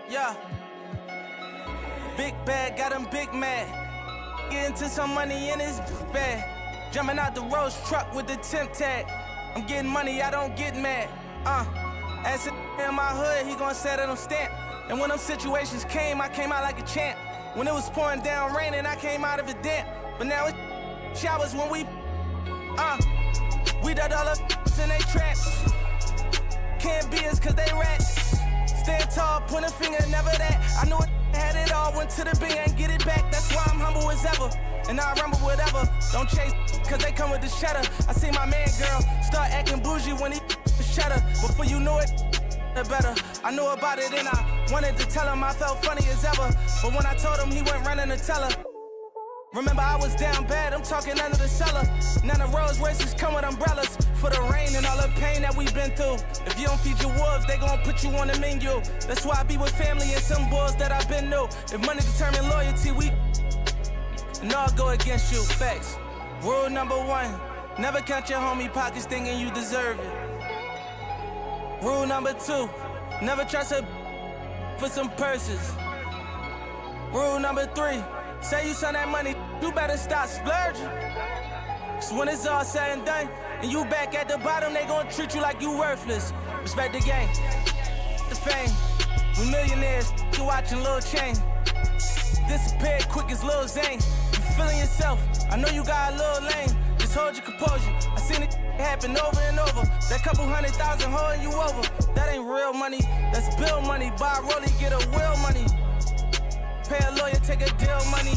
Yeah. Big bag, got him big mad. Get into some money in his bag. Jumping out the Rolls truck with the temp tag. I'm getting money, I don't get mad. As in my hood, he gon' set it on stamp. And when them situations came, I came out like a champ. When it was pouring down raining, I came out of it damp. But now it's showers when we done all up in they traps. Can't be us cause they rats. Stand tall, point a finger, never that. I knew it had it all, went to the bing and get it back. That's why I'm humble as ever, and I rumble whatever. Don't chase cause they come with the cheddar. I see my man girl start acting bougie when he the cheddar. Before you know it, the better. I knew about it and I wanted to tell him I felt funny as ever. But when I told him, he went running to tell her. Remember I was down bad, I'm talking under the cellar. None of Rolls Royces come with umbrellas. For the rain and all the pain that we've been through. If you don't feed your wolves, they gon' put you on the menu. That's why I be with family and some boys that I've been new. If money determine loyalty, and all go against you, facts. Rule number 1, never count your homie pockets thinking you deserve it. Rule number 2, never trust her for some purses. Rule number 3, say you send that money, you better stop splurging. Cause when it's all said and done, and you back at the bottom, they gon' treat you like you worthless. Respect the game, the fame. We millionaires, you watching Lil Chain. Disappeared quick as Lil Zane. You feeling yourself, I know you got a little lame. Just hold your composure, I seen it happen over and over. That couple 100,000 holding you over. That ain't real money, that's bill money. Buy a rollie, get a wheel money. Pay a lawyer, take a deal money.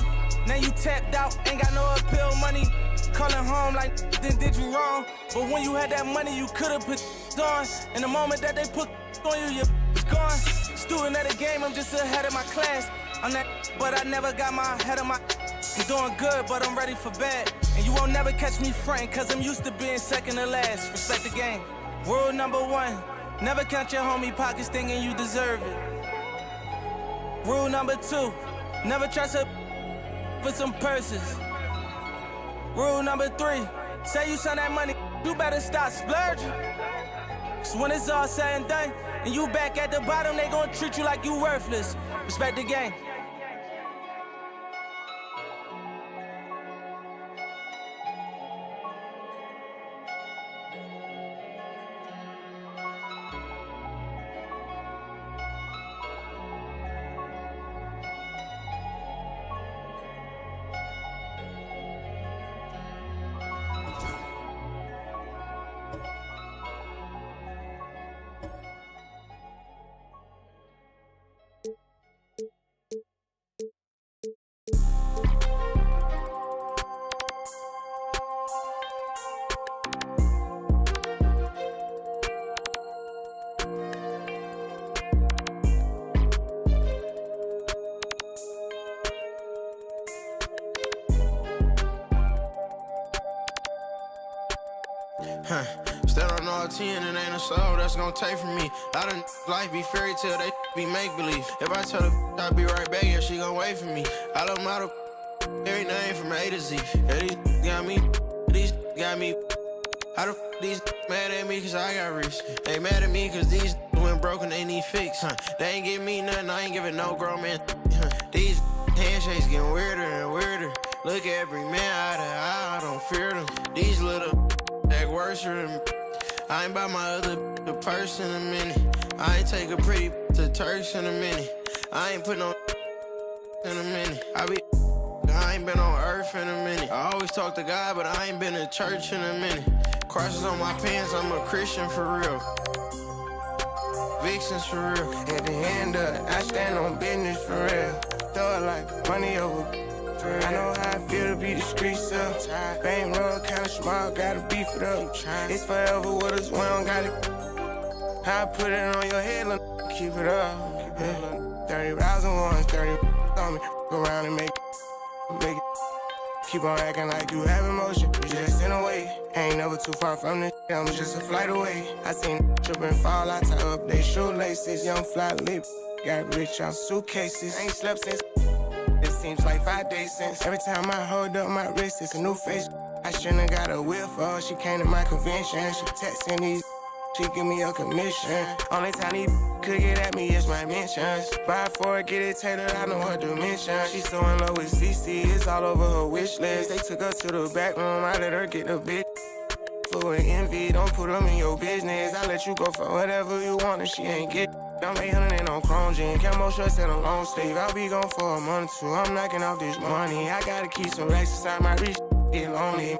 Now you tapped out, ain't got no appeal money. Calling home like then did you wrong. But when you had that money, you could've put on. In the moment that they put on you, you're gone. Student of the game, I'm just ahead of my class. I'm that, but I never got my head of my. I'm doing good, but I'm ready for bad. And you won't never catch me frontin', cause I'm used to being second to last. Respect the game. Rule number 1, never count your homie pockets thinking you deserve it. Rule number 2, never trust her for some purses. Rule number 3, say you send that money, you better stop splurging. Cause when it's all said and done, and you back at the bottom, they gon' treat you like you worthless. Respect the game. Stand on all 10 and ain't a soul that's gon' take from me. I done life be fairy tale, they be make believe. If I tell her I'll be right back, yeah, she gon' wait for me. I love model every name from A to Z. Yeah, these got me, these got me. How the these mad at me cause I got rich? They mad at me cause these went broken, they need fix. They ain't give me nothing, I ain't giving no grown man. These handshakes getting weirder and weirder. Look at every man eye to eye, I don't fear them. These little act worse than I ain't buy my other purse in a minute. I ain't take a pretty to Turks in a minute. I ain't put no in a minute. I ain't been on earth in a minute. I always talk to God, but I ain't been to church in a minute. Crosses on my pants, I'm a Christian for real. Vixens for real. At the end of it, I stand on business for real. Throw it like money over. I know how I feel to be the streets up. Fame road kinda small, gotta beef it up. It's forever with us, we don't gotta. I put it on your head, keep it up. Yeah. 30,000 ones, 30 on me. Go around and make it. Keep on acting like you have emotion, you just in a way. Ain't never too far from this, I'm just a flight away. I seen trip and fall, I tie up they shoelaces. Young fly lip, got rich on suitcases. Ain't slept since. It seems like 5 days since. Every time I hold up my wrist, it's a new face. I shouldn't have got a whiff for her. She came to my convention, she texting these. she give me a commission. Only time these could get at me is my mentions. Buy for it, get it tailored, I know her dimension. She's so in love with CC, it's all over her wish list. They took her to the back room, I let her get the big. Full of envy, don't put them in your business. I let you go for whatever you want and she ain't get. I'm 800 and on chrome jean, camo shorts and a long sleeve. I'll be gone for a month or two, I'm knocking off this money. I gotta keep some racks inside my reach, get lonely.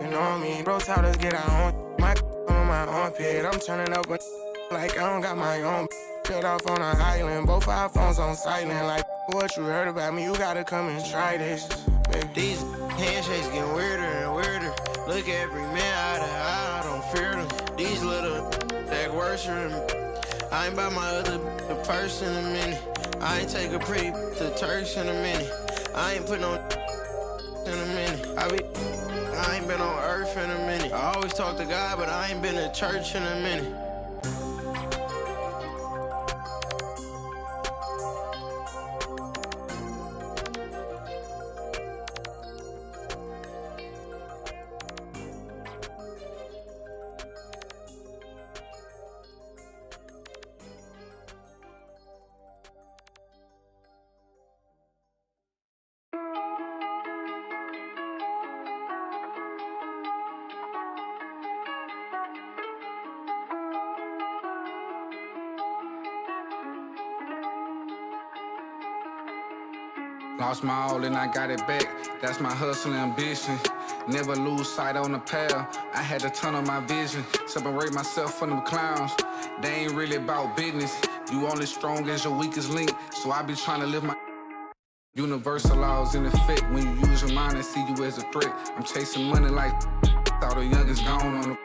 You know me, bro taught us get our own. My on my armpit, I'm turning up like I don't got my own. Shut off on an island, both our phones on silent. Like what you heard about me, you gotta come and try this, baby. These handshakes getting weirder and weirder. Look at every man eye to eye, I don't fear them. These little that worse than me. I ain't buy my other purse in a minute. I ain't take a pretty to Turks in a minute. I ain't put no in a minute. I ain't been on earth in a minute. I always talk to God, but I ain't been to church in a minute. Lost my all and I got it back. That's my hustle and ambition. Never lose sight on the path. I had to turn on my vision. Separate myself from them clowns. They ain't really about business. You only strong as your weakest link. So I be trying to live my universal laws in effect. When you use your mind and see you as a threat. I'm chasing money like all the youngest gone on the.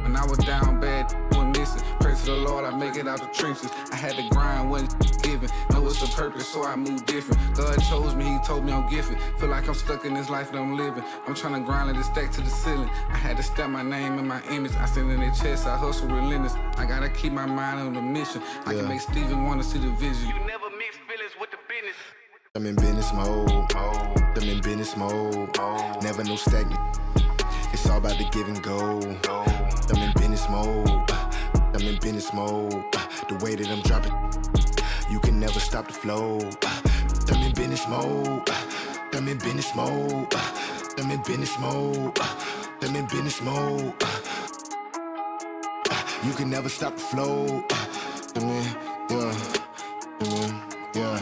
When I was down bad, went missing. Pray to the Lord, I make it out the trenches. I had to grind, wasn't given. Know it's a purpose, so I move different. God chose me, he told me I'm gifted. Feel like I'm stuck in this life that I'm living. I'm trying to grind and stack to the ceiling. I had to step my name and my image. I stand in their chest, I hustle relentless. I gotta keep my mind on the mission. I can make Steven wanna see the vision. You never mix feelings with the business. I'm in business mode. I'm in business mode. Never no stagnant. It's all about the give and go. I'm in business mode. I'm in business mode. The way that I'm dropping, you can never stop the flow. I'm in business mode. I'm in business mode. I'm in business mode. I'm in business mode. You can never stop the flow. Yeah.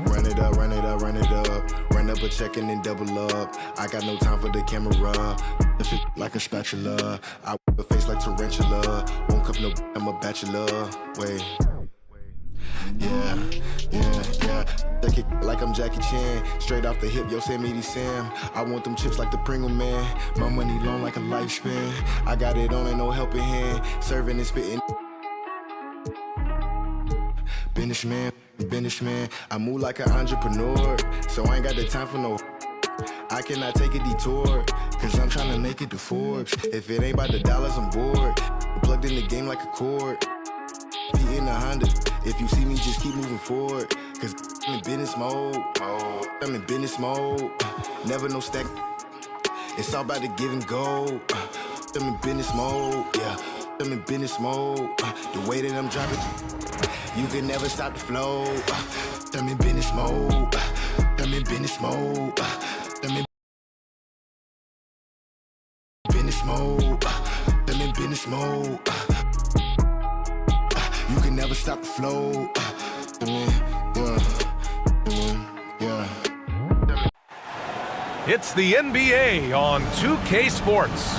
Run it up, run it up, run it up. Run up a check and then double up. I got no time for the camera. The shit like a spatula. I whip a face like tarantula. Won't cup no, I'm a bachelor. Wait. Yeah. Take it like I'm Jackie Chan. Straight off the hip, Yosemite Sam. I want them chips like the Pringle Man. My money long like a lifespan. I got it on and no helping hand. Serving and spitting. Businessman, I move like an entrepreneur, so I ain't got the time for no. I cannot take a detour, cause I'm trying to make it to Forbes. If it ain't about the dollars, I'm bored. Plugged in the game like a cord. Feet in a Honda. If you see me, just keep moving forward, cause I'm in business mode. I'm in business mode. Never no stack. It's all about the give and go. I'm in business mode, yeah. I'm in business mode. The way that I'm dropping, you can never stop the flow. I'm in business mode. I'm in business mode. I'm in business mode. I'm in business mode. You can never stop the flow. Yeah. It's the NBA on 2K Sports.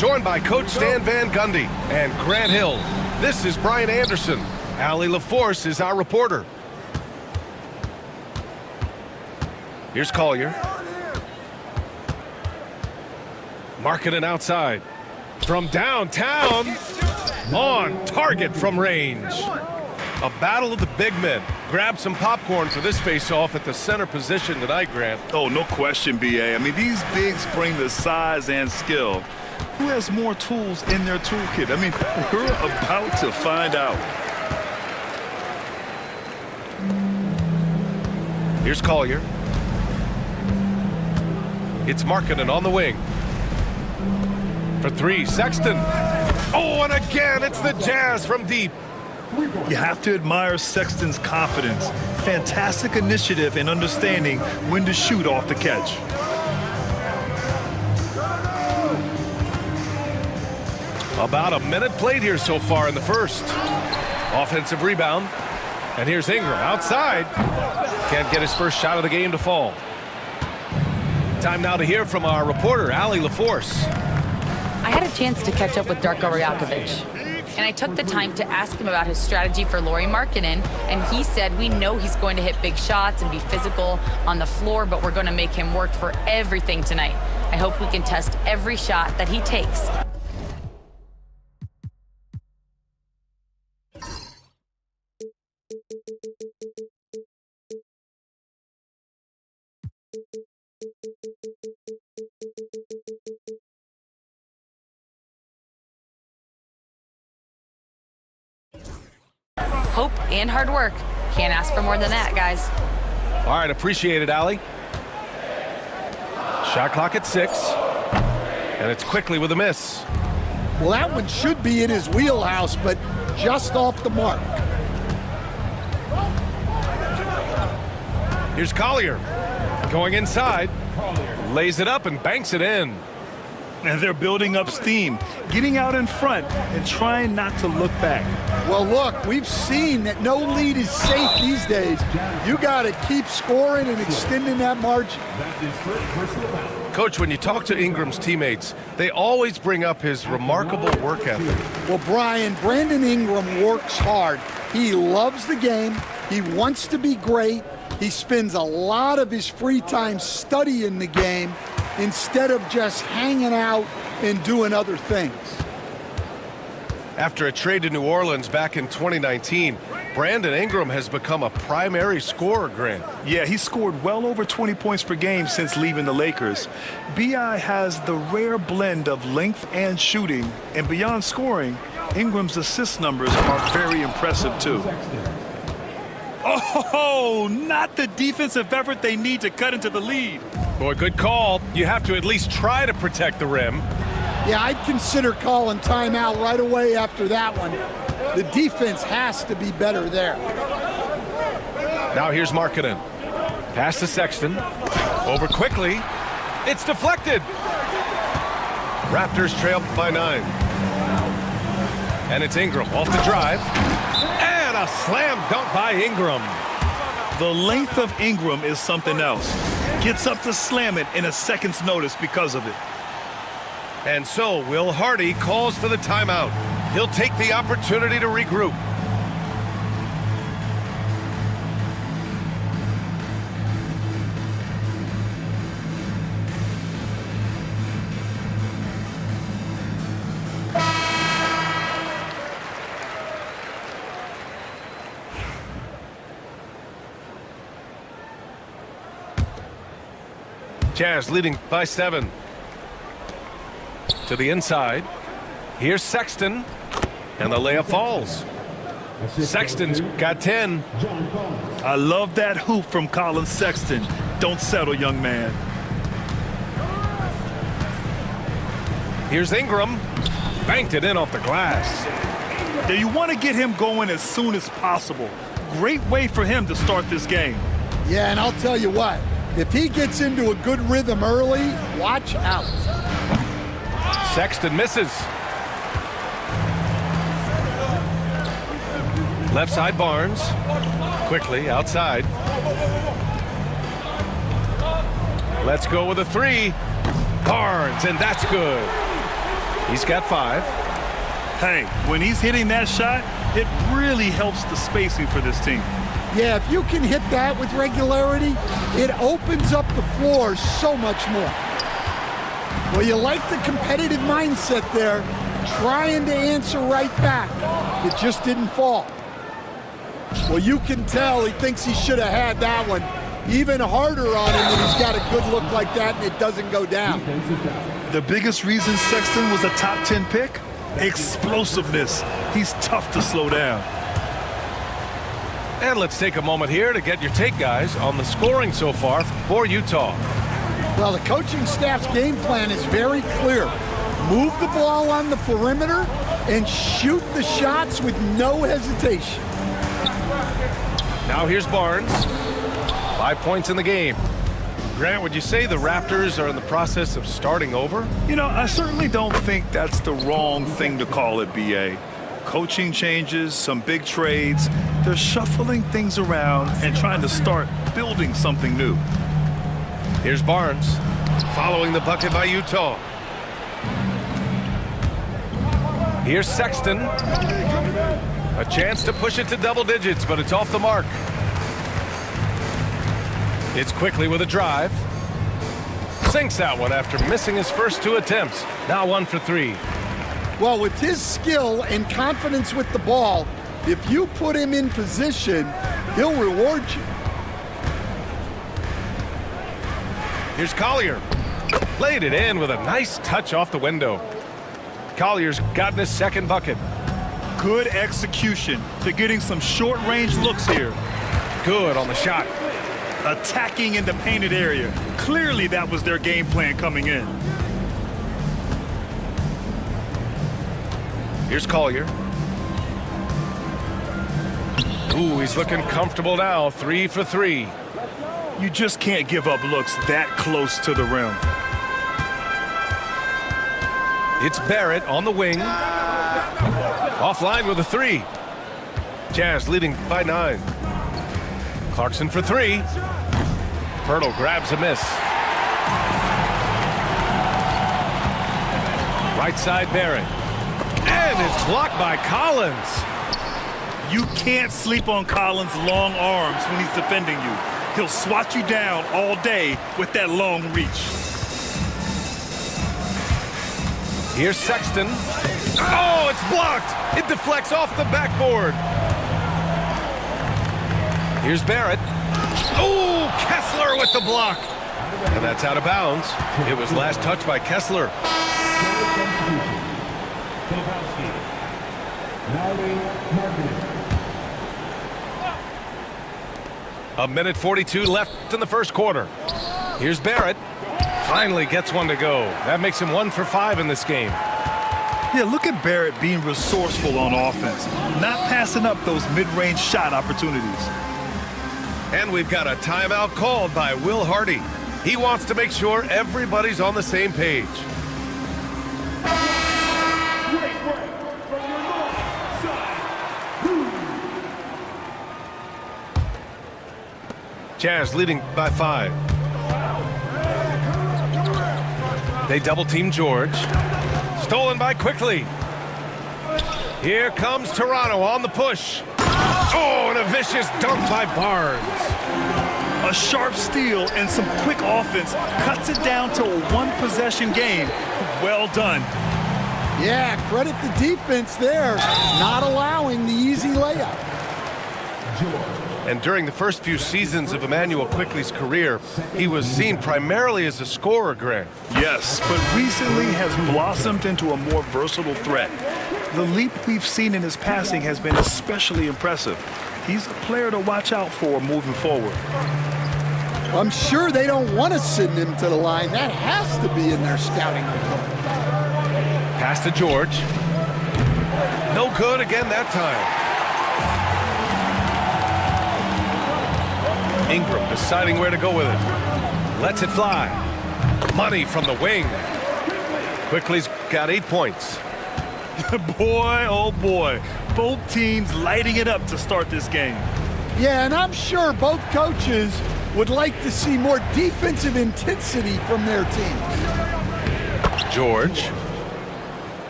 Joined by Coach Stan Van Gundy and Grant Hill, this is Brian Anderson. Allie LaForce is our reporter. Here's Collier. Marketing outside. From downtown, on target from range. A battle of the big men. Grab some popcorn for this face-off at the center position tonight, Grant. Oh, no question, B.A. I mean, these bigs bring the size and skill. Who has more tools in their toolkit? I mean, we're about to find out. Here's Collier. It's Markkanen on the wing. For three, Sexton. Oh, and again, it's the Jazz from deep. You have to admire Sexton's confidence. Fantastic initiative and understanding when to shoot off the catch. About a minute played here so far in the first. Offensive rebound. And here's Ingram outside. Can't get his first shot of the game to fall. Time now to hear from our reporter, Allie LaForce. I had a chance to catch up with Darko Rajakovic, and I took the time to ask him about his strategy for Lauri Markkanen, and he said, we know he's going to hit big shots and be physical on the floor, but we're going to make him work for everything tonight. I hope we can test every shot that he takes. Hope and hard work. Can't ask for more than that, guys. All right, appreciate it, Allie. Shot clock at 6. And it's quickly with a miss. Well, that one should be in his wheelhouse, but just off the mark. Here's Collier. Going inside. Lays it up and banks it in. And they're building up steam, getting out in front and trying not to look back. Well, look, we've seen that no lead is safe these days. You got to keep scoring and extending that margin. Coach, when you talk to Ingram's teammates, they always bring up his remarkable work ethic. Well, Brian, Brandon Ingram works hard. He loves the game. He wants to be great. He spends a lot of his free time studying the game instead of just hanging out and doing other things. After a trade to New Orleans back in 2019, Brandon Ingram has become a primary scorer, Grant. Yeah, he scored well over 20 points per game since leaving the Lakers. B.I. has the rare blend of length and shooting, and beyond scoring, Ingram's assist numbers are very impressive too. Oh, not the defensive effort they need to cut into the lead. Boy, good call. You have to at least try to protect the rim. Yeah, I'd consider calling timeout right away after that one. The defense has to be better there. Now here's Markkanen. Pass to Sexton. Over quickly. It's deflected. Raptors trail by 9. And it's Ingram off the drive. And a slam dunk by Ingram. The length of Ingram is something else. Gets up to slam it in a second's notice because of it. And so Will Hardy calls for the timeout. He'll take the opportunity to regroup. Jazz leading by 7. To the inside. Here's Sexton. And the layup falls. Sexton's got 10. I love that hoop from Colin Sexton. Don't settle, young man. Here's Ingram. Banked it in off the glass. Now you want to get him going as soon as possible. Great way for him to start this game. Yeah, and I'll tell you what. If he gets into a good rhythm early, watch out. Sexton misses. Left side Barnes. Quickly outside. Let's go with a 3. Barnes, and that's good. He's got 5. Hey, when he's hitting that shot, it really helps the spacing for this team. Yeah, if you can hit that with regularity, it opens up the floor so much more. Well, you like the competitive mindset there, trying to answer right back. It just didn't fall. Well, you can tell he thinks he should have had that one. Even harder on him when he's got a good look like that and it doesn't go down. The biggest reason Sexton was a top 10 pick? Explosiveness. He's tough to slow down. And let's take a moment here to get your take, guys, on the scoring so far for Utah. Well, the coaching staff's game plan is very clear. Move the ball on the perimeter and shoot the shots with no hesitation. Now here's Barnes. 5 points in the game. Grant, would you say the Raptors are in the process of starting over? You know, I certainly don't think that's the wrong thing to call it, B.A. Coaching changes, some big trades. They're shuffling things around and trying to start building something new. Here's Barnes, following the bucket by Utah. Here's Sexton. A chance to push it to double digits, but it's off the mark. It's quickly with a drive. Sinks that one after missing his first 2 attempts. Now 1 for 3. Well, with his skill and confidence with the ball, if you put him in position, he'll reward you. Here's Collier. Laid it in with a nice touch off the window. Collier's gotten his second bucket. Good execution. They're getting some short-range looks here. Good on the shot. Attacking in the painted area. Clearly that was their game plan coming in. Here's Collier. Ooh, he's looking comfortable now. 3 for 3. You just can't give up looks that close to the rim. It's Barrett on the wing. Offline with a 3. Jazz leading by 9. Clarkson for 3. Pirtle grabs a miss. Right side Barrett. And it's blocked by Collins. You can't sleep on Collins' long arms when he's defending you. He'll swat you down all day with that long reach. Here's Sexton. Oh, it's blocked. It deflects off the backboard. Here's Barrett. Oh, Kessler with the block. And that's out of bounds. It was last touched by Kessler. A minute 42 left in the first quarter. Here's Barrett. Finally gets one to go. That makes him 1 for 5 in this game. Yeah, look at Barrett being resourceful on offense, not passing up those mid-range shot opportunities. And we've got a timeout called by Will Hardy. He wants to make sure everybody's on the same page. Jazz leading by 5. They double team George. Stolen by Quickly. Here comes Toronto on the push. Oh, and a vicious dunk by Barnes. A sharp steal and some quick offense cuts it down to a 1-possession game. Well done. Yeah, credit the defense there, not allowing the easy layup. And during the first few seasons of Emmanuel Quickley's career, he was seen primarily as a scorer, Grant. Yes, but recently has blossomed into a more versatile threat. The leap we've seen in his passing has been especially impressive. He's a player to watch out for moving forward. I'm sure they don't want to send him to the line. That has to be in their scouting report. Pass to George. No good again that time. Ingram deciding where to go with it. Lets it fly. Money from the wing. Quickly's got 8 points. Boy, oh boy. Both teams lighting it up to start this game. Yeah, and I'm sure both coaches would like to see more defensive intensity from their teams. George.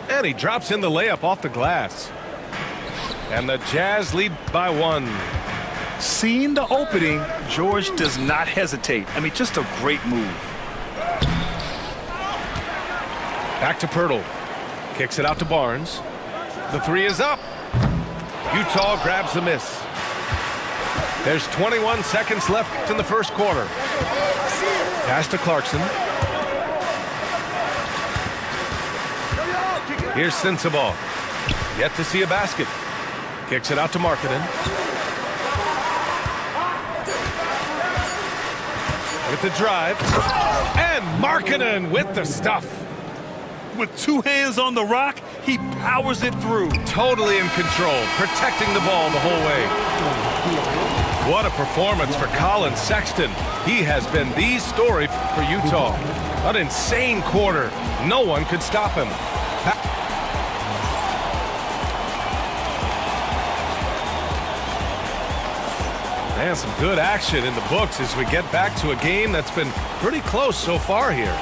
And he drops in the layup off the glass. And the Jazz lead by 1. Seeing the opening, George does not hesitate. I mean, just a great move. Back to Pirtle. Kicks it out to Barnes. The 3 is up. Utah grabs the miss. There's 21 seconds left in the first quarter. Pass to Clarkson. Here's Sensabaugh. Yet to see a basket. Kicks it out to Markkanen. With the drive. And Markkanen with the stuff. With 2 hands on the rock, he powers it through. Totally in control, protecting the ball the whole way. What a performance for Colin Sexton. He has been the story for Utah. An insane quarter. No one could stop him. And some good action in the books as we get back to a game that's been pretty close so far here.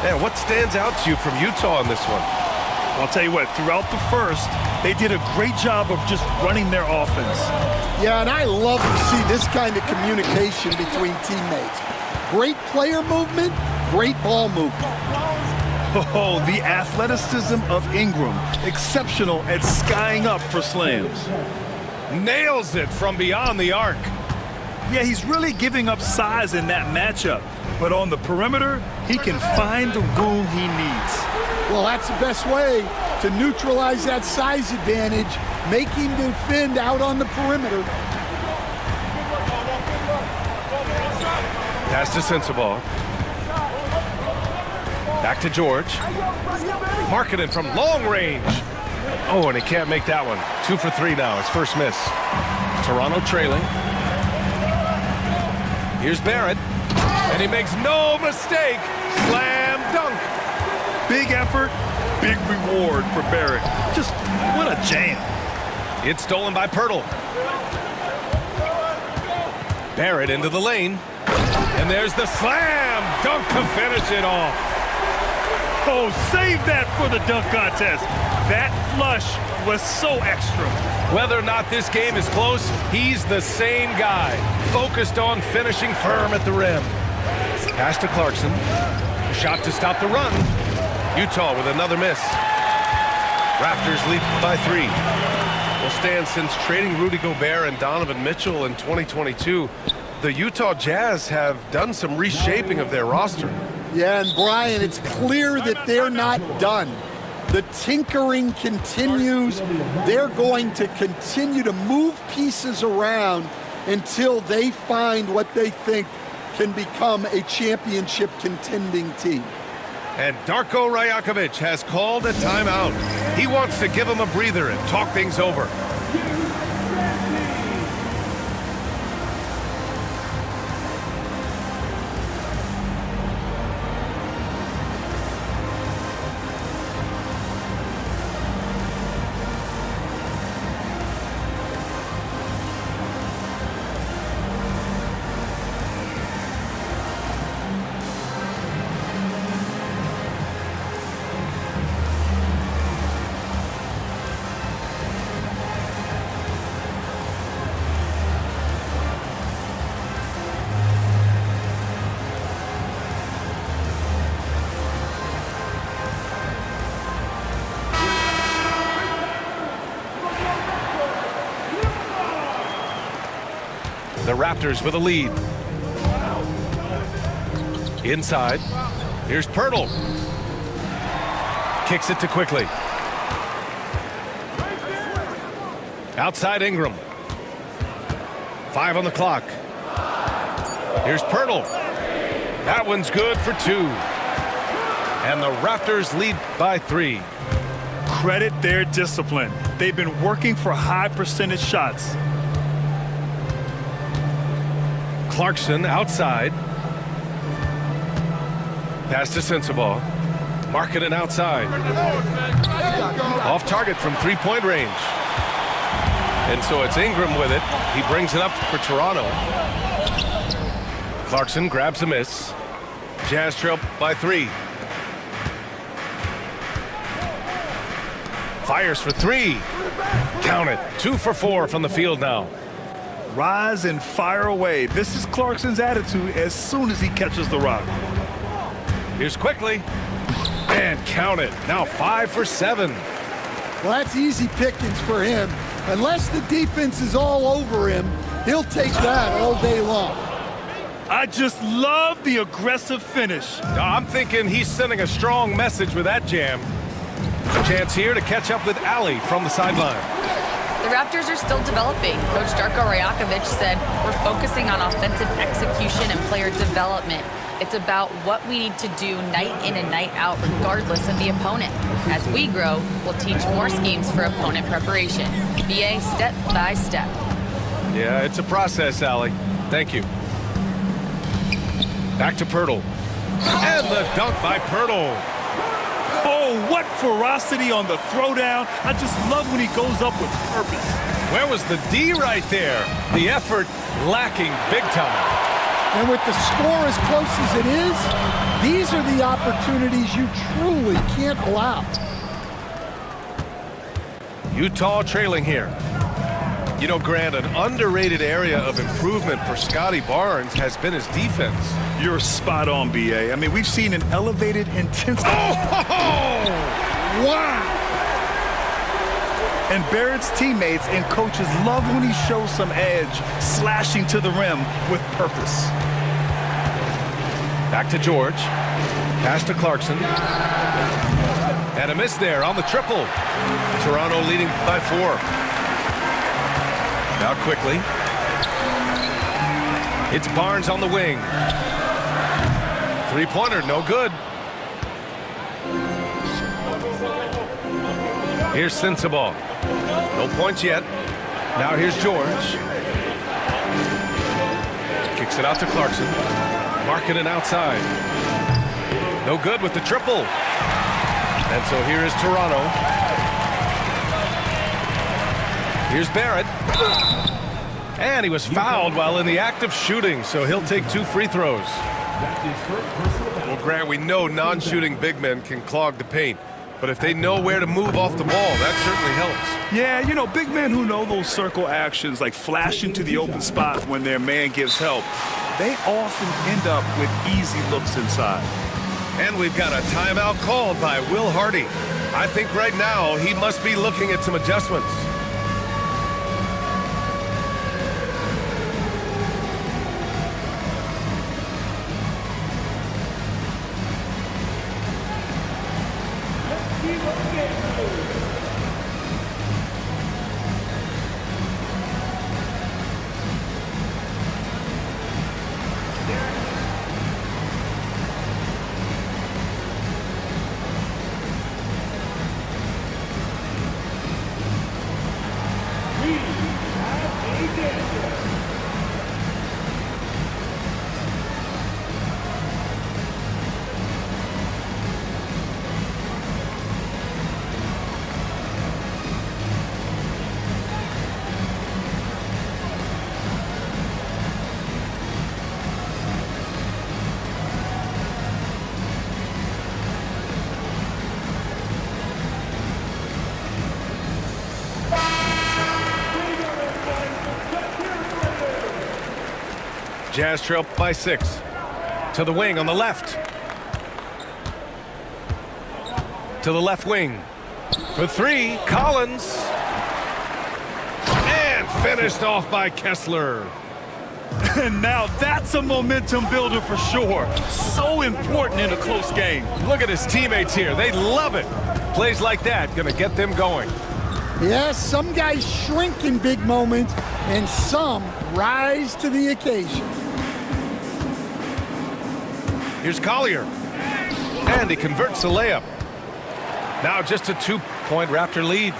Man, what stands out to you from Utah in this one? I'll tell you what, throughout the first, they did a great job of just running their offense. Yeah, and I love to see this kind of communication between teammates. Great player movement, great ball movement. Oh, the athleticism of Ingram, exceptional at skying up for slams. Nails it from beyond the arc. Yeah, he's really giving up size in that matchup. But on the perimeter, he can find the room he needs. Well, that's the best way to neutralize that size advantage, make him defend out on the perimeter. Pass to Sensabaugh. Back to George. Markkanen from long range. Oh, and he can't make that one. 2 for 3 now, his first miss. Toronto trailing. Here's Barrett. And he makes no mistake. Slam dunk. Big effort, big reward for Barrett. Just what a jam. It's stolen by Pirtle. Barrett into the lane. And there's the slam dunk to finish it off. Oh, save that for the dunk contest. That flush was so extra. Whether or not this game is close, he's the same guy, focused on finishing firm at the rim. Pass to Clarkson. Shot to stop the run. Utah with another miss. Raptors lead by 3. Well, Stan, since trading Rudy Gobert and Donovan Mitchell in 2022, the Utah Jazz have done some reshaping of their roster. Yeah, and Brian, it's clear that they're not done. The tinkering continues. They're going to continue to move pieces around until they find what they think can become a championship contending team. And Darko Rajakovic has called a timeout. He wants to give him a breather and talk things over. The Raptors with a lead. Inside. Here's Pirtle. Kicks it to Quickly. Outside Ingram. 5 on the clock. Here's Pirtle. That one's good for 2. And the Raptors lead by 3. Credit their discipline. They've been working for high percentage shots. Clarkson outside. Pass to Sensabaugh. Markkanen outside. Off target from 3-point range. And so it's Ingram with it. He brings it up for Toronto. Clarkson grabs a miss. Jazz trail by 3. Fires for 3. Count it. 2 for 4 from the field now. Rise and fire away. This is Clarkson's attitude as soon as he catches the rock. Here's Quickly. And count it. Now 5 for 7. Well, that's easy pickings for him. Unless the defense is all over him, he'll take that all day long. I just love the aggressive finish. I'm thinking he's sending a strong message with that jam. A chance here to catch up with Allie from the sideline. The Raptors are still developing. Coach Darko Rajakovic said, we're focusing on offensive execution and player development. It's about what we need to do night in and night out, regardless of the opponent. As we grow, we'll teach more schemes for opponent preparation. BA step by step. Yeah, it's a process, Allie. Thank you. Back to Pirtle. And the dunk by Pirtle. Oh, what ferocity on the throwdown. I just love when he goes up with purpose. Where was the D right there? The effort lacking big time. And with the score as close as it is, these are the opportunities you truly can't allow. Utah trailing here. You know, Grant, an underrated area of improvement for Scotty Barnes has been his defense. You're spot on, BA. I mean, we've seen an elevated intensity. Oh! Wow! And Barrett's teammates and coaches love when he shows some edge, slashing to the rim with purpose. Back to George. Pass to Clarkson. And a miss there on the triple. Toronto leading by 4. Now quickly. It's Barnes on the wing. Three-pointer, no good. Here's Sensabaugh. No points yet. Now here's George. Kicks it out to Clarkson. Markkanen outside. No good with the triple. And so here is Toronto. Here's Barrett. And he was fouled while in the act of shooting, so he'll take 2 free throws. Well, Grant, we know non-shooting big men can clog the paint. But if they know where to move off the ball, that certainly helps. Yeah, you know, big men who know those circle actions, like flashing to the open spot when their man gives help, they often end up with easy looks inside. And we've got a timeout called by Will Hardy. I think right now he must be looking at some adjustments. Jazz trail by 6. To the wing on the left. To the left wing. For 3, Collins. And finished off by Kessler. And now that's a momentum builder for sure. So important in a close game. Look at his teammates here. They love it. Plays like that gonna get them going. Yes, some guys shrink in big moments, and some rise to the occasion. Here's Collier. And he converts the layup. Now just a 2-point Raptor lead.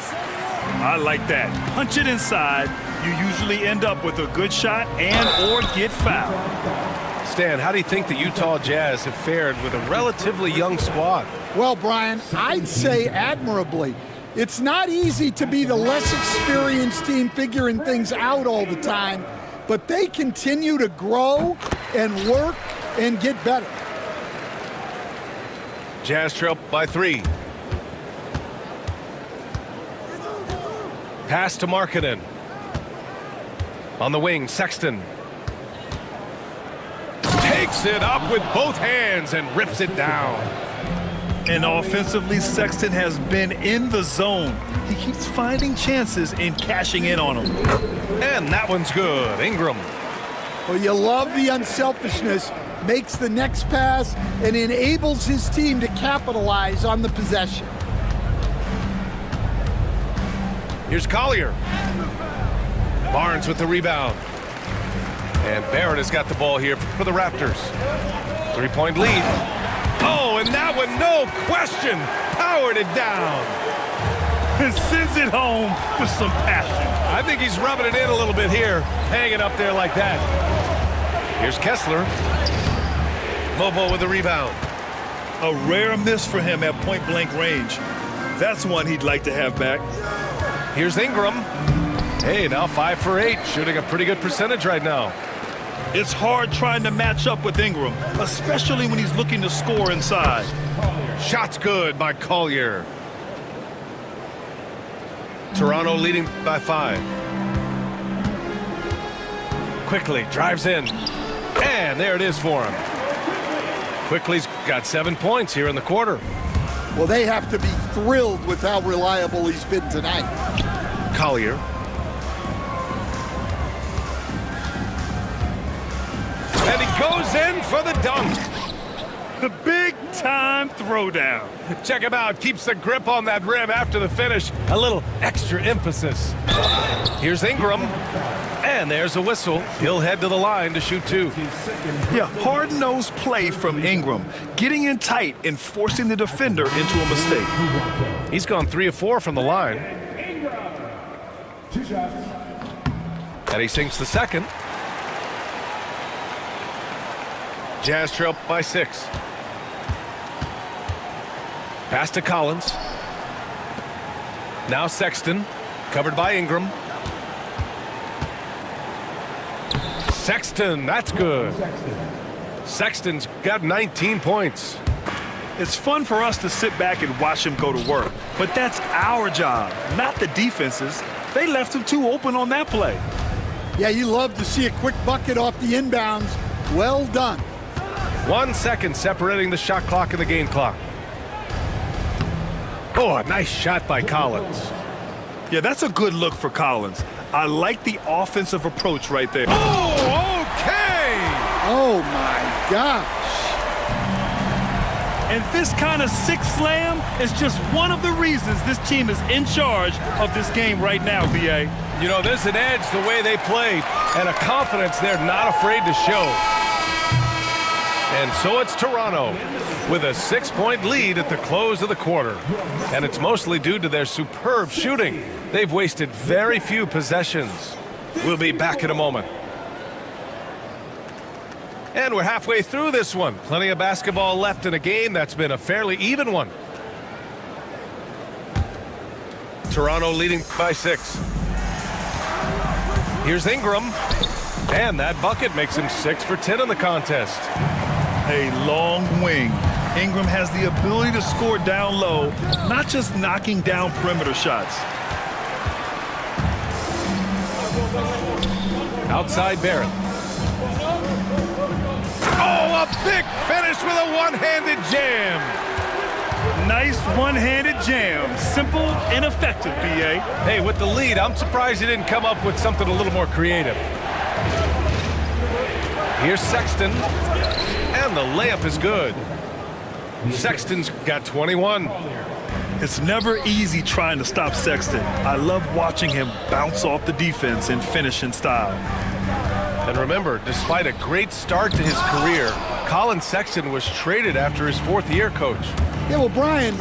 I like that. Punch it inside. You usually end up with a good shot and or get fouled. Stan, how do you think the Utah Jazz have fared with a relatively young squad? Well, Brian, I'd say admirably. It's not easy to be the less experienced team figuring things out all the time, but they continue to grow and work and get better. Jazz trail by 3. Pass to Markkanen. On the wing, Sexton. Takes it up with both hands and rips it down. And offensively, Sexton has been in the zone. He keeps finding chances and cashing in on them. And that one's good. Ingram. Well, you love the unselfishness. Makes the next pass and enables his team to capitalize on the possession. Here's Collier. Barnes with the rebound. And Barrett has got the ball here for the Raptors. 3-point lead. Oh, and that one, no question, powered it down. And sends it home with some passion. I think he's rubbing it in a little bit here, hanging up there like that. Here's Kessler. Mobo with the rebound. A rare miss for him at point-blank range. That's one he'd like to have back. Here's Ingram. Hey, now 5 for 8, shooting a pretty good percentage right now. It's hard trying to match up with Ingram, especially when he's looking to score inside. Shot's good by Collier. Toronto leading by 5. Quickly drives in. And there it is for him. Quickly's got 7 points here in the quarter. Well, they have to be thrilled with how reliable he's been tonight. Collier. And he goes in for the dunk. The big-time throwdown. Check him out. Keeps the grip on that rim after the finish. A little extra emphasis. Here's Ingram. And there's a whistle. He'll head to the line to shoot 2. Yeah, hard-nosed play from Ingram. Getting in tight and forcing the defender into a mistake. He's gone 3 of 4 from the line. And he sinks the second. Jazz trail by 6. Pass to Collins. Now Sexton, covered by Ingram. Sexton, that's good. Sexton's got 19 points. It's fun for us to sit back and watch him go to work, but that's our job, not the defense's. They left him too open on that play. Yeah, you love to see a quick bucket off the inbounds. Well done. 1 second separating the shot clock and the game clock. Oh, a nice shot by Collins. Yeah, that's a good look for Collins. I like the offensive approach right there. Oh, okay! Oh, my gosh. And this kind of six slam is just one of the reasons this team is in charge of this game right now, B.A. You know, there's an edge the way they play and a confidence they're not afraid to show. And so it's Toronto with a 6-point lead at the close of the quarter. And it's mostly due to their superb shooting. They've wasted very few possessions. We'll be back in a moment. And we're halfway through this one. Plenty of basketball left in a game that's been a fairly even one. Toronto leading by 6. Here's Ingram. And that bucket makes him 6 for 10 in the contest. A long wing. Ingram has the ability to score down low, not just knocking down perimeter shots. Outside Barrett. Oh, a big finish with a one-handed jam. Nice one-handed jam. Simple and effective, B.A. Hey, with the lead, I'm surprised he didn't come up with something a little more creative. Here's Sexton. And the layup is good. Sexton's got 21. It's never easy trying to stop Sexton. I love watching him bounce off the defense and finish in style. And remember, despite a great start to his career, Colin Sexton was traded after his 4th year, Coach. Yeah, well, Brian,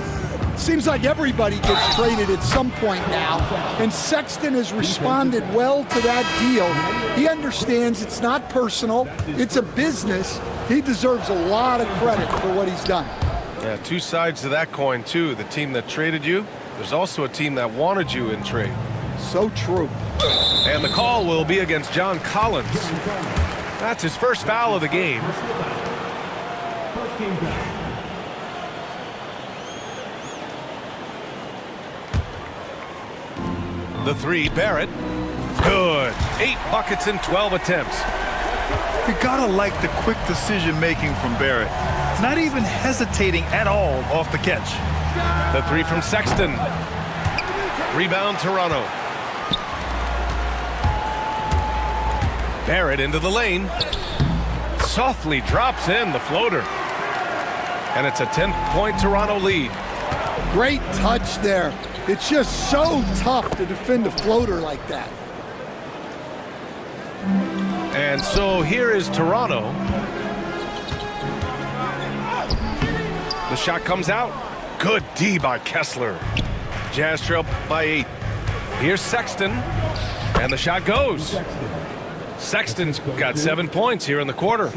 seems like everybody gets traded at some point now, and Sexton has responded well to that deal. He understands it's not personal, it's a business. He deserves a lot of credit for what he's done. Yeah, 2 sides to that coin, too. The team that traded you, there's also a team that wanted you in trade. So true. And the call will be against John Collins. That's his first foul of the game. The 3, Barrett. Good. 8 buckets in 12 attempts. You gotta like the quick decision-making from Barrett. Not even hesitating at all off the catch. The 3 from Sexton. Rebound, Toronto. Barrett into the lane. Softly drops in the floater. And it's a 10-point Toronto lead. Great touch there. It's just so tough to defend a floater like that. And so here is Toronto. The shot comes out. Good D by Kessler. Jazz trail by 8. Here's Sexton. And the shot goes. Sexton's got 7 points here in the quarter.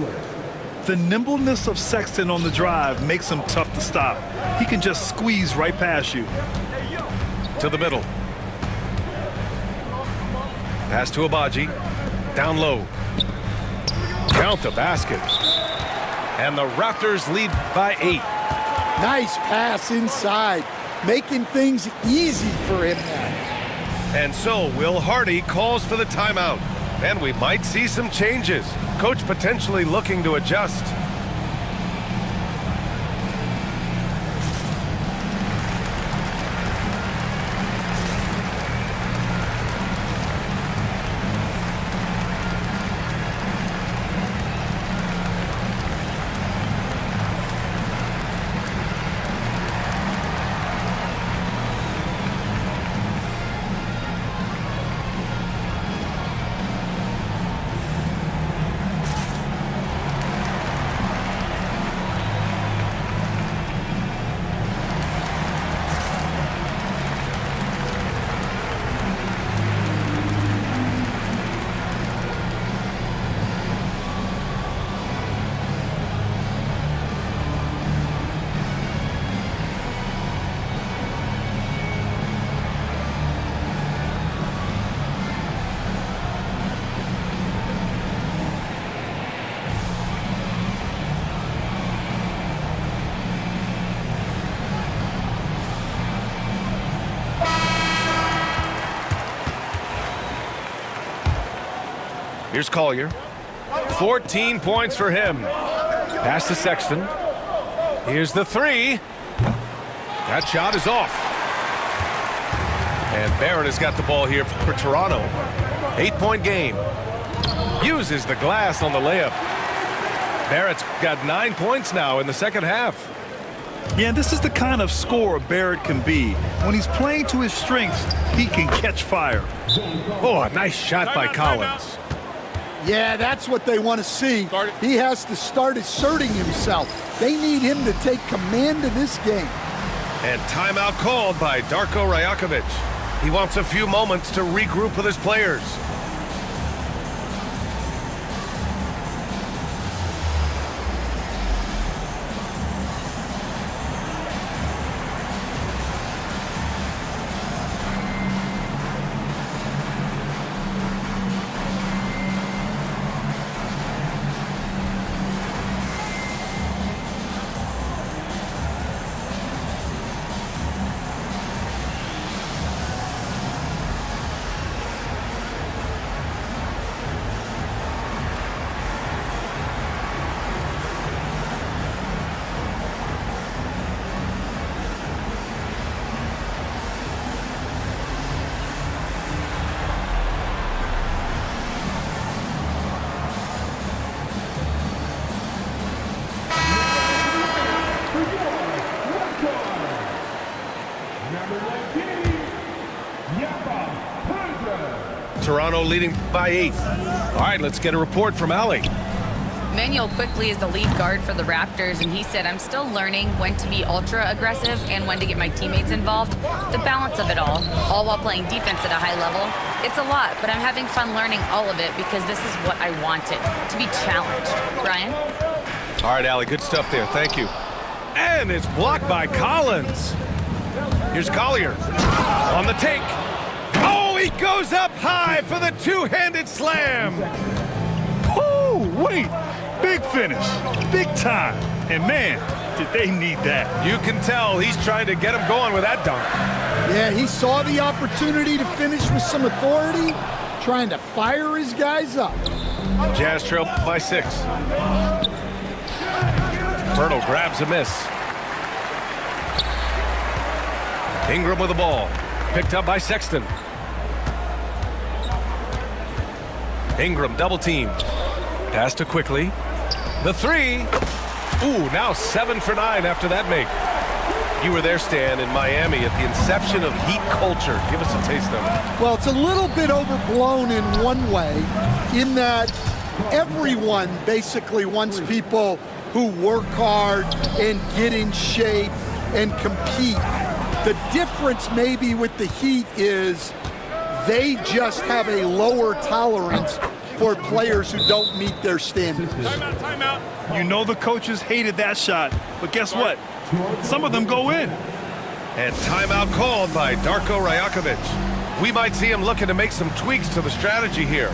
The nimbleness of Sexton on the drive makes him tough to stop. He can just squeeze right past you. To the middle. Pass to Agbaji. Down low. Count the basket. And the Raptors lead by 8. Nice pass inside, making things easy for him now. And so Will Hardy calls for the timeout. And we might see some changes. Coach potentially looking to adjust. Here's Collier. 14 points for him. Pass to Sexton. Here's the 3. That shot is off. And Barrett has got the ball here for Toronto. 8-point game. Uses the glass on the layup. Barrett's got 9 points now in the second half. Yeah, this is the kind of scorer Barrett can be. When he's playing to his strengths, he can catch fire. Oh, a nice shot by Collins. Yeah, that's what they want to see. He has to start asserting himself. They need him to take command of this game. And timeout called by Darko Rajakovic. He wants a few moments to regroup with his players. Toronto leading by 8. All right, let's get a report from Ali. Manuel Quickley is the lead guard for the Raptors, and he said, I'm still learning when to be ultra aggressive and when to get my teammates involved. The balance of it all while playing defense at a high level. It's a lot, but I'm having fun learning all of it because this is what I wanted, to be challenged. Brian? All right, Ali, good stuff there. Thank you. And it's blocked by Collins. Here's Collier on the take. Oh, he goes up high for the two-handed slam. Oh, wait. Big finish. Big time. And man, did they need that. You can tell he's trying to get him going with that dunk. Yeah, he saw the opportunity to finish with some authority, trying to fire his guys up. Jazz trail by 6. Berto grabs a miss. Ingram with the ball. Picked up by Sexton. Ingram double teamed. Pass to Quickley. The 3. Ooh, now 7 for 9 after that make. You were there, Stan, in Miami at the inception of Heat culture. Give us a taste of it. Well, it's a little bit overblown in one way, in that everyone basically wants people who work hard and get in shape and compete. The difference maybe with the Heat is they just have a lower tolerance for players who don't meet their standards. Timeout. You know the coaches hated that shot, but guess what? Some of them go in. And timeout called by Darko Rajakovic. We might see him looking to make some tweaks to the strategy here.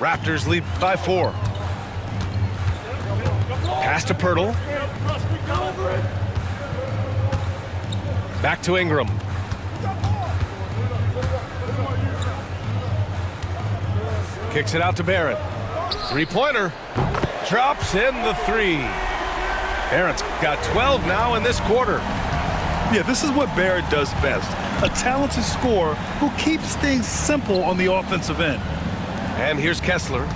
Raptors lead by 4. Pass to Pirtle. Back to Ingram. Kicks it out to Barrett. Three-pointer. Drops in the 3. Barrett's got 12 now in this quarter. Yeah, this is what Barrett does best. A talented scorer who keeps things simple on the offensive end. And here's Kessler.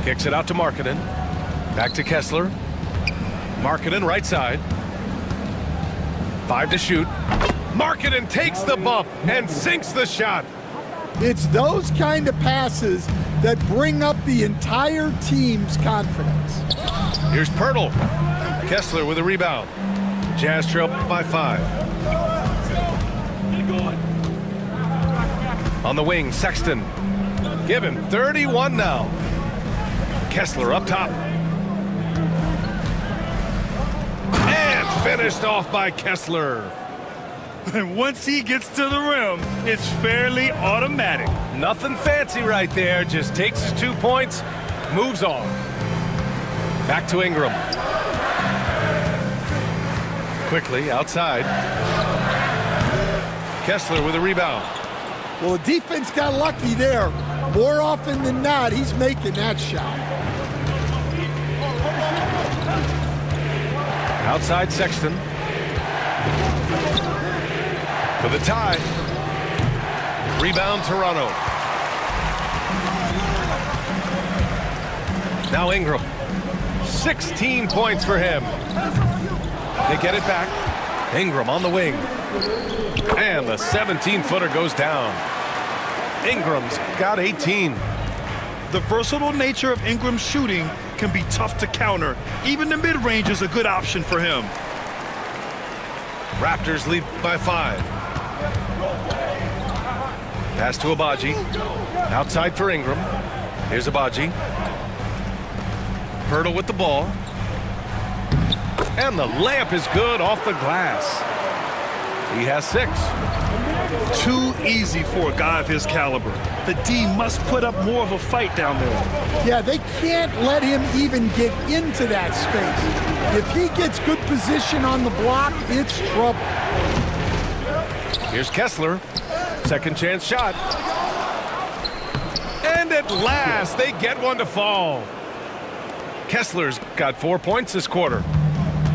Kicks it out to Markkanen. Back to Kessler. Markkanen right side. 5 to shoot. Markkanen takes the bump and sinks the shot. It's those kind of passes that bring up the entire team's confidence. Here's Pirtle. Kessler with a rebound. Jazz trail by 5. On the wing, Sexton. Give him 31 now. Kessler up top. And finished off by Kessler. And once he gets to the rim, it's fairly automatic. Nothing fancy right there. Just takes his 2 points, moves on. Back to Ingram. Quickly outside. Kessler with a rebound. Well, the defense got lucky there. More often than not, he's making that shot. Outside Sexton. For the tie. Rebound Toronto. Now Ingram. 16 points for him. They get it back. Ingram on the wing. And the 17-footer goes down. Ingram's got 18. The versatile nature of Ingram's shooting can be tough to counter. Even the mid-range is a good option for him. Raptors lead by 5. Pass to Agbaji. Outside for Ingram. Here's Agbaji. Pirtle with the ball. And the layup is good off the glass. He has 6. Too easy for a guy of his caliber. The D must put up more of a fight down there. Yeah, they can't let him even get into that space. If he gets good position on the block, it's trouble. Here's Kessler. Second chance shot. And at last, they get one to fall. Kessler's got 4 points this quarter.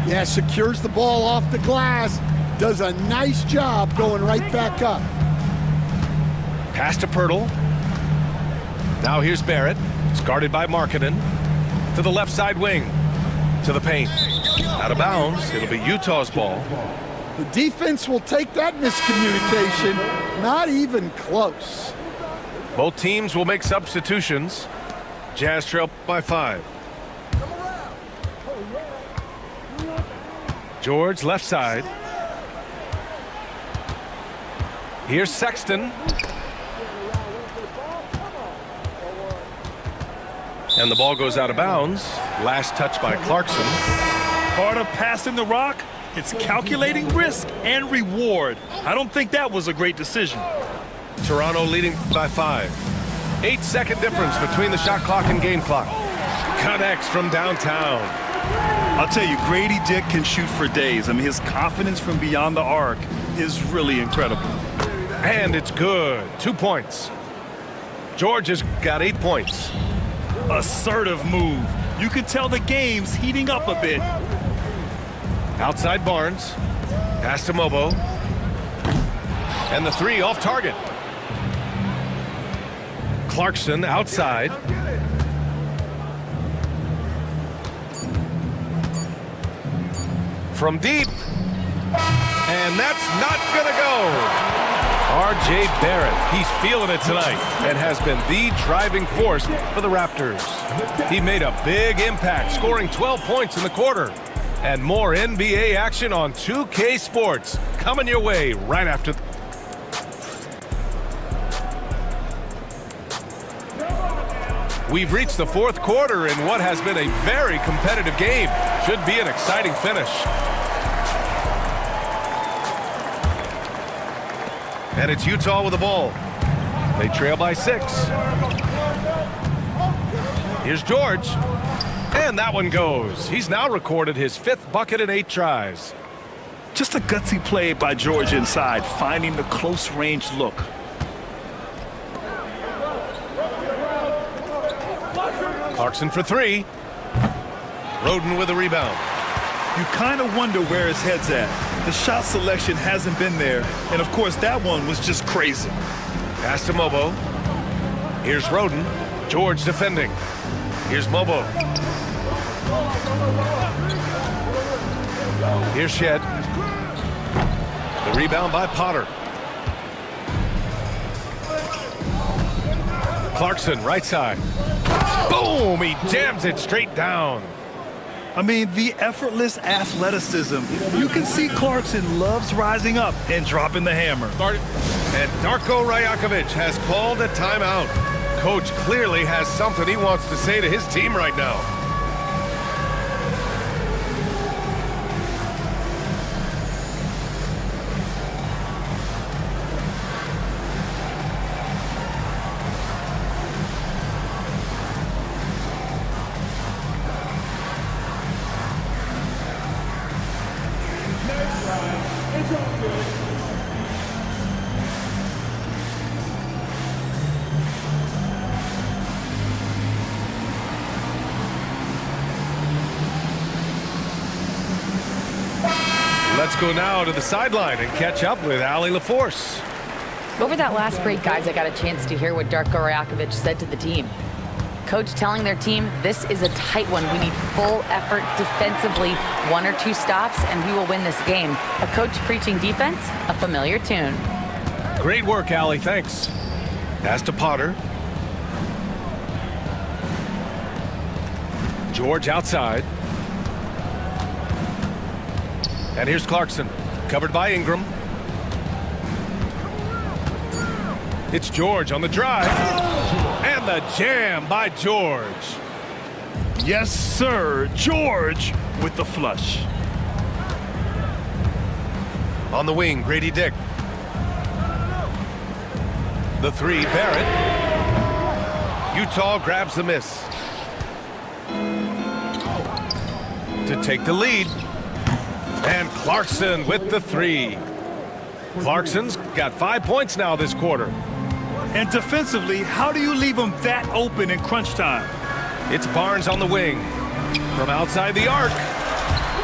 Yeah, secures the ball off the glass. Does a nice job going right back up. Pass to Pirtle. Now here's Barrett. It's guarded by Markkanen. To the left side wing. To the paint. Out of bounds. It'll be Utah's ball. The defense will take that miscommunication. Not even close. Both teams will make substitutions. Jazz trail by 5. George left side. Here's Sexton. And the ball goes out of bounds. Last touch by Clarkson. Part of passing the rock, it's calculating risk and reward. I don't think that was a great decision. Toronto leading by 5. 8-second difference between the shot clock and game clock. Connects from downtown. I'll tell you, Grady Dick can shoot for days. I mean, his confidence from beyond the arc is really incredible. And it's good. 2 points. George has got 8 points. Assertive move. You can tell the game's heating up a bit. Outside Barnes. Pass to Mobo. And the 3 off target. Clarkson outside. From deep. And that's not gonna go. R.J. Barrett, he's feeling it tonight and has been the driving force for the Raptors. He made a big impact, scoring 12 points in the quarter. And more NBA action on 2K Sports coming your way right after. We've reached the 4th quarter in what has been a very competitive game. Should be an exciting finish. And it's Utah with the ball. They trail by 6. Here's George. And that one goes. He's now recorded his 5th bucket in 8 tries. Just a gutsy play by George inside, finding the close range look. Clarkson for 3. Roden with a rebound. You kind of wonder where his head's at. The shot selection hasn't been there, and of course that one was just crazy. Pass to Mobo. Here's Roden. George defending. Here's Mobo. Here's Shed. The rebound by Potter. Clarkson right side. Boom! He jams it straight down. I mean, the effortless athleticism. You can see Clarkson loves rising up and dropping the hammer. And Darko Rajakovic has called a timeout. Coach clearly has something he wants to say to his team right now. Let's go now to the sideline and catch up with Allie LaForce. Over that last break, guys, I got a chance to hear what Darko Rajakovic said to the team. Coach telling their team, this is a tight one. We need full effort defensively, 1 or 2 stops, and we will win this game. A coach preaching defense, a familiar tune. Great work, Allie. Thanks. Pass to Potter. George outside. And here's Clarkson, covered by Ingram. It's George on the drive. And the jam by George. Yes, sir. George with the flush. On the wing, Grady Dick. The 3, Barrett. Utah grabs the miss. To take the lead. And Clarkson with the 3. Clarkson's got 5 points now this quarter. And defensively, how do you leave him that open in crunch time? It's Barnes on the wing. From outside the arc.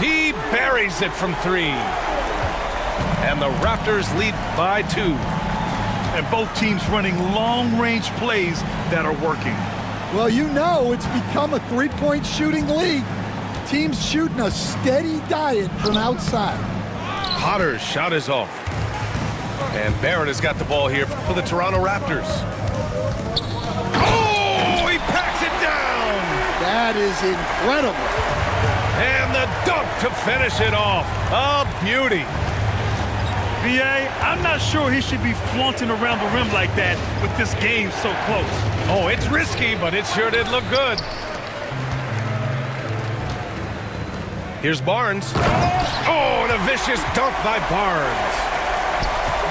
He buries it from 3. And the Raptors lead by 2. And both teams running long-range plays that are working. Well, you know it's become a three-point shooting league. Teams shooting a steady diet from outside. Potter's shot is off. And Barrett has got the ball here for the Toronto Raptors. Oh, he packs it down! That is incredible. And the dunk to finish it off. A beauty. B.A., I'm not sure he should be flaunting around the rim like that with this game so close. Oh, it's risky, but it sure did look good. Here's Barnes. Oh, and a vicious dunk by Barnes.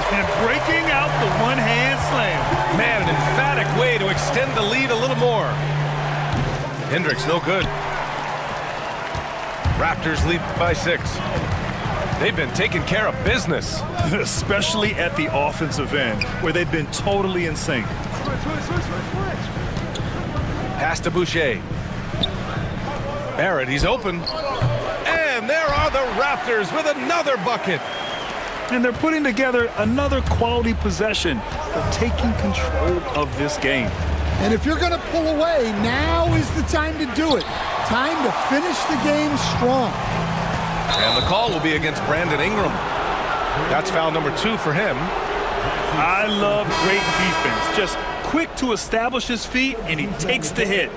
And breaking out the one-hand slam. Man, an emphatic way to extend the lead a little more. Hendricks, no good. Raptors lead by 6. They've been taking care of business. Especially at the offensive end, where they've been totally in sync. Pass to Boucher. Barrett, he's open. And there are the Raptors with another bucket. And they're putting together another quality possession. They're taking control of this game. And if you're going to pull away, now is the time to do it. Time to finish the game strong. And the call will be against Brandon Ingram. That's foul number 2 for him. I love great defense. Just quick to establish his feet, and he takes the hit.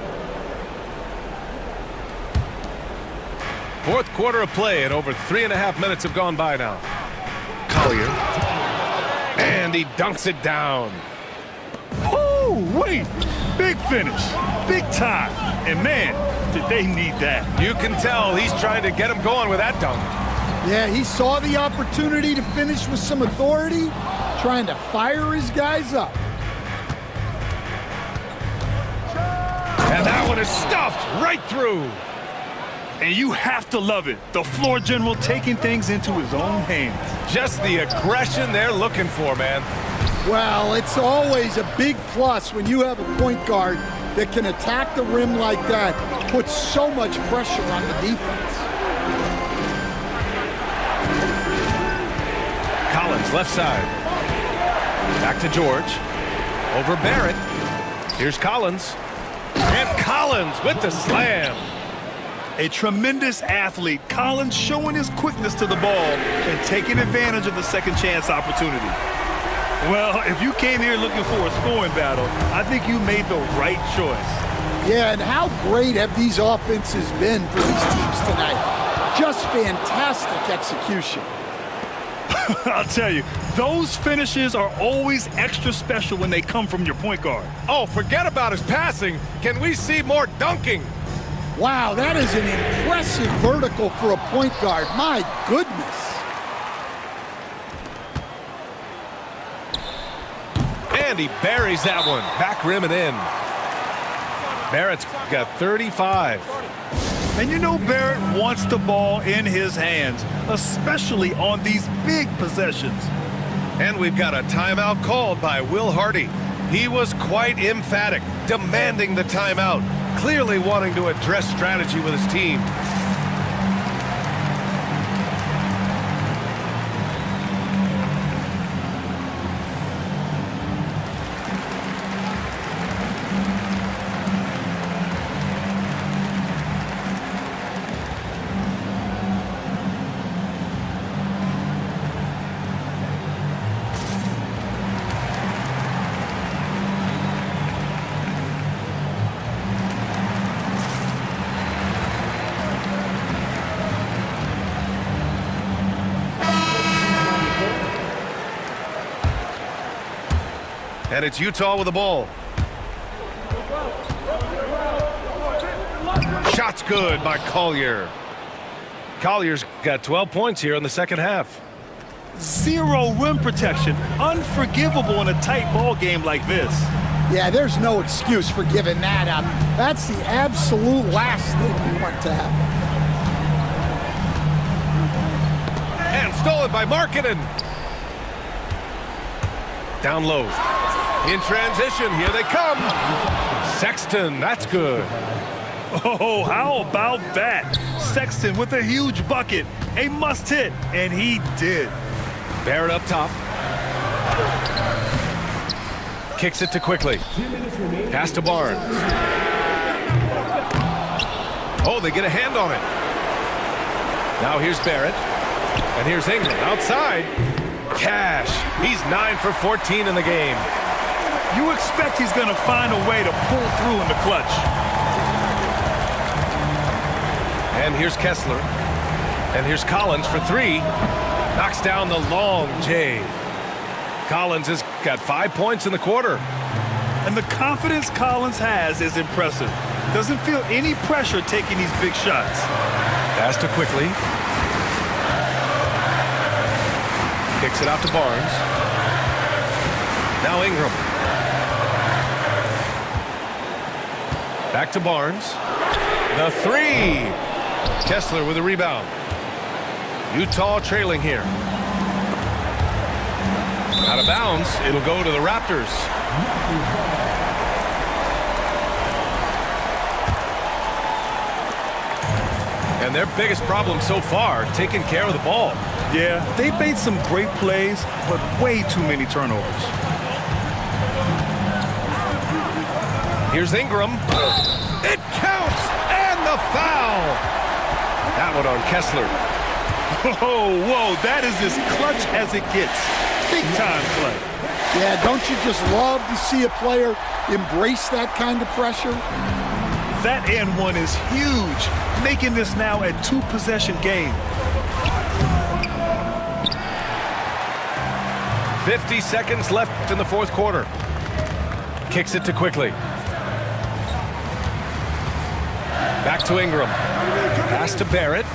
Fourth quarter of play, and over 3.5 minutes have gone by now. Collier. And he dunks it down. Oh, wait. Big finish. Big time. And, man, did they need that. You can tell he's trying to get him going with that dunk. Yeah, he saw the opportunity to finish with some authority, trying to fire his guys up. And that one is stuffed right through. And you have to love it. The floor general taking things into his own hands. Just the aggression they're looking for, man. Well, it's always a big plus when you have a point guard that can attack the rim like that, put so much pressure on the defense. Collins, left side. Back to George. Over Barrett. Here's Collins. And Collins with the slam. A tremendous athlete, Collins showing his quickness to the ball and taking advantage of the second chance opportunity. Well, if you came here looking for a scoring battle, I think you made the right choice. Yeah, and how great have these offenses been for these teams tonight? Just fantastic execution. I'll tell you, those finishes are always extra special when they come from your point guard. Oh, forget about his passing. Can we see more dunking? Wow, that is an impressive vertical for a point guard. My goodness. And he buries that one. Back rim and in. Barrett's got 35. And you know Barrett wants the ball in his hands, especially on these big possessions. And we've got a timeout called by Will Hardy. He was quite emphatic, demanding the timeout, clearly wanting to address strategy with his team. And it's Utah with the ball. Shot's good by Collier. Collier's got 12 points here in the second half. Zero rim protection. Unforgivable in a tight ball game like this. Yeah, there's no excuse for giving that up. That's the absolute last thing we want to happen. And stolen by Markkanen. Down low. In transition, here they come. Sexton, that's good. Oh, how about that? Sexton with a huge bucket. A must hit, and he did. Barrett up top. Kicks it to Quickly. Pass to Barnes. Oh, they get a hand on it. Now here's Barrett. And here's Ingram outside. Cash. He's 9 for 14 in the game. You expect he's going to find a way to pull through in the clutch. And here's Kessler. And here's Collins for three. Knocks down the long J. Collins has got 5 points in the quarter. And the confidence Collins has is impressive. Doesn't feel any pressure taking these big shots. Pass to Quickly. Kicks it out to Barnes. Now Ingram. Back to Barnes. The three. Kessler with a rebound. Utah trailing here. Out of bounds. It'll go to the Raptors. And their biggest problem so far, taking care of the ball. Yeah, they made some great plays, but way too many turnovers. Here's Ingram. It counts! And the foul! That one on Kessler. Whoa, that is as clutch as it gets. Big time play. Yeah, don't you just love to see a player embrace that kind of pressure? That and one is huge, making this now a 2-possession game. 50 seconds left in the fourth quarter. Kicks it to Quickly. Back to Ingram. Pass to Barrett.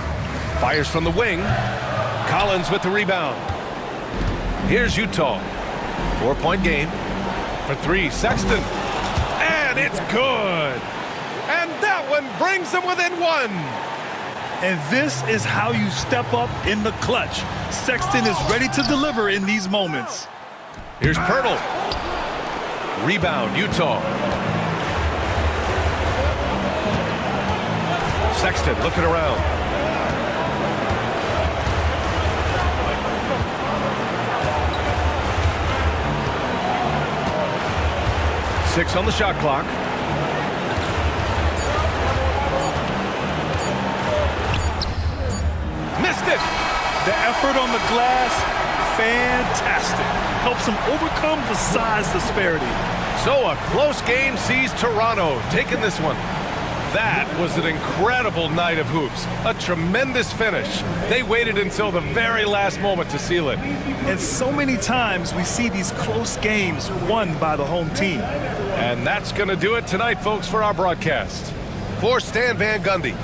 Fires from the wing. Collins with the rebound. Here's Utah. 4-point game. For three, Sexton. And it's good. And that one brings them within one. And this is how you step up in the clutch. Sexton is ready to deliver in these moments. Here's Pirtle. Rebound, Utah. Sexton looking around. Six on the shot clock. Missed it! The effort on the glass, fantastic. Helps him overcome the size disparity. So a close game sees Toronto taking this one. That was an incredible night of hoops. A tremendous finish. They waited until the very last moment to seal it. And so many times we see these close games won by the home team. And that's going to do it tonight, folks, for our broadcast. For Stan Van Gundy.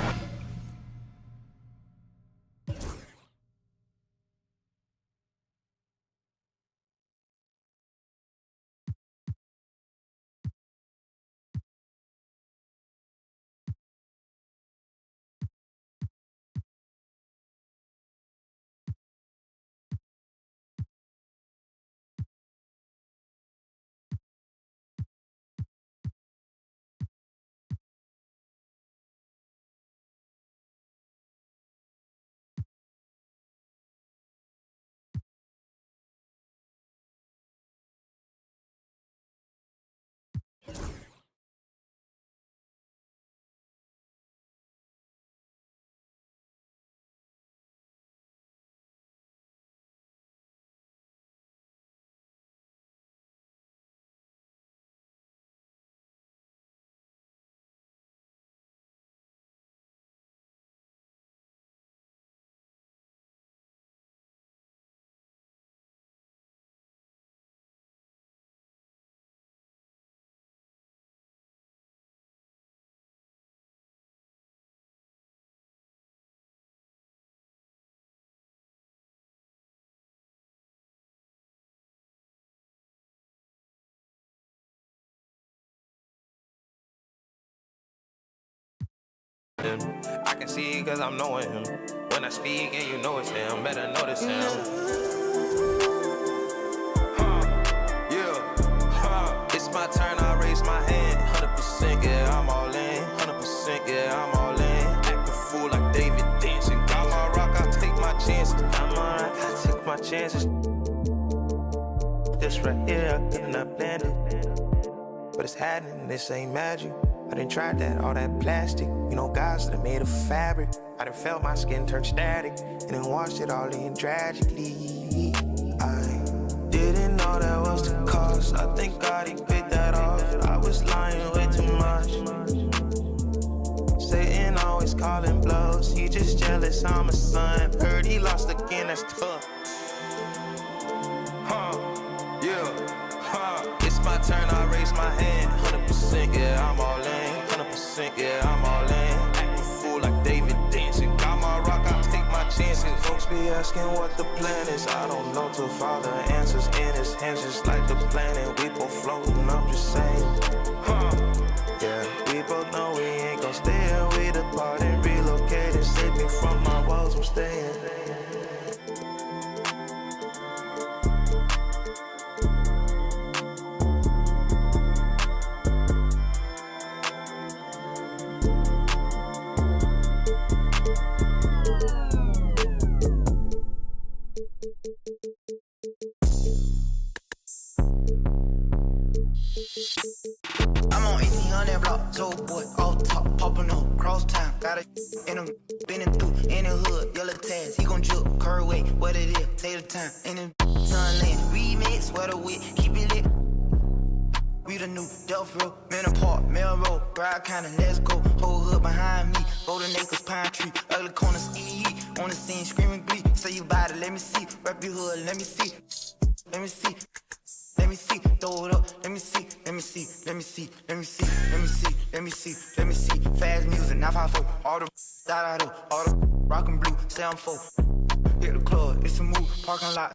I can see cause I'm knowing him. When I speak and you know it's him, better notice him. It's my turn, I raise my hand. 100%, yeah, I'm all in. 100%, yeah, I'm all in. Act a fool like David dancing. Got my rock, I take my chances. Got my rock, I take my chances. This right here, I could not plan it. But it's happening, this ain't magic. I done tried that, all that plastic. You know, guys that are made of fabric. I done felt my skin turn static and then washed it all in tragically. I didn't know that was the cost. I think God, he paid that off. I was lying way too much. Satan always calling blows. jealous, I'm a son. Heard he lost again, that's tough. It's my turn, I raise my hand. 100%, yeah, I'm all in. 100%, yeah, I'm all in. Act a fool like David dancing. Got my rock, I take my chances. Folks be asking what the plan is. I don't know till Father answers in his hands, just like the planet. We both floating, I'm just saying. Yeah, we both know we ain't gon' stay here. We departed, relocated, save me from my walls, I'm staying. I'm on 1800 block, so boy, off top, popping up, cross town. Got a in him, bending through, in the hood, yellow tags. He gon' juke, curve way, what it is, take the time. In the sunland, remix, what a wit, keep it lit. We the new Delphro, Manor Park, Melrose, ride kinda, let's go. Whole hood behind me, Golden Acres, Pine Tree, ugly corner, ski. On the scene, screaming glee. Say you bout it, let me see. Rap your hood, let me see. Let me see. Let me see, throw it up, let me see, let me see, let me see, let me see, let me see, let me see, let me see. Fast music, 954, all the da-da-do, all the rock and blue, 7-4. Hit the club, it's a move, parking lot.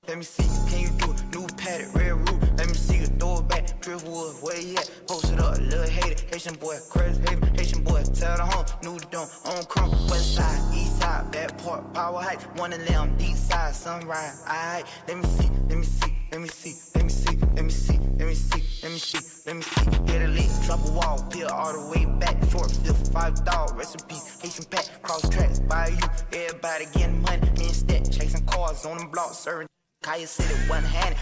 Let me see, can you do it? New paddock, red roof. Let me see you throw it back. Driftwood, where you at? Post it up, little hater. Haitian boy, crazy haven. Haitian boy, tell the home. New dome, on crumb. West side, east side, back port, power height. One of them, deep side, sunrise. Alright, let me see, let me see, let me see, let me see, let me see, let me see, let me see, let me see. Get a lick, drop a wall, peel all the way back. Short fifth, 5 dog, recipe. Haitian pack, cross tracks, by you. Everybody getting money. Me and Stat, chasing cars on them blocks, serving. Kaya City, one-handed.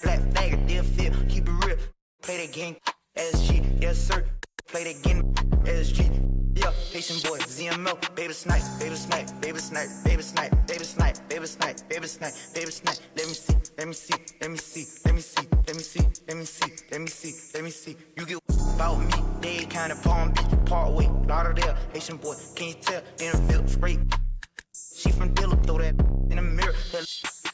Flat flag, deal feel, keep it real. Play that game, SG, yes sir. Play that game, SG. Yeah, Haitian boy, ZML, baby snipe, baby snipe, baby snipe, baby snipe, baby snipe, baby snipe, baby snipe, baby snipe. Let me see, let me see, let me see, let me see, let me see, let me see, let me see, let me see. You get about me, they kind of Palm Beach, Parkway, Lauderdale, Haitian boy, can you tell? In the field, straight. She from Dilla, throw that in the mirror.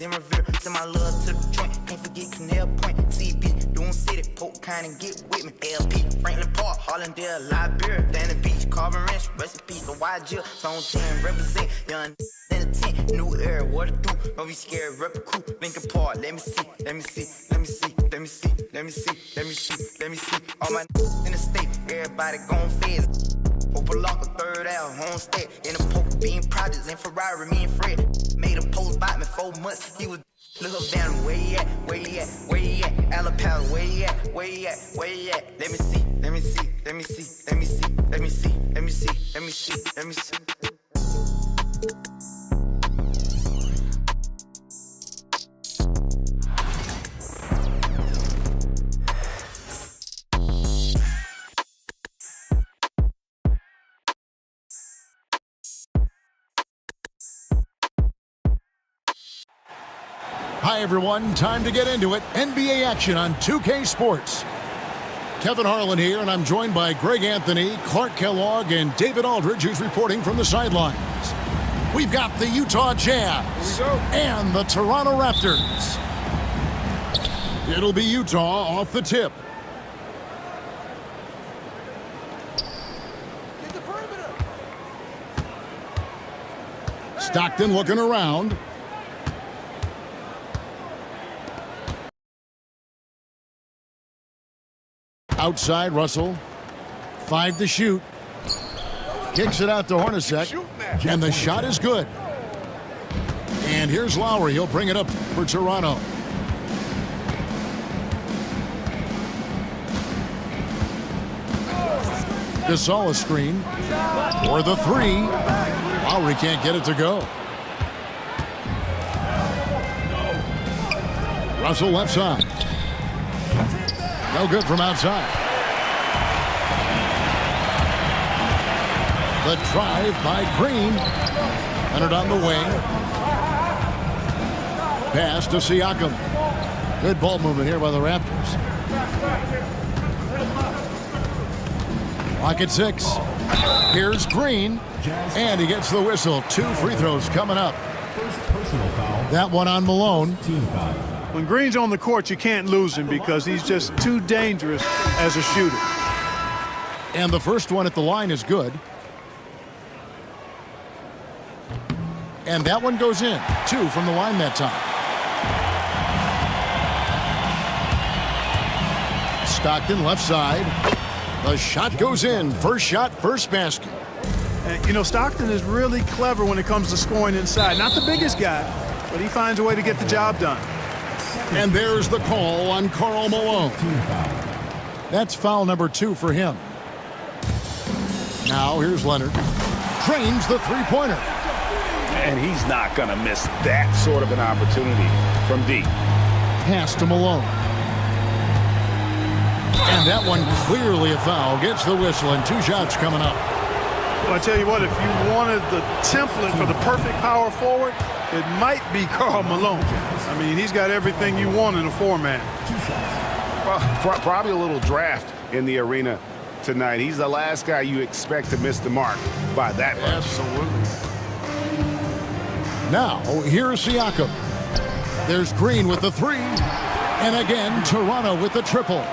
Then revere, send my love to the joint. Can't forget Canal Point, CB, doing city, poke kind and get with me. LP, Franklin Park, Hollandale, Liberia, Danny Beach, Carvin Ranch, recipe for YG, Zone 10, represent, young in the tent, new era, what to do? Don't be scared, rep a crew, Lincoln Park, let me see, let me see, let me see, let me see, let me see, let me see, let me see. All my in the state, everybody gon' fizz. Opalaka, third out, homestead. In the poker bean projects, in Ferrari, me and Fred. Made a post by me 4 months. He was little van, where he at? Where he at? Where he at? Alabama, where he at? Where he at? Where he at? Let me see, let me see, let me see, let me see, let me see, let me see, let me see, let me see. Hi, everyone. Time to get into it. NBA action on 2K Sports. Kevin Harlan here, and I'm joined by Greg Anthony, Clark Kellogg, and David Aldridge, who's reporting from the sidelines. We've got the Utah Jazz and the Toronto Raptors. It'll be Utah off the tip. Stockton looking around. Outside, Russell. 5 to shoot. Kicks it out to Hornacek. And the shot is good. And here's Lowry. He'll bring it up for Toronto. Gasol a screen. For the 3. Lowry can't get it to go. Russell left side. No good from outside. The drive by Green. Entered on the wing. Pass to Siakam. Good ball movement here by the Raptors. Clock at 6. Here's Green. And he gets the whistle. 2 free throws coming up. That one on Malone. When Green's on the court, you can't lose him because he's just too dangerous as a shooter. And the first one at the line is good. And that one goes in. 2 from the line that time. Stockton left side. The shot goes in. First shot, first basket. And, you know, Stockton is really clever when it comes to scoring inside. Not the biggest guy, but he finds a way to get the job done. And there's the call on Karl Malone. That's foul number 2 for him. Now here's Leonard. Drains the three-pointer. And he's not going to miss that sort of an opportunity from deep. Pass to Malone. And that one clearly a foul. Gets the whistle and 2 shots coming up. Well, I tell you what, if you wanted the template for the perfect power forward, it might be Karl Malone. I mean, he's got everything you want in a 4-man. Well, probably a little draft in the arena tonight. He's the last guy you expect to miss the mark by that much. Absolutely. Now, here's Siakam. There's Green with the 3. And again, Toronto with the triple.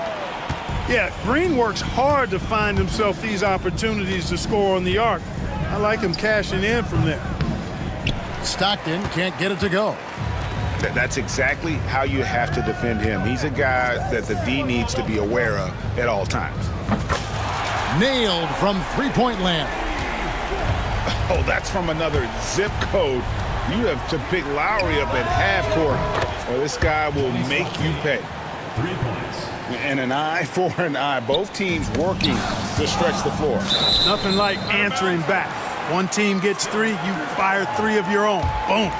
Yeah, Green works hard to find himself these opportunities to score on the arc. I like him cashing in from there. Stockton can't get it to go. That's exactly how you have to defend him. He's a guy that the D needs to be aware of at all times. Nailed from three-point land. Oh, that's from another zip code. You have to pick Lowry up at half court, or this guy will make you pay. 3 points. And an eye for an eye. Both teams working to stretch the floor. Nothing like answering back. One team gets 3, you fire 3 of your own. Boom.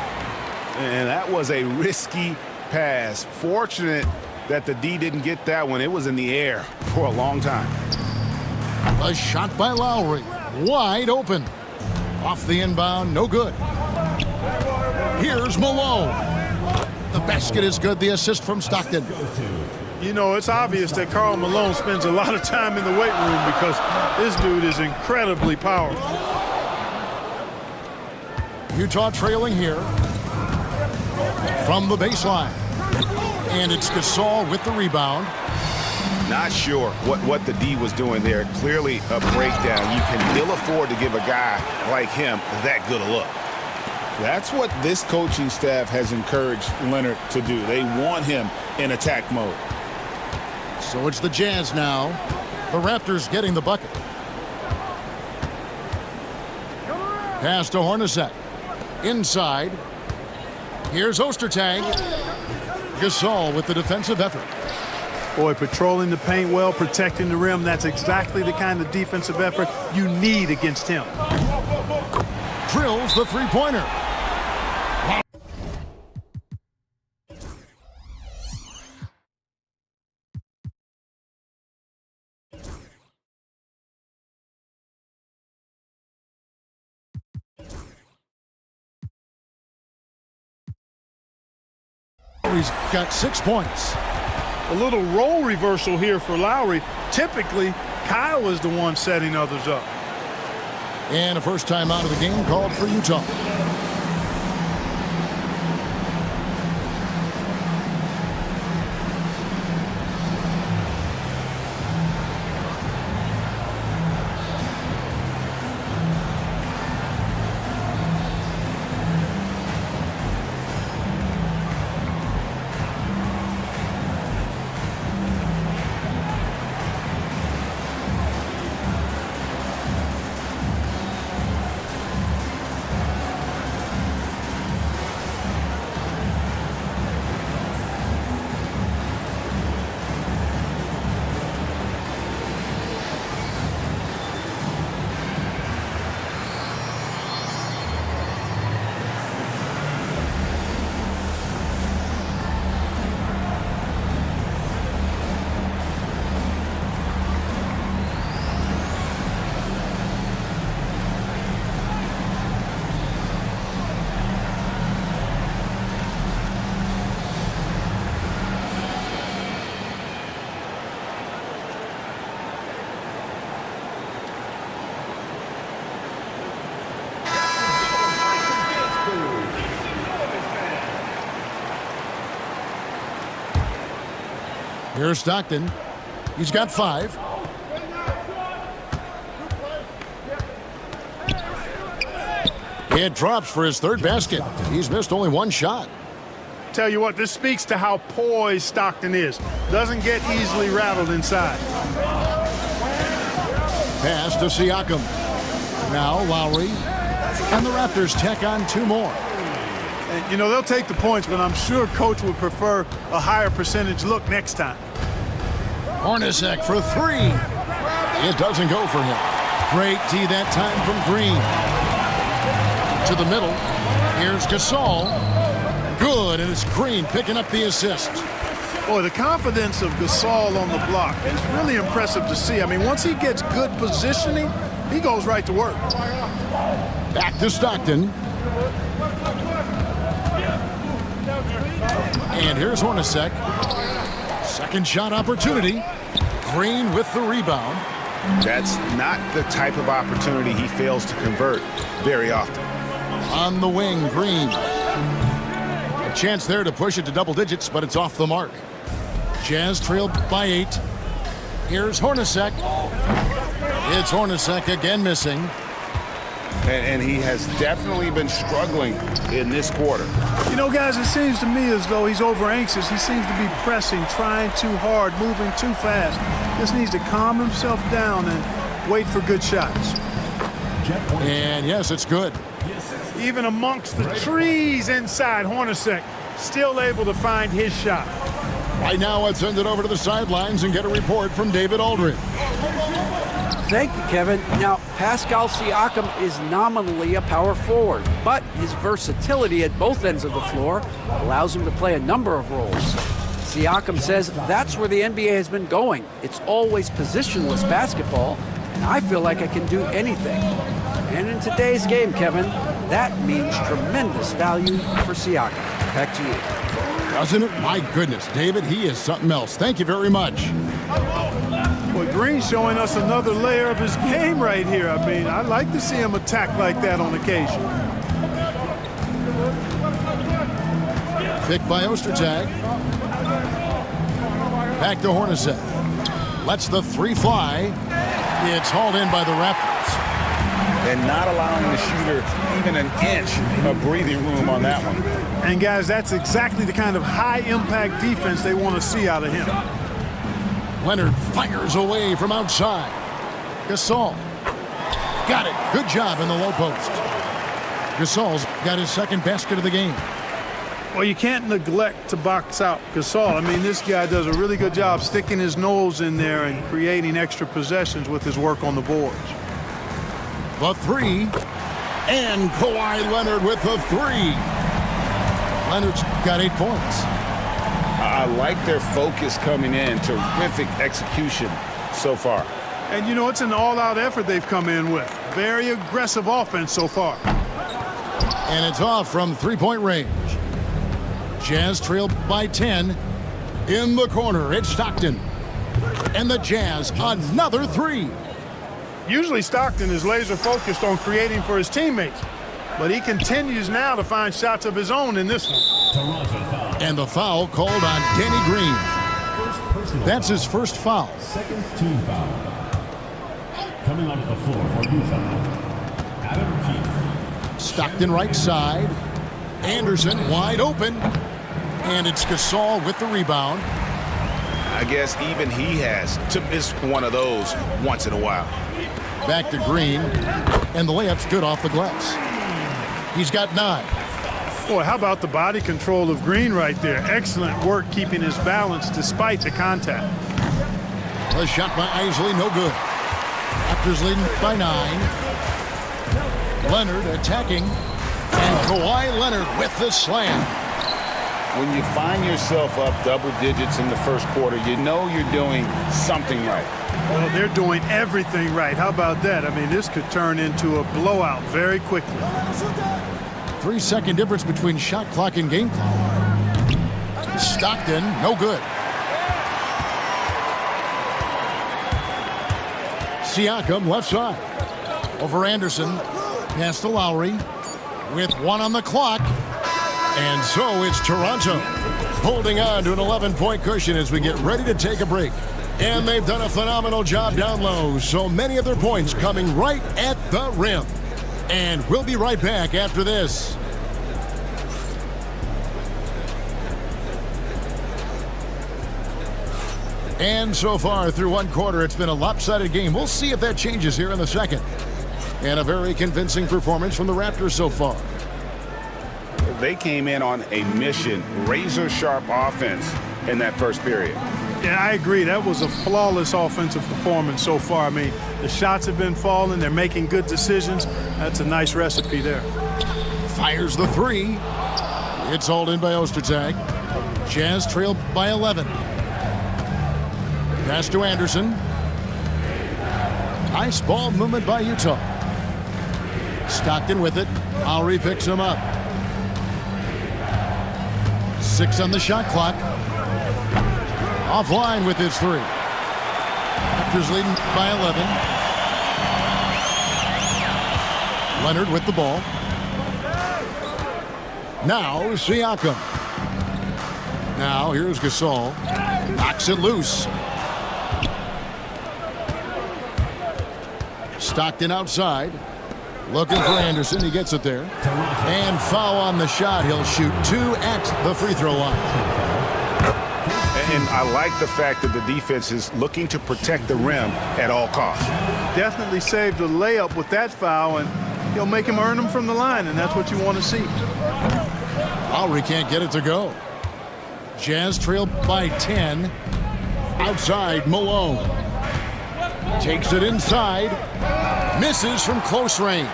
And that was a risky pass. Fortunate that the D didn't get that one. It was in the air for a long time. A shot by Lowry. Wide open. Off the inbound, no good. Here's Malone. The basket is good. The assist from Stockton. You know, it's obvious that Karl Malone spends a lot of time in the weight room because this dude is incredibly powerful. Utah trailing here from the baseline. And it's Gasol with the rebound. Not sure what the D was doing there. Clearly a breakdown. You can ill afford to give a guy like him that good a look. That's what this coaching staff has encouraged Leonard to do. They want him in attack mode. So it's the Jazz now. The Raptors getting the bucket. Pass to Hornacek. Inside. Here's Ostertag. Gasol with the defensive effort. Boy, patrolling the paint well, protecting the rim. That's exactly the kind of defensive effort you need against him. Drills the three-pointer. He's got 6 points. A little role reversal here for Lowry. Typically, Kyle is the one setting others up. And a first time out of the game called for Utah. Here's Stockton. He's got 5. It drops for his 3rd basket. He's missed only 1 shot. Tell you what, this speaks to how poised Stockton is. Doesn't get easily rattled inside. Pass to Siakam. Now Lowry. And the Raptors tack on 2 more. And, you know, they'll take the points, but I'm sure coach would prefer a higher percentage look next time. Hornacek for 3. It doesn't go for him. Great D that time from Green. To the middle. Here's Gasol. Good, and it's Green picking up the assist. Boy, the confidence of Gasol on the block is really impressive to see. I mean, once he gets good positioning, he goes right to work. Back to Stockton. And here's Hornacek. Second shot opportunity. Green with the rebound. That's not the type of opportunity he fails to convert very often. On the wing, Green. A chance there to push it to double digits, but it's off the mark. Jazz trailed by 8. Here's Hornacek. It's Hornacek again missing. And he has definitely been struggling in this quarter. You know, guys, it seems to me as though he's over anxious. He seems to be pressing, trying too hard, moving too fast. Just needs to calm himself down and wait for good shots. And yes, it's good. Even amongst the trees inside, Hornacek still able to find his shot. Right now, let's send it over to the sidelines and get a report from David Aldridge. Thank you, Kevin. Now, Pascal Siakam is nominally a power forward, but his versatility at both ends of the floor allows him to play a number of roles. Siakam says that's where the NBA has been going. It's always positionless basketball, and I feel like I can do anything. And in today's game, Kevin, that means tremendous value for Siakam. Back to you. Doesn't it? My goodness, David, he is something else. Thank you very much. Well, Green's showing us another layer of his game right here. I mean, I'd like to see him attack like that on occasion. Picked by Ostertag. Back to Hornacek. Lets the 3 fly. It's hauled in by the Raptors. And not allowing the shooter even an inch of breathing room on that one. And guys, that's exactly the kind of high-impact defense they want to see out of him. Leonard fires away from outside. Gasol. Got it. Good job in the low post. Gasol's got his 2nd basket of the game. Well, you can't neglect to box out Gasol. I mean, this guy does a really good job sticking his nose in there and creating extra possessions with his work on the boards. The 3. And Kawhi Leonard with the 3. Leonard's got 8 points. I like their focus coming in. Terrific execution so far. And, you know, it's an all-out effort they've come in with. Very aggressive offense so far. And it's off from 3-point range. Jazz trailed by 10. In the corner, it's Stockton. And the Jazz, another 3. Usually Stockton is laser-focused on creating for his teammates. But he continues now to find shots of his own in this one. And the foul called on Danny Green. That's his first foul. Second team foul. Coming onto the floor for Utah, Adam Keefe. Stockton right side. Anderson wide open. And it's Gasol with the rebound. I guess even he has to miss one of those once in a while. Back to Green. And the layup's good off the glass. He's got 9. Boy, how about the body control of Green right there? Excellent work keeping his balance despite the contact. The shot by Isley, no good. Raptors leading by 9. Leonard attacking. And Kawhi Leonard with the slam. When you find yourself up double digits in the first quarter, you know you're doing something right. Well, they're doing everything right. How about that? I mean, this could turn into a blowout very quickly. 3-second difference between shot clock and game clock. Stockton, no good. Siakam, left side. Over Anderson. Pass to Lowry. With 1 on the clock. And so it's Toronto holding on to an 11-point cushion as we get ready to take a break. And they've done a phenomenal job down low, so many of their points coming right at the rim. And we'll be right back after this. And so far through one quarter, it's been a lopsided game. We'll see if that changes here in the second. And a very convincing performance from the Raptors so far. They came in on a mission, razor-sharp offense in that first period. Yeah, I agree. That was a flawless offensive performance so far. I mean, the shots have been falling. They're making good decisions. That's a nice recipe there. Fires the three. It's hauled in by Ostertag. Jazz trail by 11. Pass to Anderson. Nice ball movement by Utah. Stockton with it. Lowry picks him up. 6 on the shot clock. Offline with his 3. Raptors leading by 11. Leonard with the ball. Now Siakam. Now here's Gasol. Knocks it loose. Stockton outside. Looking for Anderson. He gets it there. And foul on the shot. He'll shoot 2 at the free throw line. And I like the fact that the defense is looking to protect the rim at all costs. Definitely saved the layup with that foul, and he'll make him earn them from the line, and that's what you want to see. Lowry can't get it to go. Jazz trail by 10. Outside, Malone. Takes it inside. Misses from close range.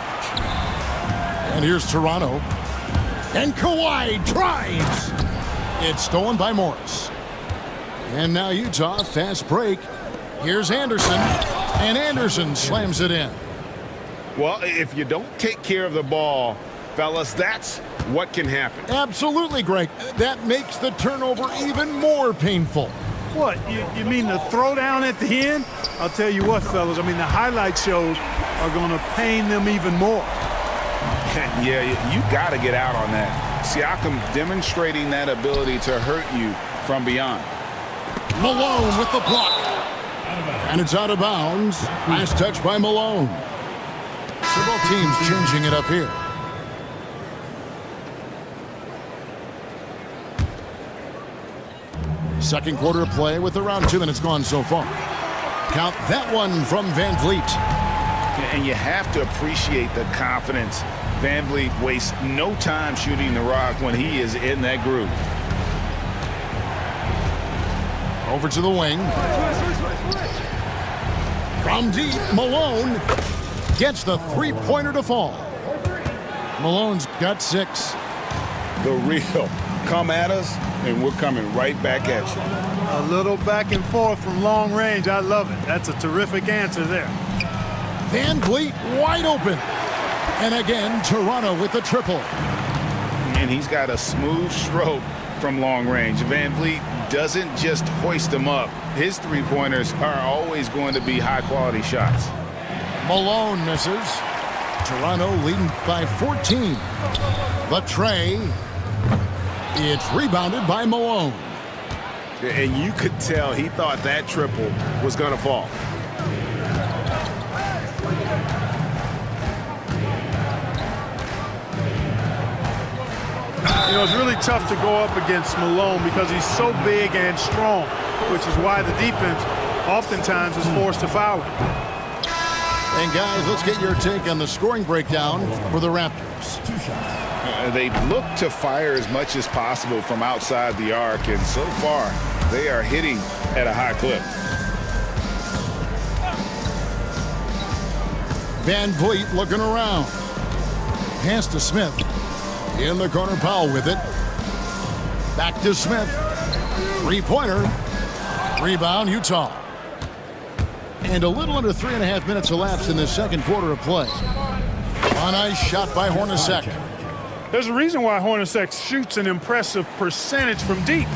And here's Toronto. And Kawhi drives. It's stolen by Morris. And now Utah, fast break. Here's Anderson. And Anderson slams it in. Well, if you don't take care of the ball, fellas, that's what can happen. Absolutely, Greg. That makes the turnover even more painful. What, you mean the throwdown at the end? I'll tell you what, fellas, I mean, the highlight shows are going to pain them even more. Yeah, you got to get out on that. Siakam demonstrating that ability to hurt you from beyond. Malone with the block. And it's out of bounds. Nice touch by Malone. So both teams changing it up here. Second quarter of play with around 2 minutes gone so far. Count that one from Van Vliet. And you have to appreciate the confidence. Van Vliet wastes no time shooting the rock when he is in that groove. Over to the wing. From deep, Malone gets the three-pointer to fall. Malone's got 6. The real come at us, and we're coming right back at you. A little back and forth from long range. I love it. That's a terrific answer there. Van Vliet wide open. And again, Toronto with the triple. And he's got a smooth stroke from long range. Van Vliet doesn't just hoist them up. His three-pointers are always going to be high-quality shots. Malone misses. Toronto leading by 14. The tray. It's rebounded by Malone. And you could tell he thought that triple was going to fall. You know, it's really tough to go up against Malone because he's so big and strong, which is why the defense oftentimes is forced to foul him. And guys, let's get your take on the scoring breakdown for the Raptors. They look to fire as much as possible from outside the arc, and so far they are hitting at a high clip. Van Vliet looking around. Pass to Smith. In the corner, Powell with it. Back to Smith. Three-pointer. Rebound, Utah. And a little under 3.5 minutes elapsed in the second quarter of play. A nice shot by Hornacek. There's a reason why Hornacek shoots an impressive percentage from deep,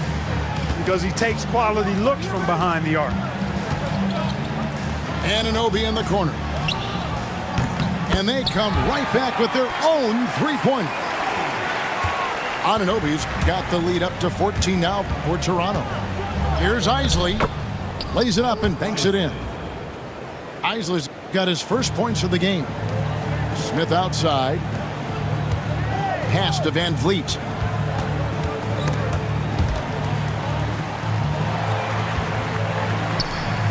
because he takes quality looks from behind the arc. Anunoby in the corner. And they come right back with their own three-pointer. Anunoby's got the lead up to 14 now for Toronto. Here's Isley. Lays it up and banks it in. Isley's got his first points of the game. Smith outside. Pass to Van Vliet.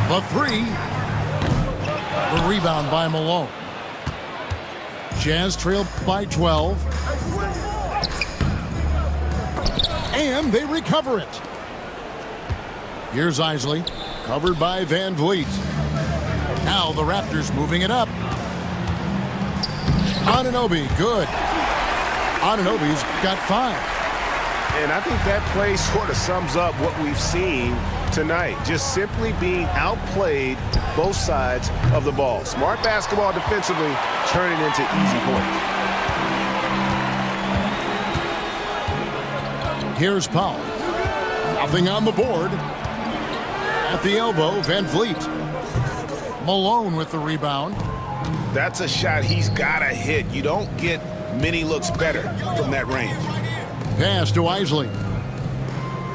The three. The rebound by Malone. Jazz trail by 12. And they recover it. Here's Isley. Covered by Van Vliet. Now the Raptors moving it up. Anunoby, good. Anunoby's got 5. And I think that play sort of sums up what we've seen tonight. Just simply being outplayed both sides of the ball. Smart basketball defensively, turning into easy points. Here's Powell. Nothing on the board. At the elbow, Van Vliet. Malone with the rebound. That's a shot he's got to hit. You don't get many looks better from that range. Pass to Isley.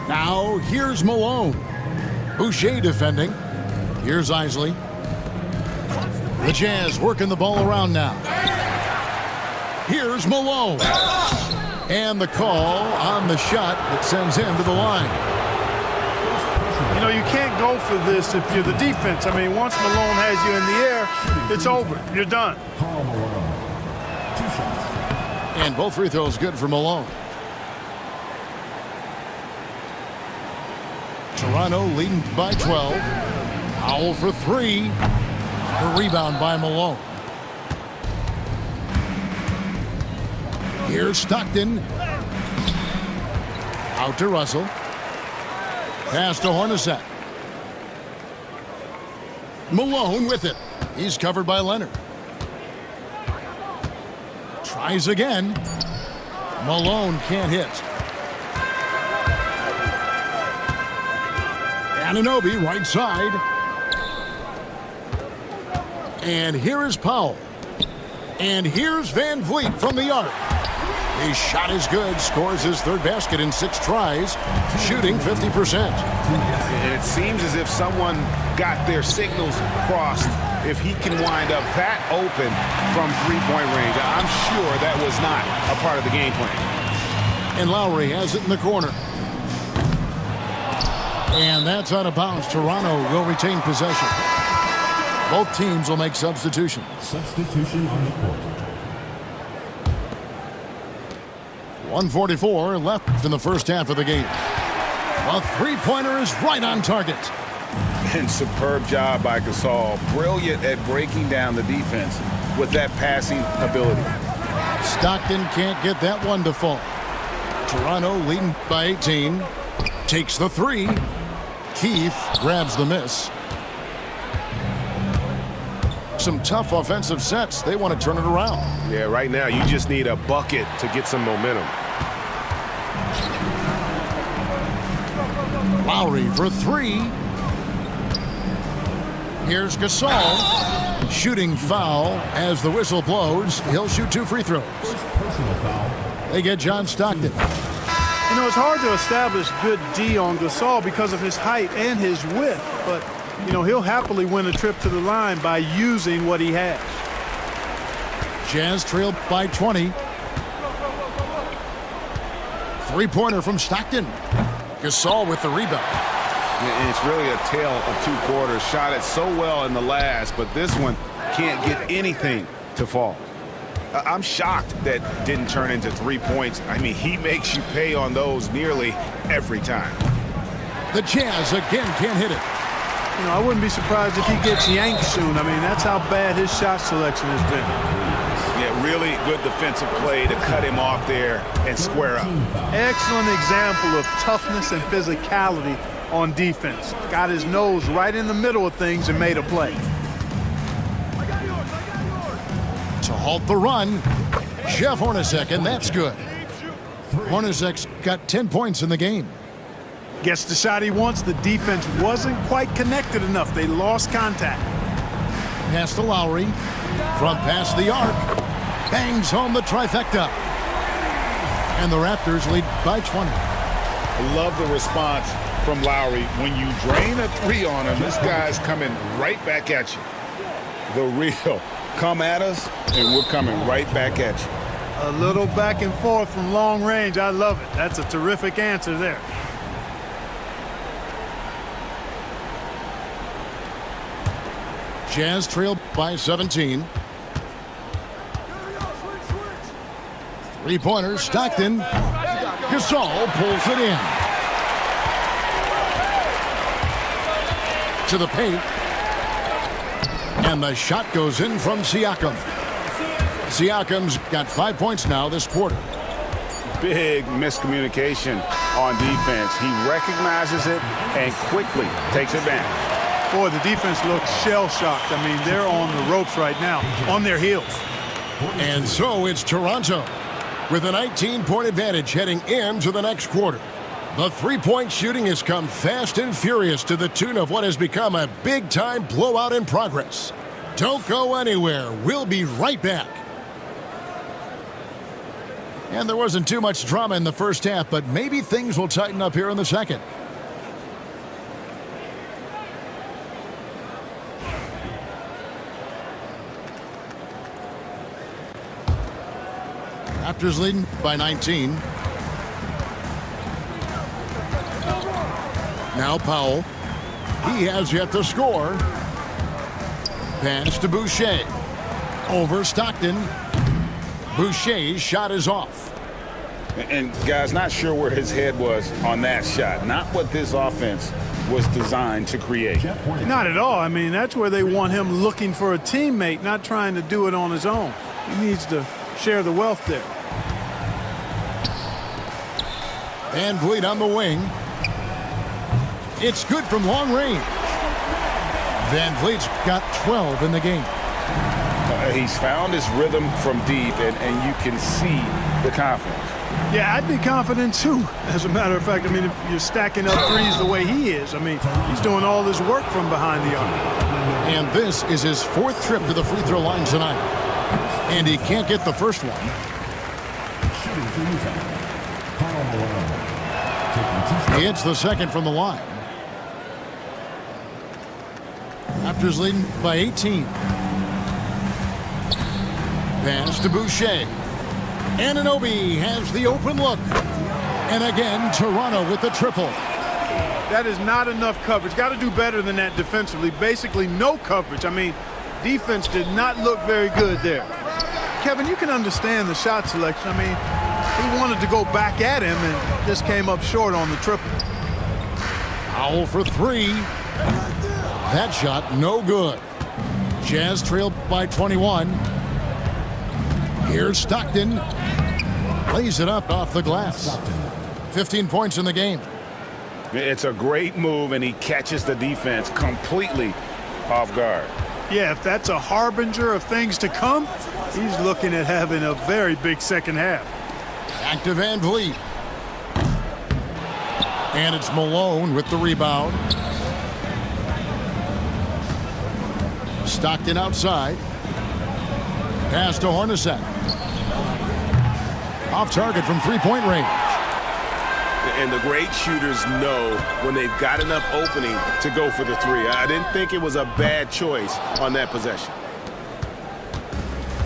Now here's Malone. Boucher defending. Here's Isley. The Jazz working the ball around now. Here's Malone. And the call on the shot that sends him to the line. You know, you can't go for this if you're the defense. I mean, once Malone has you in the air, it's over. You're done. And both free throws good for Malone. Toronto leading by 12. Powell for 3. The rebound by Malone. Here's Stockton. Out to Russell. Pass to Hornacek. Malone with it. He's covered by Leonard. Tries again. Malone can't hit. Anunoby right side. And here is Powell. And here's Van Vliet from the arc. His shot is good. Scores his third basket in 6 tries. Shooting 50%. And it seems as if someone got their signals crossed. If he can wind up that open from three-point range, I'm sure that was not a part of the game plan. And Lowry has it in the corner. And that's out of bounds. Toronto will retain possession. Both teams will make substitutions. Substitution on the court. 1:44 left in the first half of the game. A three-pointer is right on target. And superb job by Gasol. Brilliant at breaking down the defense with that passing ability. Stockton can't get that one to fall. Toronto leading by 18. Takes the 3. Keith grabs the miss. Some tough offensive sets. They want to turn it around. Yeah, right now you just need a bucket to get some momentum. Lowry for 3. Here's Gasol. Shooting foul as the whistle blows. He'll shoot 2 free throws. They get John Stockton. You know, it's hard to establish good D on Gasol because of his height and his width, but you know, he'll happily win a trip to the line by using what he has. Jazz trailed by 20. Three-pointer from Stockton. Gasol with the rebound. And it's really a tale of 2 quarters. Shot it so well in the last, but this one can't get anything to fall. I'm shocked that didn't turn into 3 points. I mean, he makes you pay on those nearly every time. The Jazz again can't hit it. You know, I wouldn't be surprised if he gets yanked soon. I mean, that's how bad his shot selection has been. Yeah, really good defensive play to cut him off there and square up. Excellent example of toughness and physicality on defense. Got his nose right in the middle of things and made a play. To halt the run, Jeff Hornacek, and that's good. Hornacek's got 10 points in the game. Gets the shot he wants. The defense wasn't quite connected enough. They lost contact. Pass to Lowry. From past the arc. Bangs home the trifecta. And the Raptors lead by 20. I love the response from Lowry. When you drain a three on him, this guy's coming right back at you. The real come at us, and we're coming right back at you. A little back and forth from long range. I love it. That's a terrific answer there. Jazz trail by 17. Three-pointer, Stockton. Gasol pulls it in. To the paint. And the shot goes in from Siakam. Siakam's got 5 points now this quarter. Big miscommunication on defense. He recognizes it and quickly takes advantage. Boy, the defense looks shell-shocked. I mean, they're on the ropes right now, on their heels. And so it's Toronto with a 19-point advantage heading into the next quarter. The three-point shooting has come fast and furious to the tune of what has become a big-time blowout in progress. Don't go anywhere. We'll be right back. And there wasn't too much drama in the first half, but maybe things will tighten up here in the second. Raptors leading by 19. Now Powell. He has yet to score. Pass to Boucher. Over Stockton. Boucher's shot is off. And guys, not sure where his head was on that shot. Not what this offense was designed to create. Not at all. I mean, that's where they want him looking for a teammate, not trying to do it on his own. He needs to share the wealth there. Van Vliet on the wing. It's good from long range. Van Vliet's got 12 in the game. He's found his rhythm from deep, and you can see the confidence. Yeah, I'd be confident too. As a matter of fact, I mean, if you're stacking up threes the way he is, I mean, he's doing all this work from behind the arc. And this is his fourth trip to the free throw line tonight. And he can't get the first one. He hits the second from the line. Raptors leading by 18. Pass to Boucher. Anunoby has the open look. And again, Toronto with the triple. That is not enough coverage. Got to do better than that defensively. Basically no coverage. I mean, defense did not look very good there. Kevin, you can understand the shot selection. I mean, he wanted to go back at him and just came up short on the triple. Powell for three. That shot no good. Jazz trailed by 21. Here's Stockton. Plays it up off the glass. 15 points in the game. It's a great move, and he catches the defense completely off guard. Yeah, if that's a harbinger of things to come, he's looking at having a very big second half. Back to Van Vliet. And it's Malone with the rebound. Stockton outside. Pass to Hornacek. Off target from three-point range. And the great shooters know when they've got enough opening to go for the three. I didn't think it was a bad choice on that possession.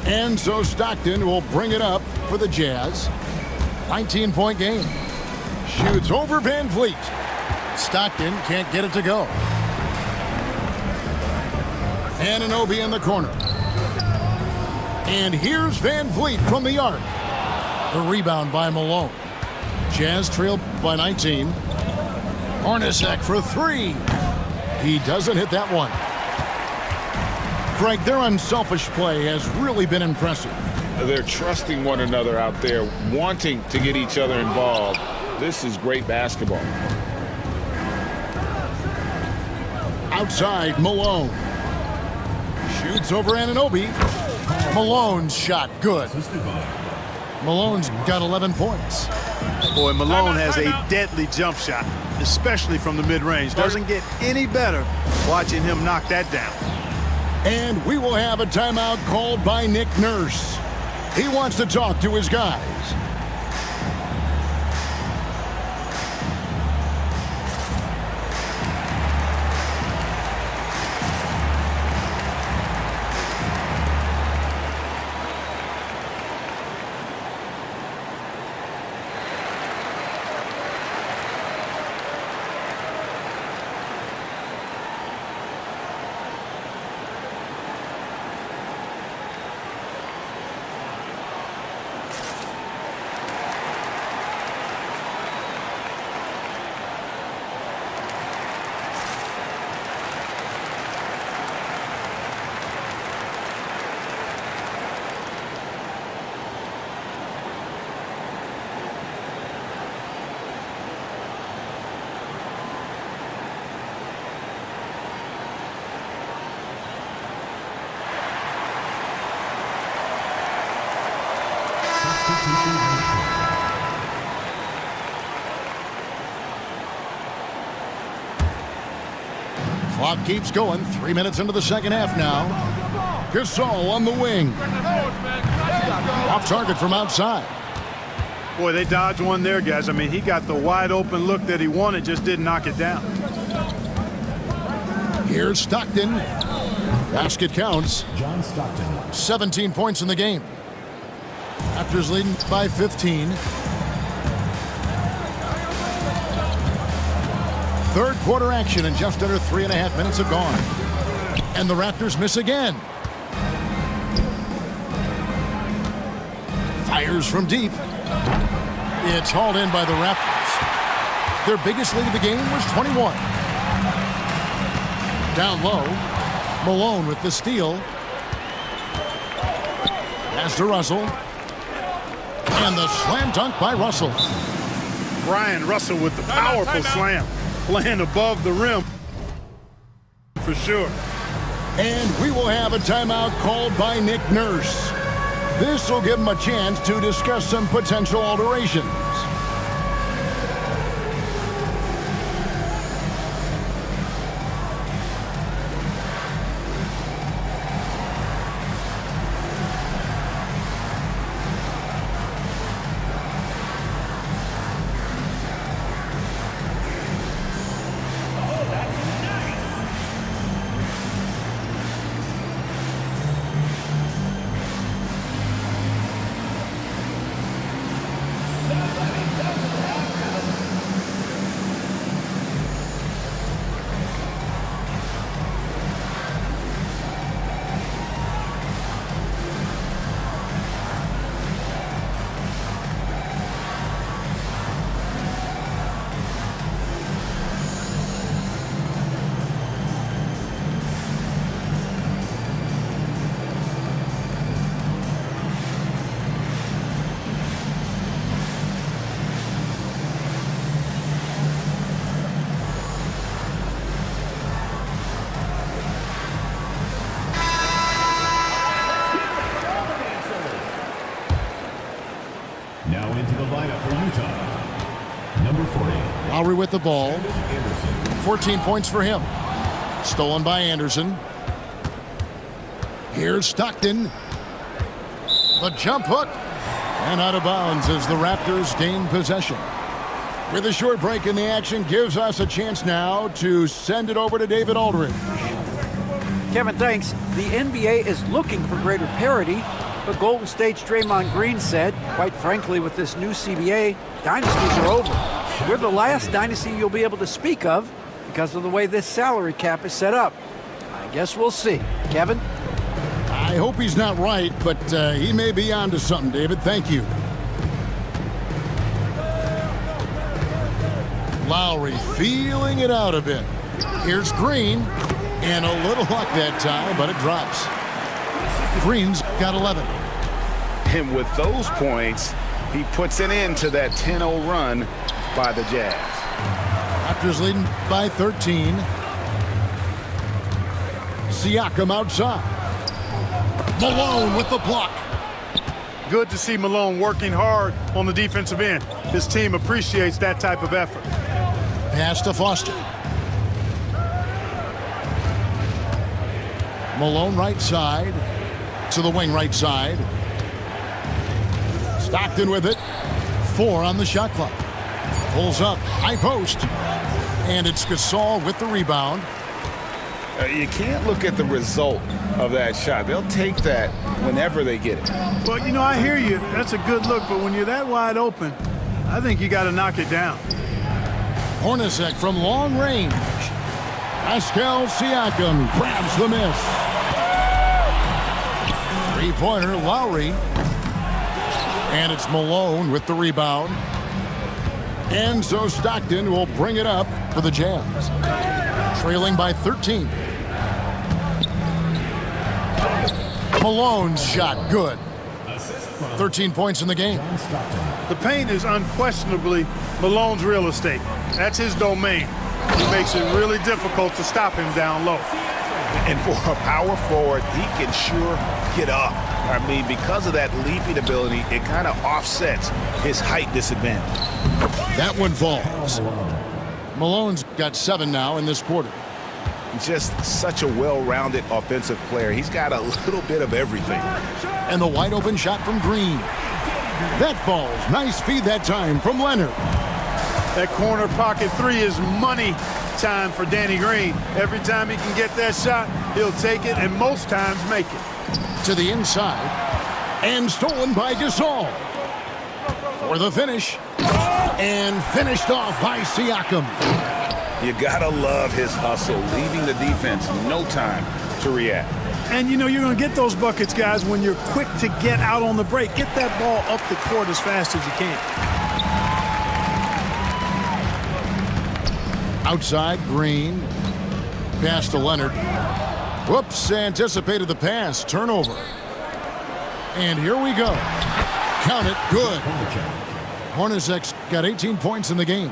And so Stockton will bring it up for the Jazz. 19-point game. Shoots over Van Vliet. Stockton can't get it to go. Anunoby in the corner. And here's Van Vliet from the arc. The rebound by Malone. Jazz trailed by 19. Hornacek for three. He doesn't hit that one. Greg, their unselfish play has really been impressive. They're trusting one another out there, wanting to get each other involved. This is great basketball. Outside, Malone. Shoots over Anunoby. Malone's shot good. Malone's got 11 points. Boy, Malone has a deadly jump shot, especially from the mid-range. Doesn't get any better watching him knock that down. And we will have a timeout called by Nick Nurse. He wants to talk to his guys. Clock keeps going. 3 minutes into the second half now. Gasol on the wing. Off target from outside. Boy, they dodged one there, guys. I mean, he got the wide open look that he wanted, just didn't knock it down. Here's Stockton. Basket counts. John Stockton. 17 points in the game. Raptors leading by 15. Third quarter action, and just under 3.5 minutes have gone. And the Raptors miss again. Fires from deep. It's hauled in by the Raptors. Their biggest lead of the game was 21. Down low, Malone with the steal. Pass to Russell. And the slam dunk by Russell. Brian Russell with the powerful slam. Playing above the rim. For sure. And we will have a timeout called by Nick Nurse. This will give him a chance to discuss some potential alterations. Now into the lineup for Utah. Number 40. Lowry with the ball. 14 points for him. Stolen by Anderson. Here's Stockton. The jump hook. And out of bounds as the Raptors gain possession. With a short break in the action, gives us a chance now to send it over to David Aldridge. Kevin, thanks. The NBA is looking for greater parity, but Golden State's Draymond Green said, quite frankly, with this new CBA, dynasties are over. We're the last dynasty you'll be able to speak of because of the way this salary cap is set up. I guess we'll see. Kevin? I hope he's not right, but he may be onto something, David. Thank you. Lowry feeling it out a bit. Here's Green, and a little luck that time, but it drops. Green's got 11. And with those points, he puts an end to that 10-0 run by the Jazz. Raptors leading by 13. Siakam outside. Malone with the block. Good to see Malone working hard on the defensive end. His team appreciates that type of effort. Pass to Foster. Malone right side to the wing right side. Stockton with it. 4 on the shot clock. Pulls up, high post. And it's Gasol with the rebound. You can't look at the result of that shot. They'll take that whenever they get it. Well, you know, I hear you. That's a good look, but when you're that wide open, I think you got to knock it down. Hornacek from long range. Pascal Siakam grabs the miss. Three-pointer, Lowry. And it's Malone with the rebound. And so Stockton will bring it up for the Jazz. Trailing by 13. Malone's shot, good. 13 points in the game. The paint is unquestionably Malone's real estate. That's his domain. He makes it really difficult to stop him down low. And for a power forward, he can sure get up. I mean, because of that leaping ability, it kind of offsets his height disadvantage. That one falls. Malone's got 7 now in this quarter. just such a well-rounded offensive player. He's got a little bit of everything. And the wide open shot from Green. That falls. Nice feed that time from Leonard. That corner pocket three is money time for Danny Green. Every time he can get that shot, he'll take it and most times make it. To the inside. And stolen by Gasol. For the finish. And finished off by Siakam. You gotta love his hustle, leaving the defense no time to react. And you know you're going to get those buckets, guys, when you're quick to get out on the break. Get that ball up the court as fast as you can. Outside, Green. Pass to Leonard. Whoops, anticipated the pass. Turnover. And here we go. Count it. Good. Hornacek's got 18 points in the game.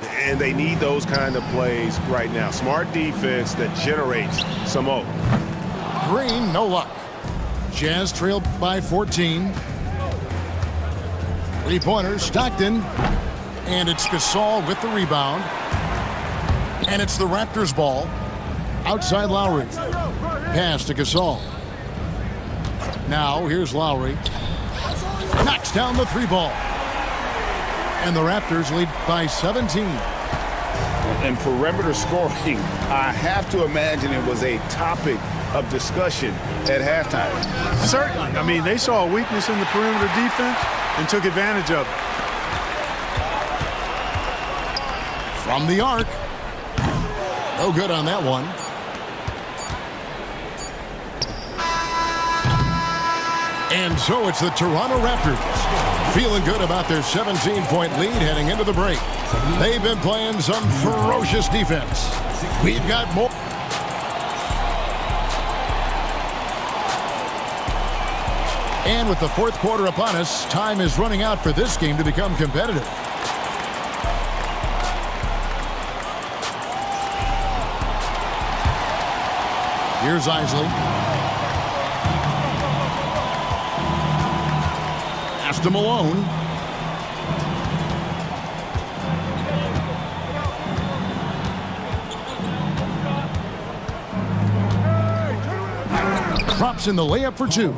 And they need those kind of plays right now. Smart defense that generates some more. Green, no luck. Jazz trailed by 14. Three-pointer, Stockton. And it's Gasol with the rebound. And it's the Raptors ball. Outside Lowry. Pass to Gasol. Now here's Lowry. Knocks down the three ball. And the Raptors lead by 17. And perimeter scoring, I have to imagine it was a topic of discussion at halftime. Certainly. I mean, they saw a weakness in the perimeter defense and took advantage of it. From the arc. No good on that one. And so it's the Toronto Raptors feeling good about their 17-point lead heading into the break. They've been playing some ferocious defense. We've got more. And with the fourth quarter upon us, time is running out for this game to become competitive. Here's Isley. Pass to Malone. Drops in the layup for two.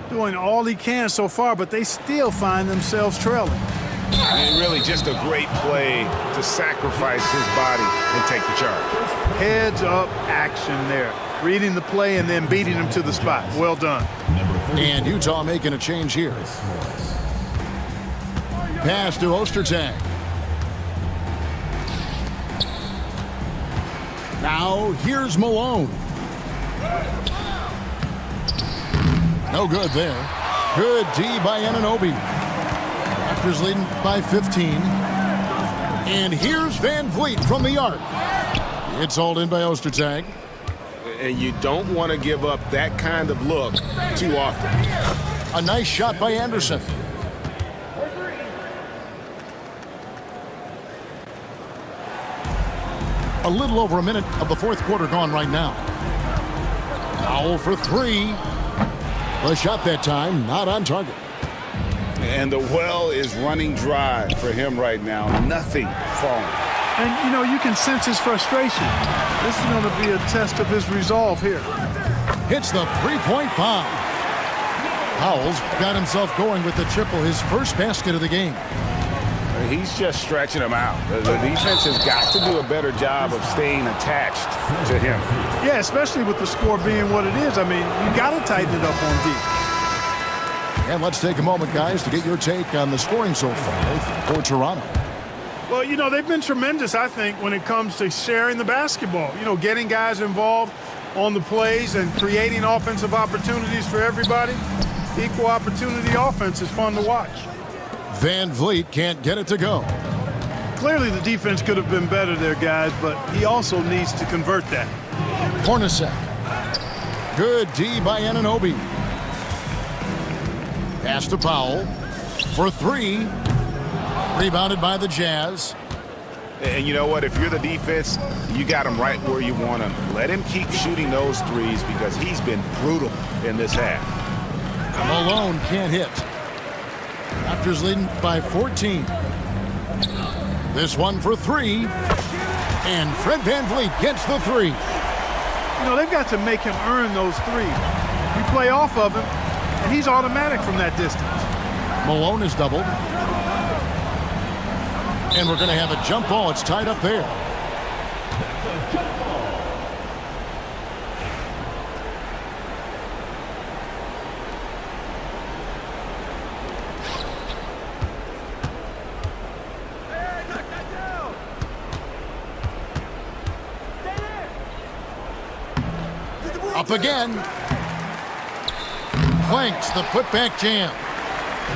Doing all he can so far, but they still find themselves trailing. And really just a great play to sacrifice his body and take the charge. Heads up action there. Reading the play and then beating him to the spot. Well done. And Utah making a change here. Pass to Ostertag. Now here's Malone. No good there. Good D by Anunoby. Raptors leading by 15. And here's Van Vliet from the arc. It's hauled in by Ostertag. And you don't want to give up that kind of look too often. A nice shot by Anderson. A little over a minute of the fourth quarter gone right now. Powell for three. The shot that time, not on target. And the well is running dry for him right now. Nothing falling. And, you know, you can sense his frustration. This is going to be a test of his resolve here. Hits the three-point bomb. Powell's got himself going with the triple, his first basket of the game. He's just stretching him out. The defense has got to do a better job of staying attached to him. Yeah, especially with the score being what it is. I mean, you got to tighten it up on D. And let's take a moment, guys, to get your take on the scoring so far for Toronto. Well, you know, they've been tremendous, I think, when it comes to sharing the basketball. You know, getting guys involved on the plays and creating offensive opportunities for everybody. Equal opportunity offense is fun to watch. Van Vliet can't get it to go. Clearly the defense could have been better there, guys, but he also needs to convert that. Hornacek. Good D by Anunoby. Pass to Powell for three. Rebounded by the Jazz. And you know what? If you're the defense, you got him right where you want him. Let him keep shooting those threes because he's been brutal in this half. Malone can't hit. Raptors leading by 14. This one for three. And Fred VanVleet gets the three. You know, they've got to make him earn those threes. You play off of him, and he's automatic from that distance. Malone is doubled. And we're going to have a jump ball. It's tied up there. Up again. Clanks the putback jam.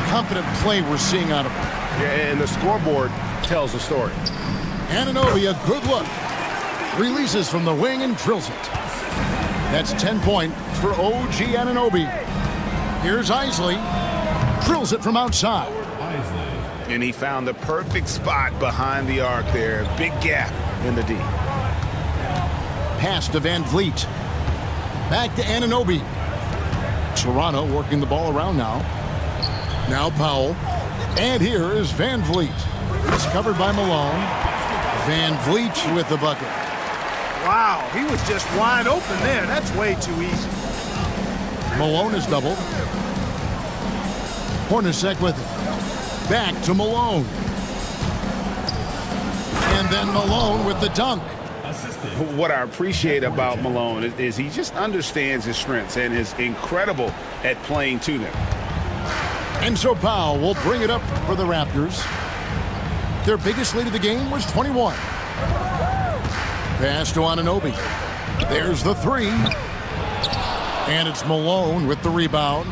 Confident play we're seeing out of him. Yeah, and the scoreboard tells the story. Anunoby, a good look. Releases from the wing and drills it. That's 10 points for OG Anunoby. Here's Isley. Drills it from outside. And he found the perfect spot behind the arc there. Big gap in the D. Pass to VanVleet. Back to Anunoby. Toronto working the ball around now. Now Powell. And here is VanVleet. It's covered by Malone. VanVleet with the bucket. Wow, he was just wide open there. That's way too easy. Malone is doubled. Hornacek with it. Back to Malone. And then Malone with the dunk. What I appreciate about Malone is he just understands his strengths and is incredible at playing to them. And so Powell will bring it up for the Raptors. Their biggest lead of the game was 21. Pass to Anunoby. There's the three. And it's Malone with the rebound.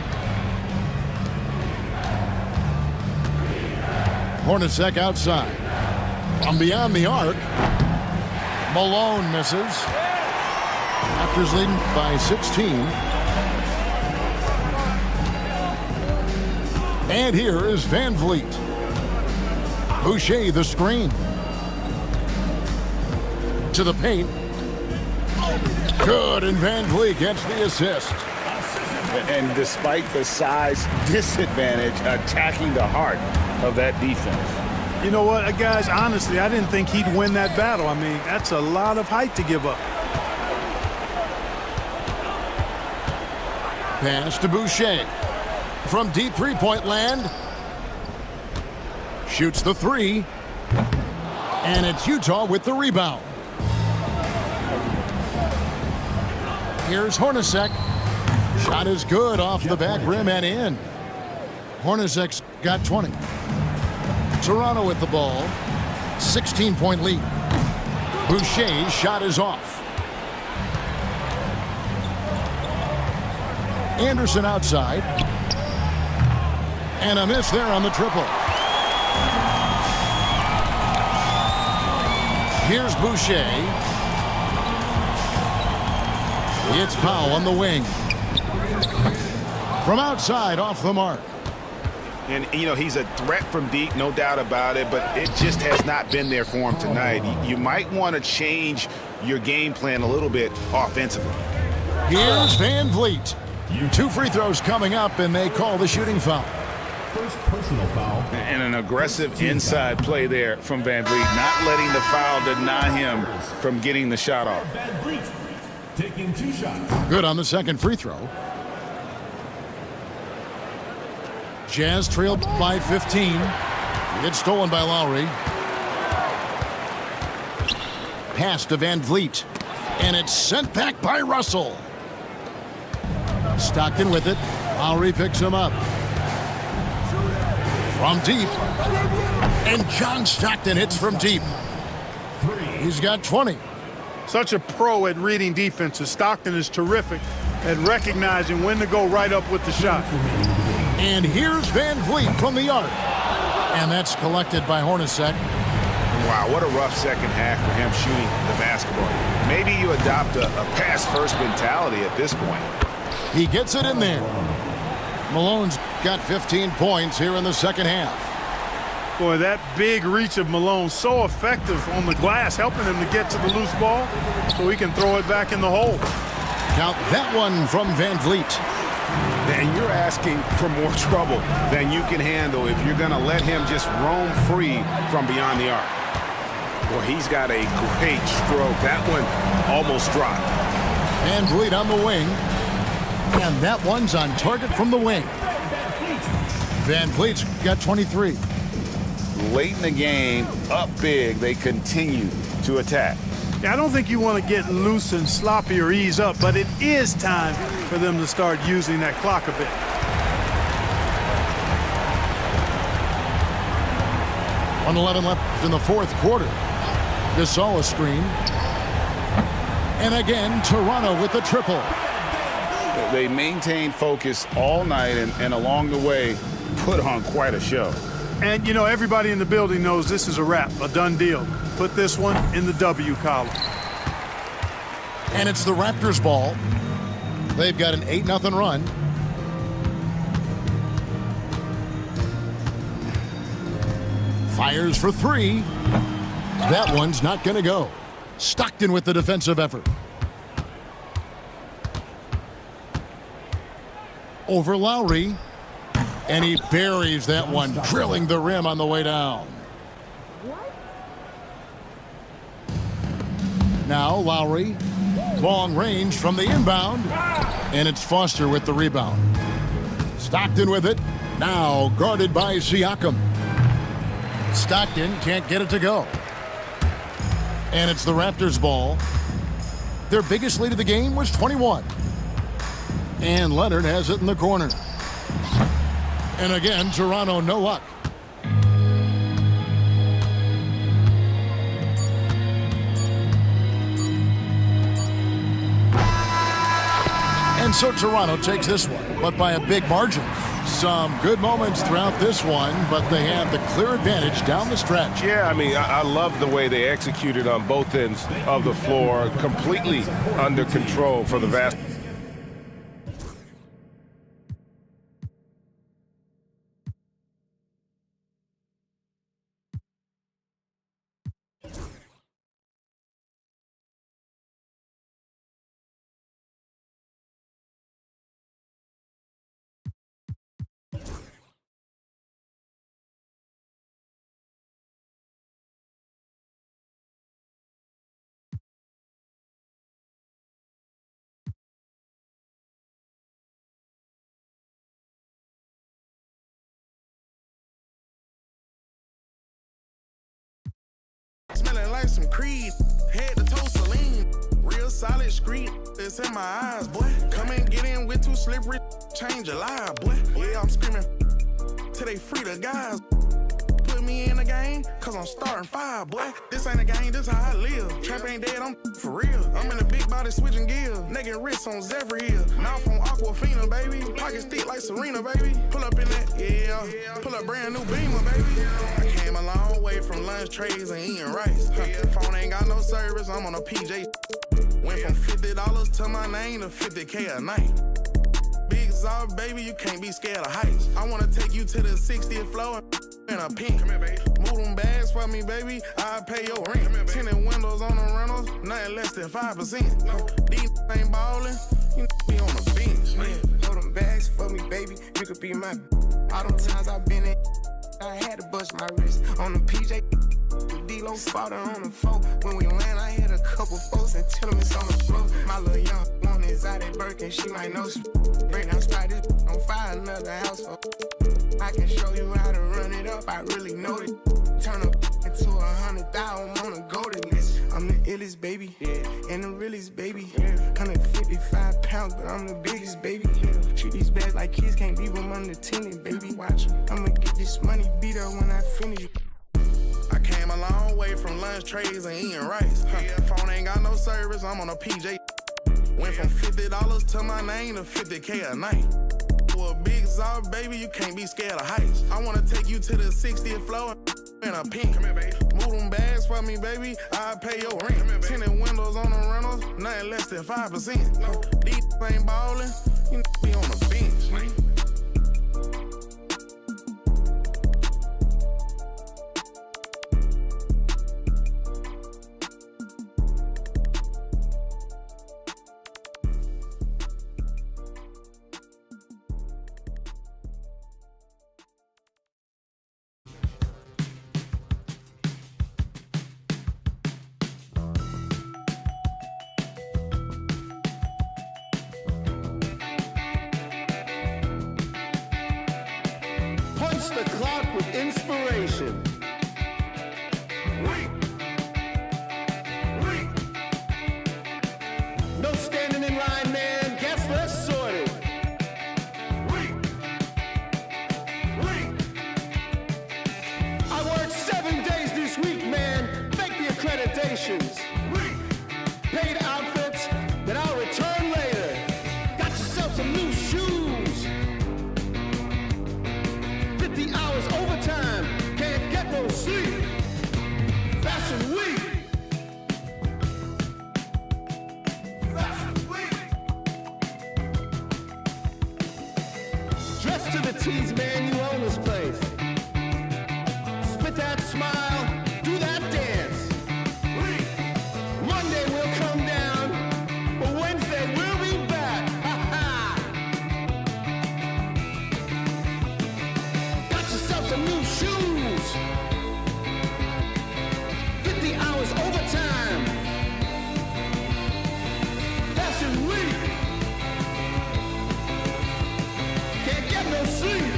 Hornacek outside. From beyond the arc. Malone misses. Raptors leading by 16. And here is VanVleet. Boucher the screen. To the paint. Good, and VanVleet gets the assist. And despite the size disadvantage, attacking the heart of that defense. You know what, guys, honestly, I didn't think he'd win that battle. I mean, that's a lot of height to give up. Pass to Boucher. From deep three-point land. Shoots the three. And it's Utah with the rebound. Here's Hornacek. Shot is good off the back rim and in. Hornacek's got 20. Toronto with the ball. 16-point lead. Boucher's shot is off. Anderson outside. And a miss there on the triple. Here's Boucher. It's Powell on the wing. From outside, off the mark. And, you know, he's a threat from deep, no doubt about it, but it just has not been there for him tonight. You might want to change your game plan a little bit offensively. Here's VanVleet. 2 free throws coming up, and they call the shooting foul. First personal foul. And an aggressive inside play there from VanVleet, not letting the foul deny him from getting the shot off. VanVleet taking 2 shots. Good on the second free throw. Jazz trailed by 15. It's stolen by Lowry. Pass to VanVleet. And it's sent back by Russell. Stockton with it. Lowry picks him up. From deep. And John Stockton hits from deep. He's got 20. Such a pro at reading defenses. Stockton is terrific at recognizing when to go right up with the shot. And here's VanVleet from the arc. And that's collected by Hornacek. Wow, what a rough second half for him shooting the basketball. Maybe you adopt a pass-first mentality at this point. He gets it in there. Malone's got 15 points here in the second half. Boy, that big reach of Malone, so effective on the glass, helping him to get to the loose ball so he can throw it back in the hole. Count that one from VanVleet. And you're asking for more trouble than you can handle if you're going to let him just roam free from beyond the arc. Boy, he's got a great stroke. That one almost dropped. Van Vliet on the wing. And that one's on target from the wing. Van Vliet's got 23. Late in the game, up big, they continue to attack. Yeah, I don't think you want to get loose and sloppy or ease up, but it is time for them to start using that clock a bit. .111 left in the fourth quarter. Gasol a screen. And again, Toronto with the triple. They maintained focus all night and along the way put on quite a show. And, you know, everybody in the building knows this is a wrap, a done deal. Put this one in the W column. And it's the Raptors ball. They've got an 8-0 run. Fires for three. That one's not going to go. Stockton with the defensive effort. Over Lowry. And he buries that one, drilling the rim on the way down. Now Lowry. Long range from the inbound. And it's Foster with the rebound. Stockton with it. Now guarded by Siakam. Stockton can't get it to go. And it's the Raptors ball. Their biggest lead of the game was 21. And Leonard has it in the corner. And again, Toronto no luck. And so Toronto takes this one, but by a big margin. Some good moments throughout this one, but they have the clear advantage down the stretch. Yeah, I mean, I love the way they executed on both ends of the floor, completely under control for the vast. Smelling like some Creed, head to toe Celine. Real solid street, it's in my eyes, boy. Come and get in with too slippery, change your life, boy. Yeah, I'm screaming till they free the guys. Put me in the game, cause I'm starting five, boy. This ain't a game, this how I live. Trap ain't dead, I'm for real. I'm in a big body switching gears. Naked wrists on Zephyr Hill. Mouth on Aquafina, baby. Pockets thick like Serena, baby. Pull up in that, yeah. Pull up brand new Beamer, baby. I came a long way from lunch trays and eating rice. Phone ain't got no service, I'm on a PJ. Went from $50 to my name to $50K a night. Big Zod, baby, you can't be scared of heights. I wanna take you to the 60th floor in a pink. Come here, baby. Move them bags for me, baby. I'll pay your rent. Here, tinted windows on the rentals, nothing less than 5%. These ain't ballin', you be on the bench. Hold them bags for me, baby. You could be my. All them times I've been in, I had to bust my wrist on the PJ. D-Lo fought on the phone. When we land, I hit a couple folks and tell them it's on the floor. My little young one is out at Birkin, she might know some. Break down, start this on fire, another household. I can show you how to run it up, I really know it. Turn up into 100,000 on a golden list. I'm the illest baby, and the realest baby. 155 pounds, but I'm the biggest baby. Treat these bags like kids, can't leave them unattended, baby. Watch, I'ma get this money beat up when I finish. I came a long way from lunch trays and eating rice. Phone ain't got no service, I'm on a PJ. Went from $50 to my name to $50K a night. For a big Zod, baby, you can't be scared of heights. I wanna take you to the 60th floor in a pink. Come here, baby. Move them bags for me, baby. I'll pay your rent. Tinted windows on the rentals, nothing less than 5%. These ain't ballin', you be on the bench. with inspiration. No standing in line, man. Guess less sorted. I worked 7 days this week, man. Fake the accreditations. Paid outfits that I'll return later. Got yourself some new shoes. 50 hours overtime. Can't get no sleep. Fashion week. Dress to the T's, man, you own this place. Spit that smile, do that dance. Monday we'll come down, but Wednesday we'll be back. Ha ha! Got yourself some new shoes. 50 hours overtime. Fashion week. Can't get no sleep.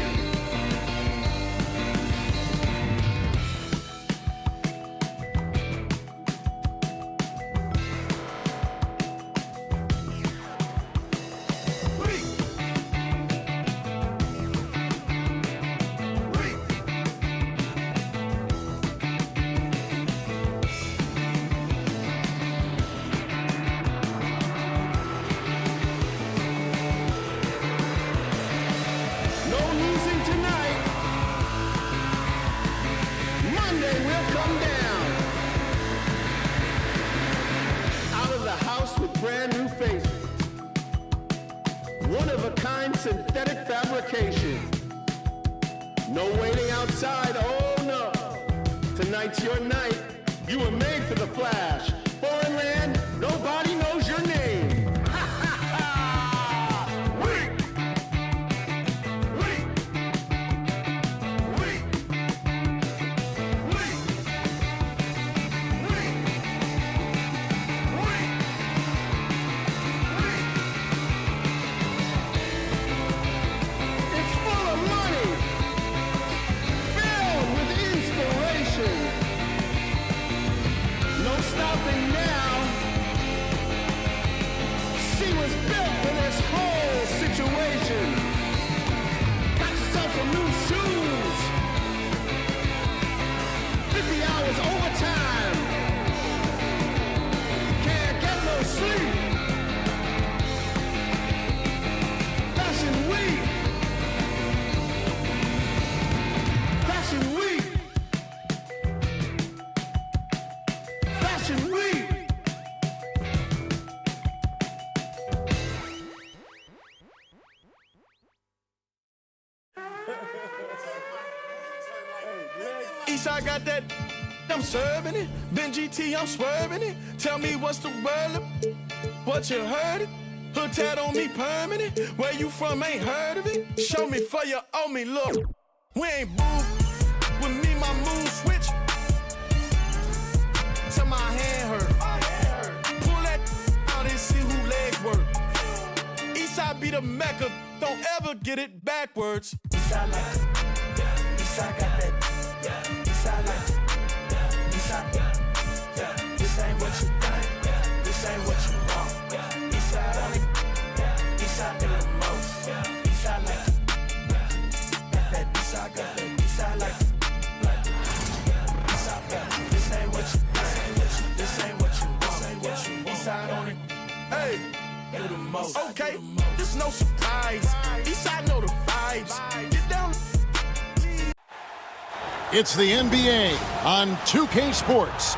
No losing tonight. Monday we'll come down. Out of the house with brand new faces. One of a kind synthetic fabrication. No waiting outside, oh no. Tonight's your night. You were made for the flash. Foreign land, nobody knows your name. Ha ha ha! Weak! It's full of money, filled with inspiration. No stopping now. She was built for this whole situation. Got yourself some new shoes. 50 hours overtime. Can't get no sleep. Fashion week. Fashion week. Fashion week. Eastside got that, I'm serving it. Ben GT, I'm swerving it. Tell me what's the word, what you heard it. Hood tat on me permanent. Where you from, ain't heard of it. Show me for you owe me, look. We ain't boo. With me, my mood switch. Till my hand hurt. Pull that out and see who legs work. Eastside be the Mecca, don't ever get it backwards. Eastside like it. Eastside got that. Eastside like it. Eastside, this ain't what you think. This ain't what you want. Eastside on it. Eastside do the most. Eastside like it. Got that Eastside, got that Eastside like it. Eastside got it. This ain't what you, this ain't what you, this ain't what you want. Eastside on it. Hey, do the most. Okay, this no surprise. Eastside know the vibes. Get down. It's the NBA on 2K Sports.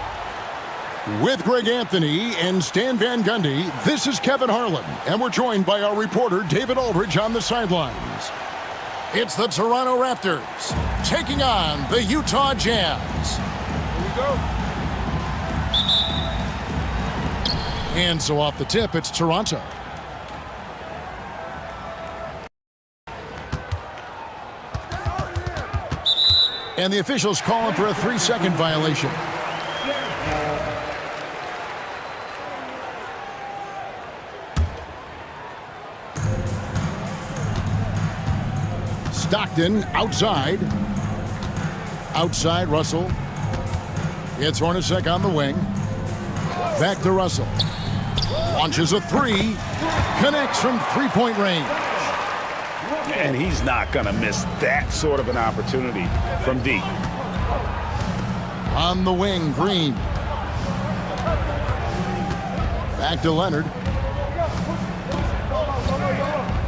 With Greg Anthony and Stan Van Gundy, this is Kevin Harlan, and we're joined by our reporter David Aldridge on the sidelines. It's the Toronto Raptors taking on the Utah Jazz. Here we go. And so off the tip, it's Toronto. And the officials calling for a 3-second violation. Stockton outside. outside Russell. It's Hornacek on the wing. Back to Russell. Launches a three. Connects from three-point range. And he's not going to miss that sort of an opportunity from deep. On the wing, Green. Back to Leonard.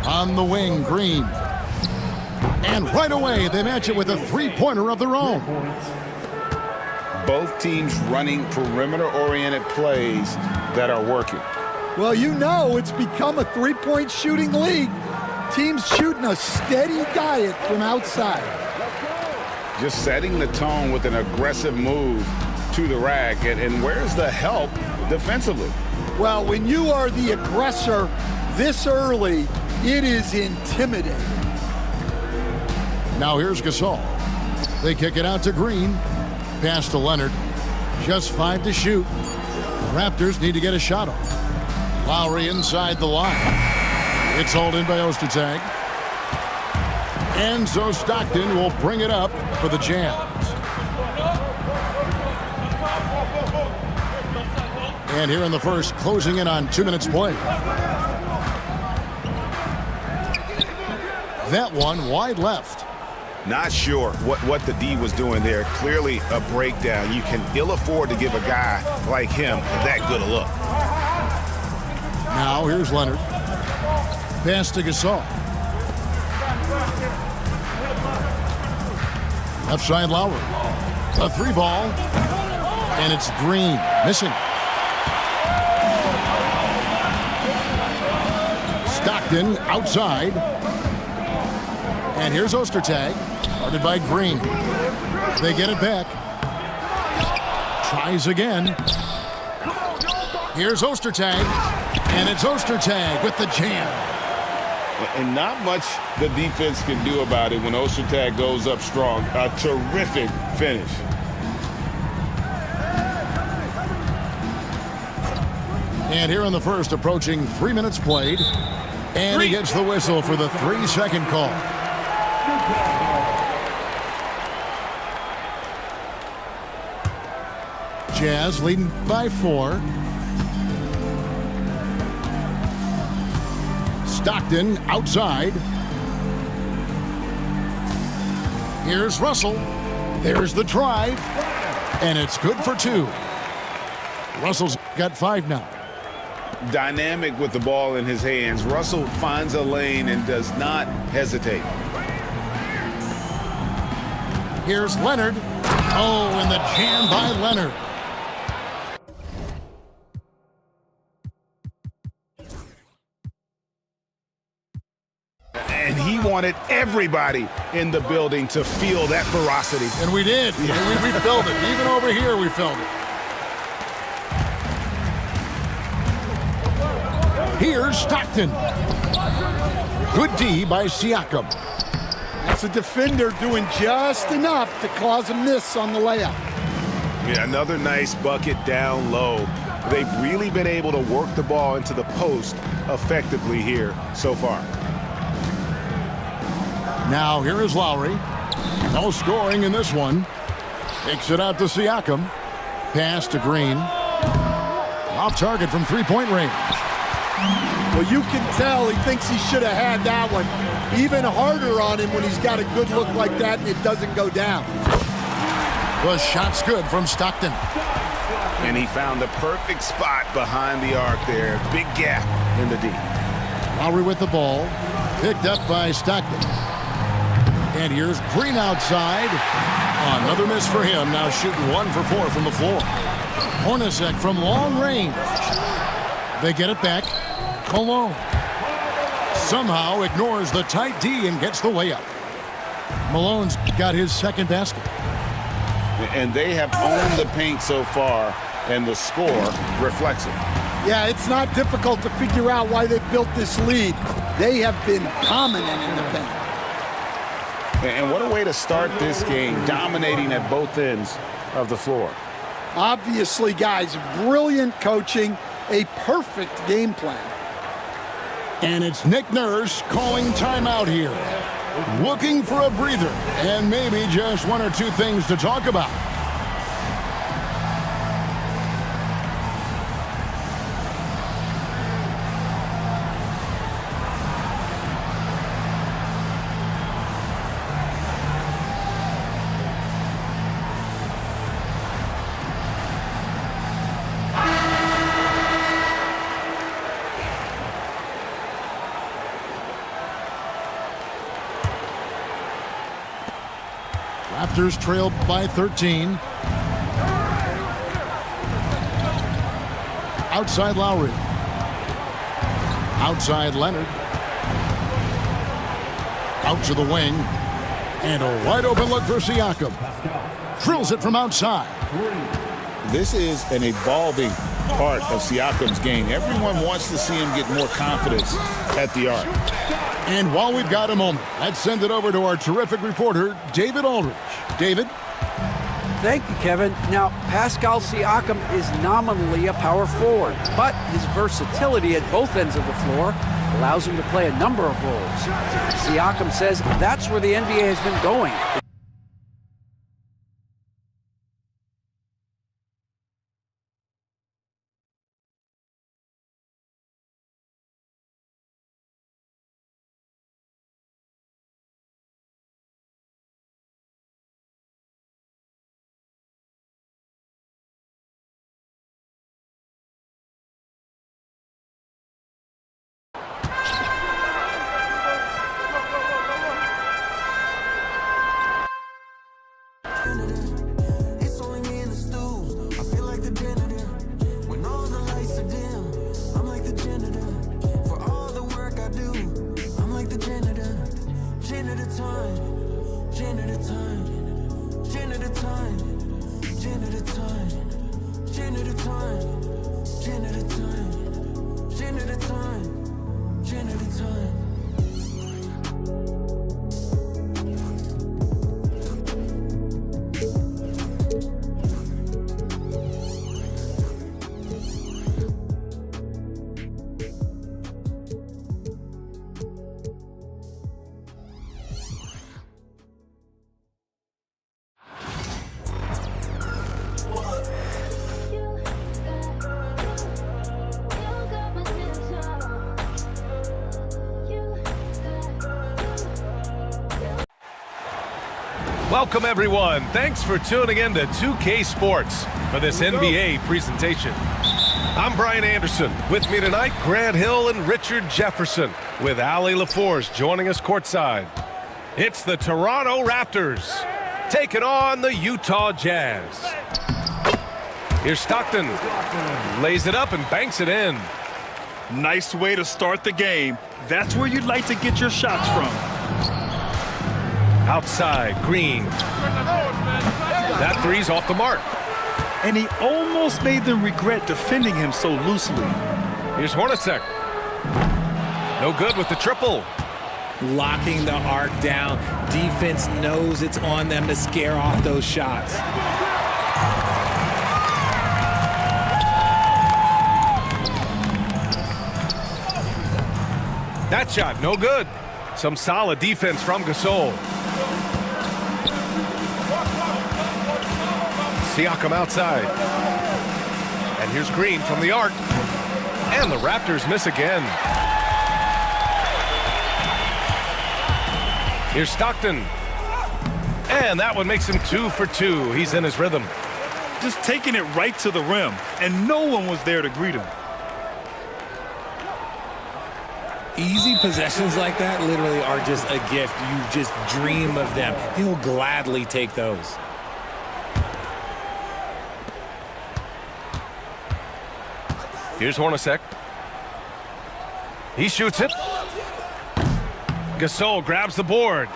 On the wing, Green. And right away, they match it with a three-pointer of their own. Both teams running perimeter-oriented plays that are working. Well, you know it's become a three-point shooting league. Teams shooting a steady diet from outside. Just setting the tone with an aggressive move to the rack. And where's the help defensively? Well, when you are the aggressor this early, it is intimidating. Now here's Gasol. They kick it out to Green. Pass to Leonard. Just 5 to shoot. The Raptors need to get a shot off. Lowry inside the line. It's hauled in by Ostertag. Enzo Stockton will bring it up for the Jazz. And here in the first, closing in on 2 minutes play. That one wide left. Not sure what the D was doing there. Clearly a breakdown. You can ill afford to give a guy like him that good a look. Now here's Leonard. Pass to Gasol. Left side Lowry. A 3-ball. And it's Green. Missing. Stockton outside. And here's Ostertag. Guarded by Green. They get it back. Tries again. Here's Ostertag. And it's Ostertag with the jam. And not much the defense can do about it when Ostertag goes up strong. A terrific finish. And here in the first, approaching 3 minutes played. And he gets the whistle for the 3-second call. Jazz leading by 4. Stockton outside. Here's Russell. There's the drive. And it's good for 2. Russell's got 5 now. Dynamic with the ball in his hands. Russell finds a lane and does not hesitate. Here's Leonard. Oh, and the jam by Leonard. And he wanted everybody in the building to feel that ferocity. And we did. Yeah. We felt it. Even over here, we felt it. Here's Stockton. Good D by Siakam. That's a defender doing just enough to cause a miss on the layup. Yeah, another nice bucket down low. They've really been able to work the ball into the post effectively here so far. Now here is Lowry. No scoring in this one. Takes it out to Siakam. Pass to Green. Off target from three-point range. Well, you can tell he thinks he should have had that one. Even harder on him when he's got a good look like that and it doesn't go down. The shot's good from Stockton. And he found the perfect spot behind the arc there. Big gap in the D. Lowry with the ball. Picked up by Stockton. And here's Green outside. Another miss for him. Now shooting 1 for 4 from the floor. Hornacek from long range. They get it back. Malone somehow ignores the tight D and gets the layup. Malone's got his second basket. And they have owned the paint so far, and the score reflects it. Yeah, it's not difficult to figure out why they built this lead. They have been dominant in the paint. And what a way to start this game, dominating at both ends of the floor. Obviously, guys, brilliant coaching, a perfect game plan. And it's Nick Nurse calling timeout here. looking for a breather and maybe just one or two things to talk about. Raptors trailed by 13. Outside Lowry. Outside Leonard. Out to the wing. And a wide open look for Siakam. Drills it from outside. This is an evolving part of Siakam's game. Everyone wants to see him get more confidence at the arc. And while we've got a moment, let's send it over to our terrific reporter, David Aldridge. David? Thank you, Kevin. Now, Pascal Siakam is nominally a power forward, but his versatility at both ends of the floor allows him to play a number of roles. Siakam says that's where the NBA has been going. It's only me in the stew. I feel like the janitor. When all the lights are dim, I'm like the janitor. For all the work I do, I'm like the janitor. Janitor time, janitor time, janitor time, janitor time, janitor time, janitor time, janitor time, janitor time. Welcome, everyone. Thanks for tuning in to 2K Sports for this NBA presentation. I'm Brian Anderson. With me tonight, Grant Hill and Richard Jefferson, with Allie LaForce joining us courtside. It's the Toronto Raptors taking on the Utah Jazz. Here's Stockton. Lays it up and banks it in. Nice way to start the game. That's where you'd like to get your shots from. Outside, Green. That three's off the mark. And he almost made them regret defending him so loosely. Here's Hornacek. No good with the triple. Locking the arc down. Defense knows it's on them to scare off those shots. That shot, no good. Some solid defense from Gasol. Siakam outside. And here's Green from the arc. And the Raptors miss again. Here's Stockton. And that one makes him 2 for 2. He's in his rhythm. Just taking it right to the rim, and no one was there to greet him. Easy possessions like that literally are just a gift. You just dream of them. He'll gladly take those. Here's Hornacek. He shoots it. Gasol grabs the board.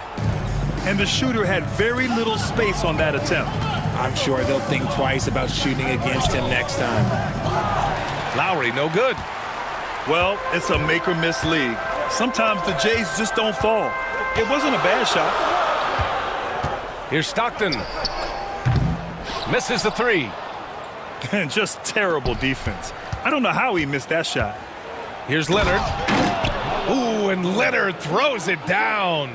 And the shooter had very little space on that attempt. I'm sure they'll think twice about shooting against him next time. Lowry, no good. Well, it's a make-or-miss league. Sometimes the Jays just don't fall. It wasn't a bad shot. Here's Stockton. Misses the three. And just terrible defense. I don't know how he missed that shot. Here's Leonard. Ooh, and Leonard throws it down.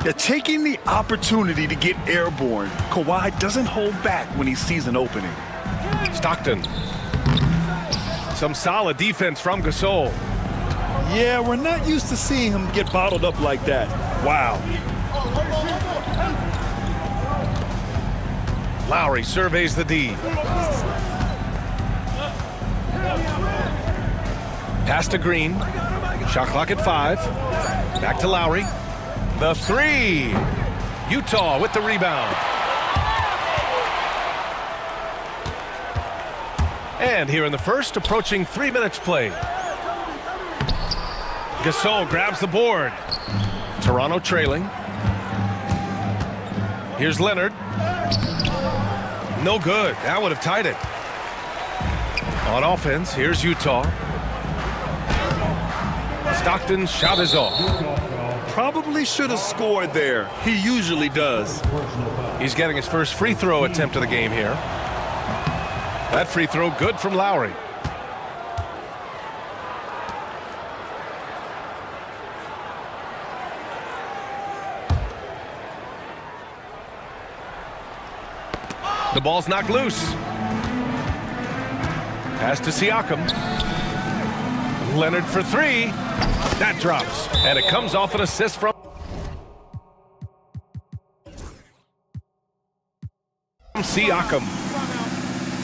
Yeah, taking the opportunity to get airborne, Kawhi doesn't hold back when he sees an opening. Stockton. Some solid defense from Gasol. Yeah, we're not used to seeing him get bottled up like that. Wow. Lowry surveys the D. Pass to Green. Shot clock at 5. Back to Lowry. The 3. Utah with the rebound. And here in the first, approaching 3 minutes played. Gasol grabs the board. Toronto trailing. Here's Leonard. No good. That would have tied it. On offense, here's Utah. Stockton's shot is off. Probably should have scored there. He usually does. He's getting his first free throw attempt of the game here. That free throw good from Lowry. The ball's knocked loose. Pass to Siakam. Leonard for 3. That drops. And it comes off an assist from Siakam.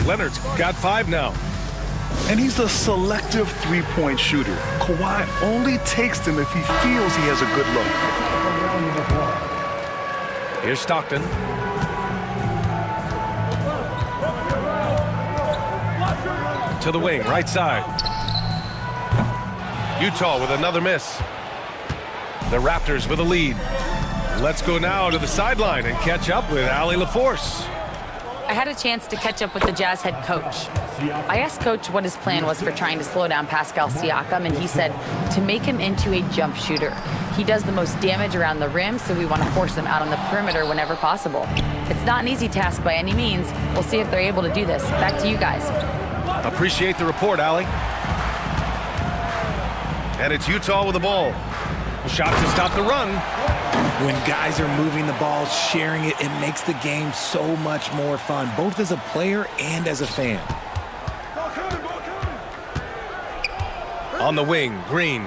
Leonard's got 5 now. And he's a selective three-point shooter. Kawhi only takes them if he feels he has a good look. Here's Stockton. To the wing, right side. Utah with another miss. The Raptors with a lead. Let's go now to the sideline and catch up with Allie LaForce. I had a chance to catch up with the Jazz head coach. I asked Coach what his plan was for trying to slow down Pascal Siakam, and he said to make him into a jump shooter. He does the most damage around the rim, so we want to force him out on the perimeter whenever possible. It's not an easy task by any means. We'll see if they're able to do this. Back to you guys. Appreciate the report, Allie. And it's Utah with the ball. Shot to stop the run. When guys are moving the ball, sharing it, it makes the game so much more fun, both as a player and as a fan. On the wing, Green.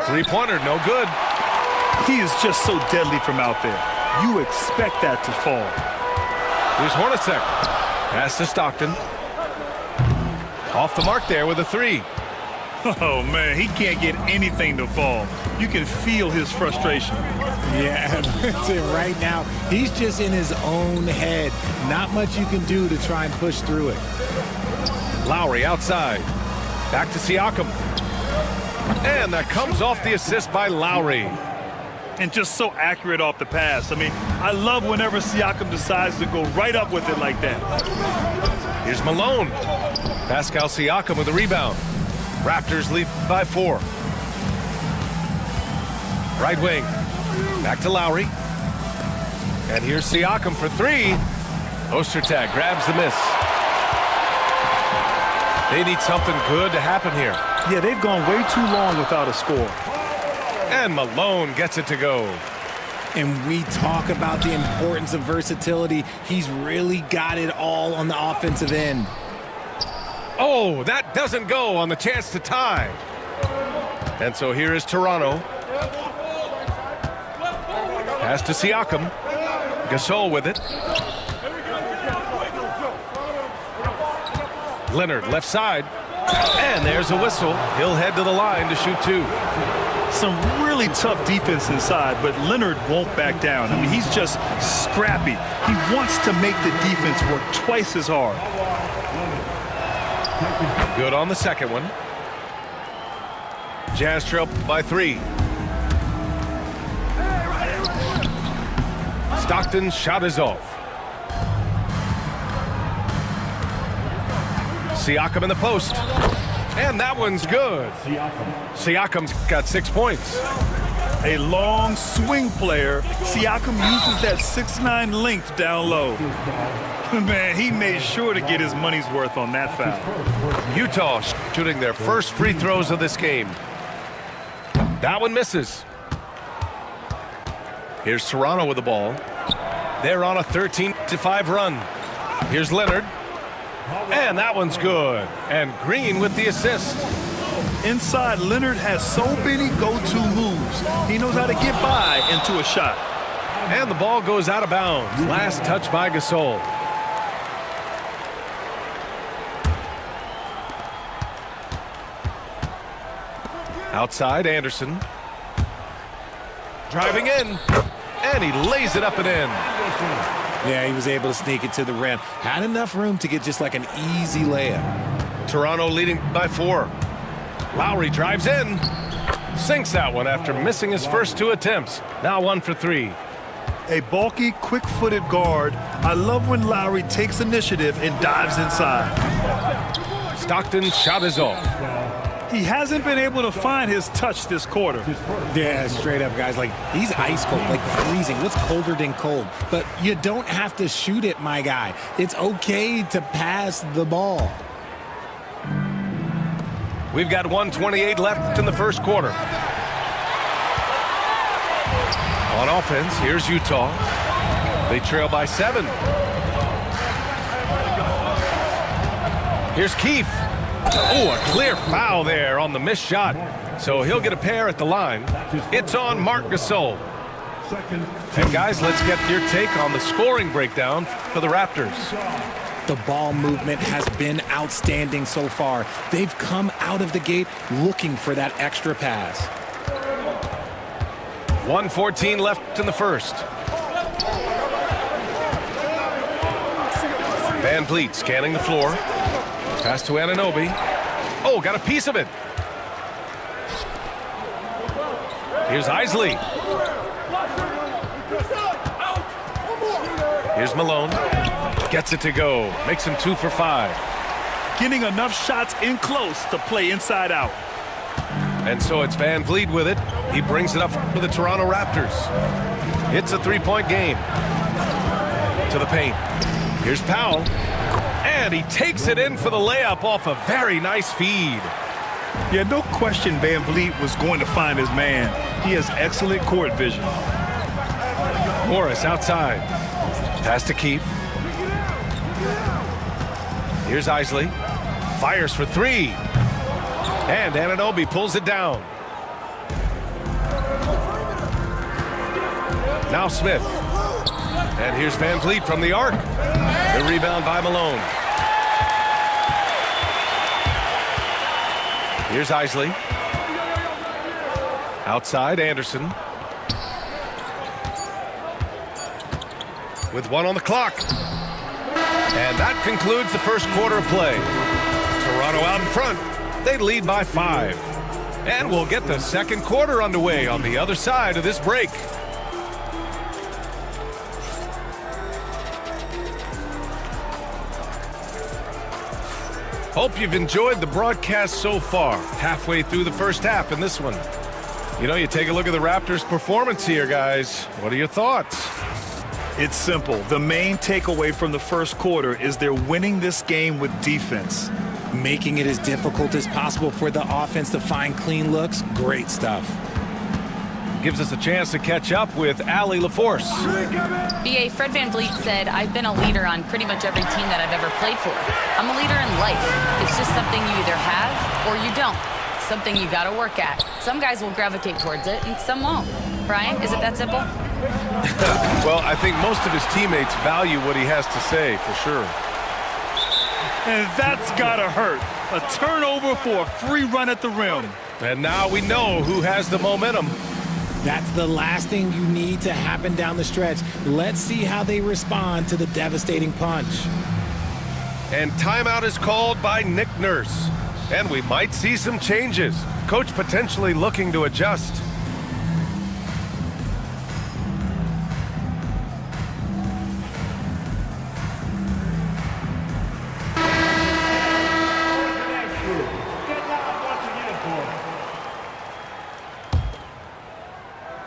Three-pointer, no good. He is just so deadly from out there. You expect that to fall. Here's Hornacek. Pass to Stockton. Off the mark there with a 3. Oh, man, he can't get anything to fall. You can feel his frustration. Yeah, that's it right now. He's just in his own head. Not much you can do to try and push through it. Lowry outside. Back to Siakam. And that comes off the assist by Lowry. And just so accurate off the pass. I mean, I love whenever Siakam decides to go right up with it like that. Here's Malone. Pascal Siakam with the rebound. Raptors lead by 4. Right wing. Back to Lowry. And here's Siakam for 3. Ostertag grabs the miss. They need something good to happen here. Yeah, they've gone way too long without a score. And Malone gets it to go. And we talk about the importance of versatility. He's really got it all on the offensive end. Oh, that doesn't go on the chance to tie. And so here is Toronto. Pass to Siakam. Gasol with it. Leonard left side. And there's a whistle. He'll head to the line to shoot 2. Some really tough defense inside, but Leonard won't back down. I mean, he's just scrappy. He wants to make the defense work twice as hard. Good on the second one. Jazz trail by 3. Stockton's shot is off. Siakam in the post. And that one's good. Siakam's got 6 points. A long swing player. Siakam uses that 6'9" length down low. Man, he made sure to get his money's worth on that foul. Utah shooting their first free throws of this game. That one misses. Here's Toronto with the ball. They're on a 13-5 run. Here's Leonard. And that one's good. And Green with the assist. Inside, Leonard has so many go-to moves. He knows how to get by into a shot. And the ball goes out of bounds. Last touch by Gasol. Outside, Anderson. Driving in. And he lays it up and in. Yeah, he was able to sneak it to the rim. Had enough room to get just like an easy layup. Toronto leading by 4. Lowry drives in. Sinks that one after missing his first 2 attempts. Now 1 for 3. A bulky, quick-footed guard. I love when Lowry takes initiative and dives inside. Stockton's shot is off. He hasn't been able to find his touch this quarter. Yeah, straight up, guys. Like, he's ice cold, like freezing. What's colder than cold? But you don't have to shoot it, my guy. It's okay to pass the ball. We've got 1:28 left in the first quarter. On offense, here's Utah. They trail by 7. Here's Keefe. Oh, a clear foul there on the missed shot. So he'll get a pair at the line. It's on Marc Gasol. And guys, let's get your take on the scoring breakdown for the Raptors. The ball movement has been outstanding so far. They've come out of the gate looking for that extra pass. 1:14 left in the first. Van Vliet scanning the floor. Pass to Anunoby. Oh, got a piece of it. Here's Isley. Here's Malone. Gets it to go. Makes him 2 for 5. Getting enough shots in close to play inside out. And so it's Van Vliet with it. He brings it up for the Toronto Raptors. It's a 3-point game. To the paint. Here's Powell. And he takes it in for the layup off a very nice feed. Yeah, no question Van Vliet was going to find his man. He has excellent court vision. Morris outside. Pass to Keefe. Here's Isley. Fires for 3. And Anunoby pulls it down. Now Smith. And here's Van Vliet from the arc. The rebound by Malone. Here's Isley. Outside, Anderson. With 1 on the clock. And that concludes the first quarter of play. Toronto out in front. They lead by 5. And we'll get the second quarter underway on the other side of this break. Hope you've enjoyed the broadcast so far. Halfway through the first half in this one. You know, you take a look at the Raptors' performance here, guys. What are your thoughts? It's simple. The main takeaway from the first quarter is they're winning this game with defense. Making it as difficult as possible for the offense to find clean looks. Great stuff. Gives us a chance to catch up with Allie LaForce. B.A. Fred Van Vliet said, I've been a leader on pretty much every team that I've ever played for. I'm a leader in life. It's just something you either have or you don't. Something you got to work at. Some guys will gravitate towards it and some won't. Brian, is it that simple? Well, I think most of his teammates value what he has to say, for sure. And that's gotta hurt. A turnover for a free run at the rim. And now we know who has the momentum. That's the last thing you need to happen down the stretch. Let's see how they respond to the devastating punch. And timeout is called by Nick Nurse. And we might see some changes. Coach potentially looking to adjust.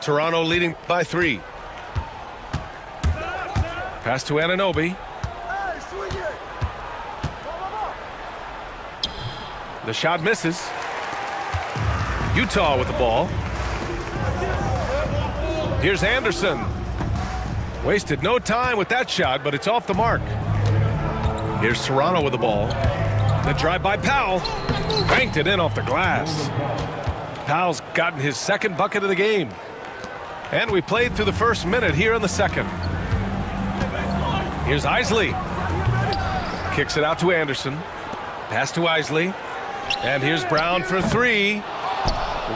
Toronto leading by 3. Pass to Anunoby. The shot misses. Utah with the ball. Here's Anderson. Wasted no time with that shot, but it's off the mark. Here's Toronto with the ball. The drive by Powell. Banked it in off the glass. Powell's gotten his second bucket of the game. And we played through the first minute here in the second. Here's Isley. Kicks it out to Anderson. Pass to Isley. And here's Brown for three.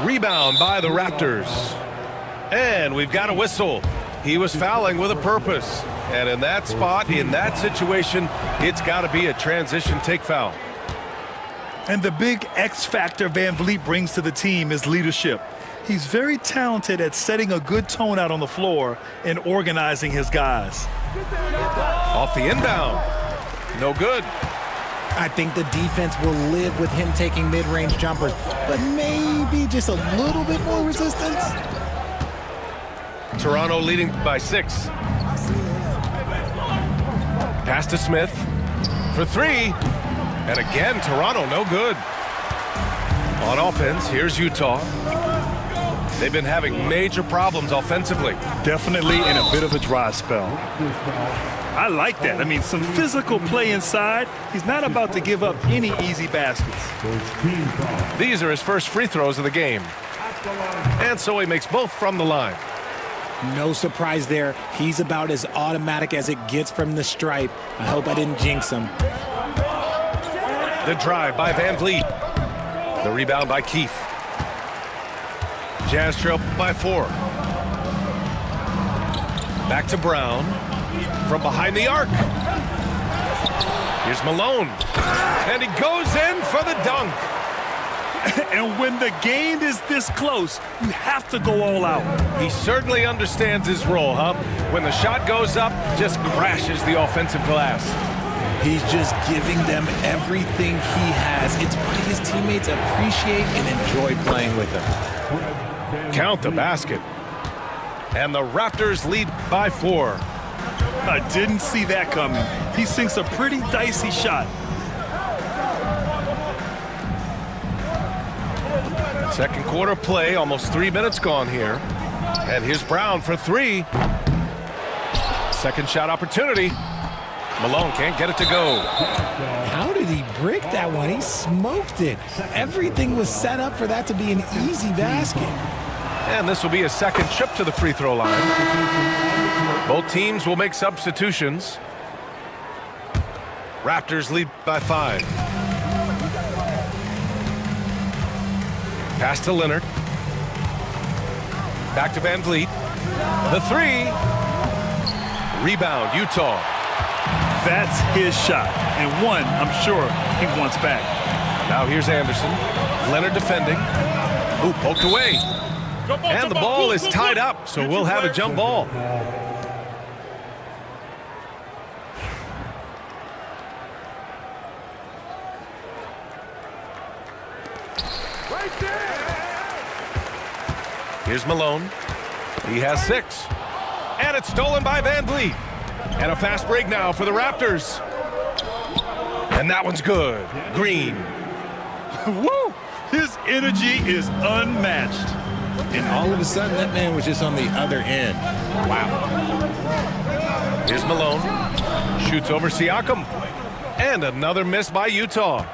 Rebound by the Raptors. And we've got a whistle. He was fouling with a purpose. And in that spot, in that situation, it's got to be a transition take foul. And the big X factor Van Vliet brings to the team is leadership. He's very talented at setting a good tone out on the floor and organizing his guys. Off the inbound. No good. I think the defense will live with him taking mid-range jumpers, but maybe just a little bit more resistance. Toronto leading by 6. Pass to Smith for three. And again, Toronto no good. On offense, here's Utah. They've been having major problems offensively. Definitely in a bit of a dry spell. I like that. I mean, some physical play inside. He's not about to give up any easy baskets. These are his first free throws of the game. And so he makes both from the line. No surprise there. He's about as automatic as it gets from the stripe. I hope I didn't jinx him. The drive by Van Vliet. The rebound by Keefe. Jazz trail by 4. Back to Brown. From behind the arc. Here's Malone. And he goes in for the dunk. And when the game is this close, you have to go all out. He certainly understands his role, huh? When the shot goes up, just crashes the offensive glass. He's just giving them everything he has. It's what his teammates appreciate and enjoy playing with him. Count the basket. And the Raptors lead by 4. I didn't see that coming. He sinks a pretty dicey shot. Second quarter play, almost 3 minutes gone here. And here's Brown for 3. Second shot opportunity. Malone can't get it to go. How did he brick that one? He smoked it. Everything was set up for that to be an easy basket. And this will be a second trip to the free throw line. Both teams will make substitutions. Raptors lead by 5. Pass to Leonard. Back to Van Vliet. The 3. Rebound, Utah. That's his shot, and one I'm sure he wants back. Now here's Anderson. Leonard defending. Ooh, poked away. And the ball is tied up, so we'll have a jump ball. Here's Malone. He has 6. And it's stolen by Van Vliet. And a fast break now for the Raptors. And that one's good. Green. Woo! His energy is unmatched. And all of a sudden, that man was just on the other end. Wow. Here's Malone. Shoots over Siakam. And another miss by Utah.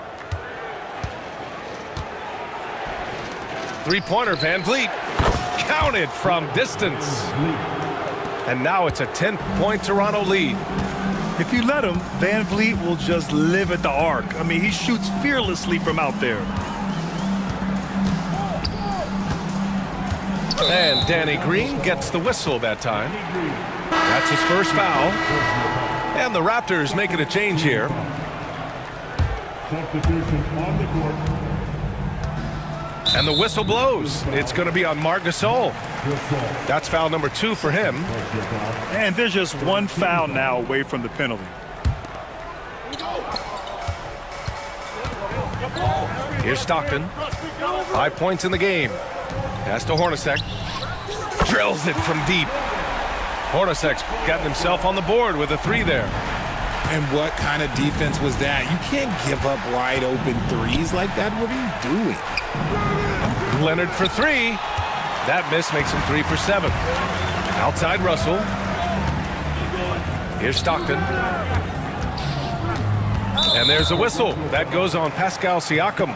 Three-pointer, Van Vliet. Counted from distance. And now it's a 10-point Toronto lead. If you let him, Van Vliet will just live at the arc. I mean, he shoots fearlessly from out there. And Danny Green gets the whistle that time. That's his first foul. And the Raptors making a change here. And the whistle blows. It's going to be on Marc Gasol. That's foul number 2 for him. And there's just one foul now away from the penalty. Here's Stockton. 5 points in the game. Pass to Hornacek. Drills it from deep. Hornacek's gotten himself on the board with a 3 there. And what kind of defense was that? You can't give up wide open threes like that. What are you doing? Leonard for 3. That miss makes him 3 for 7. Outside Russell. Here's Stockton. And there's a whistle. That goes on Pascal Siakam.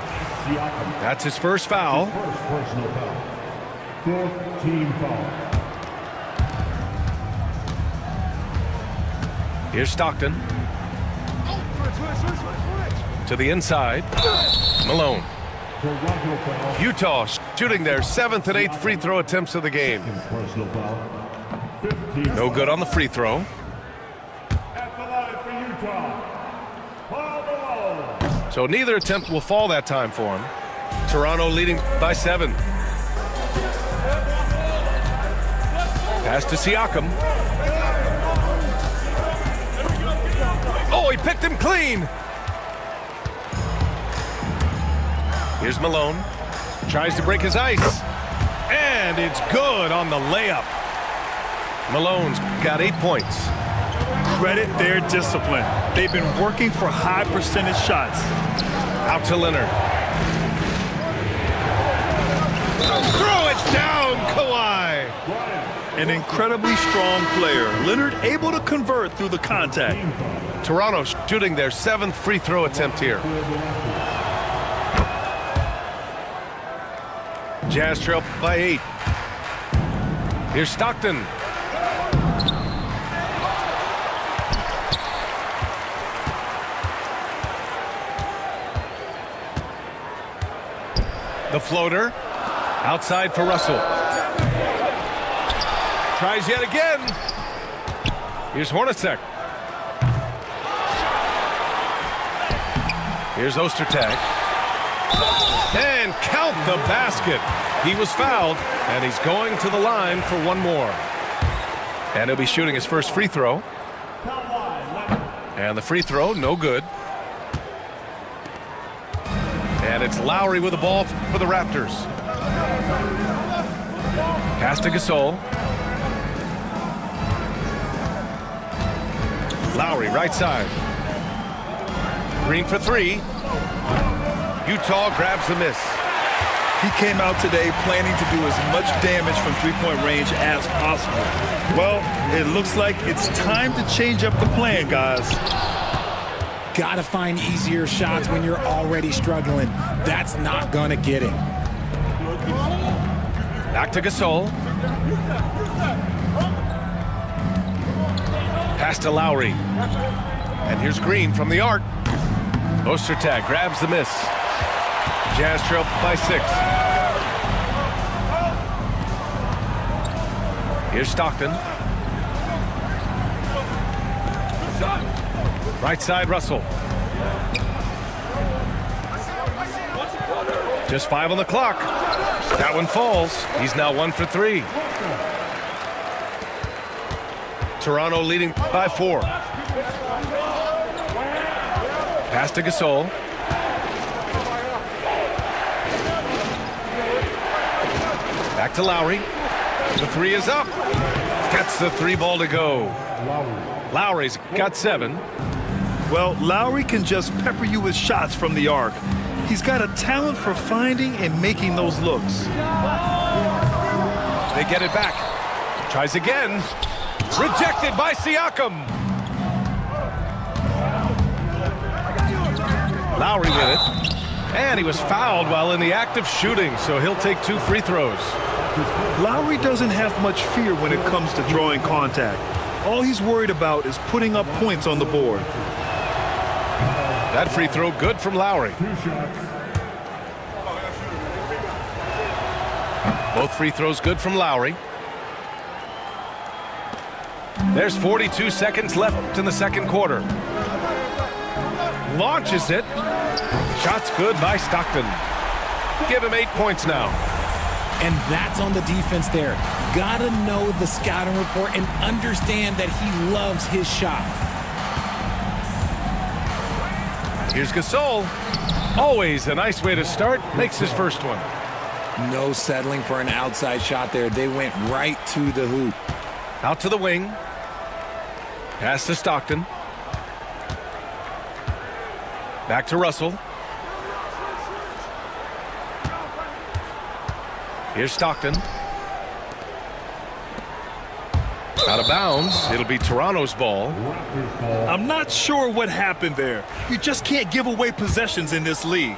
That's his first foul. Personal foul. Fourth team foul. Here's Stockton. To the inside. Malone. Utah shooting their 7th and 8th free throw attempts of the game. No good on the free throw. So neither attempt will fall that time for him. Toronto leading by 7. Pass to Siakam. Oh, he picked him clean. Here's Malone. Tries to break his ice. And it's good on the layup. Malone's got 8 points. Credit their discipline. They've been working for high percentage shots. Out to Leonard. Throw it down, Kawhi. An incredibly strong player. Leonard able to convert through the contact. Toronto shooting their 7th free throw attempt here. Jazz trail by 8. Here's Stockton. The floater. Outside for Russell. Tries yet again. Here's Hornacek. Here's Ostertag. And count the basket. He was fouled, and he's going to the line for one more. And he'll be shooting his first free throw. And the free throw, no good. And it's Lowry with the ball for the Raptors. Pass to Gasol. Lowry, right side. Green for 3. Utah grabs the miss. He came out today planning to do as much damage from three-point range as possible. Well, it looks like it's time to change up the plan, guys. Gotta find easier shots when you're already struggling. That's not gonna get it. Back to Gasol. Pass to Lowry. And here's Green from the arc. Ostertag grabs the miss. Jazz trail by 6. Here's Stockton. Right side, Russell. Just 5 on the clock. That one falls. He's now 1 for 3. Toronto leading by 4. Pass to Gasol. Back to Lowry. The 3 is up. Gets the 3 ball to go. Lowry's got 7. Well, Lowry can just pepper you with shots from the arc. He's got a talent for finding and making those looks. They get it back. Tries again. Rejected by Siakam. Lowry with it. And he was fouled while in the act of shooting, so he'll take 2 free throws. Lowry doesn't have much fear when it comes to drawing contact. All he's worried about is putting up points on the board. That free throw good from Lowry. Both free throws good from Lowry. There's 42 seconds left in the second quarter. Launches it. Shot's good by Stockton. Give him 8 points now. And that's on the defense there. Gotta know the scouting report and understand that he loves his shot. Here's Gasol. Always a nice way to start. Makes his first one. No settling for an outside shot there. They went right to the hoop. Out to the wing. Pass to Stockton. Back to Russell. Here's Stockton. Out of bounds. It'll be Toronto's ball. I'm not sure what happened there. You just can't give away possessions in this league.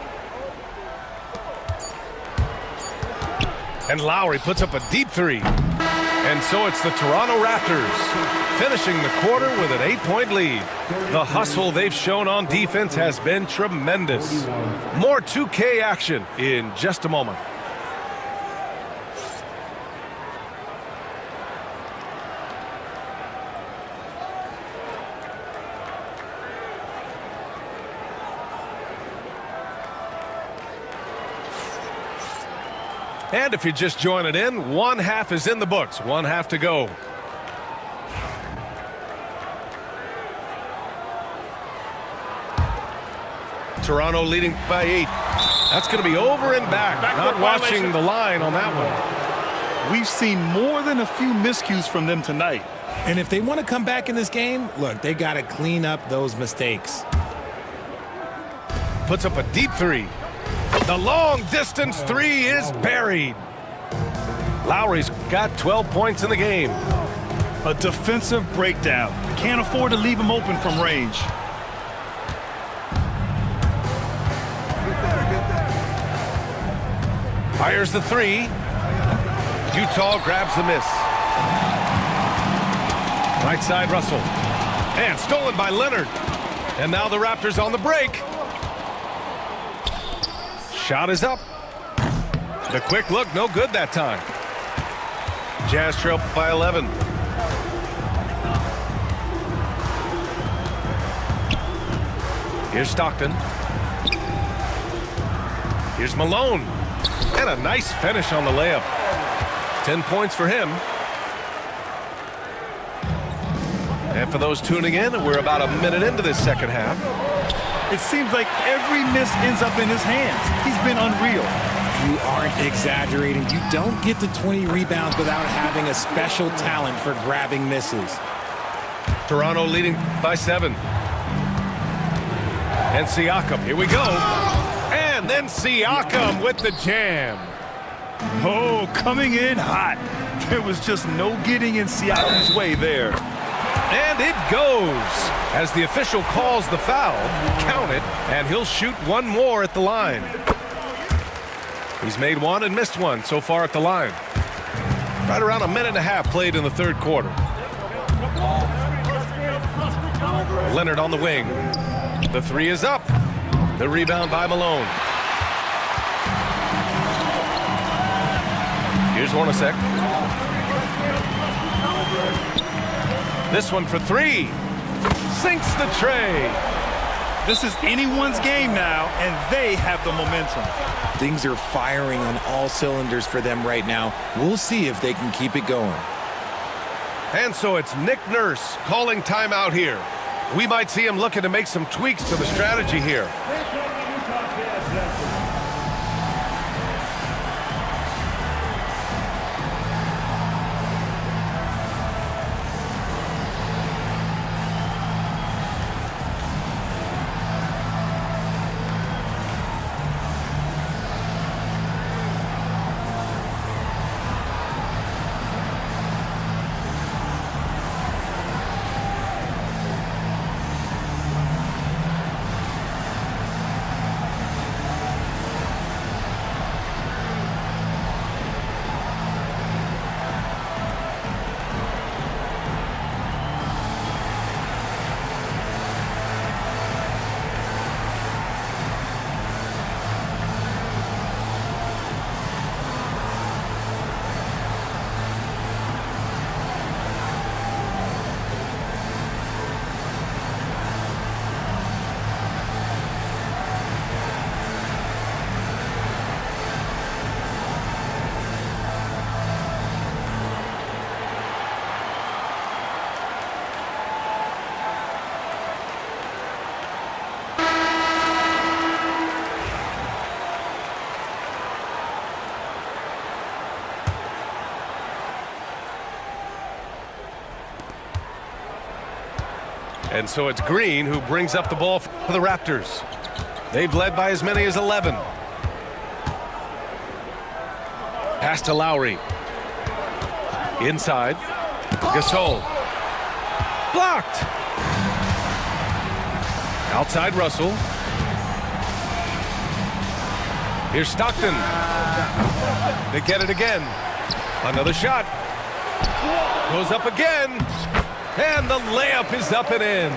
And Lowry puts up a deep three. And so it's the Toronto Raptors finishing the quarter with an 8-point lead. The hustle they've shown on defense has been tremendous. More 2K action in just a moment. And if you're just joining in, one half is in the books. One half to go. Toronto leading by 8. That's going to be over and back. Not watching the line on that one. We've seen more than a few miscues from them tonight. And if they want to come back in this game, look, they got to clean up those mistakes. Puts up a deep three. The long distance three is buried. Lowry's got 12 points in the game. A defensive breakdown. Can't afford to leave him open from range. Fires the three. Utah grabs the miss. Right side, Russell. And stolen by Leonard. And now the Raptors on the break. Shot is up. The quick look, no good that time. Jazz trail by 11. Here's Stockton. Here's Malone. And a nice finish on the layup. 10 points for him. And for those tuning in, we're about a minute into this second half. It seems like every miss ends up in his hands. He's been unreal. You aren't exaggerating. You don't get to 20 rebounds without having a special talent for grabbing misses. Toronto leading by 7. And Siakam, here we go. And then Siakam with the jam. Oh, coming in hot. There was just no getting in Siakam's way there. And it goes. As the official calls the foul, count it, and he'll shoot one more at the line. He's made one and missed one so far at the line. Right around a minute and a half played in the third quarter. Leonard on the wing. The three is up. The rebound by Malone. Here's Hornacek. This one for three. Sinks the tray. This is anyone's game now, and they have the momentum. Things are firing on all cylinders for them right now. We'll see if they can keep it going. And so it's Nick Nurse calling timeout here. We might see him looking to make some tweaks to the strategy here. And so it's Green who brings up the ball for the Raptors. They've led by as many as 11. Pass to Lowry. Inside. Gasol. Blocked. Outside Russell. Here's Stockton. They get it again. Another shot. Goes up again. And the layup is up and in.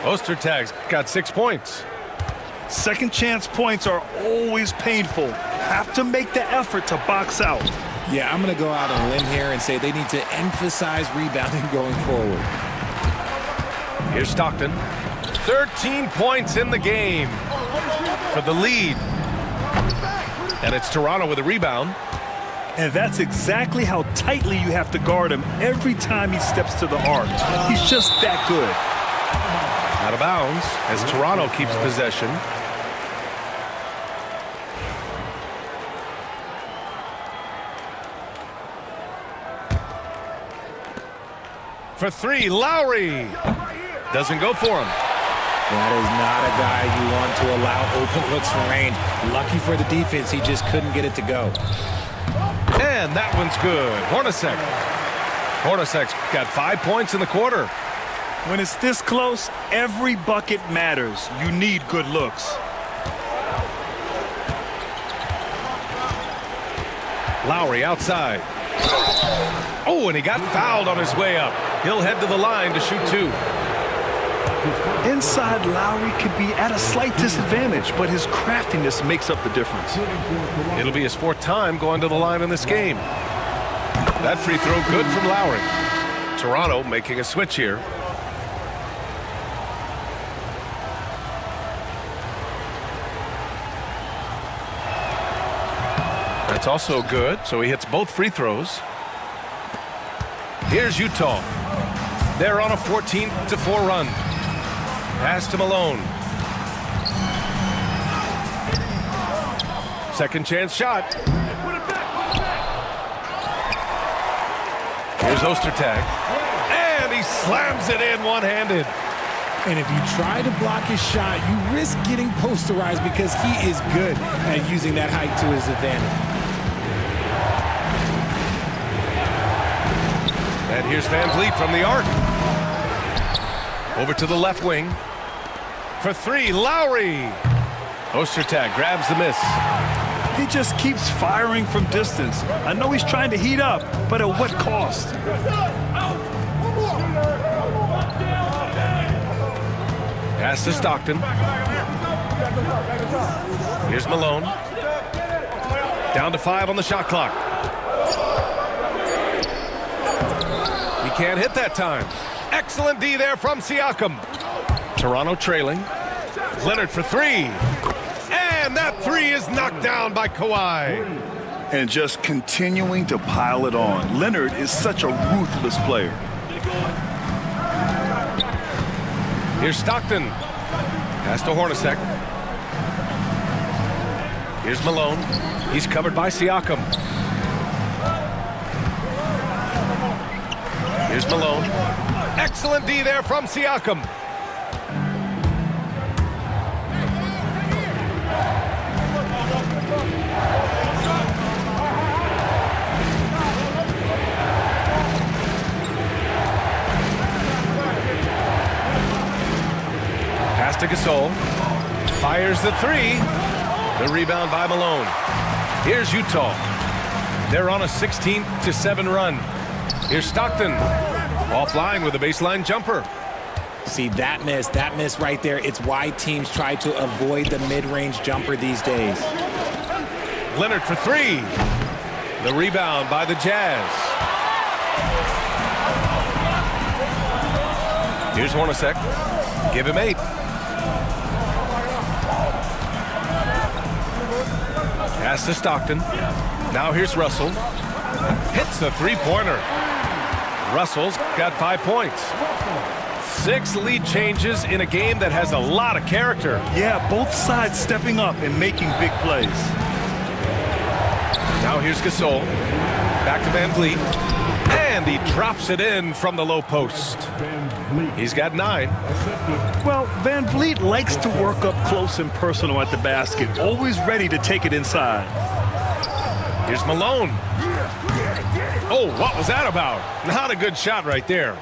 Ostertag's got 6 points. Second chance points are always painful. Have to make the effort to box out. Yeah, I'm going to go out on a limb here and say they need to emphasize rebounding going forward. Here's Stockton. 13 points in the game for the lead. And it's Toronto with a rebound. And that's exactly how tightly you have to guard him every time he steps to the arc. He's just that good. Out of bounds as Toronto keeps possession. For three, Lowry. Doesn't go for him. That is not a guy you want to allow open looks for Rain. Lucky for the defense, he just couldn't get it to go. And that one's good. Hornacek. Hornacek's got 5 points in the quarter. When it's this close, every bucket matters. You need good looks. Lowry outside. Oh, and he got fouled on his way up. He'll head to the line to shoot 2. Inside, Lowry could be at a slight disadvantage, but his craftiness makes up the difference. It'll be his 4th time going to the line in this game. That free throw good from Lowry. Toronto making a switch here. That's also good, so he hits both free throws. Here's Utah. They're on a 14-4 run. Pass to Malone. Second chance shot. Here's Ostertag. And he slams it in one-handed. And if you try to block his shot, you risk getting posterized because he is good at using that height to his advantage. And here's Van Vliet from the arc. Over to the left wing. For 3, Lowry. Ostertag grabs the miss. He just keeps firing from distance. I know he's trying to heat up, but at what cost? Pass to Stockton. Here's Malone. Down to 5 on the shot clock. He can't hit that time. Excellent D there from Siakam. Toronto trailing. Leonard for 3. And that 3 is knocked down by Kawhi. And just continuing to pile it on. Leonard is such a ruthless player. Here's Stockton. Pass to Hornacek. Here's Malone. He's covered by Siakam. Here's Malone. Excellent D there from Siakam. Pass to Gasol. Fires the 3. The rebound by Malone. Here's Utah. They're on a 16-7 run. Here's Stockton. Offline with a baseline jumper. See, that miss right there, it's why teams try to avoid the mid-range jumper these days. Leonard for 3. The rebound by the Jazz. Here's Hornacek. Give him 8. Pass to Stockton. Now here's Russell. Hits the 3-pointer. Russell's got 5 points. 6 lead changes in a game that has a lot of character. Yeah, both sides stepping up and making big plays. Now here's Gasol. Back to Van Vliet. And he drops it in from the low post. He's got 9. Well, Van Vliet likes to work up close and personal at the basket, always ready to take it inside. Here's Malone. Oh, what was that about? Not a good shot right there.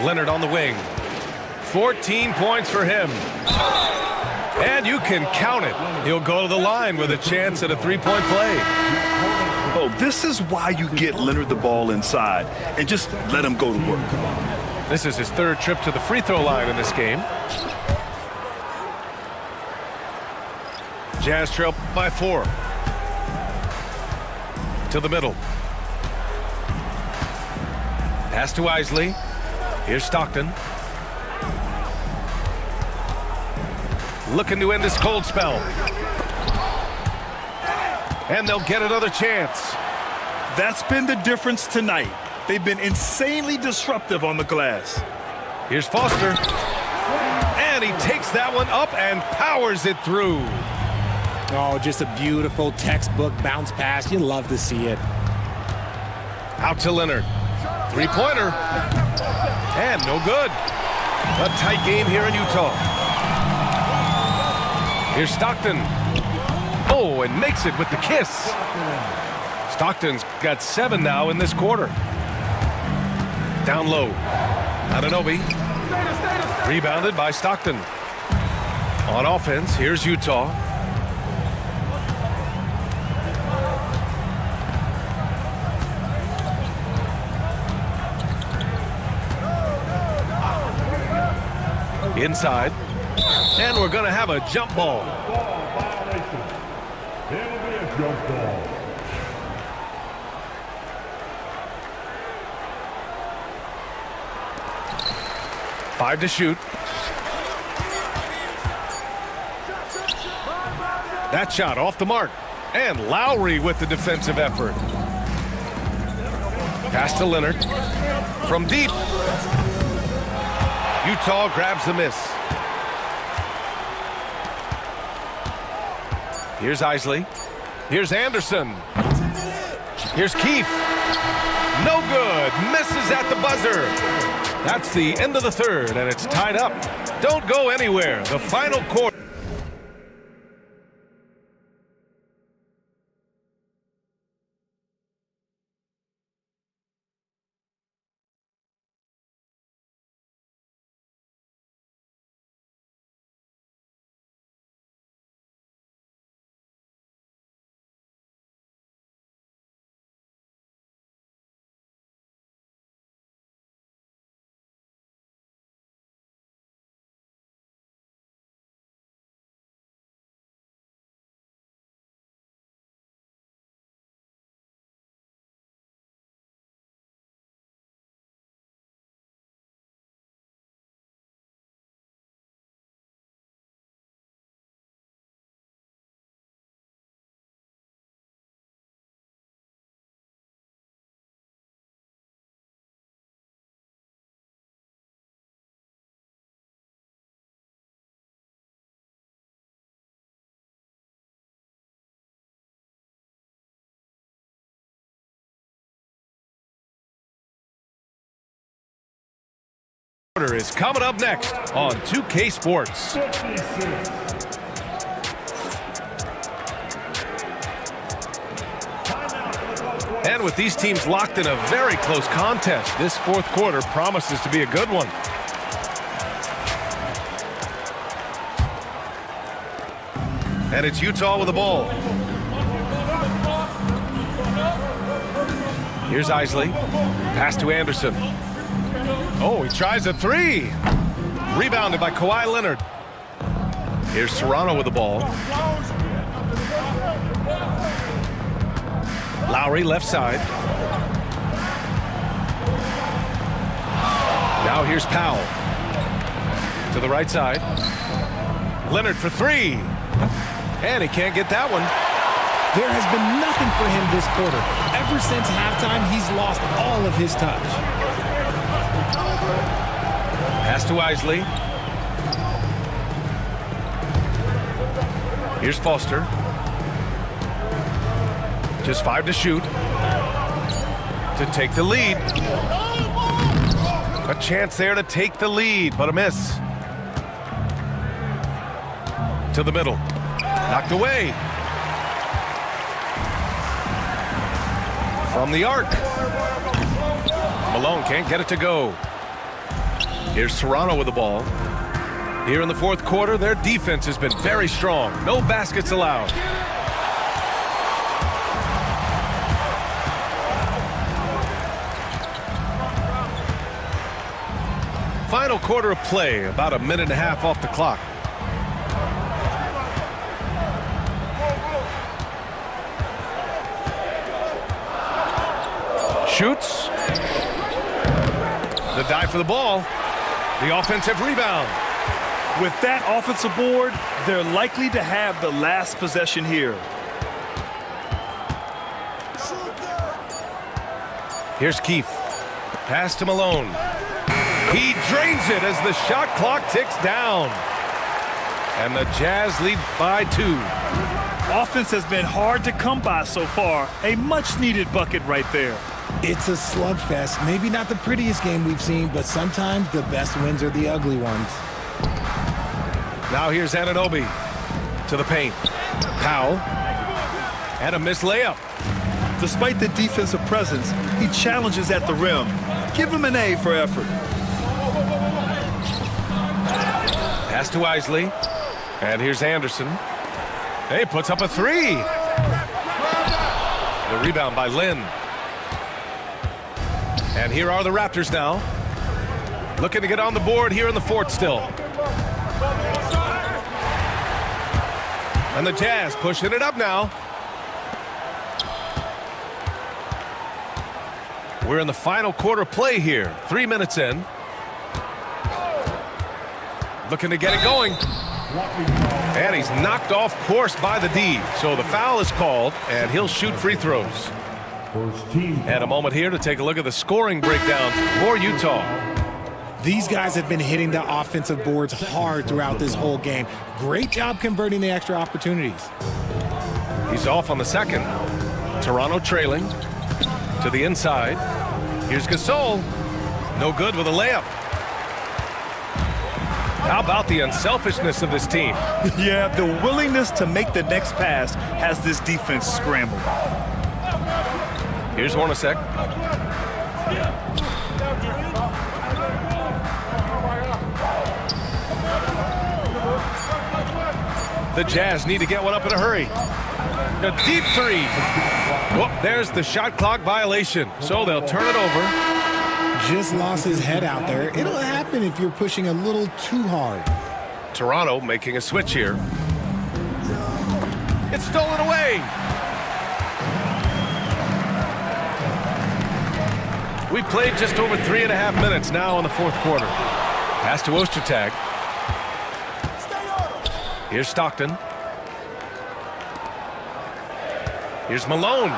Leonard on the wing. 14 points for him. And you can count it. He'll go to the line with a chance at a three-point play. Oh, this is why you get Leonard the ball inside and just let him go to work. This is his third trip to the free throw line in this game. Jazz trail by 4. To the middle. Pass to Isley. Here's Stockton. Looking to end this cold spell. And they'll get another chance. That's been the difference tonight. They've been insanely disruptive on the glass. Here's Foster. And he takes that one up and powers it through. Oh, just a beautiful textbook bounce pass. You love to see it. Out to Leonard. Three-pointer. And no good. A tight game here in Utah. Here's Stockton. Oh, and makes it with the kiss. Stockton's got 7 now in this quarter. Down low. Anunoby. Rebounded by Stockton. On offense, here's Utah. Inside. And we're going to have a jump ball. It'll be a jump ball. Five to shoot. That shot off the mark. And Lowry with the defensive effort. Pass to Leonard. From deep. Utah grabs the miss. Here's Isley. Here's Anderson. Here's Keefe. No good. Misses at the buzzer. That's the end of the third, and it's tied up. Don't go anywhere. The final quarter. Is coming up next on 2K Sports. And with these teams locked in a very close contest, this fourth quarter promises to be a good one. And it's Utah with the ball. Here's Isley. Pass to Anderson. Oh, he tries a three. Rebounded by Kawhi Leonard. Here's Toronto with the ball. Lowry left side. Now here's Powell. To the right side. Leonard for three. And he can't get that one. There has been nothing for him this quarter. Ever since halftime, he's lost all of his touch. Pass to Isley. Here's Foster. Just 5 to shoot. To take the lead. A chance there to take the lead, but a miss. To the middle. Knocked away. From the arc. Malone can't get it to go. Here's Toronto with the ball. Here in the fourth quarter, their defense has been very strong. No baskets allowed. Final quarter of play, about a minute and a half off the clock. Shoots. The dive for the ball. The offensive rebound. With that offensive board, they're likely to have the last possession here. Here's Keith. Pass to Malone. He drains it as the shot clock ticks down. And the Jazz lead by 2. Offense has been hard to come by so far. A much-needed bucket right there. It's a slugfest. Maybe not the prettiest game we've seen, but sometimes the best wins are the ugly ones. Now here's Anunoby to the paint. Powell. And a missed layup. Despite the defensive presence, he challenges at the rim. Give him an A for effort. Pass to Isley. And here's Anderson. He puts up a 3. The rebound by Lynn. And here are the Raptors now. Looking to get on the board here in the fourth still. And the Jazz pushing it up now. We're in the final quarter play here. 3 minutes in. Looking to get it going. And he's knocked off course by the D. So the foul is called, and he'll shoot free throws. And a moment here to take a look at the scoring breakdown for Utah. These guys have been hitting the offensive boards hard throughout this whole game. Great job converting the extra opportunities. He's off on the second. Toronto trailing to the inside. Here's Gasol. No good with a layup. How about the unselfishness of this team? Yeah, the willingness to make the next pass has this defense scrambled. Here's Hornacek. The Jazz need to get one up in a hurry. A deep 3. Whoop, there's the shot clock violation. So they'll turn it over. Just lost his head out there. It'll happen if you're pushing a little too hard. Toronto making a switch here. It's stolen away. We played just over 3.5 minutes now in the fourth quarter. Pass to Ostertag. Here's Stockton. Here's Malone.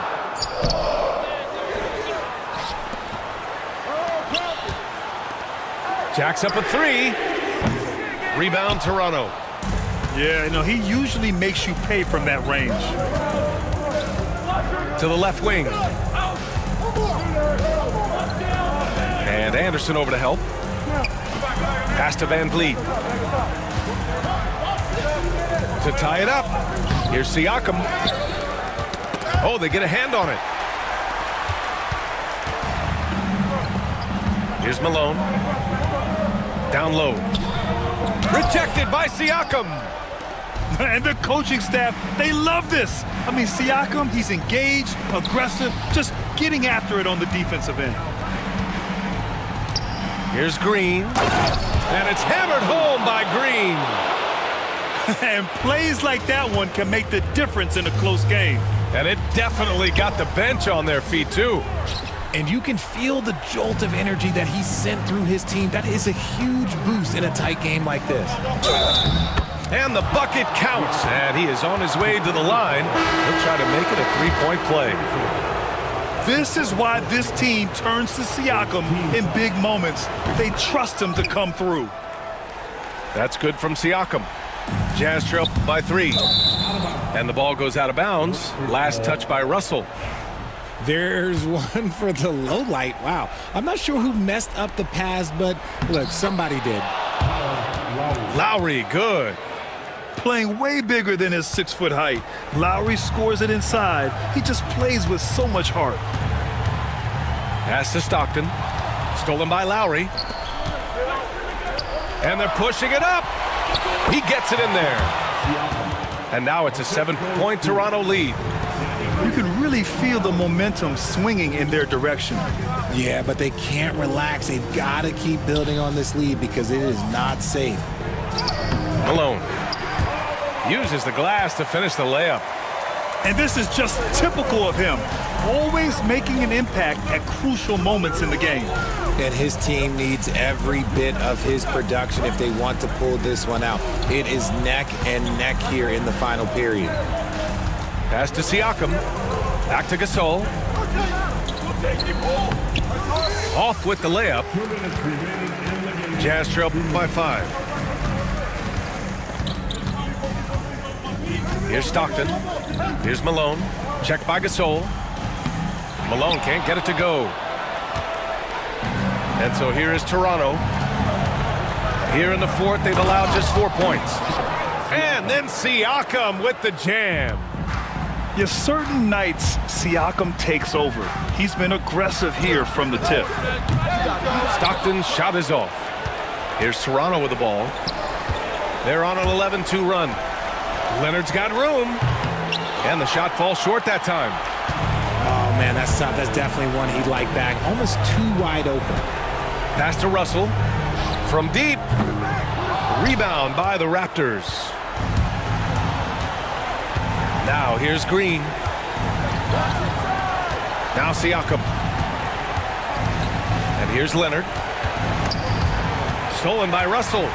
Jacks up a 3. Rebound Toronto. Yeah, no, he usually makes you pay from that range. To the left wing. And Anderson over to help. Pass to Van Vliet. To tie it up. Here's Siakam. Oh, they get a hand on it. Here's Malone. Down low. Rejected by Siakam. And the coaching staff, they love this. I mean, Siakam, he's engaged, aggressive, just getting after it on the defensive end. Here's Green. And it's hammered home by Green. And plays like that one can make the difference in a close game. And it definitely got the bench on their feet, too. And you can feel the jolt of energy that he sent through his team. That is a huge boost in a tight game like this. And the bucket counts. And he is on his way to the line. He'll try to make it a three-point play. This is why this team turns to Siakam in big moments. They trust him to come through. That's good from Siakam. Jazz trail by 3. And the ball goes out of bounds. Last touch by Russell. There's one for the low light. Wow. I'm not sure who messed up the pass, but look, somebody did. Lowry, good. playing way bigger than his 6-foot height. Lowry scores it inside. He just plays with so much heart. Pass to Stockton. Stolen by Lowry. And they're pushing it up. He gets it in there. And now it's a 7-point Toronto lead. You can really feel the momentum swinging in their direction. Yeah, but they can't relax. They've got to keep building on this lead because it is not safe. Malone uses the glass to finish the layup. And this is just typical of him, always making an impact at crucial moments in the game. And his team needs every bit of his production if they want to pull this one out. It is neck and neck here in the final period. Pass to Siakam. Back to Gasol. Off with the layup. Jazz trail by 5. Here's Stockton. Here's Malone. Checked by Gasol. Malone can't get it to go. And so here is Toronto. Here in the fourth, they've allowed just 4 points. And then Siakam with the jam. Yes, certain nights, Siakam takes over. He's been aggressive here from the tip. Stockton's shot is off. Here's Toronto with the ball. They're on an 11-2 run. Leonard's got room. And the shot falls short that time. Oh, man, that's tough. That's definitely one he'd like back. Almost too wide open. Pass to Russell. From deep. Rebound by the Raptors. Now here's Green. Now Siakam. And here's Leonard. Stolen by Russell.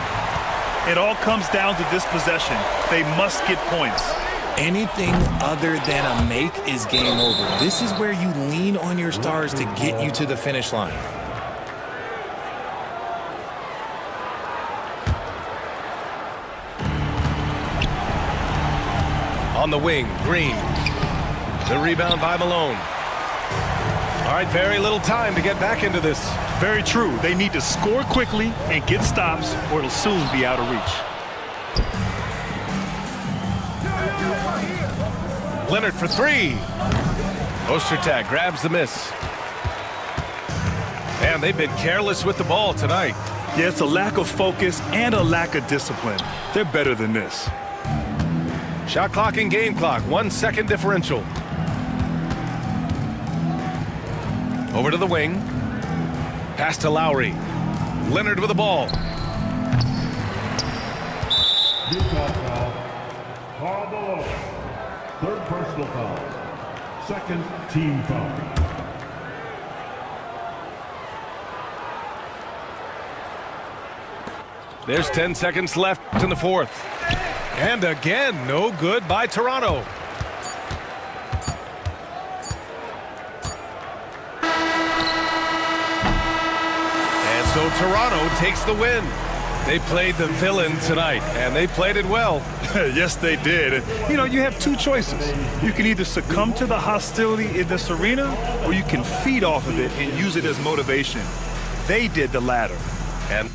It all comes down to this possession. They must get points. Anything other than a make is game over. This is where you lean on your stars to get you to the finish line. On the wing, Green. The rebound by Malone. All right, very little time to get back into this. Very true. They need to score quickly and get stops, or it'll soon be out of reach. Leonard for 3. Ostertag grabs the miss. And they've been careless with the ball tonight. Yeah, it's a lack of focus and a lack of discipline. They're better than this. Shot clock and game clock, 1 second differential. Over to the wing. Pass to Lowry. Leonard with the ball. Good foul. Carl Malone. 3rd personal foul. 2nd team foul. There's 10 seconds left in the fourth. And again, no good by Toronto. And so Toronto takes the win. They played the villain tonight, and they played it well. Yes, they did. And, you have 2 choices. You can either succumb to the hostility in this arena, or you can feed off of it and use it as motivation. They did the latter. And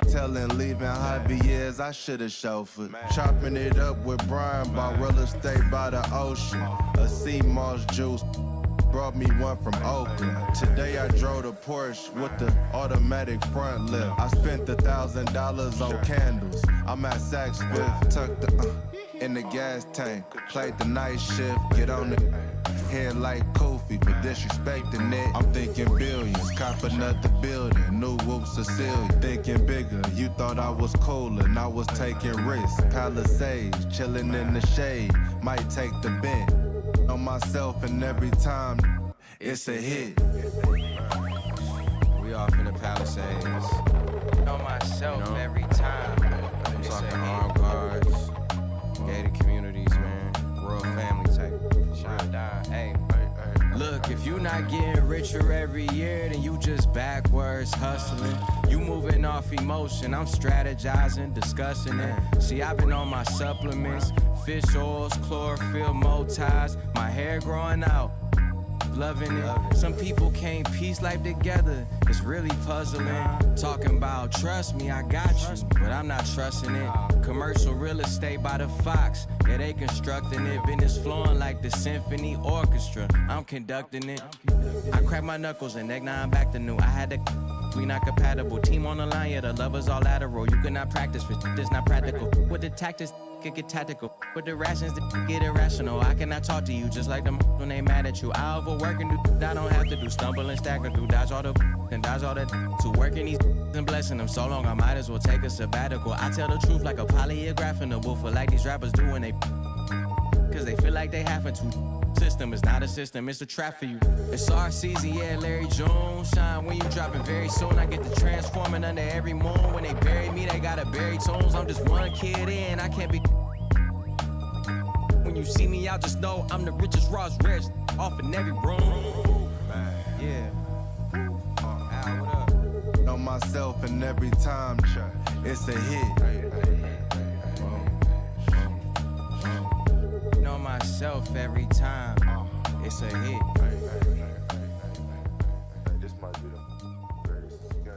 Telling leaving hobby years, I should've chauffeured. Chopping it up with Brian, bought real estate by the ocean. A sea moss juice brought me one from Oakland. Today I drove the Porsche with the automatic front lift. I spent $1,000 on candles. I'm at Saks Fifth, tucked in the gas tank. Played the night shift, get on the head like Kofi for disrespecting it. I'm thinking billions, cop another building, new whoop Cecilia. Thinking bigger, you thought I was cooler, and I was taking risks. Palisades, chilling in the shade, might take the bent on myself, and every time it's a hit. We off in the Palisades. On myself every time. I'm talking armed guards, gated communities, man. Royal family type. Shine down. Hey, look, if you you not getting richer every year, then you just backwards hustling. You moving off emotion, I'm strategizing, discussing it. See, I've been on my supplements, fish oils, chlorophyll, Motize, my hair growing out. Loving it. Some people can't piece life together. It's really puzzling. Talking about trust me, I got you, but I'm not trusting it. Commercial real estate by the Fox. Yeah, they constructing it. Business flowing like the symphony orchestra. I'm conducting it. I crack my knuckles and now I'm back to new. I had to. We not compatible. Team on the line, yeah, the lovers all lateral. You cannot practice for this not practical. With the tactics, get tactical. With the rations, get irrational. I cannot talk to you just like them when they mad at you. I overwork and do I don't have to do. Stumble and stagger through. Dodge all the and dodge all the to working these and blessing them so long. I might as well take a sabbatical. I tell the truth like a polygraph in the booth. Like these rappers do when they cause they feel like they having to. System is not a system, it's a trap for you. It's our season, yeah, Larry Jones. Shine when you drop it very soon. I get the transforming under every moon. When they bury me, they gotta bury tones. I'm just one kid in, I can't be. When you see me out, just know I'm the richest, rawest, rarest off in every room. Yeah. Al, what up? Know myself and every time it's a hit. Know myself every time it's a hit. This might be the greatest game.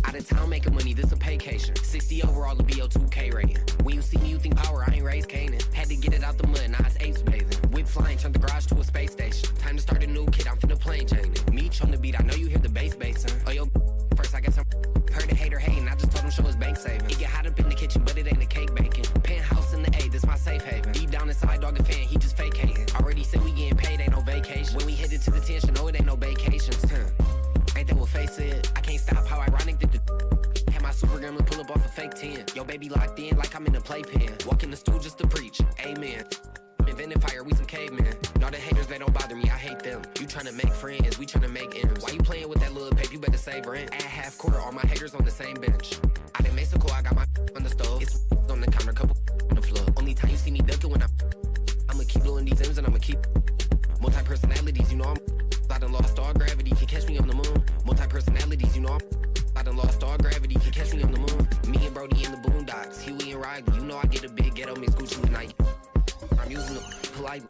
Out of town making money, this a paycation. 60 overall, the BO2K rating. When you see me, you think power, I ain't raised Canaan. Had to get it out the mud, now it's apes bathing. Whip flying, turned the garage to a space station. Time to start a new kid, I'm finna plane Jane. Meech on the beat, I know you hear the bass basin. Oh, yo, first I guess I'm heard a hater hating. I just told him show his bank saving. It get hot up in the kitchen, but it ain't a cake baking. Penthouse in the A, this my safe haven. Deep down inside, dog a fan, he just fake hating. Already said we getting paid, ain't no vacation. When we headed to the tension, no, it ain't no vacations. Ain't that what face it? I can't stop, how ironic that the had my super gremlin pull up off a fake 10. Yo, baby locked in like I'm in a playpen. Walk in the stool just to preach, amen. Invented fire, we some cavemen. All the haters, they don't bother me, I hate them. You tryna make friends, we tryna make ends. Why you playing with that little paper? You better save rent. Add half quarter, all my haters on the same bench. I didn't Mexico, I got my on the stove. It's on the counter, couple on the floor. Only time you see me ducking when I'ma keep blowing these M's and I'ma keep multi-personalities, you know I done lost all gravity, can catch me on the moon. Multi-personalities, you know I done lost all gravity, can catch me on the moon. Me and Brody in the boondocks, Huey and Riley. You know I get a big ghetto mix Gucci with Nike. I'm using the polite,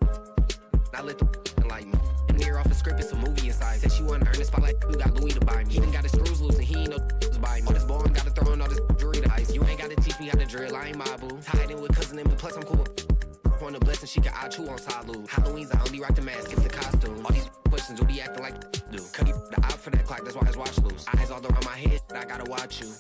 not let the like me. And near off a script, it's a movie inside. Said she wanna earn the spotlight, you got Louis to buy me. He done got his screws loose and he ain't no to buy me. All this ball, gotta throw in all this jewelry to ice. You ain't gotta teach me how to drill, I ain't my boo. Tied in with cousin and plus I'm cool. On the blessing, she can eye chew on salute. Halloween's I only rock the mask, get the costume. All these questions will be acting like do. Cuddy the eye for that clock, that's why his watch loose. Eyes all around my head, I gotta watch you.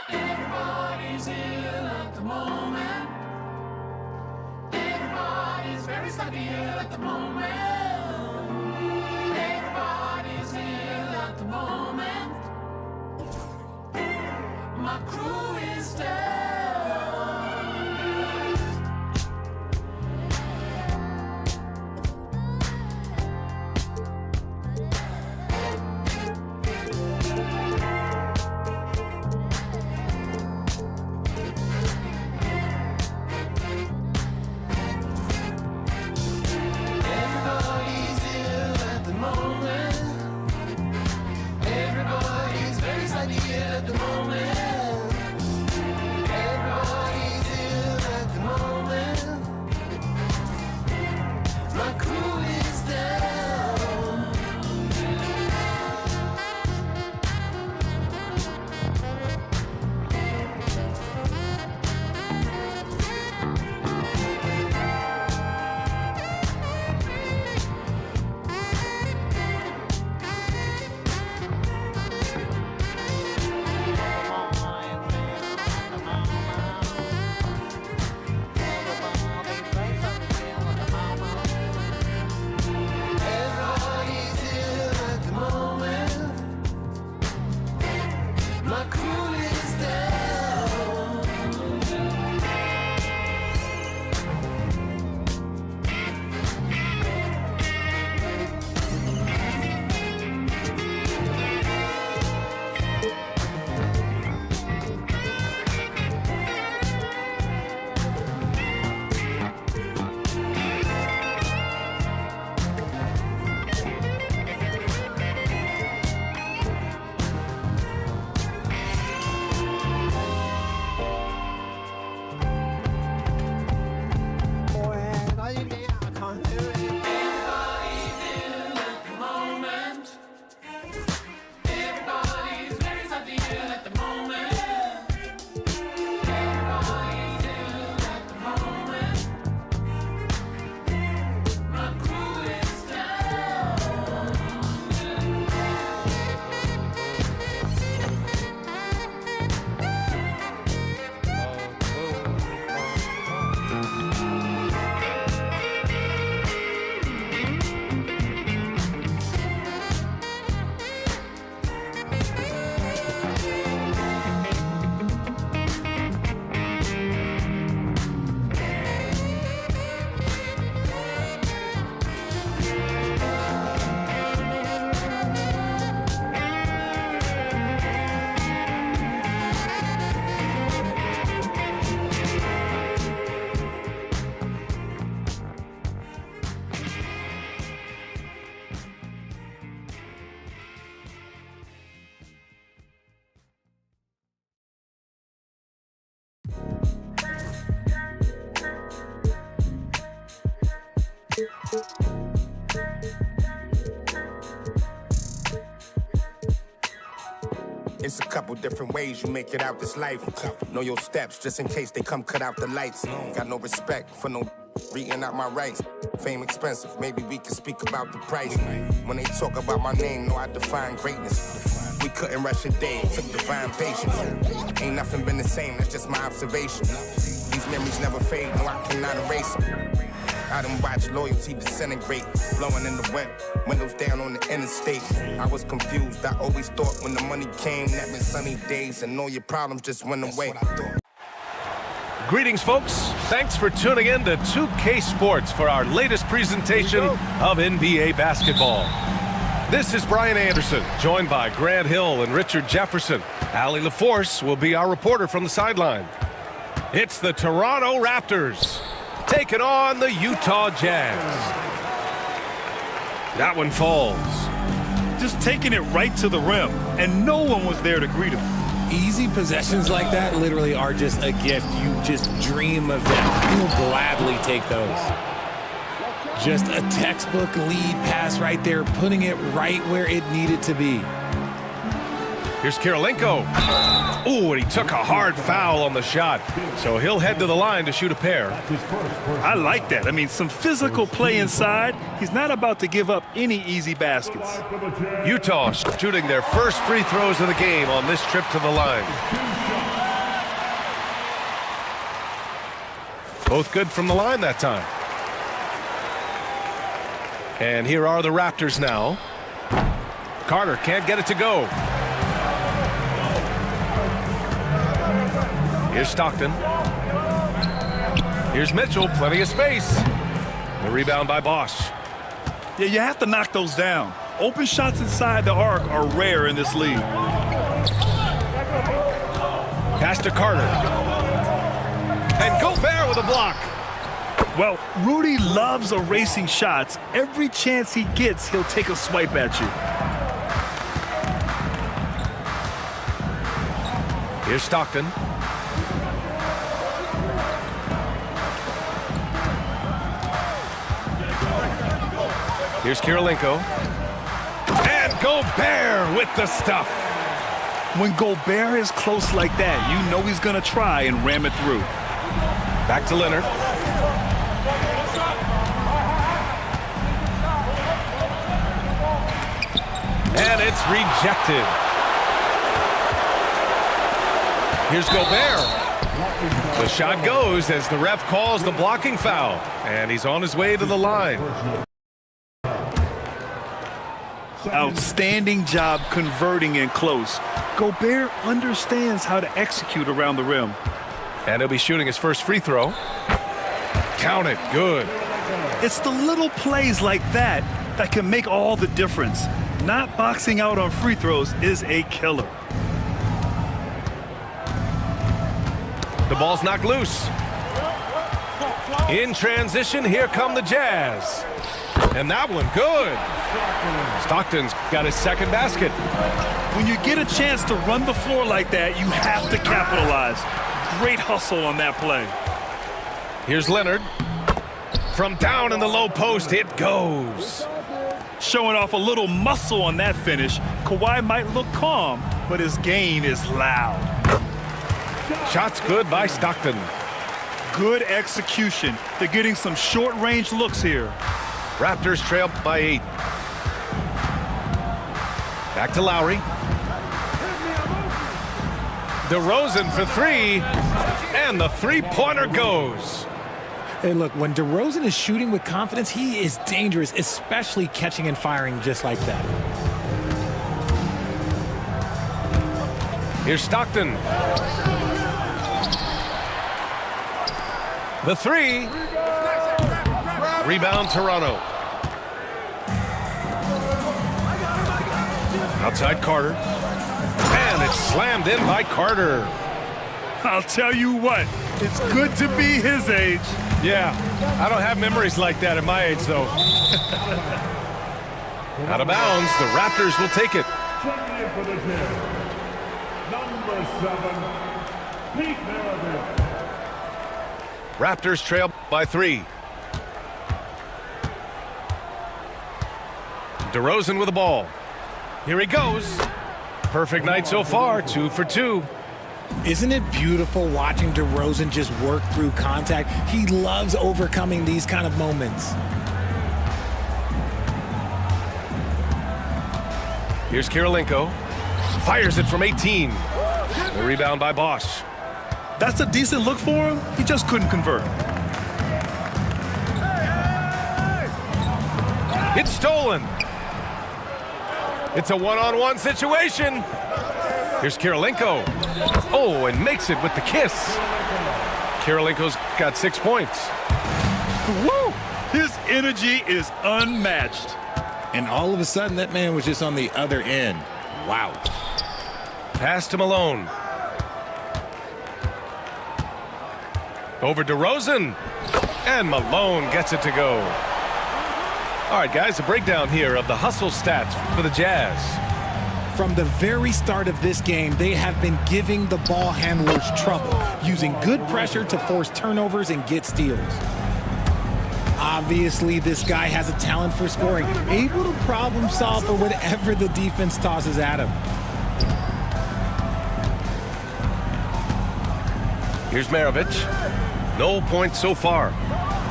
Everybody's ill at the moment. Everybody's very stuck ill at the moment. Everybody's ill at the moment. My crew is down. Everybody It's a couple different ways you make it out this life. Know your steps just in case they come cut out the lights. Got no respect for no reading out my rights. Fame expensive, maybe we can speak about the price. When they talk about my name, know I define greatness. We couldn't rush a day, it took divine patience. Ain't nothing been the same, that's just my observation. These memories never fade, no I cannot erase them. I done watched loyalty disintegrate, blowing in the wind, windows down on the interstate. I was confused, I always thought when the money came, that meant sunny days and all your problems just went away. Greetings, folks. Thanks for tuning in to 2K Sports for our latest presentation of NBA basketball. This is Brian Anderson, joined by Grant Hill and Richard Jefferson. Allie LaForce will be our reporter from the sideline. It's the Toronto Raptors taking on the Utah Jazz. That one falls. Just taking it right to the rim, and no one was there to greet him. Easy possessions like that literally are just a gift. You just dream of them. You'll gladly take those. Just a textbook lead pass right there, putting it right where it needed to be. Here's Kirilenko. Ooh, and he took a hard foul on the shot. So he'll head to the line to shoot a pair. I like that. I mean, some physical play inside. He's not about to give up any easy baskets. Utah shooting their first free throws of the game on this trip to the line. Both good from the line that time. And here are the Raptors now. Carter can't get it to go. Here's Stockton. Here's Mitchell, plenty of space. The rebound by Bosch. Yeah, you have to knock those down. Open shots inside the arc are rare in this league. Pass to Carter. And Gobert with a block. Well, Rudy loves erasing shots. Every chance he gets, he'll take a swipe at you. Here's Stockton. Here's Kirilenko. And Gobert with the stuff. When Gobert is close like that, you know he's going to try and ram it through. Back to Leonard. And it's rejected. Here's Gobert. The shot goes as the ref calls the blocking foul. And he's on his way to the line. Outstanding job converting in close. Gobert understands how to execute around the rim. And he'll be shooting his first free throw. Count it. Good. It's the little plays like that that can make all the difference. Not boxing out on free throws is a killer. The ball's knocked loose. In transition, here come the Jazz. And that one, good. Stockton's got his second basket. When you get a chance to run the floor like that, you have to capitalize. Great hustle on that play. Here's Leonard. From down in the low post, it goes. Showing off a little muscle on that finish. Kawhi might look calm, but his game is loud. Shots good by Stockton. Good execution. They're getting some short-range looks here. Raptors trail by 8. Back to Lowry. DeRozan for 3. And the three-pointer goes. Hey, look, when DeRozan is shooting with confidence, he is dangerous, especially catching and firing just like that. Here's Stockton. The 3. Rebound, Toronto. Outside Carter. And it's slammed in by Carter. I'll tell you what, it's good to be his age. Yeah, I don't have memories like that at my age, though. Out of bounds, the Raptors will take it. Raptors trail by 3. DeRozan with the ball. Here he goes. perfect night so far, 2 for 2. Isn't it beautiful watching DeRozan just work through contact? He loves overcoming these kind of moments. Here's Kirilenko. Fires it from 18. The rebound by Bosch. That's a decent look for him. He just couldn't convert. It's stolen. It's a one-on-one situation. Here's Kirilenko. Oh, and makes it with the kiss. Kirilenko's got 6 points. Woo! His energy is unmatched. And all of a sudden, that man was just on the other end. Wow. Pass to Malone. Over DeRozan. And Malone gets it to go. All right, guys, a breakdown here of the hustle stats for the Jazz. From the very start of this game, they have been giving the ball handlers trouble, using good pressure to force turnovers and get steals. Obviously, this guy has a talent for scoring, able to problem solve for whatever the defense tosses at him. Here's Maravich. No points so far.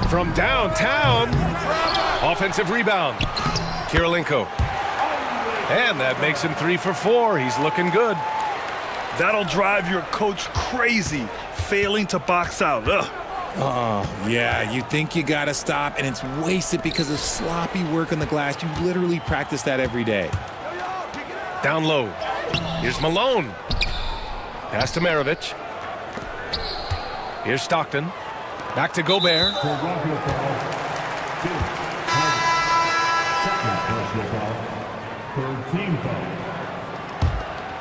From downtown, offensive rebound. Kirilenko. And that makes him 3 for 4. He's looking good. That'll drive your coach crazy, failing to box out. Ugh. Oh, yeah, you think you got to stop, and it's wasted because of sloppy work on the glass. You literally practice that every day. Down low. Here's Malone. Pass to Maravich. Here's Stockton. Back to Gobert. Third team foul.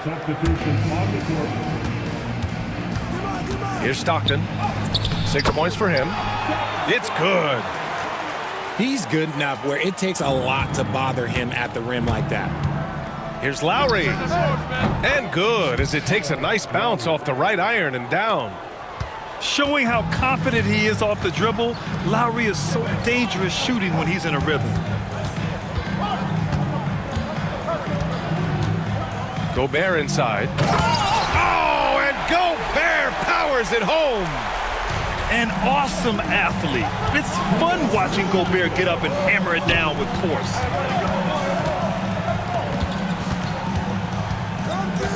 Substitution on the court. Here's Stockton. 6 points for him. It's good. He's good enough where it takes a lot to bother him at the rim like that. Here's Lowry. And good as it takes a nice bounce off the right iron and down. Showing how confident he is off the dribble, Lowry is so dangerous shooting when he's in a rhythm. Gobert inside. Oh, and Gobert powers it home. An awesome athlete. It's fun watching Gobert get up and hammer it down with force.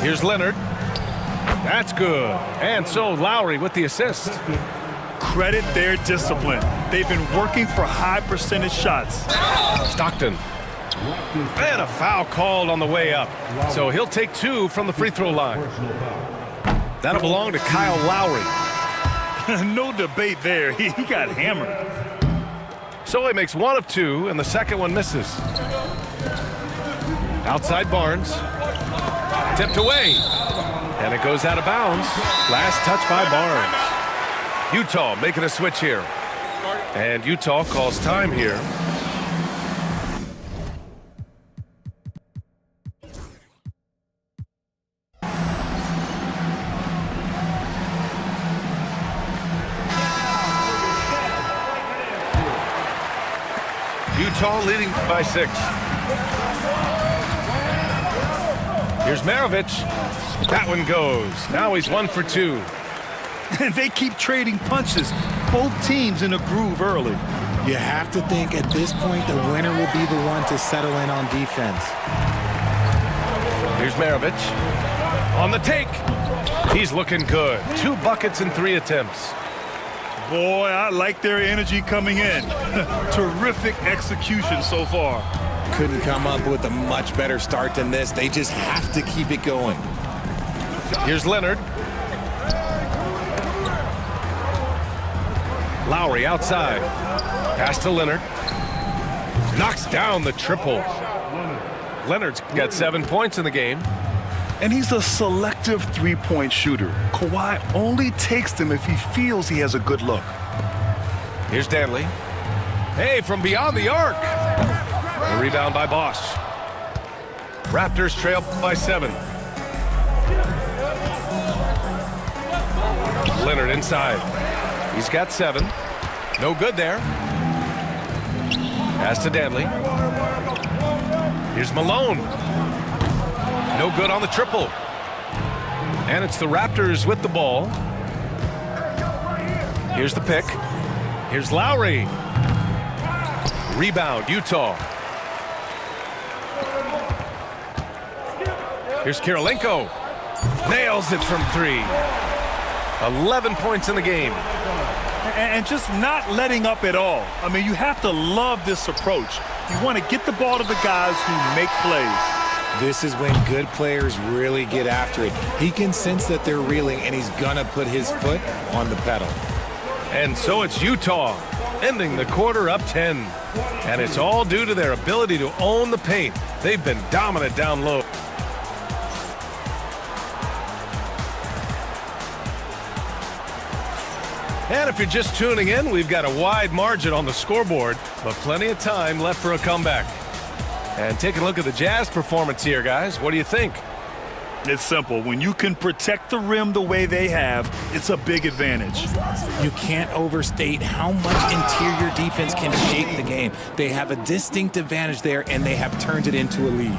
Here's Leonard. That's good. And so Lowry with the assist. Credit their discipline. They've been working for high percentage shots. Stockton. And a foul called on the way up. So he'll take 2 from the free throw line. That'll belong to Kyle Lowry. No debate there. He got hammered. So he makes 1 of 2, and the second one misses. Outside Barnes. Tipped away. And it goes out of bounds. Last touch by Barnes. Utah making a switch here. And Utah calls time here. Utah leading by 6. Here's Maravich. That one goes. Now he's 1 for 2. And they keep trading punches. Both teams in a groove early. You have to think at this point the winner will be the one to settle in on defense. Here's Maravich. On the take. He's looking good. 2 buckets in 3 attempts. Boy, I like their energy coming in. Terrific execution so far. Couldn't come up with a much better start than this. They just have to keep it going. Here's Leonard. Lowry outside. Pass to Leonard. Knocks down the triple. Leonard's got 7 points in the game. And he's a selective three-point shooter. Kawhi only takes them if he feels he has a good look. Here's Danley. Hey, from beyond the arc. A rebound by Bosch. Raptors trail by 7. Leonard inside. He's got 7. No good there. Pass to Danley. Here's Malone. No good on the triple. And it's the Raptors with the ball. Here's the pick. Here's Lowry. Rebound, Utah. Here's Kirilenko. Nails it from 3. 11 points in the game. And just not letting up at all. I mean, you have to love this approach. You want to get the ball to the guys who make plays. This is when good players really get after it. He can sense that they're reeling, and he's going to put his foot on the pedal. And so it's Utah, ending the quarter up 10. And it's all due to their ability to own the paint. They've been dominant down low. And if you're just tuning in, we've got a wide margin on the scoreboard, but plenty of time left for a comeback. And taking a look at the Jazz performance here, guys. What do you think? It's simple. When you can protect the rim the way they have, it's a big advantage. You can't overstate how much interior defense can shape the game. They have a distinct advantage there, and they have turned it into a lead.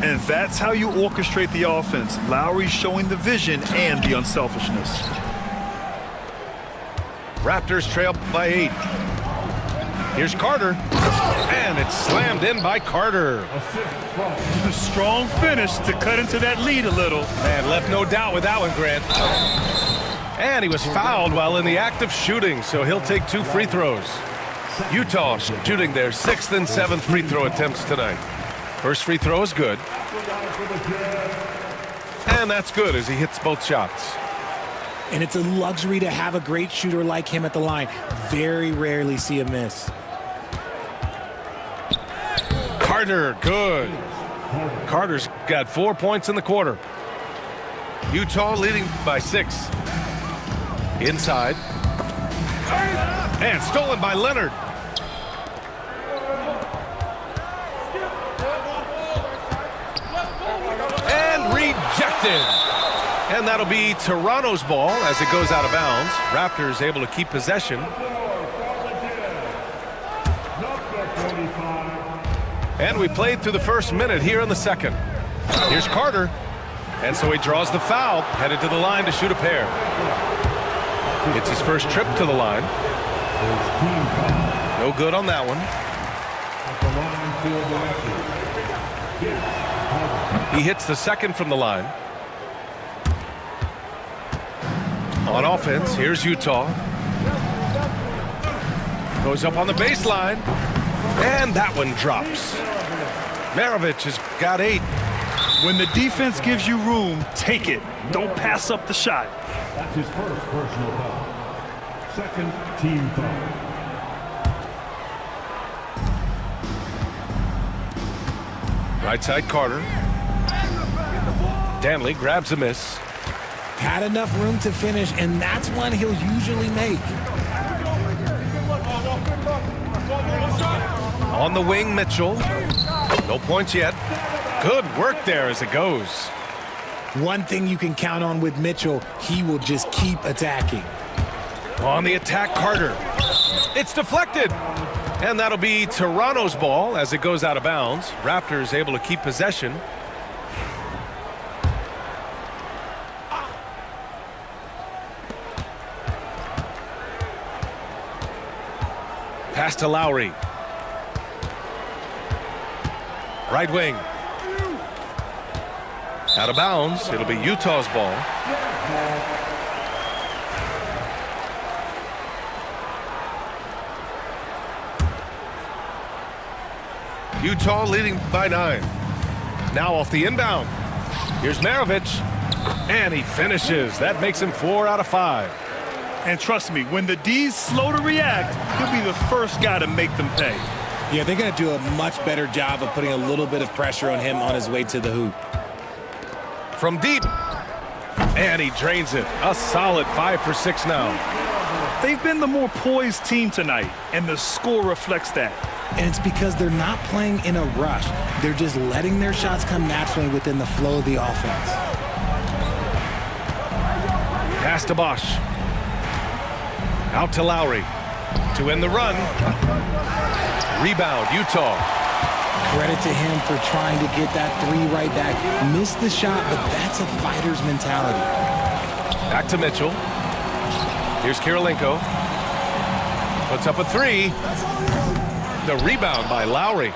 And that's how you orchestrate the offense. Lowry showing the vision and the unselfishness. Raptors trail by 8. Here's Carter. And it's slammed in by Carter. A strong finish to cut into that lead a little. Man, left no doubt with that one, Grant. And he was fouled while in the act of shooting, so he'll take 2 free throws. Utah shooting their 6th and 7th free throw attempts tonight. First free throw is good. And that's good as he hits both shots. And it's a luxury to have a great shooter like him at the line. Very rarely see a miss. Carter, good. Carter's got 4 points in the quarter. Utah leading by 6. Inside. And stolen by Leonard. And rejected. And that'll be Toronto's ball as it goes out of bounds. Raptors able to keep possession. And we played through the first minute here in the second. Here's Carter. And so he draws the foul, headed to the line to shoot a pair. It's his first trip to the line. No good on that one. He hits the second from the line. On offense, here's Utah. Goes up on the baseline. And that one drops. Maravich has got 8. When the defense gives you room, take it. Don't pass up the shot. That's his first personal foul. Second team foul. Right side Carter. Danley grabs a miss. Had enough room to finish, and that's one he'll usually make. On the wing, Mitchell. No points yet. Good work there as it goes. One thing you can count on with Mitchell, he will just keep attacking. On the attack, Carter. It's deflected. And that'll be Toronto's ball as it goes out of bounds. Raptors able to keep possession. Pass to Lowry. Right wing. Out of bounds. It'll be Utah's ball. Utah leading by 9. Now off the inbound. Here's Maravich. And he finishes. That makes him 4 out of 5. And trust me, when the D's slow to react, he'll be the first guy to make them pay. Yeah, they're going to do a much better job of putting a little bit of pressure on him on his way to the hoop. From deep. And he drains it. A solid 5 for 6 now. They've been the more poised team tonight, and the score reflects that. And it's because they're not playing in a rush. They're just letting their shots come naturally within the flow of the offense. Pass to Bosch. Out to Lowry. To end the run. Rebound, Utah. Credit to him for trying to get that three right back. Missed the shot, but that's a fighter's mentality. Back to Mitchell. Here's Kirilenko. Puts up a three. The rebound by Lowry.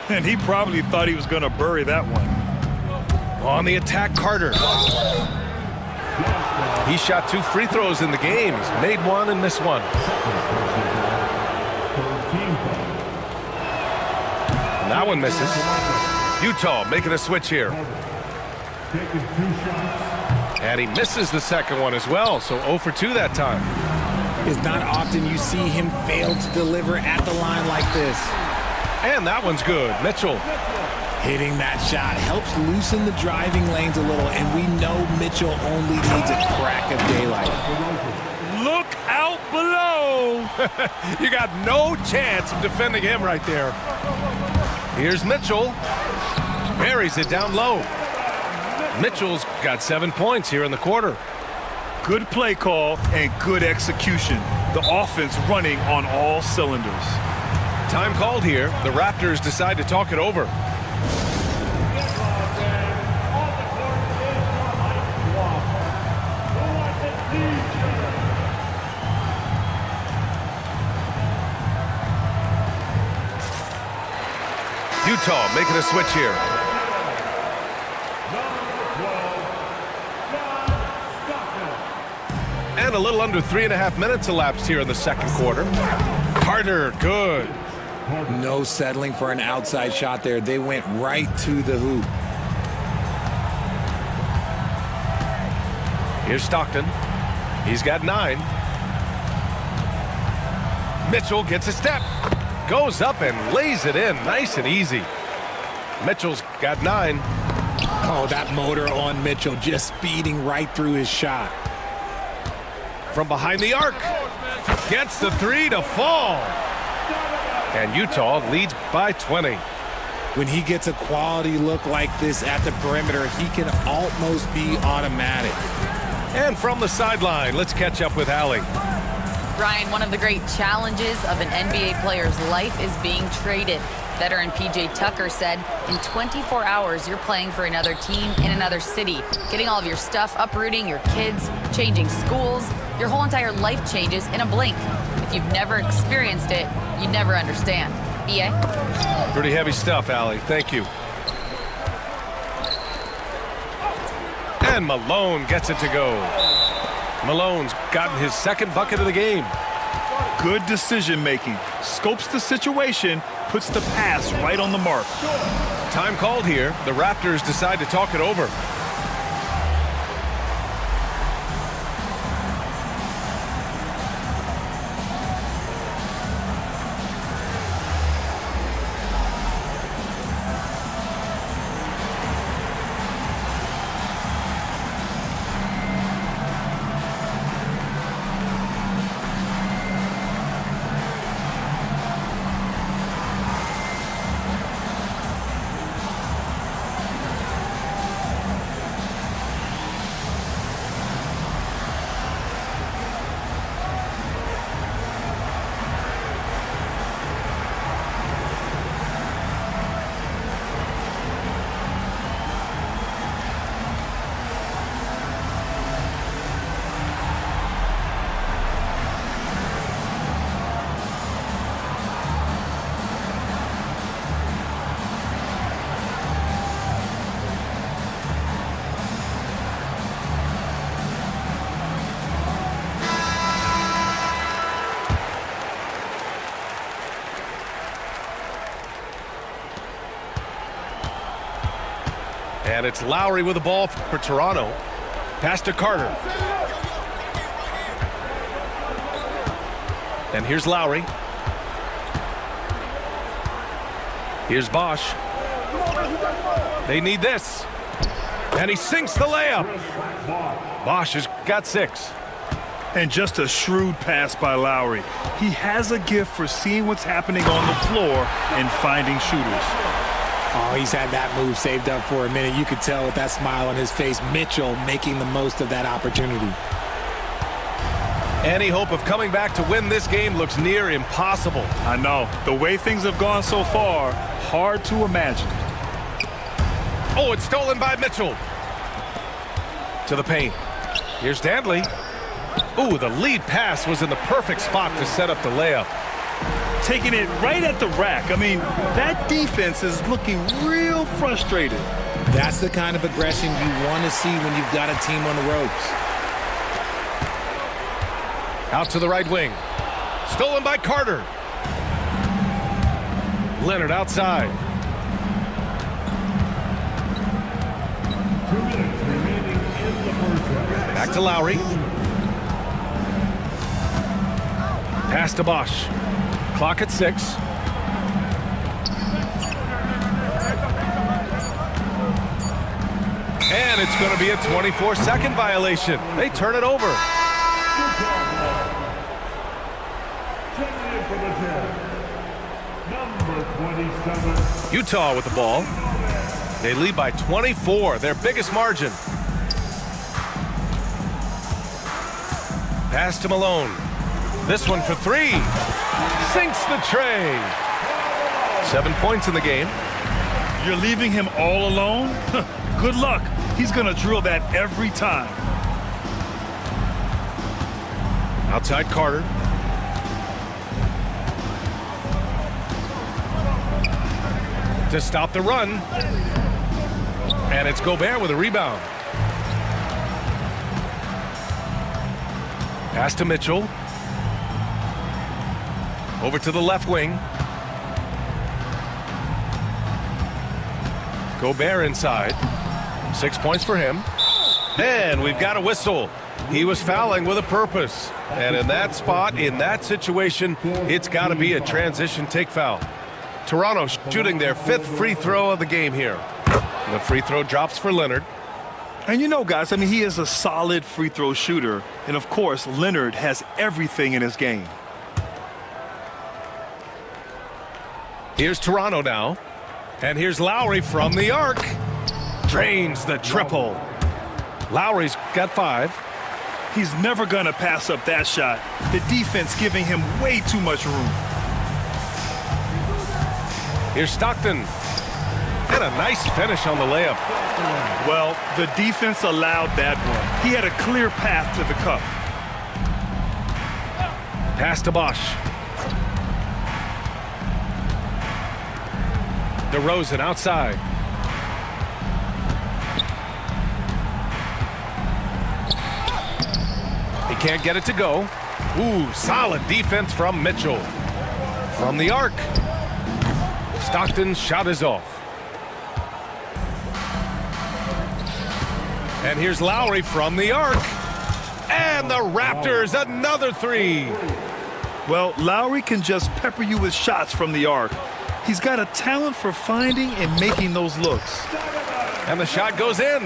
And he probably thought he was going to bury that one. On the attack, Carter. He shot 2 free throws in the game. He's made one and missed one. And that one misses. Utah making a switch here. And he misses the second one as well, so 0 for 2 that time. It's not often you see him fail to deliver at the line like this. And that one's good. Mitchell. Hitting that shot helps loosen the driving lanes a little, and we know Mitchell only needs a crack of daylight. Look out below. You got no chance of defending him right there. Here's Mitchell. Buries it down low. Mitchell's got 7 points here in the quarter. Good play call and good execution. The offense running on all cylinders. Time called here. The Raptors decide to talk it over. Utah making a switch here. And a little under 3.5 minutes elapsed here in the second quarter. Carter, good. No settling for an outside shot there. They went right to the hoop. Here's Stockton. He's got 9. Mitchell gets a step. Goes up and lays it in nice and easy. Mitchell's got 9. Oh, that motor on Mitchell just speeding right through his shot. From behind the arc. Gets the 3 to fall. And Utah leads by 20. When he gets a quality look like this at the perimeter, he can almost be automatic. And from the sideline, let's catch up with Allie. Brian, one of the great challenges of an NBA player's life is being traded. Veteran PJ Tucker said, in 24 hours, you're playing for another team in another city, getting all of your stuff, uprooting your kids, changing schools. Your whole entire life changes in a blink. If you've never experienced it, you'd never understand. EA? Pretty heavy stuff, Allie. Thank you. And Malone gets it to go. Malone's gotten his second bucket of the game. Good decision making. Scopes the situation, puts the pass right on the mark. Time called here. The Raptors decide to talk it over. And it's Lowry with the ball for Toronto. Pass to Carter. And here's Lowry. Here's Bosch. They need this. And he sinks the layup. Bosch has got 6. And just a shrewd pass by Lowry. He has a gift for seeing what's happening on the floor and finding shooters. Oh, he's had that move saved up for a minute. You could tell with that smile on his face, Mitchell making the most of that opportunity. Any hope of coming back to win this game looks near impossible. I know. The way things have gone so far, hard to imagine. Oh, it's stolen by Mitchell. To the paint. Here's Dantley. Ooh, the lead pass was in the perfect spot to set up the layup. Taking it right at the rack. I mean, that defense is looking real frustrated. That's the kind of aggression you want to see when you've got a team on the ropes. Out to the right wing. Stolen by Carter. Leonard outside. Back to Lowry. Pass to Bosch. Clock at 6. And it's going to be a 24-second violation. They turn it over. Utah with the ball. They lead by 24, their biggest margin. Pass to Malone. This one for 3. Sinks the tray. 7 points in the game. You're leaving him all alone? Good luck. He's going to drill that every time. Outside Carter. To stop the run. And it's Gobert with a rebound. Pass to Mitchell. Over to the left wing. Gobert inside. 6 points for him. And we've got a whistle. He was fouling with a purpose. And in that spot, in that situation, it's got to be a transition take foul. Toronto shooting their 5th free throw of the game here. And the free throw drops for Leonard. And you know, guys, I mean, he is a solid free throw shooter. And, of course, Leonard has everything in his game. Here's Toronto now. And here's Lowry from the arc. Drains the triple. Lowry's got 5. He's never going to pass up that shot. The defense giving him way too much room. Here's Stockton. And a nice finish on the layup. Well, the defense allowed that one. He had a clear path to the cup. Pass to Bosch. DeRozan outside. He can't get it to go. Ooh, solid defense from Mitchell. From the arc. Stockton's shot is off. And here's Lowry from the arc. And the Raptors, another 3. Well, Lowry can just pepper you with shots from the arc. He's got a talent for finding and making those looks. And the shot goes in.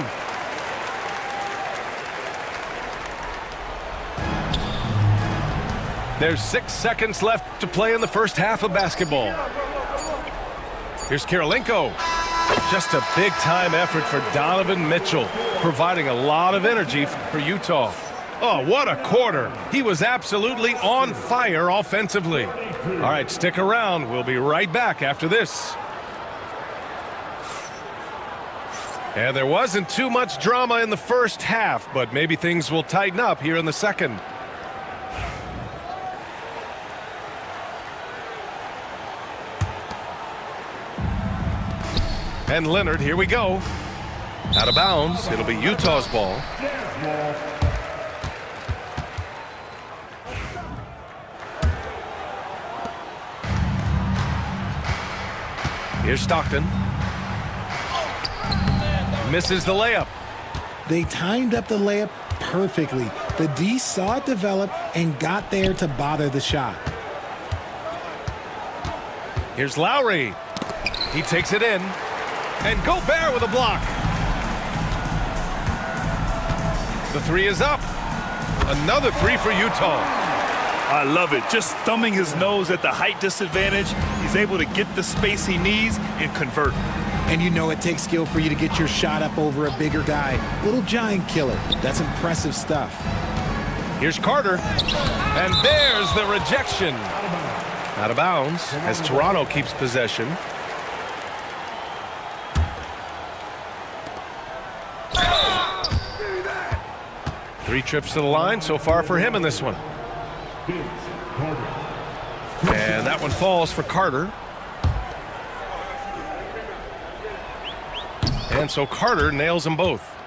There's 6 seconds left to play in the first half of basketball. Here's Kirilenko. Just a big-time effort for Donovan Mitchell, providing a lot of energy for Utah. Oh, what a quarter. He was absolutely on fire offensively. All right, stick around. We'll be right back after this. And there wasn't too much drama in the first half, but maybe things will tighten up here in the second. And Leonard, here we go. Out of bounds. It'll be Utah's ball. Here's Stockton. Misses the layup. They timed up the layup perfectly. The D saw it develop and got there to bother the shot. Here's Lowry. He takes it in. And Gobert with a block. The 3 is up. Another 3 for Utah. I love it. Just thumbing his nose at the height disadvantage. He's able to get the space he needs and convert. And you know it takes skill for you to get your shot up over a bigger guy. Little giant killer. That's impressive stuff. Here's Carter. And there's the rejection. Out of bounds as Toronto keeps possession. Three trips to the line so far for him in this one. And that one falls for Carter. And so Carter nails them both.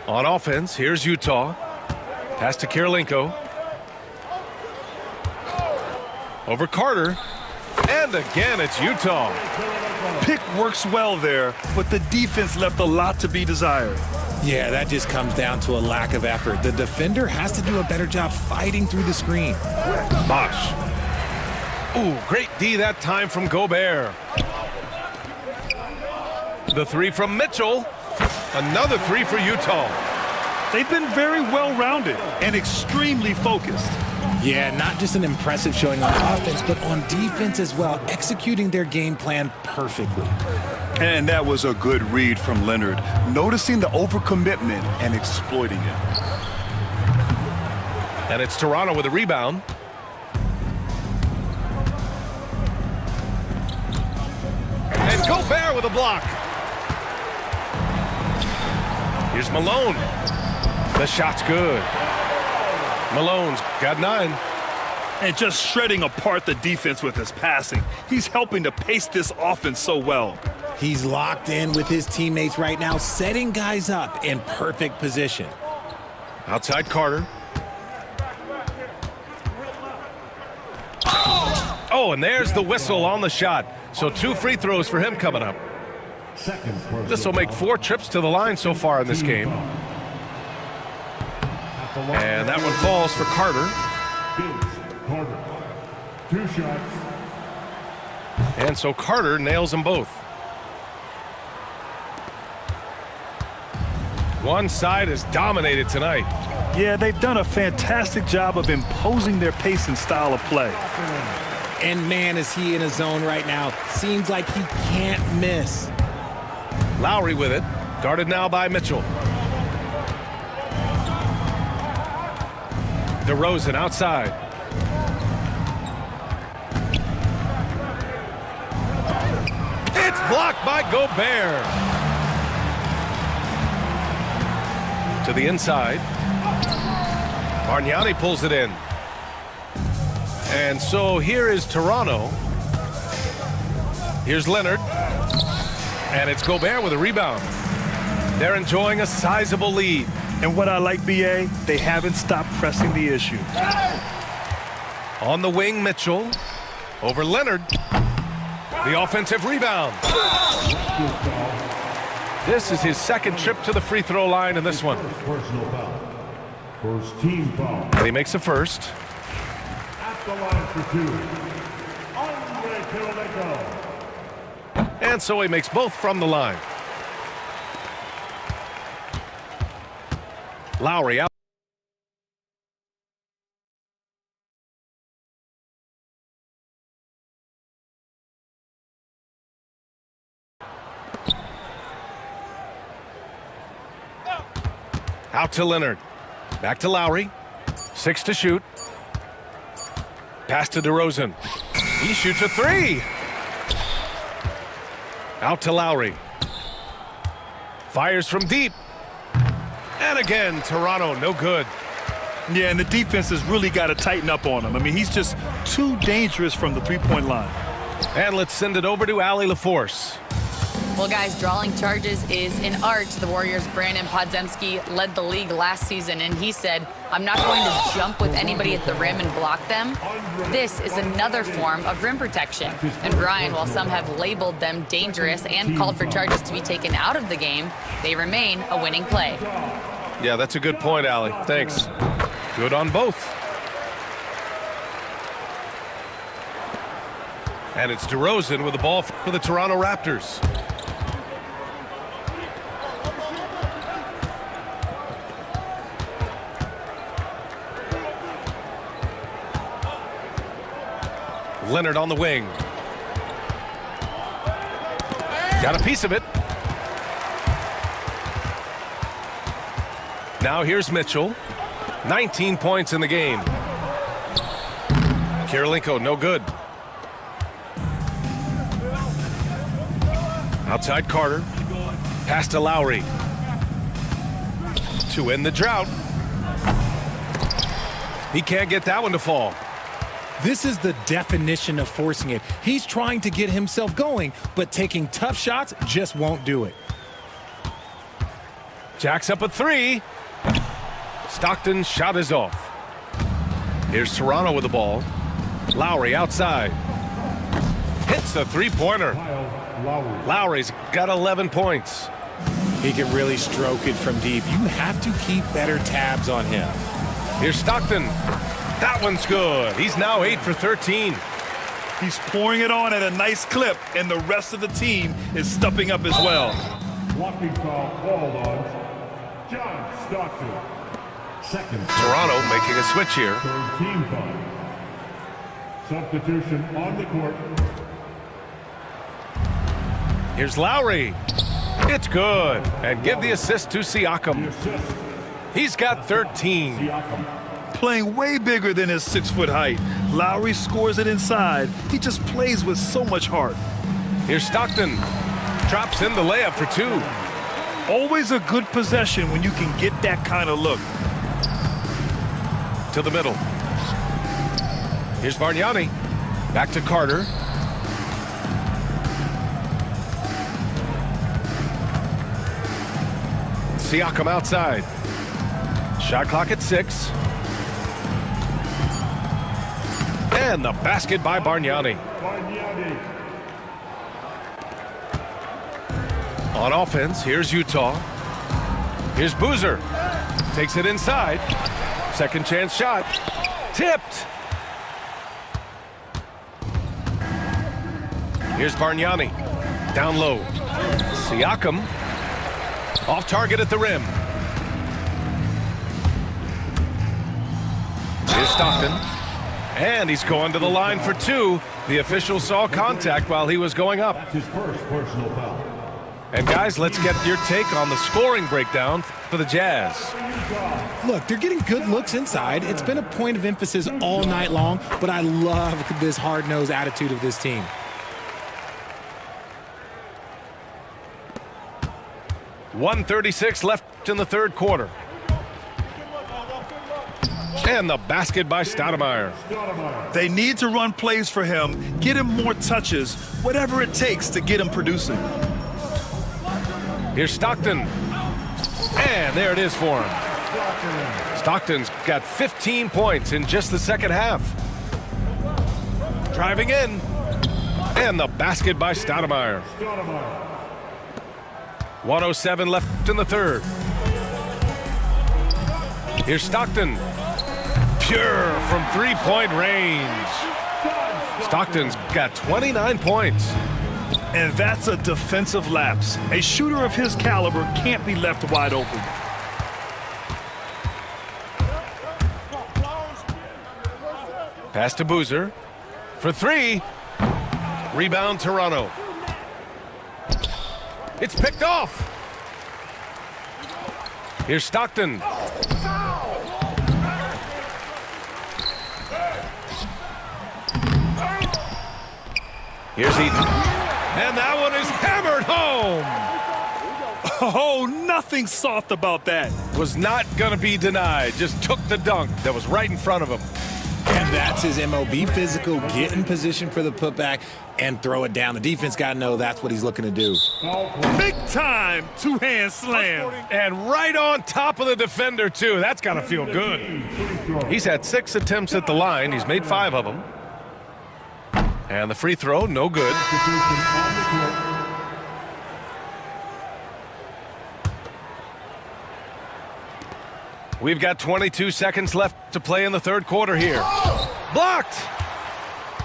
On offense, here's Utah. Pass to Kirilenko. Over Carter. And again, it's Utah. Pick works well there, but the defense left a lot to be desired. Yeah, that just comes down to a lack of effort. The defender has to do a better job fighting through the screen. Bosh. Ooh, great D that time from Gobert. The three from Mitchell. Another three for Utah. They've been very well-rounded and extremely focused. Yeah, not just an impressive showing on offense, but on defense as well, executing their game plan perfectly. And that was a good read from Leonard, noticing the overcommitment and exploiting it. And it's Toronto with a rebound. And Gobert with a block. Here's Malone. The shot's good. Malone's got 9. And just shredding apart the defense with his passing. He's helping to pace this offense so well. He's locked in with his teammates right now, setting guys up in perfect position. Outside Carter. Oh, and there's the whistle on the shot. So 2 free throws for him coming up. This will make 4 trips to the line so far in this game. And that one falls for Carter. Carter. 2 shots. And so Carter nails them both. One side is dominated tonight. Yeah, they've done a fantastic job of imposing their pace and style of play. And man, is he in a zone right now. Seems like he can't miss. Lowry with it. Guarded now by Mitchell. DeRozan outside. It's blocked by Gobert. To the inside. Bargnani pulls it in. And so here is Toronto. Here's Leonard. And it's Gobert with a rebound. They're enjoying a sizable lead. And what I like, BA, they haven't stopped pressing the issue. On the wing, Mitchell. Over Leonard. The offensive rebound. This is his second trip to the free throw line in this one. Personal foul. First team foul. And he makes the first. At the line for 2. Andre Kirilenko. And so he makes both from the line. Lowry out. Out to Leonard. Back to Lowry. 6 to shoot. Pass to DeRozan. He shoots a 3. Out to Lowry. Fires from deep. And again, Toronto, no good. Yeah, and the defense has really got to tighten up on him. I mean, he's just too dangerous from the three-point line. And let's send it over to Allie LaForce. Well, guys, drawing charges is an art. The Warriors' Brandon Podziemski led the league last season, and he said, I'm not going to jump with anybody at the rim and block them. This is another form of rim protection. And Brian, while some have labeled them dangerous and called for charges to be taken out of the game, they remain a winning play. Yeah, that's a good point, Allie. Thanks. Good on both. And it's DeRozan with the ball for the Toronto Raptors. Leonard on the wing. Got a piece of it. Now here's Mitchell. 19 points in the game. Kirilenko, no good. Outside Carter. Pass to Lowry. To end the drought. He can't get that one to fall. This is the definition of forcing it. He's trying to get himself going, but taking tough shots just won't do it. Jacks up a three. Stockton's shot is off. Here's Toronto with the ball. Lowry outside. Hits the three-pointer. Lowry's got 11 points. He can really stroke it from deep. You have to keep better tabs on him. Here's Stockton. That one's good. He's now 8 for 13. He's pouring it on at a nice clip, and the rest of the team is stepping up as well. Blocking foul called on John Stockton. Second. Toronto making a switch here. Third team foul. Substitution on the court. Here's Lowry. It's good. And give the assist to Siakam. He's got 13. Playing way bigger than his 6-foot height. Lowry scores it inside. He just plays with so much heart. Here's Stockton. Drops in the layup for two. Always a good possession when you can get that kind of look. To the middle. Here's Bargnani. Back to Carter. Siakam outside. Shot clock at 6. And the basket by Bargnani. On offense, here's Utah. Here's Boozer. Takes it inside. Second chance shot. Tipped. Here's Bargnani. Down low. Siakam. Off target at the rim. Here's Stockton. And he's going to the line for two. The official saw contact while he was going up. That's his first personal foul. And guys, let's get your take on the scoring breakdown for the Jazz. Look, they're getting good looks inside. It's been a point of emphasis all night long, but I love this hard-nosed attitude of this team. .136 left in the third quarter. And the basket by Stoudemire. They need to run plays for him, get him more touches, whatever it takes to get him producing. Here's Stockton. And there it is for him. Stockton's got 15 points in just the second half. Driving in. And the basket by Stoudemire. 1:07 left in the third. Here's Stockton. Pure from three-point range. Stockton's got 29 points. And that's a defensive lapse. A shooter of his caliber can't be left wide open. Pass to Boozer. For three. Rebound Toronto. It's picked off. Here's Stockton. Here's Eaton. And that one is hammered home. Oh, nothing soft about that. Was not going to be denied. Just took the dunk that was right in front of him. And that's his MO. Be physical, get in position for the putback, and throw it down. The defense got to know that's what he's looking to do. Big time two-hand slam. And right on top of the defender, too. That's got to feel good. He's had 6 attempts at the line. He's made 5 of them. And the free throw, no good. We've got 22 seconds left to play in the third quarter here. Blocked!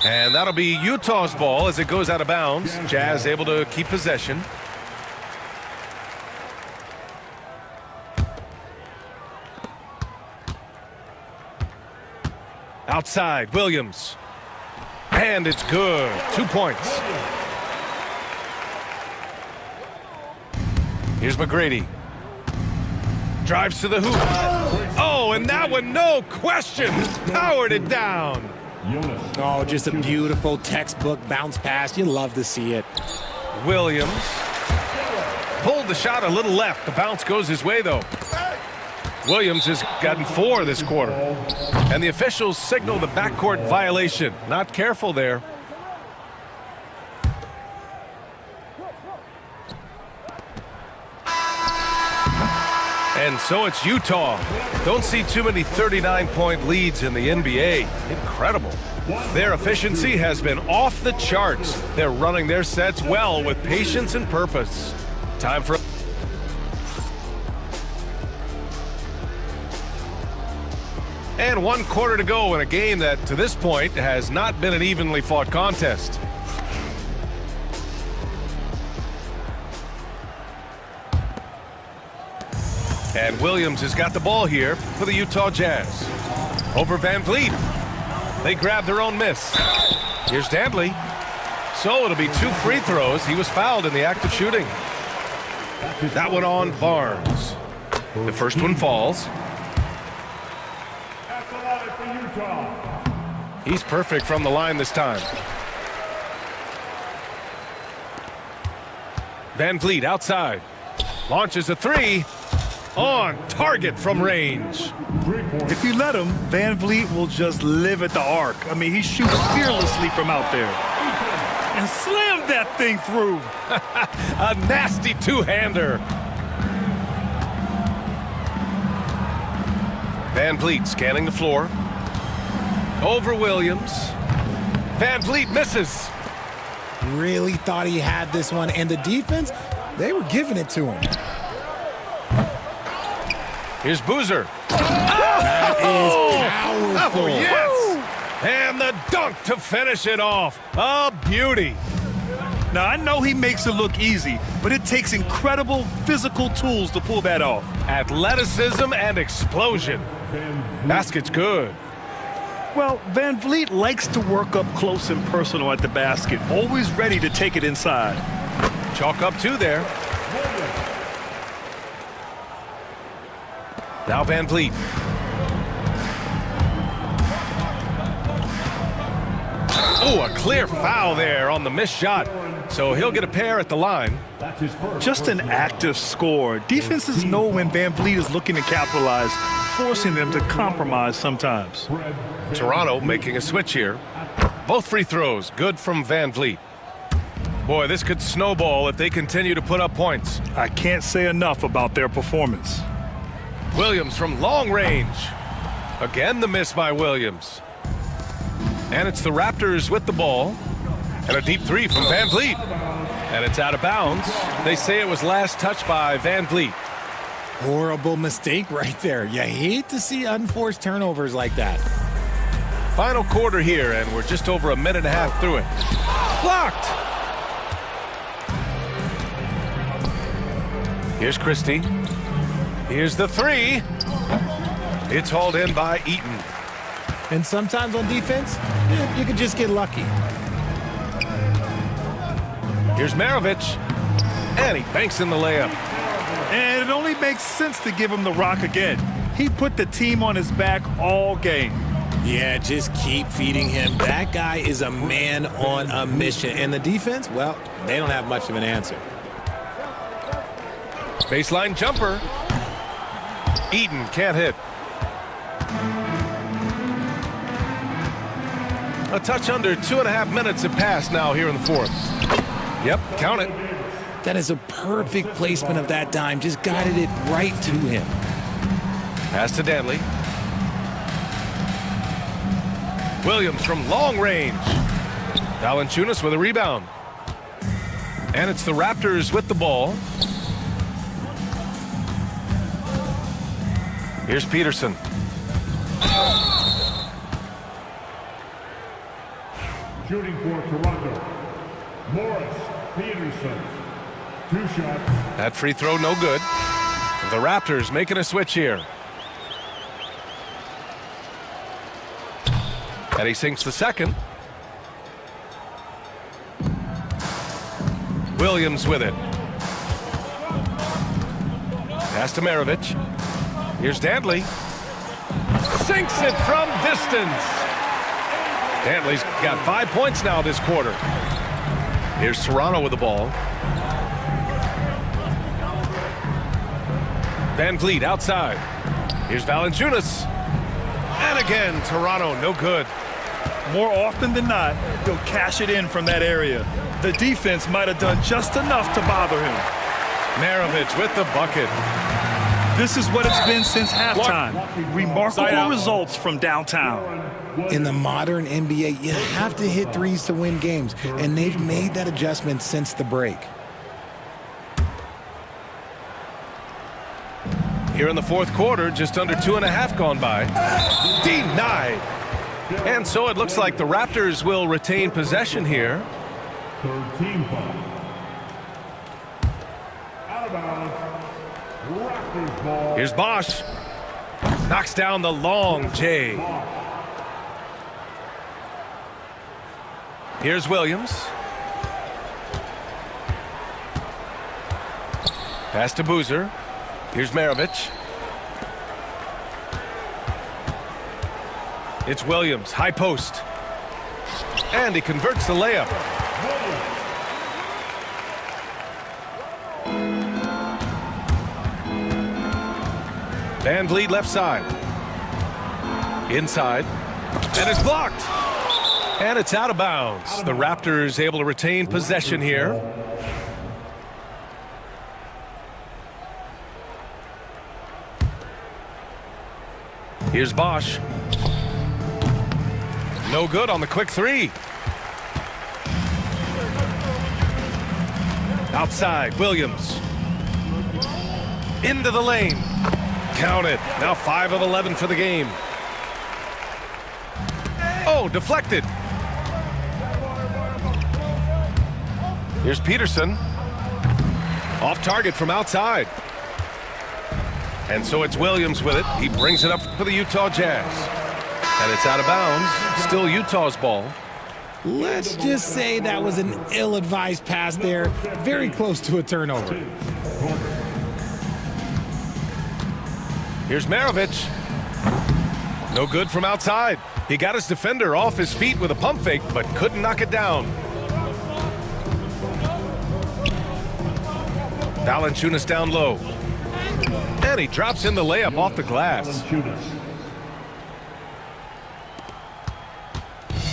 And that'll be Utah's ball as it goes out of bounds. Jazz able to keep possession. Outside, Williams. And it's good. 2 points. Here's McGrady. Drives to the hoop. Oh, and that one, no question, powered it down. Oh, just a beautiful textbook bounce pass. You love to see it. Williams pulled the shot a little left. The bounce goes his way, though. Williams has gotten 4 this quarter. And the officials signal the backcourt violation. Not careful there. And so it's Utah. Don't see too many 39-point leads in the NBA. Incredible. Their efficiency has been off the charts. They're running their sets well with patience and purpose. Time for... And 1 quarter to go in a game that, to this point, has not been an evenly fought contest. And Williams has got the ball here for the Utah Jazz. Over Van Vliet. They grab their own miss. Here's Dantley. So it'll be 2 free throws. He was fouled in the act of shooting. That one on Barnes. The first one falls. He's perfect from the line this time. Van Vliet outside. Launches a 3. On target from range. If you let him, Van Vliet will just live at the arc. I mean, he shoots fearlessly from out there. And slammed that thing through. A nasty 2-hander. Van Vliet scanning the floor. Over Williams. Van Vliet misses. Really thought he had this one. And the defense, they were giving it to him. Here's Boozer. That is powerful. Oh, yes. And the dunk to finish it off. A beauty. Now, I know he makes it look easy, but it takes incredible physical tools to pull that off. Athleticism and explosion. Basket's good. Well, Van Vliet likes to work up close and personal at the basket, always ready to take it inside. Chalk up 2 there. Now Van Vliet. Oh, a clear foul there on the missed shot. So he'll get a pair at the line. Just an active score. Defenses know when Van Vliet is looking to capitalize, forcing them to compromise sometimes. Toronto making a switch here. Both free throws good from Van Vliet. Boy, this could snowball if they continue to put up points. I can't say enough about their performance. Williams from long range. Again, the miss by Williams. And it's the Raptors with the ball. And a deep 3 from Van Vliet. And it's out of bounds. They say it was last touched by Van Vliet. Horrible mistake right there. You hate to see unforced turnovers like that. Final quarter here, and we're just over a minute and a half through it. Blocked! Here's Christie. Here's the 3. It's hauled in by Eaton. And sometimes on defense, you can just get lucky. Here's Maravich. And he banks in the layup. And it only makes sense to give him the rock again. He put the team on his back all game. Yeah, just keep feeding him. That guy is a man on a mission. And the defense, well, they don't have much of an answer. Baseline jumper. Eaton can't hit. A touch under 2.5 minutes have passed now here in the 4th. Yep, count it. That is a perfect placement of that dime. Just guided it right to him. Pass to Dantley. Williams from long range. Valanciunas with a rebound. And it's the Raptors with the ball. Here's Peterson. Shooting for Toronto, Morris Peterson. 2 shots. That free throw no good. The Raptors making a switch here. And he sinks the second. Williams with it. Pass to Maravich. Here's Dantley. Sinks it from distance. Dantley's got 5 points now this quarter. Here's Toronto with the ball. Van Vliet outside. Here's Valanciunas. And again, Toronto, no good. More often than not, he'll cash it in from that area. The defense might have done just enough to bother him. Maravich with the bucket. This is what it's been since halftime. Remarkable results from downtown. In the modern NBA, you have to hit threes to win games, and they've made that adjustment since the break. Here in the fourth quarter, just under 2.5 gone by. Denied. And so it looks like the Raptors will retain possession here. Third team foul. Out of bounds. Raptors ball. Here's Bosch. Knocks down the long J. Here's Williams. Pass to Boozer. Here's Maravich. It's Williams, high post. And he converts the layup. Van Vliet left side. Inside. And it's blocked. And it's out of bounds. The Raptors able to retain possession here. Here's Bosch. No good on the quick three. Outside, Williams. Into the lane. Count it. Now 5 of 11 for the game. Oh, deflected. Here's Peterson. Off target from outside. And so it's Williams with it. He brings it up for the Utah Jazz. And it's out of bounds. Still Utah's ball. Let's just say that was an ill-advised pass there. Very close to a turnover. Here's Maravich. No good from outside. He got his defender off his feet with a pump fake, but couldn't knock it down. Valanciunas down low. And he drops in the layup off the glass.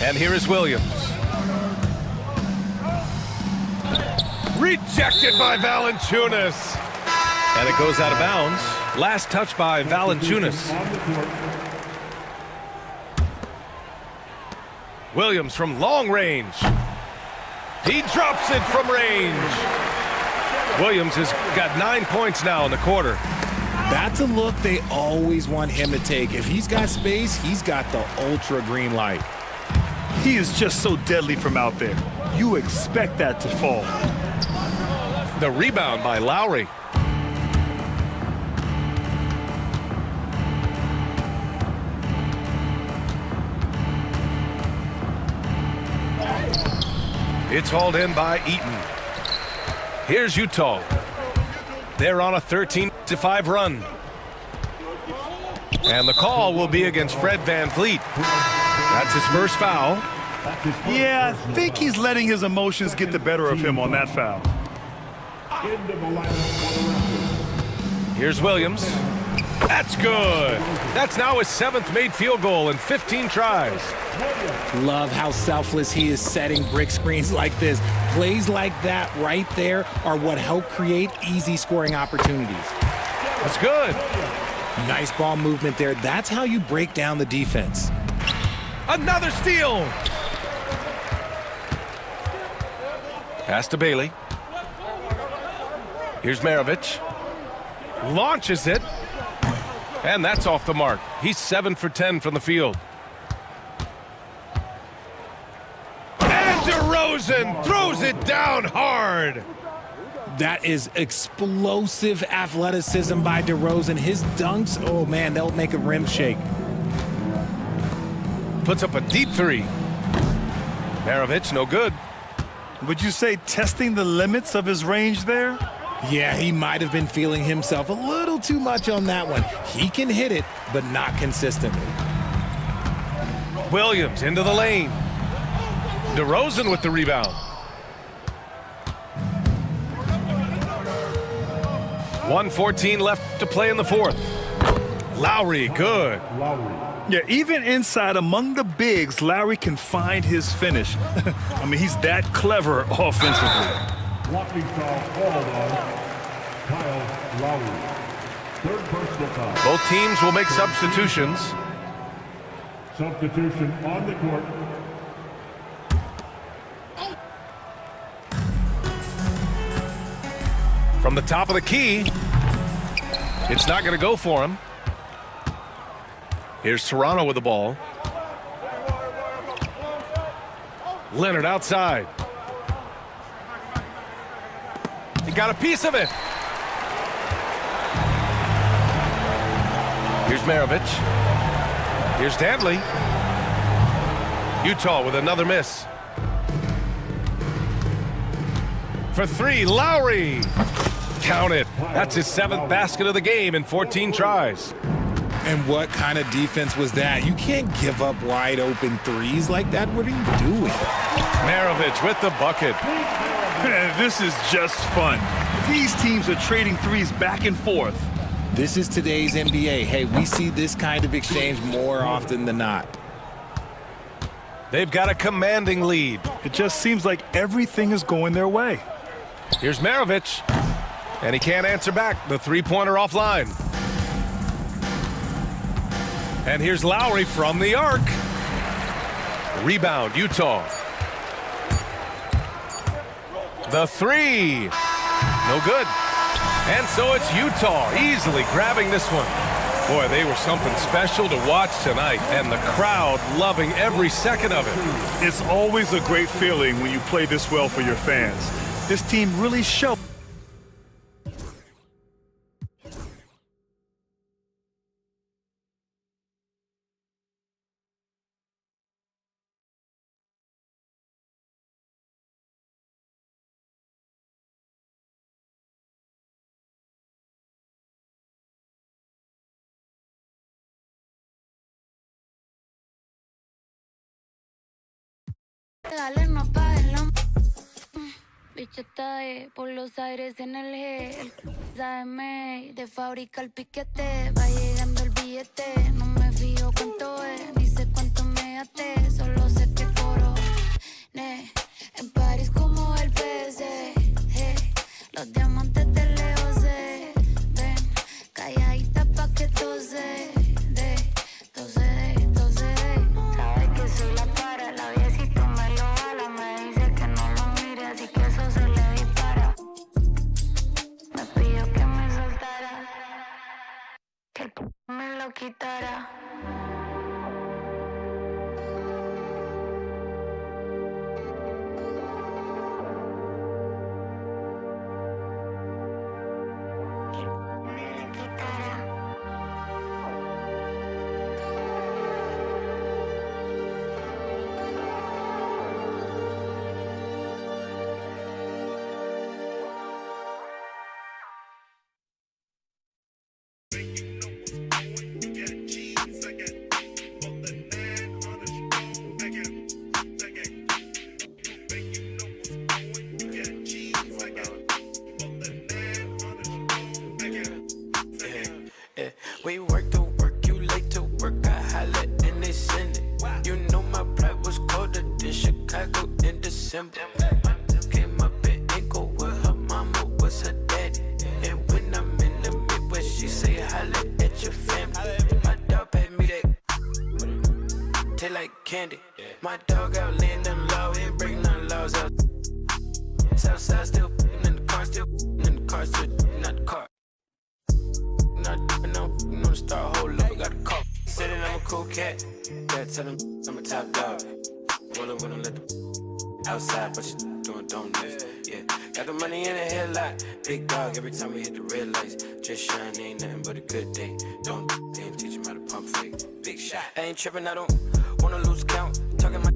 And here is Williams. Rejected by Valanciunas. And it goes out of bounds. Last touch by Valanciunas. Williams from long range. He drops it from range. Williams has got 9 points now in the quarter. That's a look they always want him to take. If he's got space, he's got the ultra green light. He is just so deadly from out there. You expect that to fall. The rebound by Lowry. It's hauled in by Eaton. Here's Utah. They're on a 13-5 run. And the call will be against Fred Van Vliet. That's his first foul. Yeah, I think he's letting his emotions get the better of him on that foul. Here's Williams. That's good. That's now his 7th made field goal in 15 tries. Love how selfless he is setting brick screens like this. Plays like that right there are what help create easy scoring opportunities. That's good. Nice ball movement there. That's how you break down the defense. Another steal. Pass to Bailey. Here's Maravich. Launches it. And that's off the mark. He's 7 for 10 from the field. And DeRozan throws it down hard. That is explosive athleticism by DeRozan. His dunks, oh man, they'll make a rim shake. Puts up a deep three. Maravich, no good. Would you say testing the limits of his range there? Yeah, he might have been feeling himself a little too much on that one. He can hit it, but not consistently. Williams into the lane. DeRozan with the rebound. 1:14 left to play in the fourth. Lowry, good. Yeah, even inside among the bigs, Lowry can find his finish. I mean, he's that clever offensively. Walking foul called on Kyle Lowry. Third personal foul. Both teams will make substitutions. Substitution on the court. From the top of the key, it's not going to go for him. Here's Toronto with the ball. Leonard outside. He got a piece of it. Here's Maravich. Here's Dantley. Utah with another miss. For three, Lowry. Count it. That's his 7th basket of the game in 14 tries. And what kind of defense was that? You can't give up wide open threes like that. What are you doing? Maravich with the bucket. This is just fun. These teams are trading threes back and forth. This is today's NBA. Hey, we see this kind of exchange more often than not. They've got a commanding lead. It just seems like everything is going their way. Here's Maravich. And he can't answer back. The three-pointer offline. And here's Lowry from the arc. Rebound, Utah. The three. No good. And so it's Utah easily grabbing this one. Boy, they were something special to watch tonight, and the crowd loving every second of it. It's always a great feeling when you play this well for your fans. This team really showed. Dale, no apagues la bicho está por los aires en el G. El AM de fábrica el piquete. Va llegando el billete. No me fijo cuánto es, ni sé cuánto me gasté. Solo sé que coroné en París como el PSG. Los diamantes de Leo se ven calladita pa' que tose de. Sabes que soy la para, la viejito me lo jala. Me dice que no lo mire, así que eso se le dispara. Me pidió que me soltara, que me lo quitara. We work to work, you late to work, I holla and they send it. You know my pride was colder than Chicago in December. Came up in Inco with her mama was her daddy. And when I'm in the Midwest, she say holla at your family. My dog paid me that, taste like candy. My dog out laying them low, ain't breaking none laws out. Southside still in the car, still in the car, still not the car. No, start hold up, I got a call. Said that I'm a cool cat. Yeah, tell him I'm a top dog. Rollin' with him, let them outside, but you doing donuts. Yeah, got the money in the headlight. Big dog every time we hit the red lights. Just shine, ain't nothing but a good day. Don't ain't teach him how to pump fake. Big shot. I ain't tripping, I don't wanna lose count. Talking my,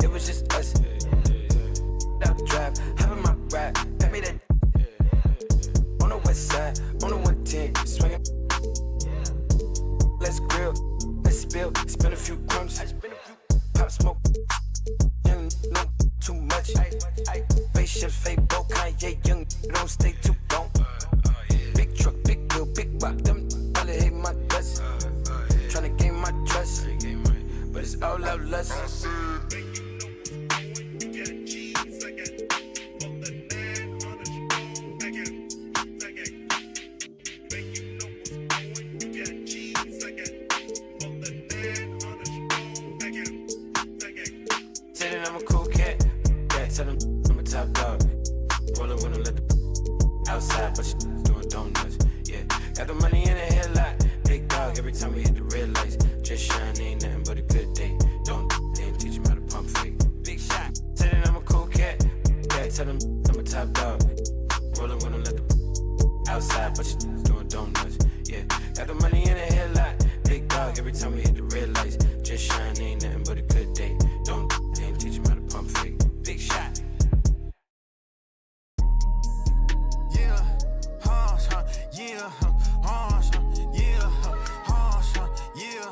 it was just us. Out the drive, having my ride, pat me that. west side, on the 110, swinging. Let's grill, let's spill, spin a few crumbs. Pop smoke, young, no too much. Spaceships, fake boat, Kanye, young, don't stay too long. Big truck, big wheel, big bop, them probably hate my guts. Tryna gain my trust, but it's all out lust. Saying I'm a cool cat, yeah, tell them I'm a top dog. Rollin' when I let the outside, but you doing donuts, yeah. Got the money in the headlight, big dog every time we hit the red lights. Just shine, ain't nothing but a good day. Don't teach him how to pump fake. Big shot, saying I'm a cool cat, yeah, tell them I'm a top dog. Rollin' when I let the outside, but you doing donuts, yeah. Got the money in the headlight, big dog every time we hit the red lights. Just shine, ain't nothing but a good day. Don't teach him how to pump fake. Big shot. Yeah, yeah, yeah, yeah,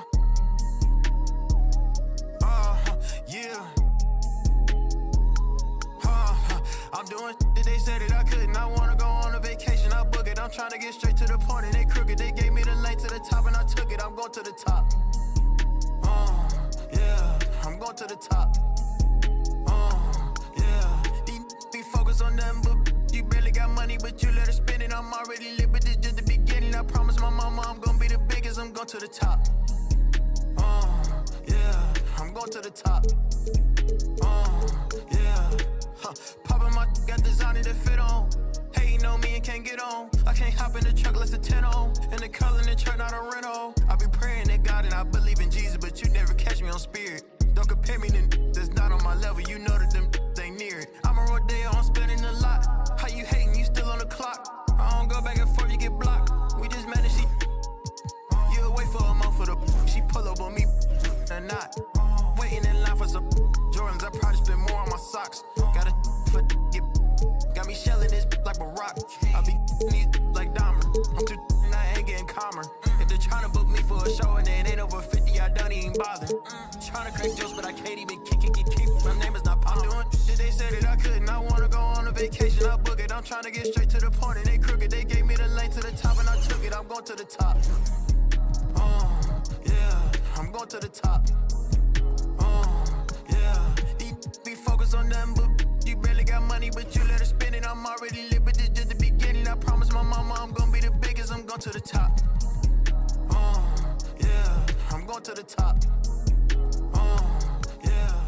yeah. I'm doing that they said that I couldn't. I wanna go on a vacation, I book it. I'm trying to get straight to the point and they crooked. They gave me the lane to the top and I took it. I'm going to the top. Yeah, I'm going to the top. Yeah, these be focused on them, but you barely got money, but you let her spend it. I'm already lit, but this just the beginning. I promise my mama I'm gonna be the biggest. I'm going to the top. Yeah, I'm going to the top. Yeah, poppin' my got designer to fit on. Hating on me and can't get on. I can't hop in the truck less than 10 on. And the color in the truck not a rental. I be praying to God and I believe in Jesus, but you never catch me on spirit. Don't compare me to that's not on my level. You know that them ain't near it. I'm a rodeo, I'm spending a lot. How you hating? You still on the clock. I don't go back and forth, you get blocked. We just managed to. You wait for a month for the. She pull up on me or not. Waiting in line for some Jordans. I probably spend more on my socks. Got a for get. Got me shelling this like a rock. I be these like Dahmer. I'm too and I ain't getting calmer. If they're trying to book me for a show and it ain't over 50, I don't even bother. Trying to crack jokes, but I can't even keep. My name is not Pop. I'm doing that they said that I couldn't. I wanna go on a vacation, I book it. I'm trying to get straight to the point and they crooked. They gave me the lane to the top and I took it. I'm going to the top. Yeah, I'm going to the top. Yeah, these be focused on them, but you barely got money, but you let her spend it. I'm already lit, but this just the beginning. I promise my mama I'm gonna be the biggest. I'm going to the top. Yeah, I'm going to the top. Yeah.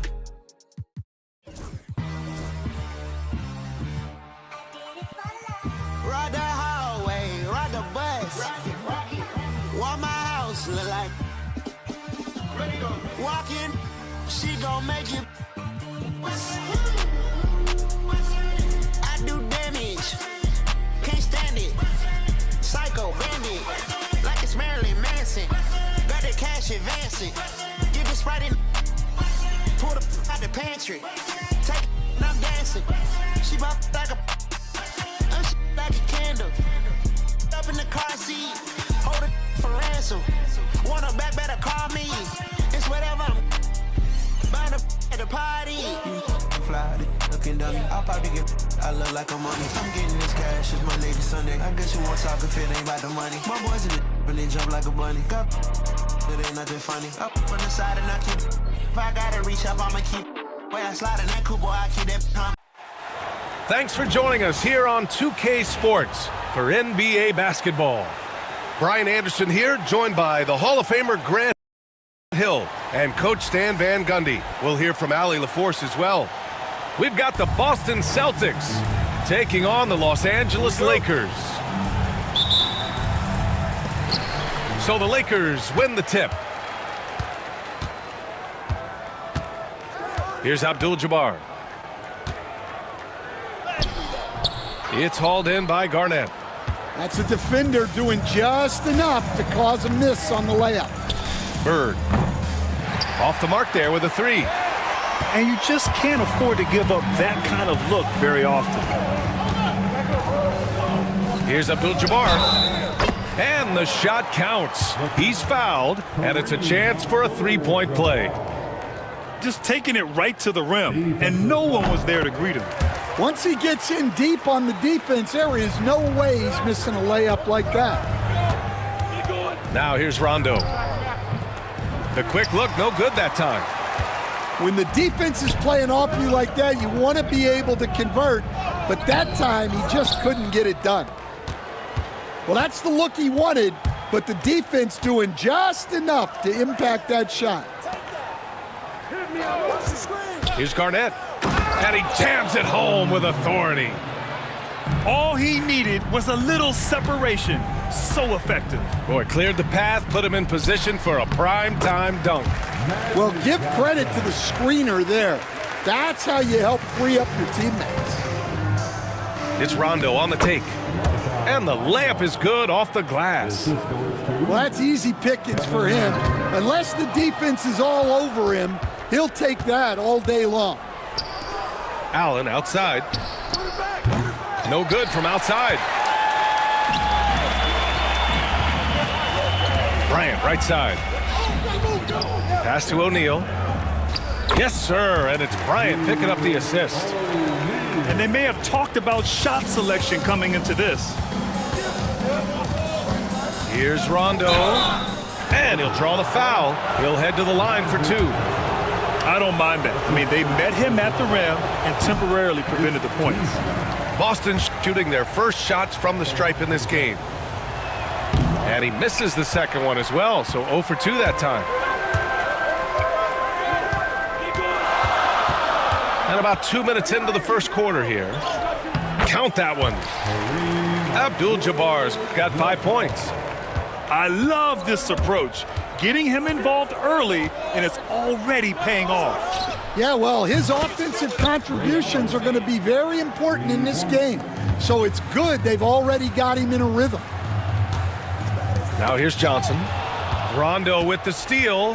Ride the hallway, ride the bus. What my house look like? Walking, she gon' make you. I do damage, can't stand it. Psycho bandit, like it's Marilyn Manson. Got the cash advancing, get the Sprite in. Pull the out the pantry, take it and I'm dancing. She bop like a, I'm like a candle. Up in the car seat, hold it for ransom. Want her back, better call me. It's whatever I'm buying at the party. Fly, looking dummy. I'll probably get. I look like I'm money. I'm getting this cash. It's Monday to Sunday. I guess you won't talk if it ain't about the money. My boys in the when they jump like a bunny. Got it ain't nothing funny. Up from the side and I keep. If I gotta reach up, I'ma keep. Way I slide in that cool boy, I keep that. Thanks for joining us here on 2K Sports for NBA basketball. Brian Anderson here, joined by the Hall of Famer Grant Hill and Coach Stan Van Gundy. We'll hear from Allie LaForce as well. We've got the Boston Celtics taking on the Los Angeles Lakers. So the Lakers win the tip. Here's Abdul-Jabbar. It's hauled in by Garnett. That's a defender doing just enough to cause a miss on the layup. Bird. Off the mark there with a three. And you just can't afford to give up that kind of look very often. Here's Abdul-Jabbar. And the shot counts. He's fouled, and it's a chance for a three-point play. Just taking it right to the rim, and no one was there to greet him. Once he gets in deep on the defense, there is no way he's missing a layup like that. Now here's Rondo. The quick look, no good that time. When the defense is playing off you like that, you want to be able to convert, but that time he just couldn't get it done. Well, that's the look he wanted, but the defense doing just enough to impact that shot. Here's Garnett, and he jams it home with authority. All he needed was a little separation. So effective. Boy, cleared the path, put him in position for a prime-time dunk. Well, give credit to the screener there. That's how you help free up your teammates. It's Rondo on the take. And the layup is good off the glass. Well, that's easy pickings for him. Unless the defense is all over him, he'll take that all day long. Allen outside. No good from outside. Bryant right side. Pass to O'Neal. Yes, sir, and it's Bryant picking up the assist. And they may have talked about shot selection coming into this. Here's Rondo, and he'll draw the foul. He'll head to the line for two. I don't mind that. I mean, they met him at the rim and temporarily prevented the points. Boston shooting their first shots from the stripe in this game. And he misses the second one as well, so 0 for 2 that time. And about 2 minutes into the first quarter here. Count that one. Abdul-Jabbar's got 5 points. I love this approach. Getting him involved early, and it's already paying off. Yeah, well, his offensive contributions are going to be very important in this game. So it's good they've already got him in a rhythm. Now here's Johnson. Rondo with the steal.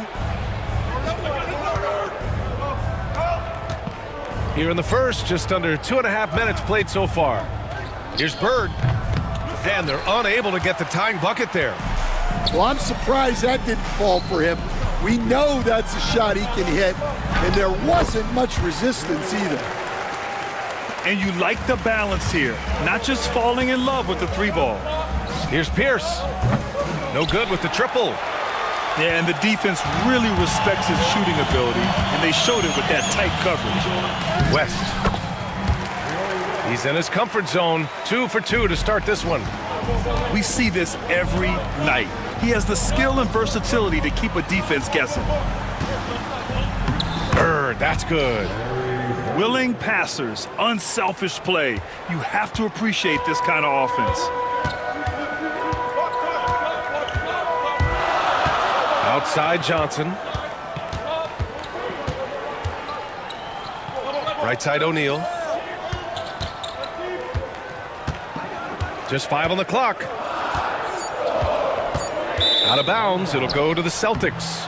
Here in the first, just under 2.5 minutes played so far. Here's Bird. And they're unable to get the tying bucket there. Well, I'm surprised that didn't fall for him. We know that's a shot he can hit, and there wasn't much resistance either. And you like the balance here, not just falling in love with the three ball. Here's Pierce. No good with the triple. Yeah, and the defense really respects his shooting ability, and they showed it with that tight coverage. West. He's in his comfort zone. 2 for 2 to start this one. We see this every night. He has the skill and versatility to keep a defense guessing. Bird, that's good. Willing passers, unselfish play. You have to appreciate this kind of offense. Outside Johnson. Right side O'Neal. Just 5 on the clock. Out of bounds, it'll go to the Celtics.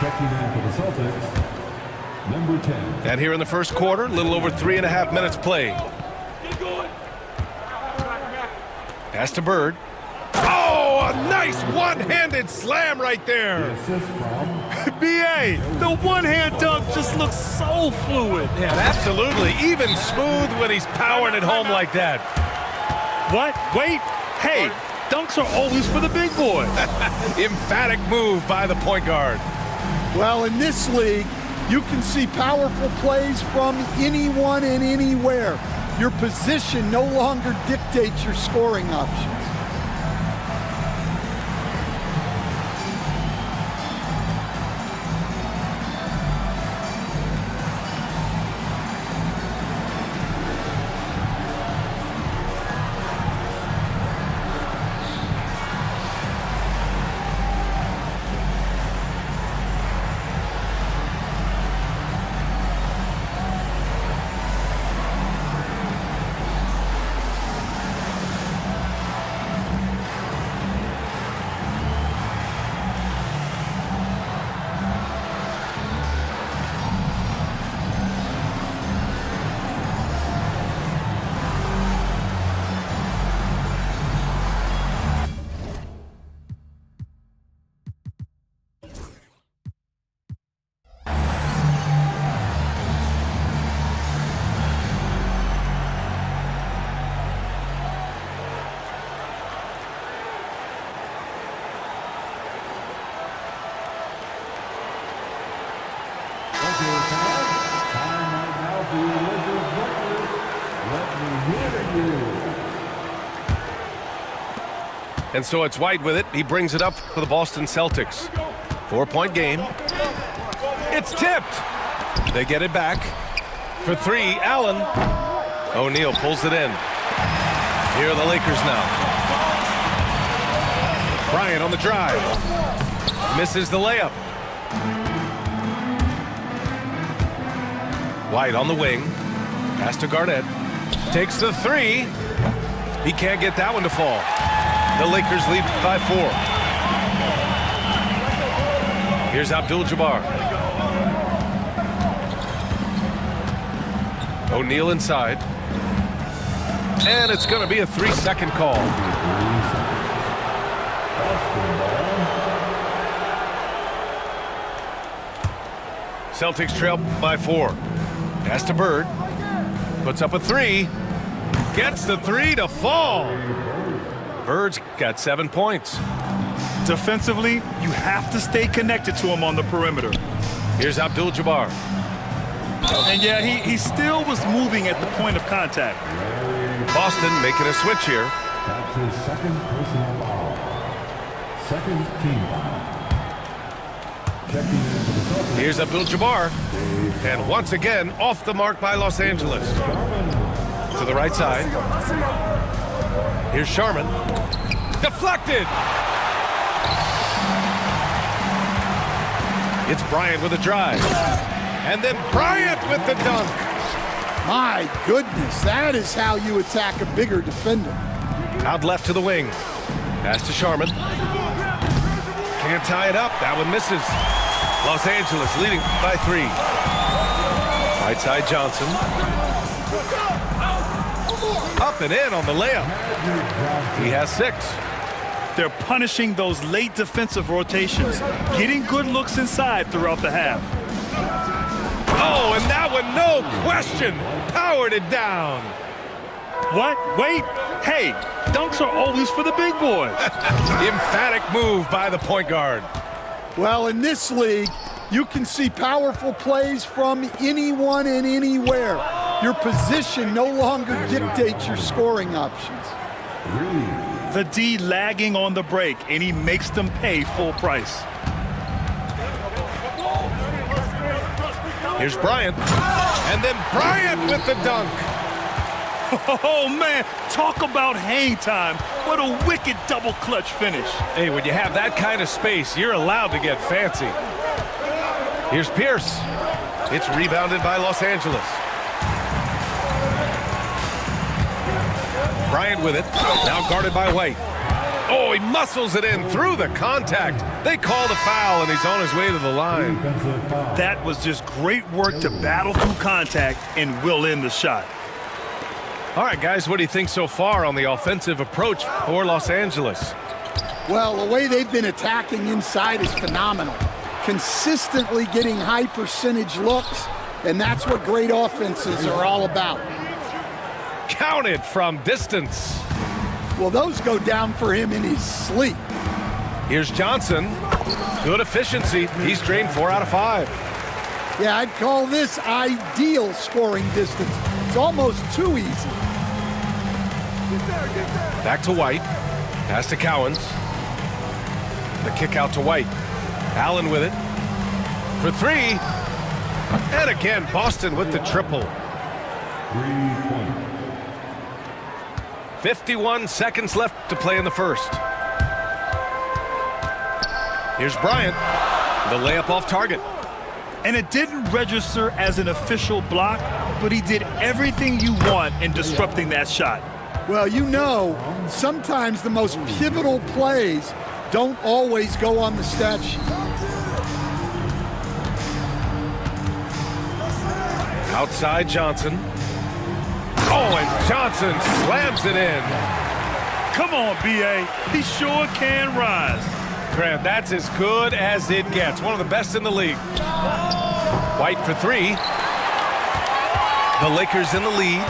Checking in for the Celtics, number 10. And here in the first quarter, a little over 3.5 minutes played. Pass to Bird. Oh, a nice one-handed slam right there. B.A., the one-hand dunk just looks so fluid. Yeah, absolutely. Even smooth when he's powering it home like that. What? Wait. Hey, dunks are always for the big boy. Emphatic move by the point guard. Well, in this league, you can see powerful plays from anyone and anywhere. Your position no longer dictates your scoring options. And so it's White with it. He brings it up for the Boston Celtics. 4-point game. It's tipped. They get it back. For 3, Allen. O'Neal pulls it in. Here are the Lakers now. Bryant on the drive. Misses the layup. White on the wing. Pass to Garnett. Takes the 3. He can't get that one to fall. The Lakers lead by 4. Here's Abdul-Jabbar. O'Neal inside. And it's going to be a 3-second call. Celtics trail by 4. Pass to Bird. Puts up a 3. Gets the 3 to fall. Bird's got 7 points. Defensively, you have to stay connected to him on the perimeter. Here's Abdul-Jabbar. And yeah, he still was moving at the point of contact. Boston making a switch here. That's his second personal foul. Second team foul. Checking in for the Celtics. Here's Abdul-Jabbar. And once again, off the mark by Los Angeles. To the right side. Here's Sharman. Deflected! It's Bryant with a drive. And then Bryant with the dunk. My goodness, that is how you attack a bigger defender. Out left to the wing. Pass to Sharman. Can't tie it up. That one misses. Los Angeles leading by 3. Right side Johnson. Up and in on the layup. He has 6. They're punishing those late defensive rotations, getting good looks inside throughout the half. Oh, and that one, no question, powered it down. What? Wait. Hey, dunks are always for the big boys. Emphatic move by the point guard. Well, in this league, you can see powerful plays from anyone and anywhere. Your position no longer dictates your scoring options. The D lagging on the break, and he makes them pay full price. Here's Bryant. And then Bryant with the dunk. Oh, man, talk about hang time. What a wicked double clutch finish. Hey, when you have that kind of space, you're allowed to get fancy. Here's Pierce. It's rebounded by Los Angeles. Bryant with it. Now guarded by White. Oh, he muscles it in through the contact. They called a foul, and he's on his way to the line. That was just great work to battle through contact and will in the shot. All right, guys, what do you think so far on the offensive approach for Los Angeles? Well, the way they've been attacking inside is phenomenal. Consistently getting high percentage looks, and that's what great offenses are all about. Counted from distance. Well, those go down for him in his sleep. Here's Johnson. Good efficiency. He's drained 4 out of 5. Yeah, I'd call this ideal scoring distance. It's almost too easy. Back to White. Pass to Cowens. The kick out to White. Allen with it. For 3. And again, Boston with the triple. 51 seconds left to play in the first. Here's Bryant. The layup off target. And it didn't register as an official block, but he did everything you want in disrupting that shot. Well, you know, sometimes the most pivotal plays don't always go on the stat sheet. Outside Johnson. Oh, and Johnson slams it in. Come on, B.A. He sure can rise. Grant, that's as good as it gets. One of the best in the league. White for 3. The Lakers in the lead.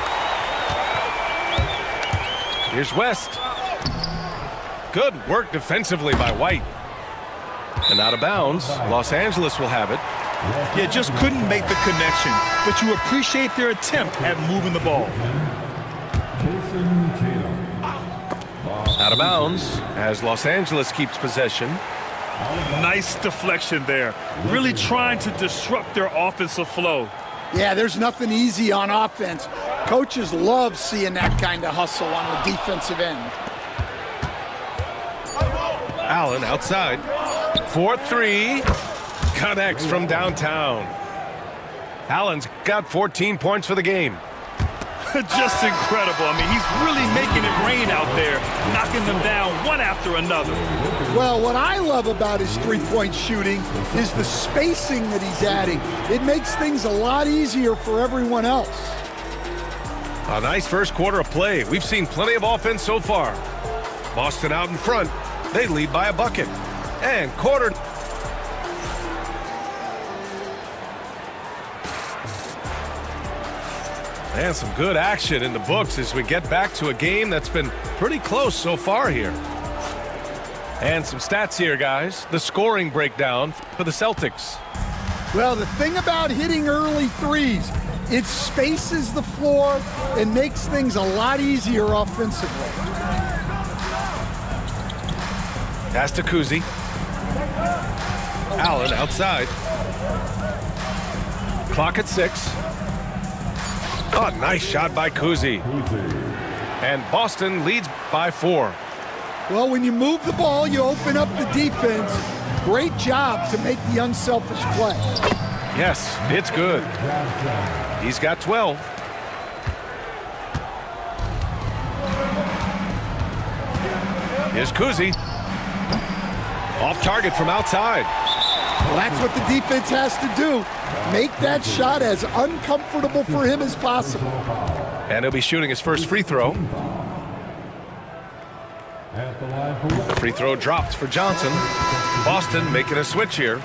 Here's West. Good work defensively by White. And out of bounds, Los Angeles will have it. Yeah, just couldn't make the connection, but you appreciate their attempt at moving the ball. Jason Tatum. Out of bounds as Los Angeles keeps possession. Nice deflection there. Really trying to disrupt their offensive flow. Yeah, there's nothing easy on offense. Coaches love seeing that kind of hustle on the defensive end. Allen outside. 4-3. Connects from downtown. Allen's got 14 points for the game. Just incredible. I mean, he's really making it rain out there, knocking them down one after another. Well, what I love about his three-point shooting is the spacing that he's adding. It makes things a lot easier for everyone else. A nice first quarter of play. We've seen plenty of offense so far. Boston out in front. They lead by a bucket. And quarter. And some good action in the books as we get back to a game that's been pretty close so far here. And some stats here, guys. The scoring breakdown for the Celtics. Well, the thing about hitting early threes, it spaces the floor and makes things a lot easier offensively. Pass to Kuzi. Allen outside. Clock at 6. Oh, nice shot by Kuzi. And Boston leads by 4. Well, when you move the ball, you open up the defense. Great job to make the unselfish play. Yes, it's good. He's got 12. Here's Kuzi. Off target from outside. Well, that's what the defense has to do. Make that shot as uncomfortable for him as possible. And he'll be shooting his first free throw. The free throw dropped for Johnson. Boston making a switch here.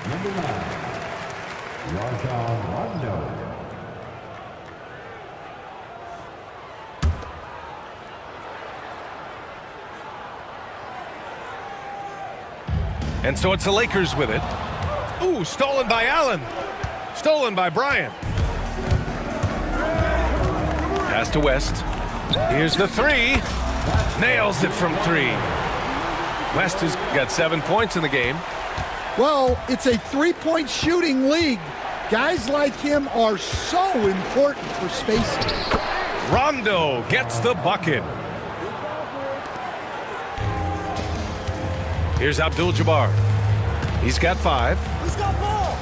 And so it's the Lakers with it. Ooh, stolen by Allen. Stolen by Bryant. Pass to West. Here's the 3. Nails it from 3. West has got 7 points in the game. Well, it's a three-point shooting league. Guys like him are so important for spacing. Rondo gets the bucket. Here's Abdul-Jabbar. He's got 5. He's got ball.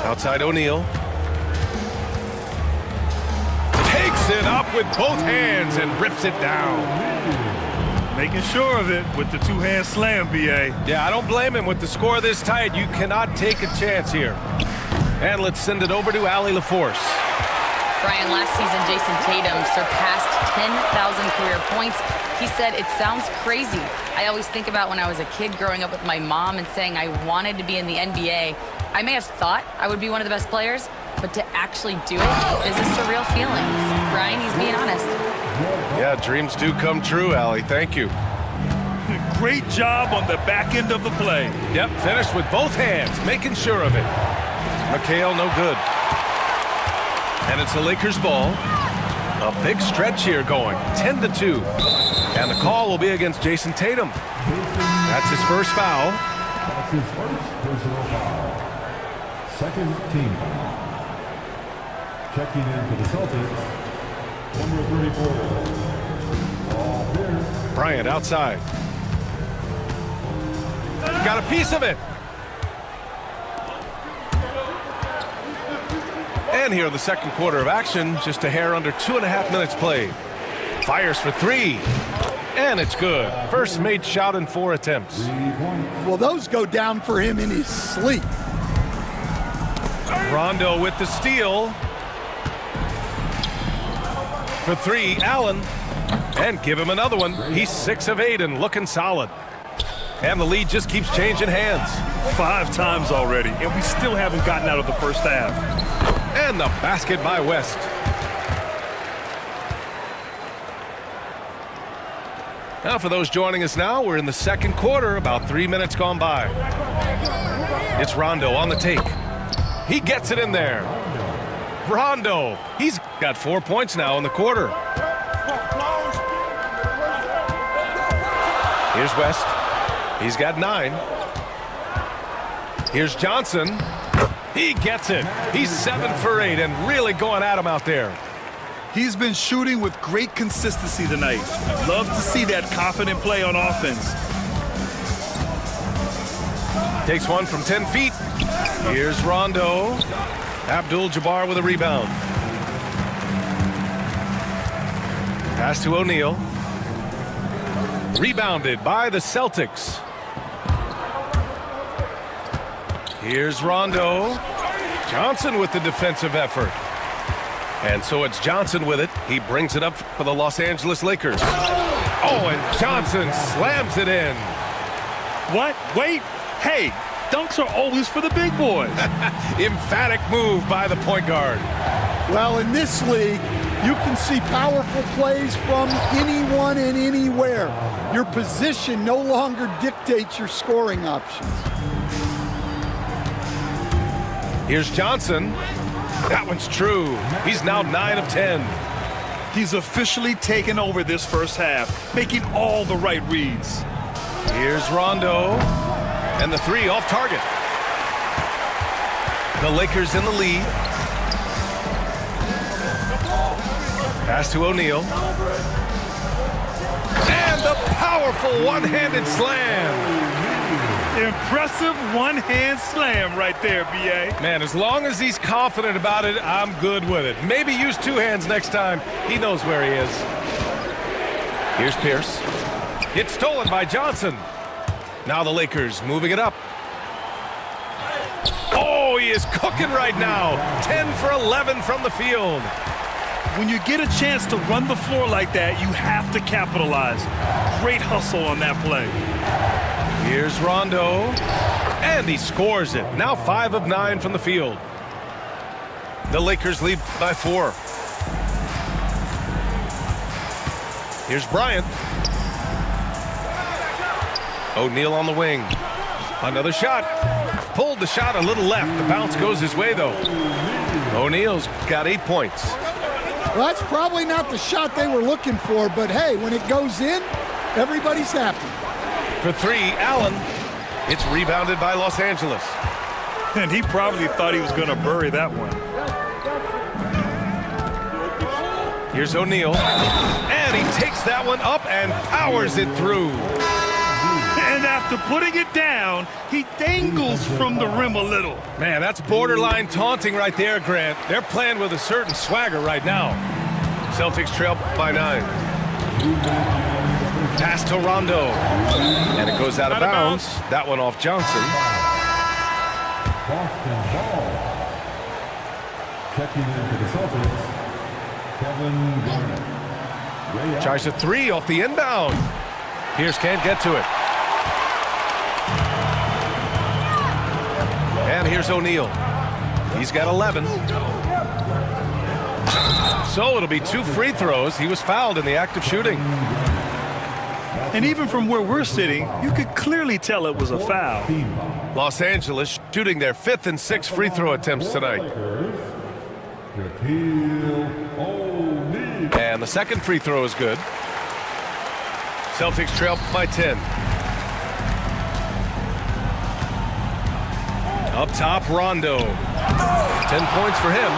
Outside O'Neal. Takes it up with both hands and rips it down. Making sure of it with the two-hand slam, B.A. Yeah, I don't blame him. With the score this tight, you cannot take a chance here. And let's send it over to Allie LaForce. Brian, last season, Jason Tatum surpassed 10,000 career points. He said, "It sounds crazy. I always think about when I was a kid growing up with my mom and saying I wanted to be in the NBA. I may have thought I would be one of the best players, but to actually do it is a surreal feeling." Brian, he's being honest. Yeah, dreams do come true, Allie. Thank you. Great job on the back end of the play. Yep, finished with both hands, making sure of it. McHale, no good. And it's the Lakers ball. A big stretch here going, 10-2. And the call will be against Jason Tatum. That's his first foul. That's his first personal foul. Second team foul. Checking in for the Celtics, number 34, Paul Pierce. Bryant outside. Got a piece of it. And here in the second quarter of action, just a hair under 2.5 minutes played. Fires for 3. And it's good. First made shot in 4 attempts. Well, those go down for him in his sleep. Rondo with the steal. For 3, Allen. And give him another one. He's 6 of 8 and looking solid. And the lead just keeps changing hands. 5 times already, and we still haven't gotten out of the first half. And the basket by West. Now for those joining us now, we're in the second quarter, about 3 minutes gone by. It's Rondo on the take. He gets it in there. Rondo, he's got 4 points now in the quarter. Here's West. He's got 9. Here's Johnson. He gets it. He's 7 for 8 and really going at him out there. He's been shooting with great consistency tonight. Love to see that confident play on offense. Takes one from 10 feet. Here's Rondo. Abdul-Jabbar with a rebound. Pass to O'Neal. Rebounded by the Celtics. Here's Rondo. Johnson with the defensive effort. And so it's Johnson with it. He brings it up for the Los Angeles Lakers. Oh, and Johnson slams it in. What? Wait. Hey, dunks are always for the big boys. Emphatic move by the point guard. Well, in this league, you can see powerful plays from anyone and anywhere. Your position no longer dictates your scoring options. Here's Johnson. That one's true. He's now 9 of 10. He's officially taken over this first half, making all the right reads. Here's Rondo. And the 3 off target. The Lakers in the lead. Pass to O'Neal. And the powerful one-handed slam. Impressive one-hand slam right there, B.A. Man, as long as he's confident about it, I'm good with it. Maybe use 2 hands next time. He knows where he is. Here's Pierce. It's stolen by Johnson. Now the Lakers moving it up. Oh, he is cooking right now. 10 for 11 from the field. When you get a chance to run the floor like that, you have to capitalize. Great hustle on that play. Here's Rondo. And he scores it. Now 5 of 9 from the field. The Lakers lead by 4. Here's Bryant. O'Neal on the wing. Another shot. Pulled the shot a little left. The bounce goes his way, though. O'Neal's got 8 points. Well, that's probably not the shot they were looking for, but hey, when it goes in, everybody's happy. For 3, Allen. It's rebounded by Los Angeles. And he probably thought he was going to bury that one. Here's O'Neal. And he takes that one up and powers it through. And after putting it down, he dangles from the rim a little. Man, that's borderline taunting right there, Grant. They're playing with a certain swagger right now. Celtics trail by 9. Pass to Rondo. And it goes out of bounds. That one off Johnson. Boston ball. Checking in for the Celtics, Kevin Garnett. Tries a 3 off the inbound. Pierce can't get to it. And here's O'Neal. He's got 11. So it'll be 2 free throws. He was fouled in the act of shooting. And even from where we're sitting, you could clearly tell it was a foul. Los Angeles shooting their 5th and 6th free throw attempts tonight. And the second free throw is good. Celtics trail by 10. Up top, Rondo. 10 points for him.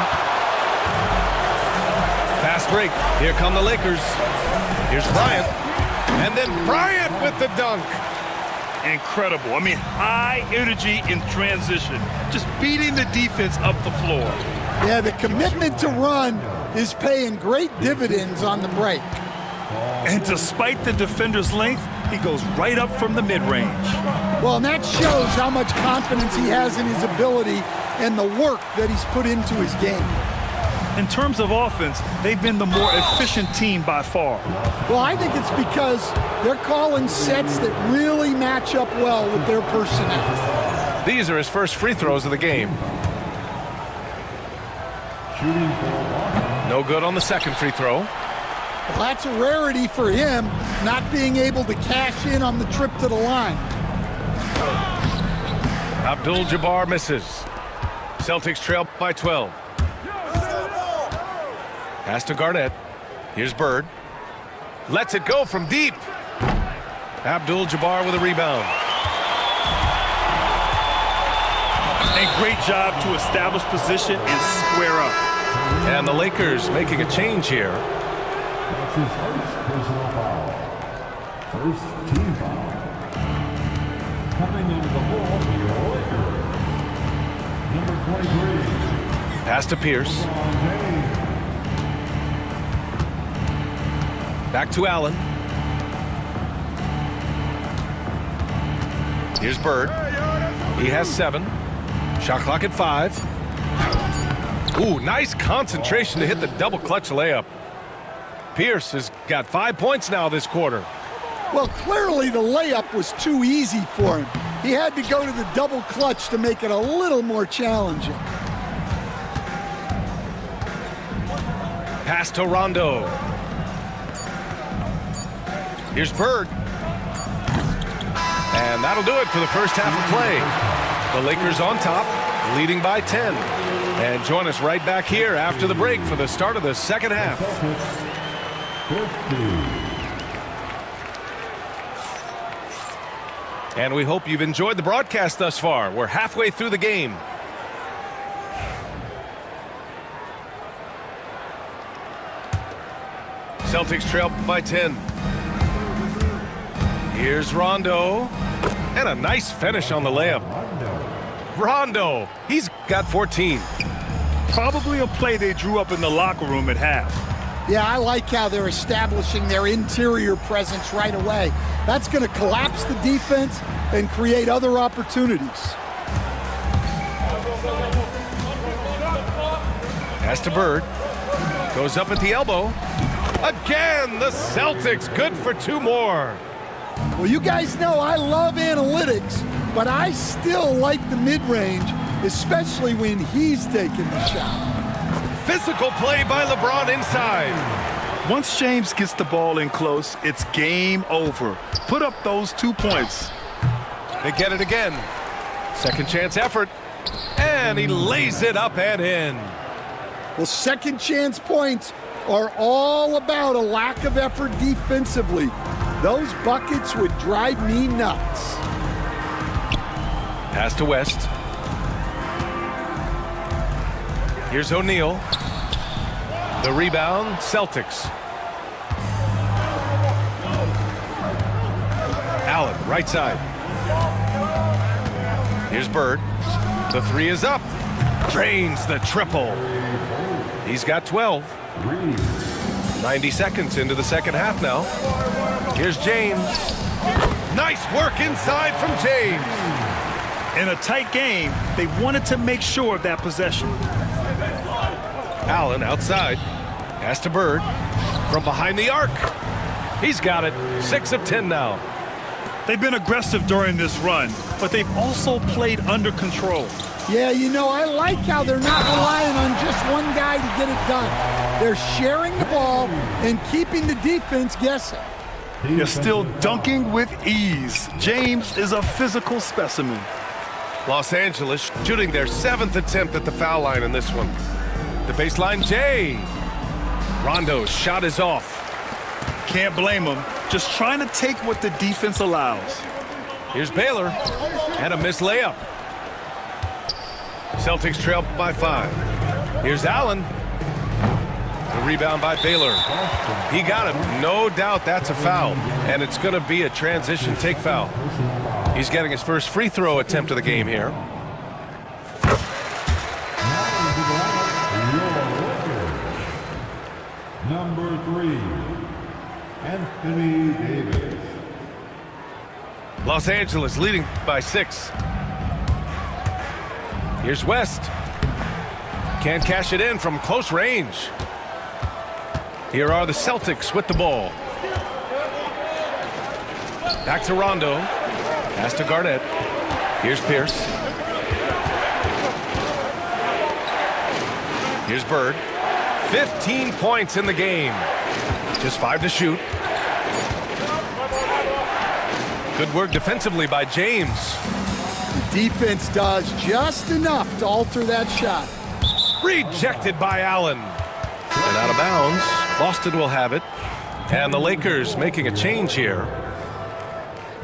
Fast break. Here come the Lakers. Here's Bryant. And then Bryant with the dunk. Incredible. I mean, high energy in transition. Just beating the defense up the floor. Yeah, the commitment to run is paying great dividends on the break. And despite the defender's length, he goes right up from the mid-range. Well, and that shows how much confidence he has in his ability and the work that he's put into his game. In terms of offense, they've been the more efficient team by far. Well, I think it's because they're calling sets that really match up well with their personnel. These are his first free throws of the game. No good on the second free throw. Well, that's a rarity for him, not being able to cash in on the trip to the line. Abdul-Jabbar misses. Celtics trail by 12. Pass to Garnett. Here's Bird. Lets it go from deep. Abdul-Jabbar with a rebound. A great job to establish position and square up. And the Lakers making a change here. That's his first personal foul. First team foul. Coming into the ball for your Lakers. Number 23. Pass to Pierce. Back to Allen. Here's Bird. He has 7. Shot clock at 5. Ooh, nice concentration to hit the double clutch layup. Pierce has got 5 points now this quarter. Well, clearly the layup was too easy for him. He had to go to the double clutch to make it a little more challenging. Pass to Rondo. Here's Bird. And that'll do it for the first half of play. The Lakers on top, leading by 10. And join us right back here after the break for the start of the second half. And we hope you've enjoyed the broadcast thus far. We're halfway through the game. Celtics trail by 10. Here's Rondo. And a nice finish on the layup. Rondo, he's got 14. Probably a play they drew up in the locker room at half. Yeah, I like how they're establishing their interior presence right away. That's going to collapse the defense and create other opportunities. Pass to Bird. Goes up at the elbow. Again, the Celtics good for 2 more. Well, you guys know I love analytics, but I still like the mid-range, especially when he's taking the shot. Physical play by LeBron inside. Once James gets the ball in close, it's game over. Put up those 2 points. They get it again. Second chance effort. And he lays it up and in. Well, second chance points are all about a lack of effort defensively. Those buckets would drive me nuts. Pass to West. Here's O'Neal. The rebound, Celtics. Allen, right side. Here's Bird. The 3 is up. Drains the triple. He's got 12. 90 seconds into the second half now. Here's James. Nice work inside from James. In a tight game, they wanted to make sure of that possession. Allen outside. Pass to Bird. From behind the arc. He's got it. 6 of 10 now. They've been aggressive during this run, but they've also played under control. Yeah, you know, I like how they're not relying on just one guy to get it done. They're sharing the ball and keeping the defense guessing. They're still dunking with ease. James is a physical specimen. Los Angeles shooting their 7th attempt at the foul line in this one. The baseline, Jay. Rondo's shot is off. Can't blame him. Just trying to take what the defense allows. Here's Baylor. And a missed layup. Celtics trail by 5. Here's Allen. The rebound by Baylor. He got it. No doubt that's a foul. And it's going to be a transition take foul. He's getting his first free throw attempt of the game here. Number 3, Anthony Davis. Los Angeles leading by 6. Here's West. Can't cash it in from close range. Here are the Celtics with the ball. Back to Rondo. Pass to Garnett. Here's Pierce. Here's Bird. 15 points in the game. Just 5 to shoot. Good work defensively by James. The defense does just enough to alter that shot. Rejected by Allen. And out of bounds. Boston will have it. And the Lakers making a change here.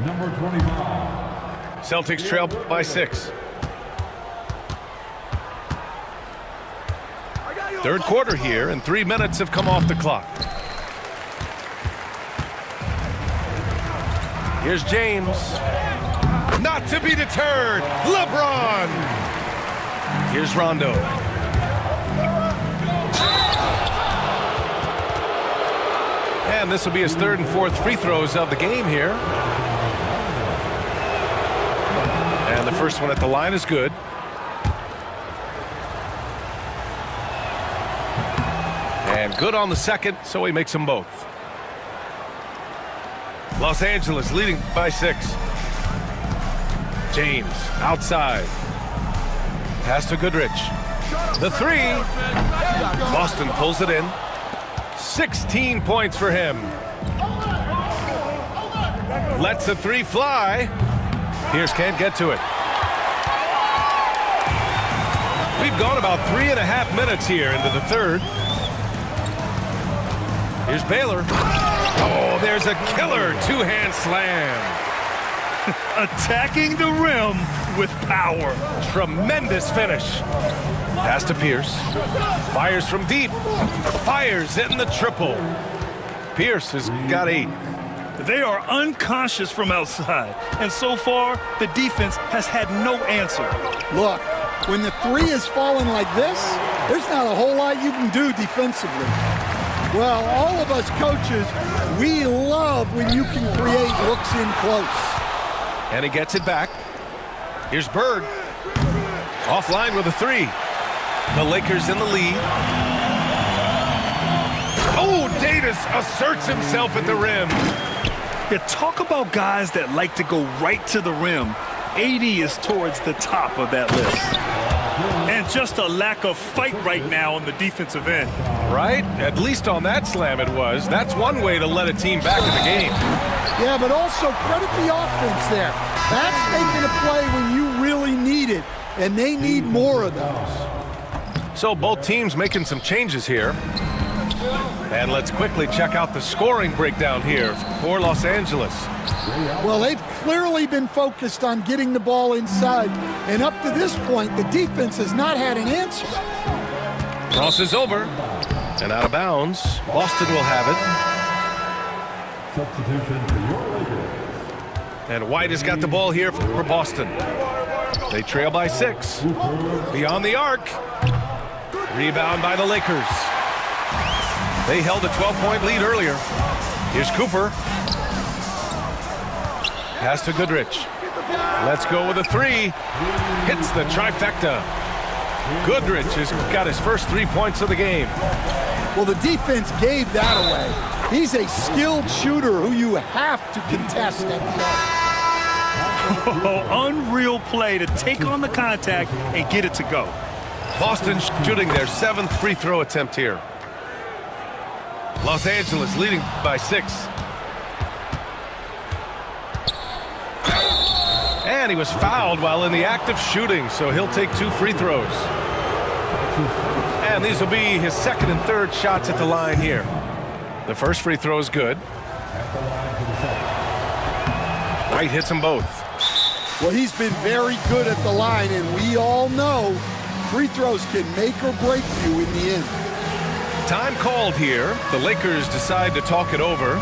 Number 25. Celtics trail by 6. Third quarter here, and 3 minutes have come off the clock. Here's James. Not to be deterred. LeBron. Here's Rondo. And this will be his 3rd and 4th free throws of the game here. And the first one at the line is good. And good on the second, so he makes them both. Los Angeles leading by 6. James outside. Pass to Goodrich. The 3. Boston pulls it in. 16 points for him. Lets the 3 fly. Pierce can't get to it. We've gone about 3.5 minutes here into the third. Here's Baylor. Oh, there's a killer 2-hand slam. Attacking the rim with power. Tremendous finish. Pass to Pierce. Fires from deep. Fires in the triple. Pierce has got 8. They are unconscious from outside, and so far the defense has had no answer. Look, when the 3 is falling like this, there's not a whole lot you can do defensively. Well, all of us coaches, we love when you can create looks in close. And he gets it back. Here's Bird. Offline with a 3. The Lakers in the lead. Oh, Davis asserts himself at the rim. Yeah, talk about guys that like to go right to the rim. AD is towards the top of that list. And just a lack of fight right now on the defensive end. Right? At least on that slam it was. That's one way to let a team back in the game. Yeah, but also credit the offense there. That's making a play when you really need it, and they need more of those. So both teams making some changes here. And let's quickly check out the scoring breakdown here for Los Angeles. Well, they've clearly been focused on getting the ball inside, and up to this point, the defense has not had an answer. Crosses over, and out of bounds. Boston will have it. Substitution for your Lakers. And White has got the ball here for Boston. They trail by 6. Beyond the arc. Rebound by the Lakers. They held a 12-point lead earlier. Here's Cooper. Pass to Goodrich. Let's go with a 3. Hits the trifecta. Goodrich has got his first 3 points of the game. Well, the defense gave that away. He's a skilled shooter who you have to contest at the arc. Oh, unreal play to take on the contact and get it to go. Boston shooting their 7th free throw attempt here. Los Angeles leading by 6. And he was fouled while in the act of shooting, so he'll take 2 free throws. And these will be his 2nd and 3rd shots at the line here. The first free throw is good. White hits them both. Well, he's been very good at the line, and we all know free throws can make or break you in the end. Time called here. The Lakers decide to talk it over.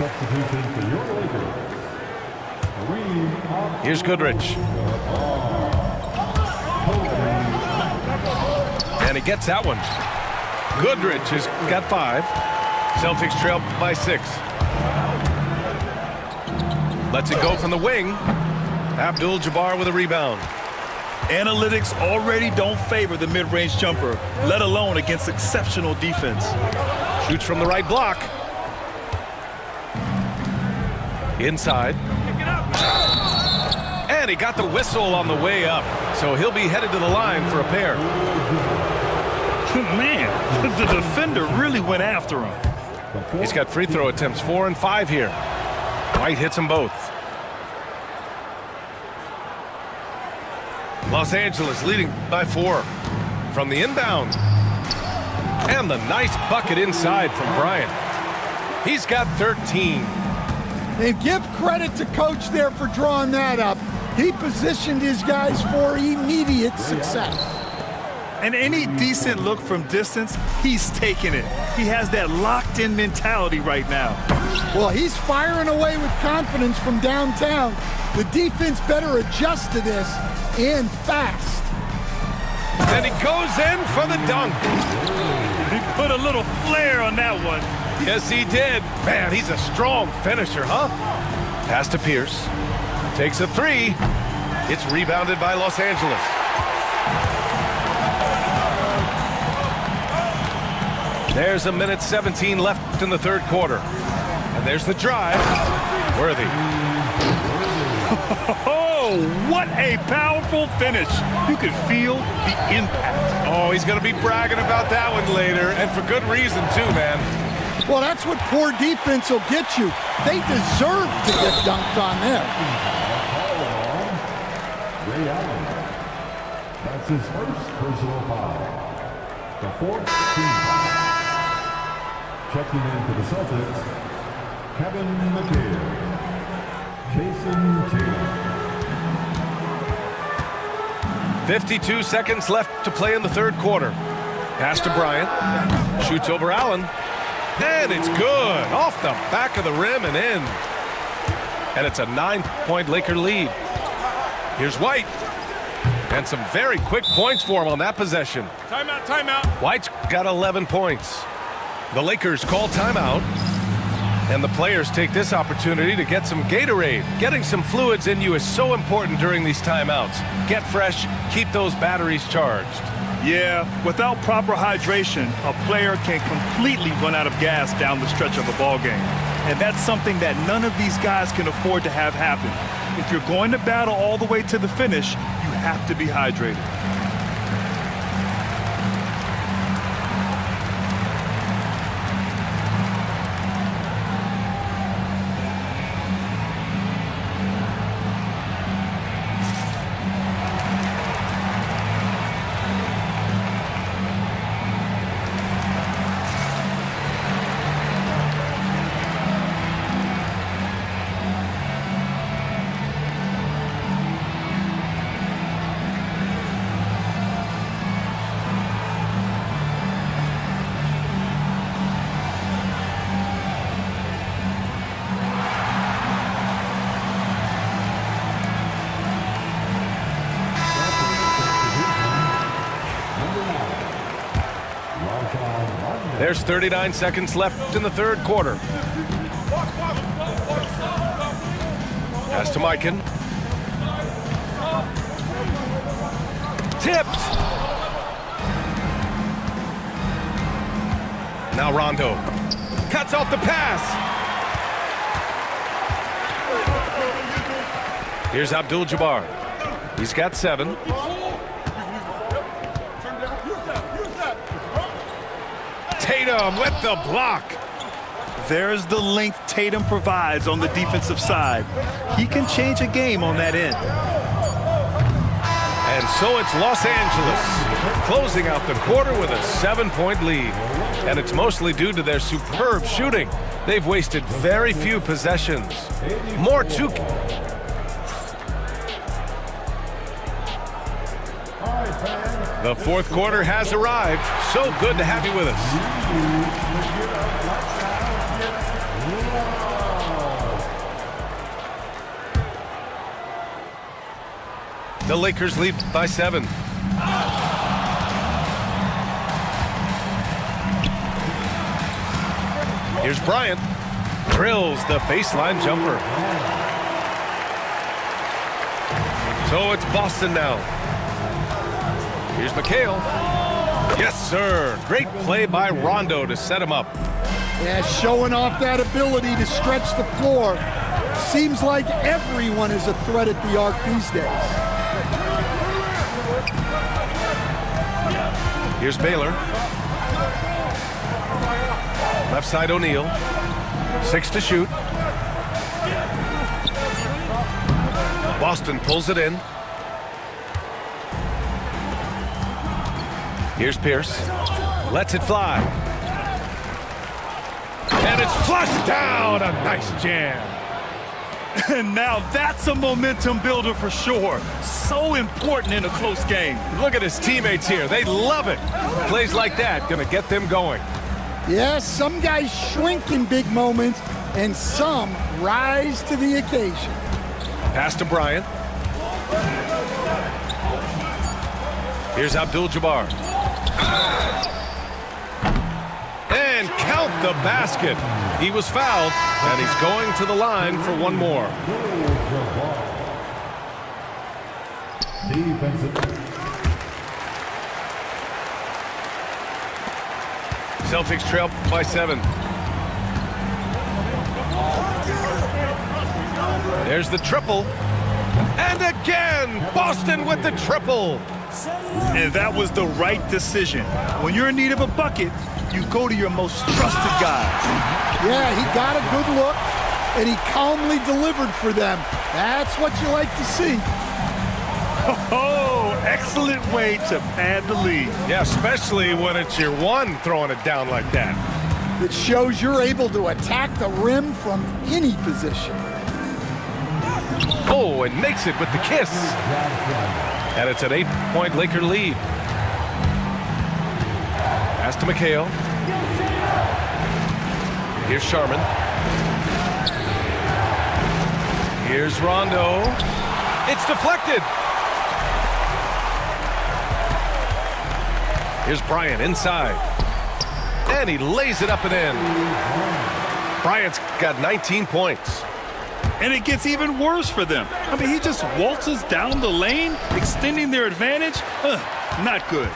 Substitution for your Lakers. Here's Goodrich. And he gets that one. Goodrich has got 5. Celtics trail by 6. Lets it go from the wing. Abdul-Jabbar with a rebound. Analytics already don't favor the mid-range jumper, let alone against exceptional defense. Shoots from the right block. Inside. And he got the whistle on the way up, so he'll be headed to the line for a pair. Man, the defender really went after him. He's got free throw attempts 4 and 5 here. White hits them both. Los Angeles leading by 4 from the inbound. And the nice bucket inside from Bryant. He's got 13. And give credit to coach there for drawing that up. He positioned his guys for immediate success. And any decent look from distance, he's taking it. He has that locked-in mentality right now. Well, he's firing away with confidence from downtown. The defense better adjust to this, and fast. And he goes in for the dunk. He put a little flair on that one. Yes, he did. Man, he's a strong finisher, huh? Pass to Pierce. Takes a 3. It's rebounded by Los Angeles. There's a minute 17 left in the third quarter. And there's the drive. Worthy. Oh, what a powerful finish. You could feel the impact. Oh, he's going to be bragging about that one later, and for good reason, too, man. Well, that's what poor defense will get you. They deserve to get dunked on there. Ray Allen. That's his first personal foul. The 4th team foul. Checking in for the Celtics, Kevin McHale. Jason Tatum. 52 seconds left to play in the third quarter. Pass to Bryant. Shoots over Allen. And it's good. Off the back of the rim and in. And it's a 9-point Laker lead. Here's White. And some very quick points for him on that possession. Timeout, timeout. White's got 11 points. The Lakers call timeout. And the players take this opportunity to get some Gatorade. Getting some fluids in you is so important during these timeouts. Get fresh, keep those batteries charged. Yeah, without proper hydration, a player can completely run out of gas down the stretch of a ball game. And that's something that none of these guys can afford to have happen. If you're going to battle all the way to the finish, you have to be hydrated. There's 39 seconds left in the third quarter. Pass to Mikan. Tipped. Now Rondo. Cuts off the pass. Here's Abdul-Jabbar. He's got 7. Tatum with the block. There's the length Tatum provides on the defensive side. He can change a game on that end. And so it's Los Angeles closing out the quarter with a 7-point lead. And it's mostly due to their superb shooting. They've wasted very few possessions. More to... The fourth quarter has arrived. So good to have you with us. The Lakers lead by 7. Here's Bryant. Drills the baseline jumper. So it's Boston now. Here's McHale. Yes, sir. Great play by Rondo to set him up. Yeah, showing off that ability to stretch the floor. Seems like everyone is a threat at the arc these days. Here's Baylor. Left side O'Neal. 6 to shoot. Boston pulls it in. Here's Pierce. Lets it fly. And it's flushed down. A nice jam. And now that's a momentum builder for sure. So important in a close game. Look at his teammates here. They love it. Plays like that gonna get them going. Yeah, some guys shrink in big moments, and some rise to the occasion. Pass to Bryant. Here's Abdul-Jabbar. And count the basket. He was fouled, and he's going to the line for one more. Celtics trail by 7. There's the triple. And again, Boston with the triple. And that was the right decision. When you're in need of a bucket, you go to your most trusted guy. Yeah, he got a good look, and he calmly delivered for them. That's what you like to see. Oh, excellent way to pad the lead. Yeah, especially when it's your one throwing it down like that. It shows you're able to attack the rim from any position. Oh, and makes it with the kiss. And it's an 8-point Laker lead. Pass to McHale. Here's Sharman. Here's Rondo. It's deflected. Here's Bryant inside. And he lays it up and in. Bryant's got 19 points. And it gets even worse for them. I mean, he just waltzes down the lane, extending their advantage. Not good.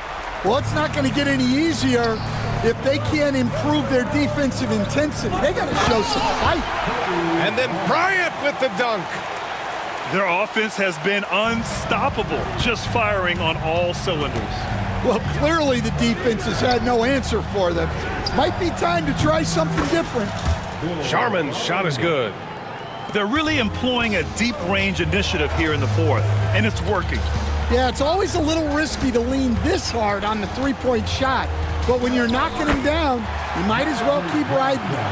Well, it's not going to get any easier if they can't improve their defensive intensity. They got to show some fight. And then Bryant with the dunk. Their offense has been unstoppable, just firing on all cylinders. Well, clearly the defense has had no answer for them. Might be time to try something different. Sharman's shot is good. They're really employing a deep-range initiative here in the fourth, and it's working. Yeah, it's always a little risky to lean this hard on the three-point shot, but when you're knocking him down, you might as well keep riding him.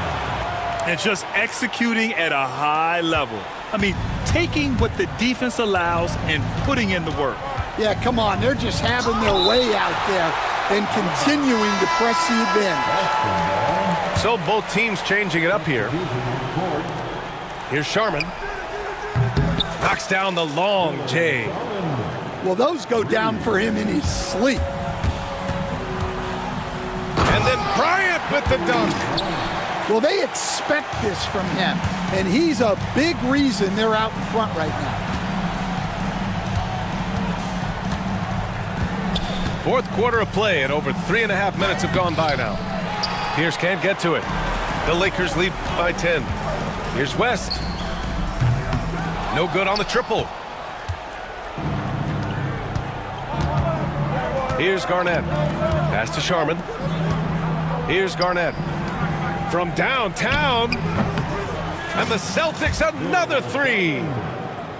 And just executing at a high level. I mean, taking what the defense allows and putting in the work. Yeah, come on, they're just having their way out there and continuing to press the advantage. So both teams changing it up here. Here's Sharman. Knocks down the long J. Well, those go down for him in his sleep. And then Bryant with the dunk. Well, they expect this from him, and he's a big reason they're out in front right now. Fourth quarter of play, and over 3.5 minutes have gone by now. Pierce can't get to it. The Lakers lead by 10. Here's West. No good on the triple. Here's Garnett. Pass to Sharman. Here's Garnett. From downtown. And the Celtics another three.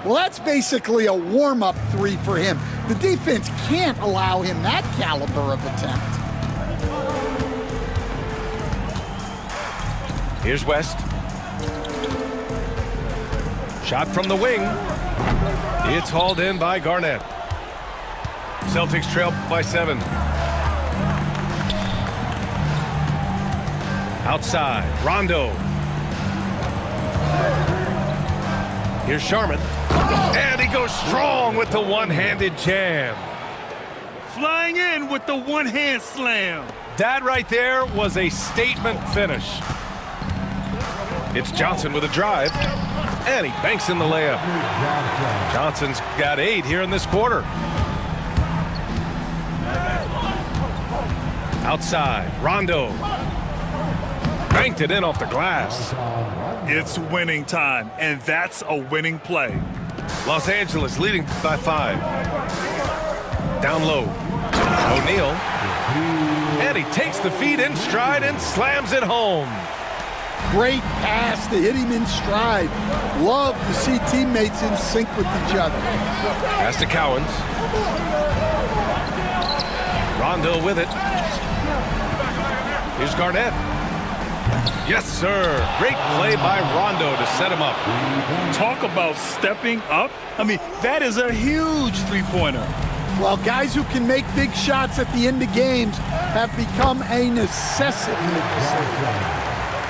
Well, that's basically a warm-up three for him. The defense can't allow him that caliber of attempt. Here's West. Shot from the wing. It's hauled in by Garnett. Celtics trail by 7. Outside, Rondo. Here's Sharman. And he goes strong with the one-handed jam. Flying in with the one-hand slam. That right there was a statement finish. It's Johnson with a drive, and he banks in the layup. Johnson's got 8 here in this quarter. Outside, Rondo. Banked it in off the glass. It's winning time, and that's a winning play. Los Angeles leading by 5. Down low, O'Neal. And he takes the feed in stride and slams it home. Great pass to hit him in stride. Love to see teammates in sync with each other. Pass to Cowens. Rondo with it. Here's Garnett. Yes, sir. Great play by Rondo to set him up. Talk about stepping up. I mean, that is a huge three-pointer. Well, guys who can make big shots at the end of games have become a necessity in this league.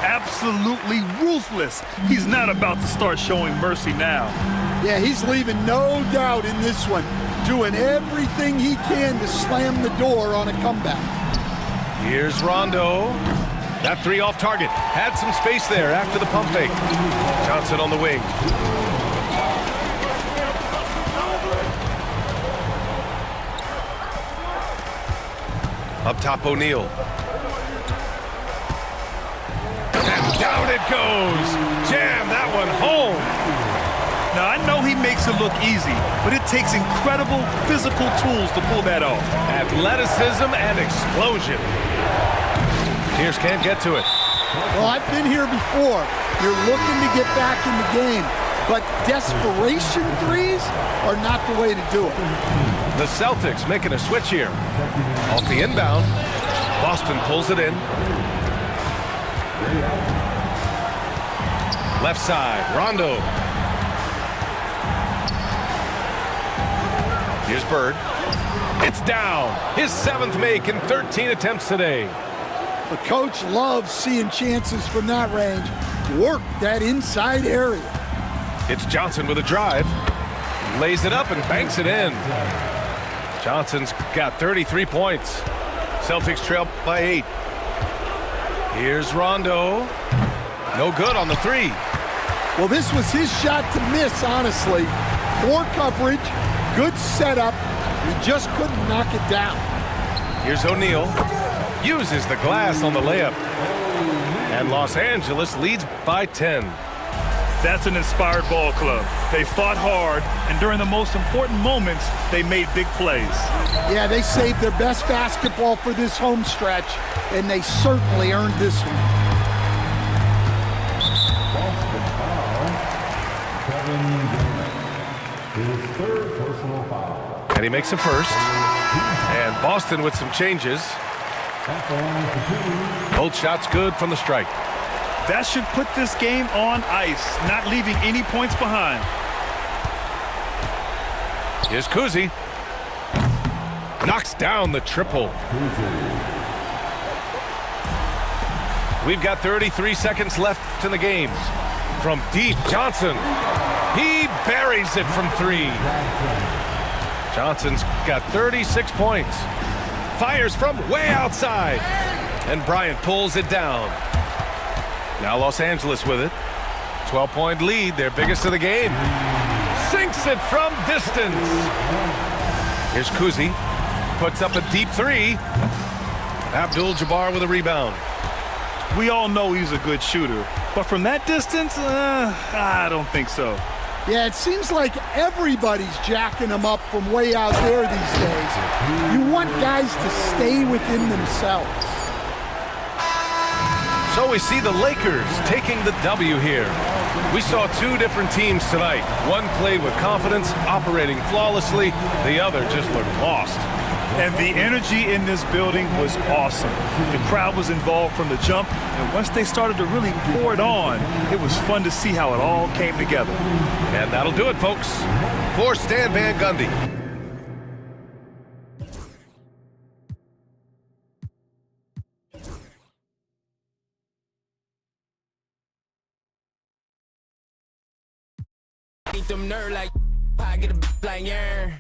Absolutely ruthless. He's not about to start showing mercy now. Yeah, he's leaving no doubt in this one, doing everything he can to slam the door on a comeback. Here's Rondo. That 3 off target. Had some space there after the pump fake. Johnson on the wing. Up top, O'Neal. And down it goes. Jam that one home. Now, I know he makes it look easy, but it takes incredible physical tools to pull that off. Athleticism and explosion. Pierce can't get to it. Well, I've been here before. You're looking to get back in the game, but desperation threes are not the way to do it. The Celtics making a switch here. Off the inbound, Boston pulls it in. Left side, Rondo. Here's Bird. It's down. His 7th make in 13 attempts today. The coach loves seeing chances from that range. Work that inside area. It's Johnson with a drive. Lays it up and banks it in. Johnson's got 33 points. Celtics trail by 8. Here's Rondo. No good on the 3. Well, this was his shot to miss, honestly. Poor coverage, good setup. He just couldn't knock it down. Here's O'Neal. Uses the glass on the layup. And Los Angeles leads by 10. That's an inspired ball club. They fought hard, and during the most important moments, they made big plays. Yeah, they saved their best basketball for this home stretch, and they certainly earned this one. His 3rd personal foul. And he makes a first. And Boston with some changes. Both shots good from the strike. That should put this game on ice, not leaving any points behind. Here's Kuzi. Knocks down the triple. We've got 33 seconds left in the game. From deep, Johnson. He buries it from 3. Johnson's got 36 points. Fires from way outside. And Bryant pulls it down. Now Los Angeles with it. 12-point lead, their biggest of the game. Sinks it from distance. Here's Kuzi. Puts up a deep 3. Abdul-Jabbar with a rebound. We all know he's a good shooter, but from that distance, I don't think so. Yeah, it seems like everybody's jacking him up from way out there these days. You want guys to stay within themselves. So we see the Lakers taking the W here. We saw 2 different teams tonight. One played with confidence, operating flawlessly. The other just looked lost. And the energy in this building was awesome. The crowd was involved from the jump, and once they started to really pour it on, it was fun to see how it all came together. And that'll do it, folks. For Stan Van Gundy. Them nerd like I get a like yeah.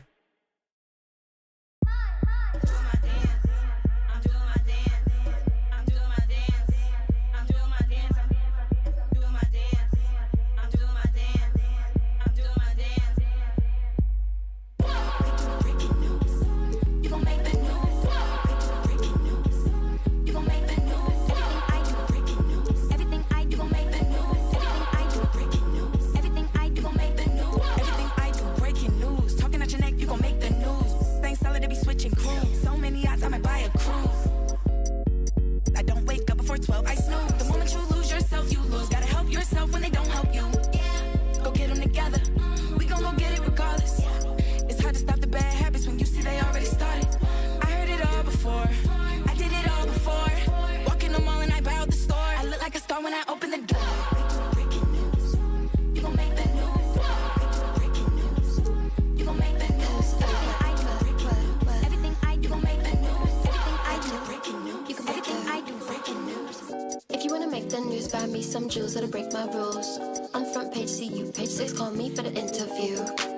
Some jewels that'll break my rules. On front page, see you. Page 6, call me for the interview.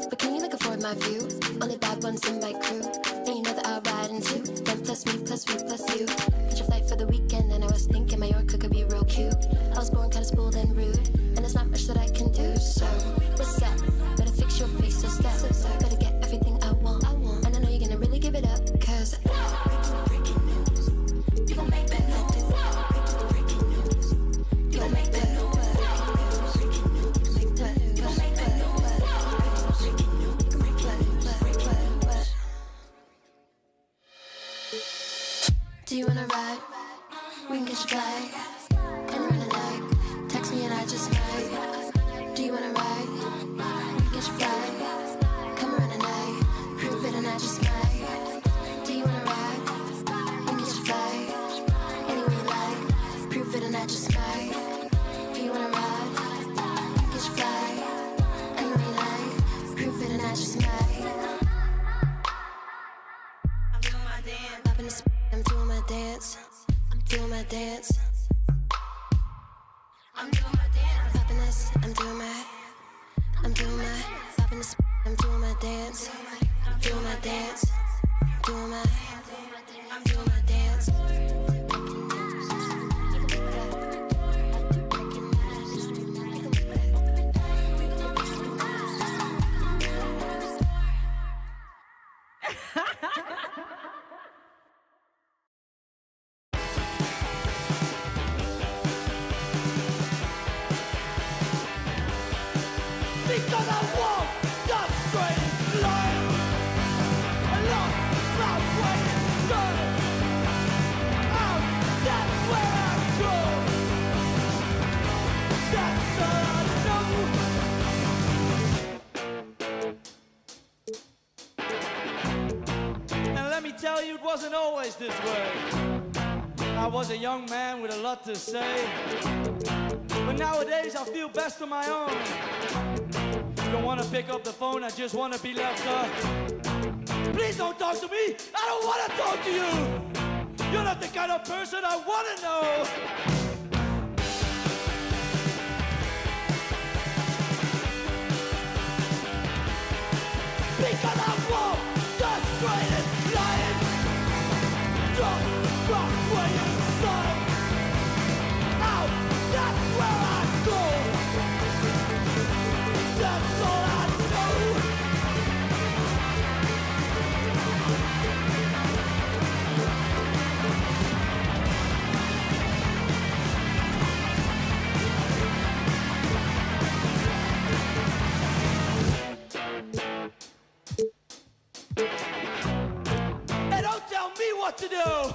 But can you look afford my view? Only bad ones in my crew. And you know that I'll ride in two. Them plus me, plus we, plus you. Catch a flight for the weekend, and I was thinking Mallorca could be real cute. I was born kinda spoiled and rude, and there's not much that I can do. So, what's up? Better fix your face, so step. Better get everything I want. And I know you're gonna really give it up, cause you gon' make that noise. Do you wanna ride? We can catch a flight. Anywhere in the night. Text me and I just might. Do you wanna ride? We can catch a flight. Come around the night. Prove it and I just might. Do you wanna ride? We can catch a flight. Anywhere you like. Prove it and I just might. Do you wanna ride? We can catch a flight. Anywhere you like. Prove it and I just might. I'm doing my dance. Up in the I'm doing my dance. I'm doing my dance. I'm doing my dance. Popping this. I'm doing my. Popping this. I'm doing my dance. I'm doing my dance. Doing my. I'm doing my dance. Because I walk the straight line along my way inside. That's where I go. That's all I know. And let me tell you, it wasn't always this way. I was a young man with a lot to say, but nowadays I feel best on my own. Don't wanna pick up the phone, I just wanna be left up. Please don't talk to me, I don't wanna talk to you. You're not the kind of person I wanna know. Because I walk the straightest line. Don't walk where you sign. Out, that's where I go. That's all I know. And don't tell me what to do,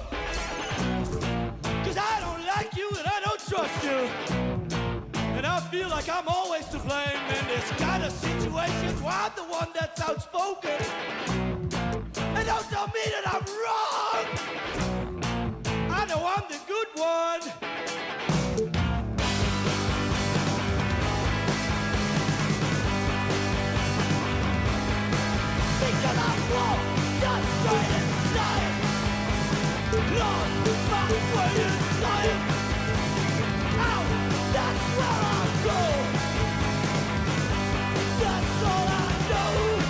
'cause I don't like you and I don't trust you. And I feel like I'm always to blame in this kind of situations where I'm the one that's outspoken. And don't tell me that I'm wrong. I know I'm the good one. Because I walk the straightest line. Lost my way inside. Out, that's where I go. That's all I know.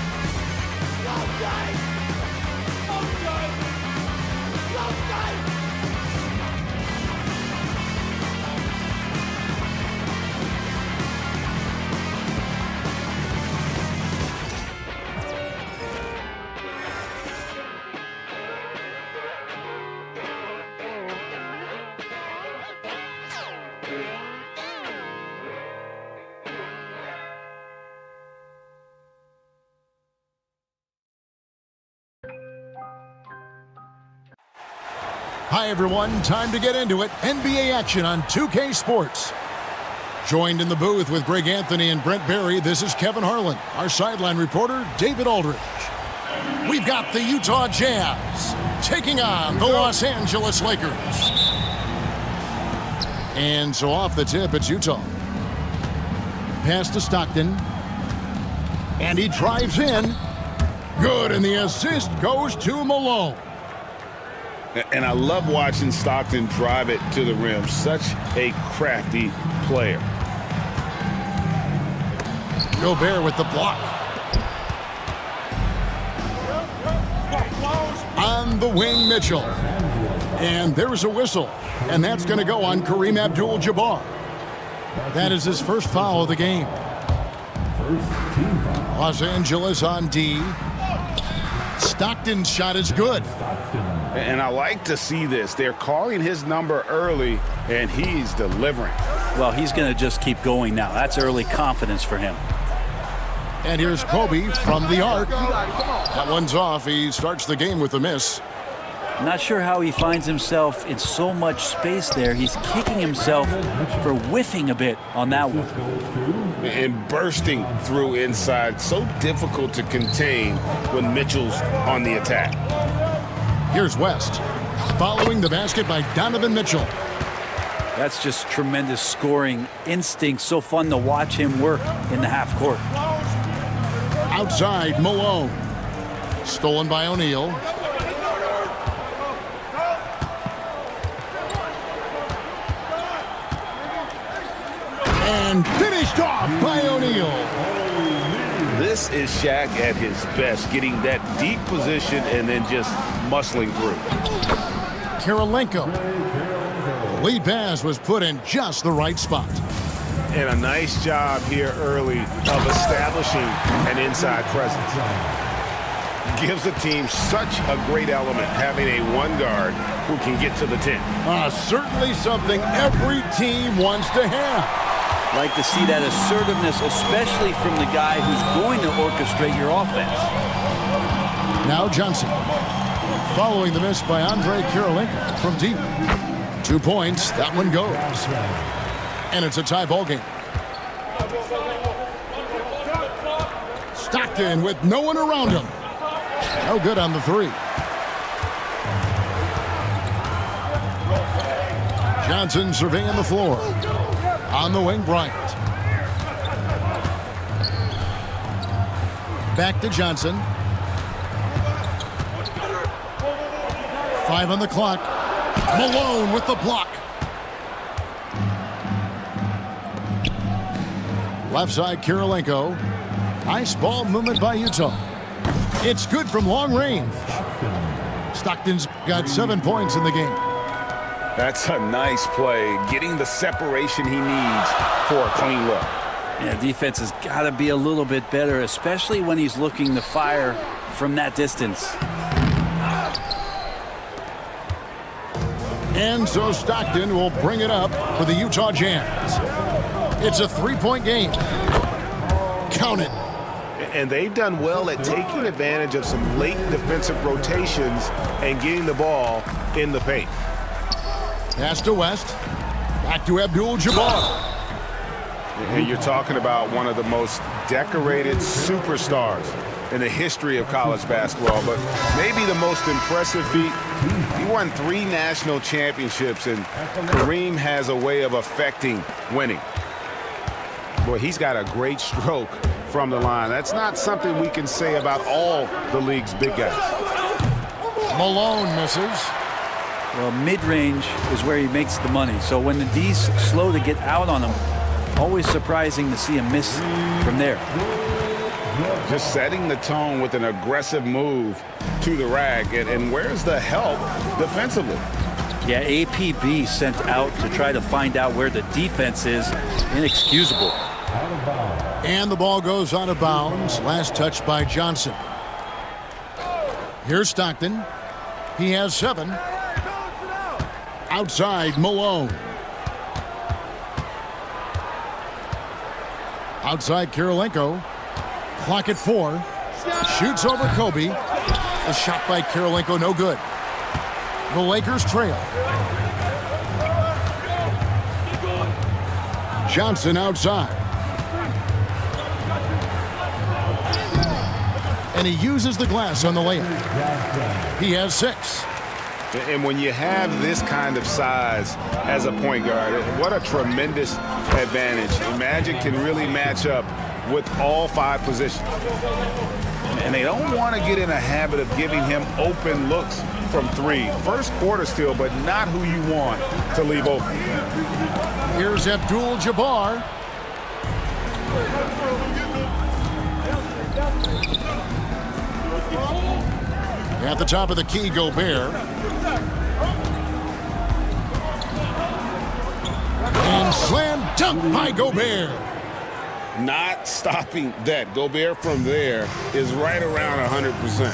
Hi, everyone. Time to get into it. NBA action on 2K Sports. Joined in the booth with Greg Anthony and Brent Barry, this is Kevin Harlan. Our sideline reporter, David Aldridge. We've got the Utah Jazz taking on the Los Angeles Lakers. And so off the tip, it's Utah. Pass to Stockton. And he drives in. Good, and the assist goes to Malone. And I love watching Stockton drive it to the rim. Such a crafty player. Gobert with the block. On the wing, Mitchell. And there's a whistle. And that's going to go on Kareem Abdul-Jabbar. That is his first foul of the game. Los Angeles on D. Stockton's shot is good. And I like to see this. They're calling his number early, and he's delivering. Well, he's going to just keep going now. That's early confidence for him. And here's Kobe from the arc. That one's off. He starts the game with a miss. Not sure how he finds himself in so much space there. He's kicking himself for whiffing a bit on that one. And bursting through inside. So difficult to contain when Mitchell's on the attack. Here's West. Following the basket by Donovan Mitchell. That's just tremendous scoring instinct. So fun to watch him work in the half court. Outside, Malone. Stolen by O'Neal. And finished off by O'Neal. This is Shaq at his best, getting that deep position and then just muscling through. Kirilenko. The lead pass was put in just the right spot. And a nice job here early of establishing an inside presence. Gives the team such a great element having a one guard who can get to the 10. Certainly something every team wants to have. Like to see that assertiveness, especially from the guy who's going to orchestrate your offense. Now Johnson. Following the miss by Andre Kirilenko from deep. 2 points. That one goes. And it's a tie ball game. Stockton with no one around him. No good on the three. Johnson surveying the floor. On the wing, Bryant. Back to Johnson. 5 on the clock. Malone with the block. Left side, Kirilenko. Nice ball movement by Utah. It's good from long range. Stockton's got 7 points in the game. That's a nice play, getting the separation he needs for a clean look. Yeah, defense has got to be a little bit better, especially when he's looking to fire from that distance. And so Stockton will bring it up for the Utah Jazz. It's a 3-point game. Count it. And they've done well at taking advantage of some late defensive rotations and getting the ball in the paint. Pass to West. Back to Abdul-Jabbar. And you're talking about one of the most decorated superstars in the history of college basketball, but maybe the most impressive feat. He won 3 national championships, and Kareem has a way of affecting winning. Boy, he's got a great stroke from the line. That's not something we can say about all the league's big guys. Malone misses. Well, mid-range is where he makes the money. So when the D's slow to get out on him, always surprising to see him miss from there. Just setting the tone with an aggressive move to the rack. And where's the help defensively? Yeah, APB sent out to try to find out where the defense is. Inexcusable. And the ball goes out of bounds. Last touch by Johnson. Here's Stockton. He has 7. Outside, Malone. Outside, Kirilenko. Clock at 4. Shoots over Kobe. A shot by Kirilenko, no good. The Lakers trail. Johnson outside. And he uses the glass on the layup. He has 6. And when you have this kind of size as a point guard, what a tremendous advantage. Magic can really match up with all 5 positions. And they don't want to get in a habit of giving him open looks from 3. First quarter still, but not who you want to leave open. Here's Abdul-Jabbar. At the top of the key, Gobert. And slam dunk by Gobert. Not stopping that. Gobert from there is right around 100%.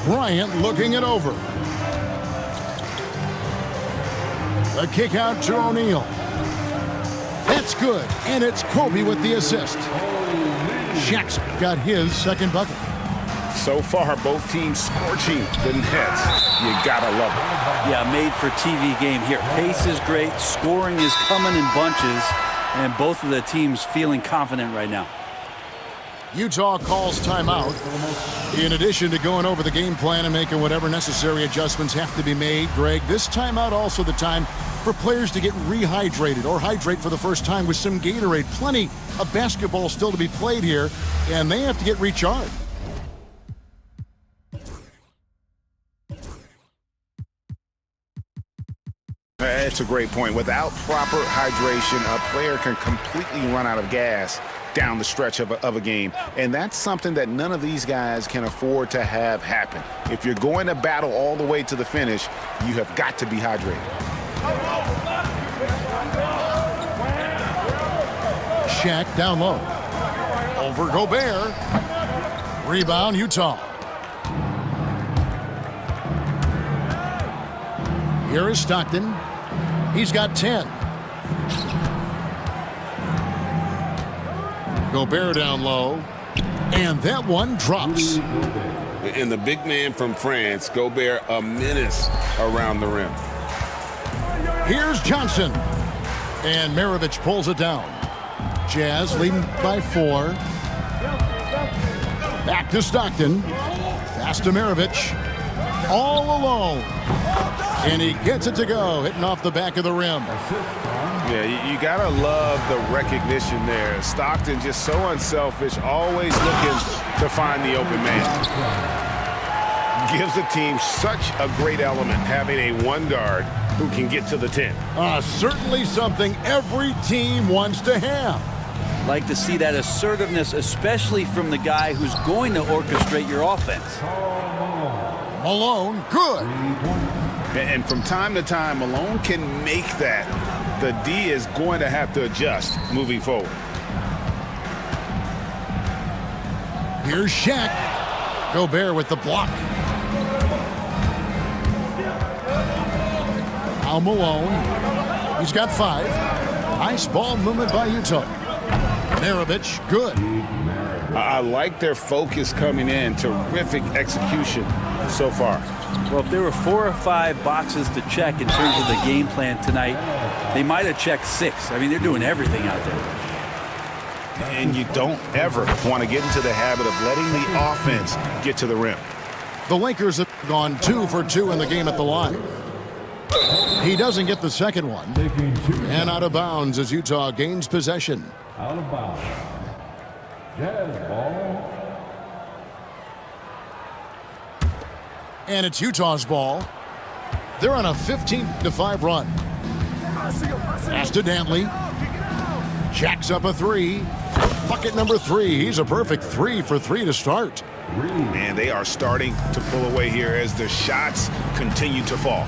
Bryant looking it over. A kick out to O'Neal. That's good, and it's Kobe with the assist. Shaq's got his second bucket. So far, both teams scorching the nets. You gotta love it. Yeah, made for TV game here. Pace is great, scoring is coming in bunches, and both of the teams feeling confident right now. Utah calls timeout. In addition to going over the game plan and making whatever necessary adjustments have to be made, Greg, this timeout also the time for players to get rehydrated or hydrate for the first time with some Gatorade. Plenty of basketball still to be played here, and they have to get recharged. That's a great point. Without proper hydration, a player can completely run out of gas down the stretch of a game. And that's something that none of these guys can afford to have happen. If you're going to battle all the way to the finish, you have got to be hydrated. Shaq down low. Over Gobert. Rebound, Utah. Here is Stockton. He's got 10. Gobert down low. And that one drops. And the big man from France, Gobert, a menace around the rim. Here's Johnson. And Maravich pulls it down. Jazz leading by 4. Back to Stockton. Pass to Maravich. All alone. And he gets it to go, hitting off the back of the rim. Yeah, you gotta love the recognition there. Stockton just so unselfish, always looking to find the open man. Gives the team such a great element, having a one guard who can get to the 10. Certainly something every team wants to have. Like to see that assertiveness, especially from the guy who's going to orchestrate your offense. Malone, good. And from time to time, Malone can make that. The D is going to have to adjust moving forward. Here's Shaq. Gobert with the block. Now Malone. He's got 5. Nice ball movement by Utah. Maravich, good. I like their focus coming in. Terrific execution so far. Well, if there were 4 or 5 boxes to check in terms of the game plan tonight, they might have checked 6. I mean, they're doing everything out there. And you don't ever want to get into the habit of letting the offense get to the rim. The Lakers have gone 2 for 2 in the game at the line. He doesn't get the second one. And out of bounds as Utah gains possession. Out of bounds. Jazz ball. And it's Utah's ball. They're on a 15-5 run. Pass to Dantley. Jacks up a 3. Bucket number 3. He's a perfect 3 for 3 to start. And they are starting to pull away here as the shots continue to fall.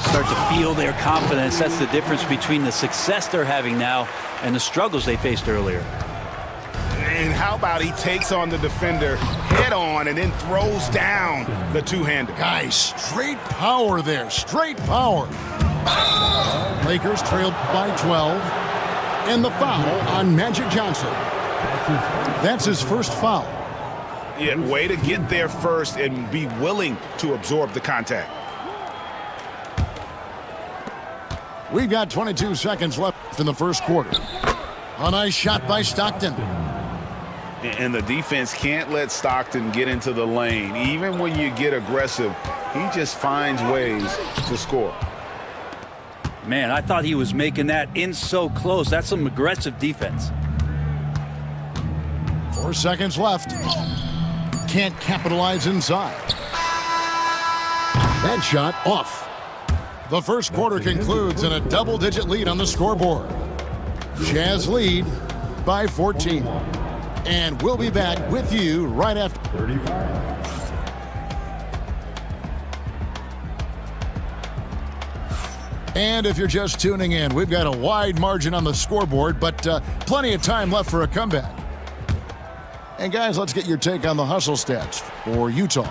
Start to feel their confidence. That's the difference between the success they're having now and the struggles they faced earlier. And how about he takes on the defender head on and then throws down the two-hander. Guys, straight power there. Straight power. Lakers trailed by 12. And the foul on Magic Johnson. That's his first foul. Yeah, way to get there first and be willing to absorb the contact. We've got 22 seconds left in the first quarter. A nice shot by Stockton. And the defense can't let Stockton get into the lane. Even when you get aggressive, he just finds ways to score. Man, I thought he was making that in so close. That's some aggressive defense. 4 seconds left. Can't capitalize inside. That shot off. The first quarter concludes in a double-digit lead on the scoreboard. Jazz lead by 14. And we'll be back with you right after. 35. And if you're just tuning in, we've got a wide margin on the scoreboard, but plenty of time left for a comeback. And guys, let's get your take on the hustle stats for Utah.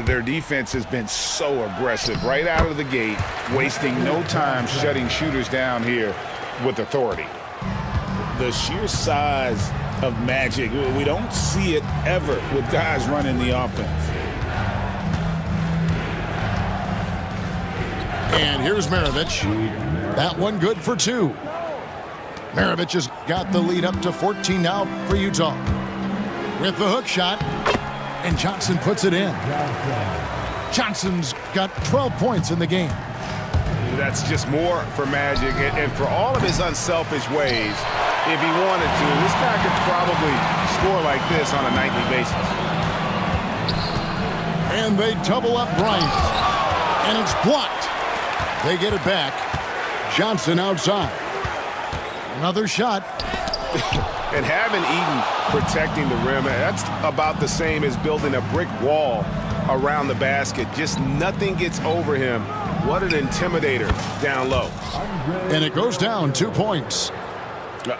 Their defense has been so aggressive right out of the gate, wasting no time shutting shooters down here with authority. The sheer size of Magic, we don't see it ever with guys running the offense. And here's Maravich. That one good for 2. Maravich has got the lead up to 14 now for Utah. With the hook shot, and Johnson puts it in. Johnson's got 12 points in the game. That's just more for Magic, and for all of his unselfish ways, if he wanted to, this guy could probably score like this on a nightly basis. And they double up Bryant, and it's blocked. They get it back. Johnson outside. Another shot. And having Eden protecting the rim, that's about the same as building a brick wall around the basket. Just nothing gets over him. What an intimidator down low. And it goes down 2 points.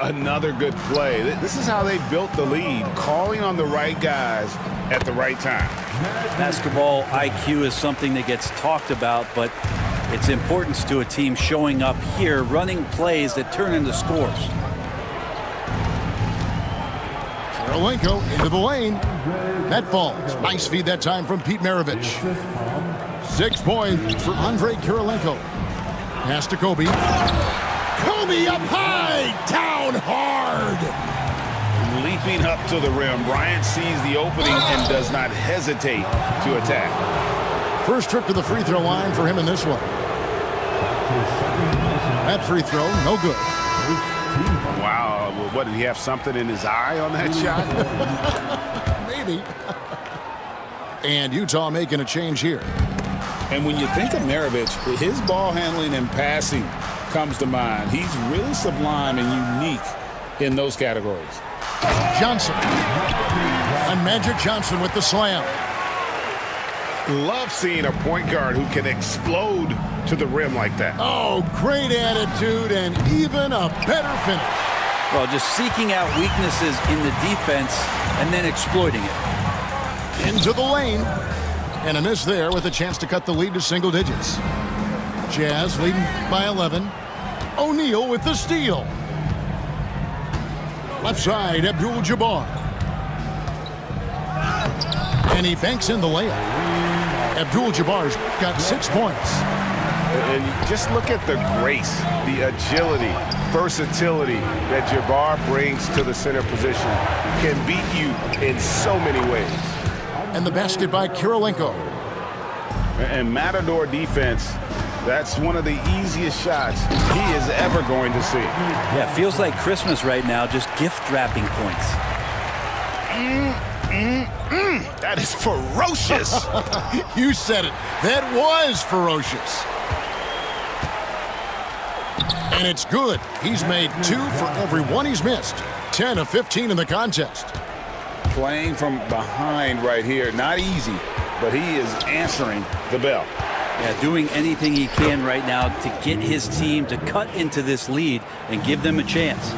Another good play. This is how they built the lead, calling on the right guys at the right time. Basketball IQ is something that gets talked about, but its importance to a team showing up here, running plays that turn into scores. Kirilenko into the lane. That falls. Nice feed that time from Pete Maravich. 6 points for Andrei Kirilenko. Pass to Kobe. Kobe up high, down hard. Leaping up to the rim, Bryant sees the opening and does not hesitate to attack. First trip to the free throw line for him in this one. That free throw, no good. Wow, what, did he have something in his eye on that shot? Maybe. And Utah making a change here. And when you think of Maravich, his ball handling and passing comes to mind. He's really sublime and unique in those categories. Johnson. And Magic Johnson with the slam. Love seeing a point guard who can explode to the rim like that. Oh, great attitude and even a better finish. Well, just seeking out weaknesses in the defense and then exploiting it. Into the lane. And a miss there with a chance to cut the lead to single digits. Jazz leading by 11. O'Neal with the steal. Left side, Abdul-Jabbar. And he banks in the layup. Abdul-Jabbar's got 6 points. And just look at the grace, the agility, versatility that Jabbar brings to the center position. Can beat you in so many ways. And the basket by Kirilenko. And Matador defense, that's one of the easiest shots he is ever going to see. Yeah, it feels like Christmas right now, just gift wrapping points. That is ferocious. You said it. That was ferocious. And it's good. He's made 2 for every one he's missed. 10 of 15 in the contest. Playing from behind right here, not easy, but he is answering the bell. Yeah, doing anything he can right now to get his team to cut into this lead and give them a chance.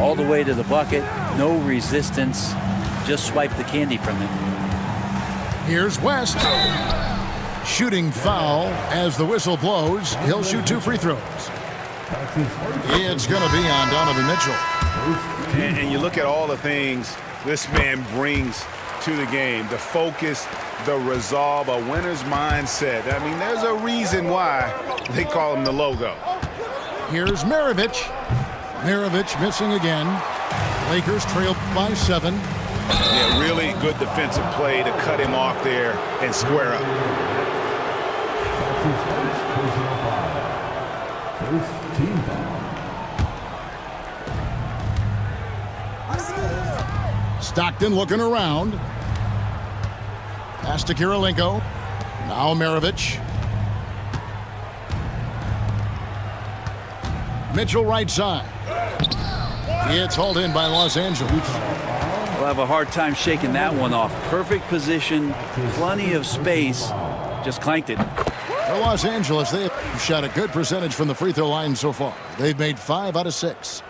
All the way to the bucket, no resistance, just swipe the candy from them. Here's West. Shooting foul as the whistle blows. He'll shoot 2 free throws. It's going to be on Donovan Mitchell. And you look at all the things this man brings to the game. The focus, the resolve, a winner's mindset. I mean, there's a reason why they call him the logo. Here's Maravich. Maravich missing again. Lakers trail by 7. Yeah, really good defensive play to cut him off there and square up. First team foul. Stockton looking around. Pass to Kirilenko. Now Maravich. Mitchell right side. It's hauled in by Los Angeles. We'll have a hard time shaking that one off. Perfect position, plenty of space. Just clanked it. For Los Angeles, they have shot a good percentage from the free throw line so far. They've made 5 out of 6.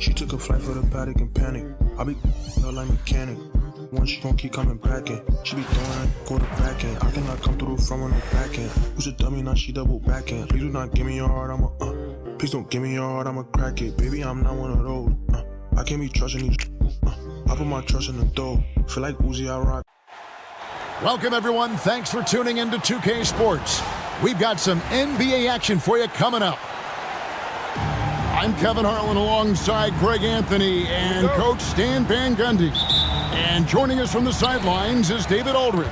She took a flight for the paddock and panic. I be like mechanic. Once she gon' keep coming back in. She be throwing it, go to back end. I think I come through from on the back end. Who's a dummy, now she double back end. Please do not give me your heart, please don't give me your heart, I'ma crack it. Baby, I'm not one of those. I can't be trusting these. I put my trust in the dough. Feel like Uzi, I rock. Welcome, everyone. Thanks for tuning in to 2K Sports. We've got some NBA action for you coming up. I'm Kevin Harlan alongside Greg Anthony and Coach Stan Van Gundy. And joining us from the sidelines is David Aldridge.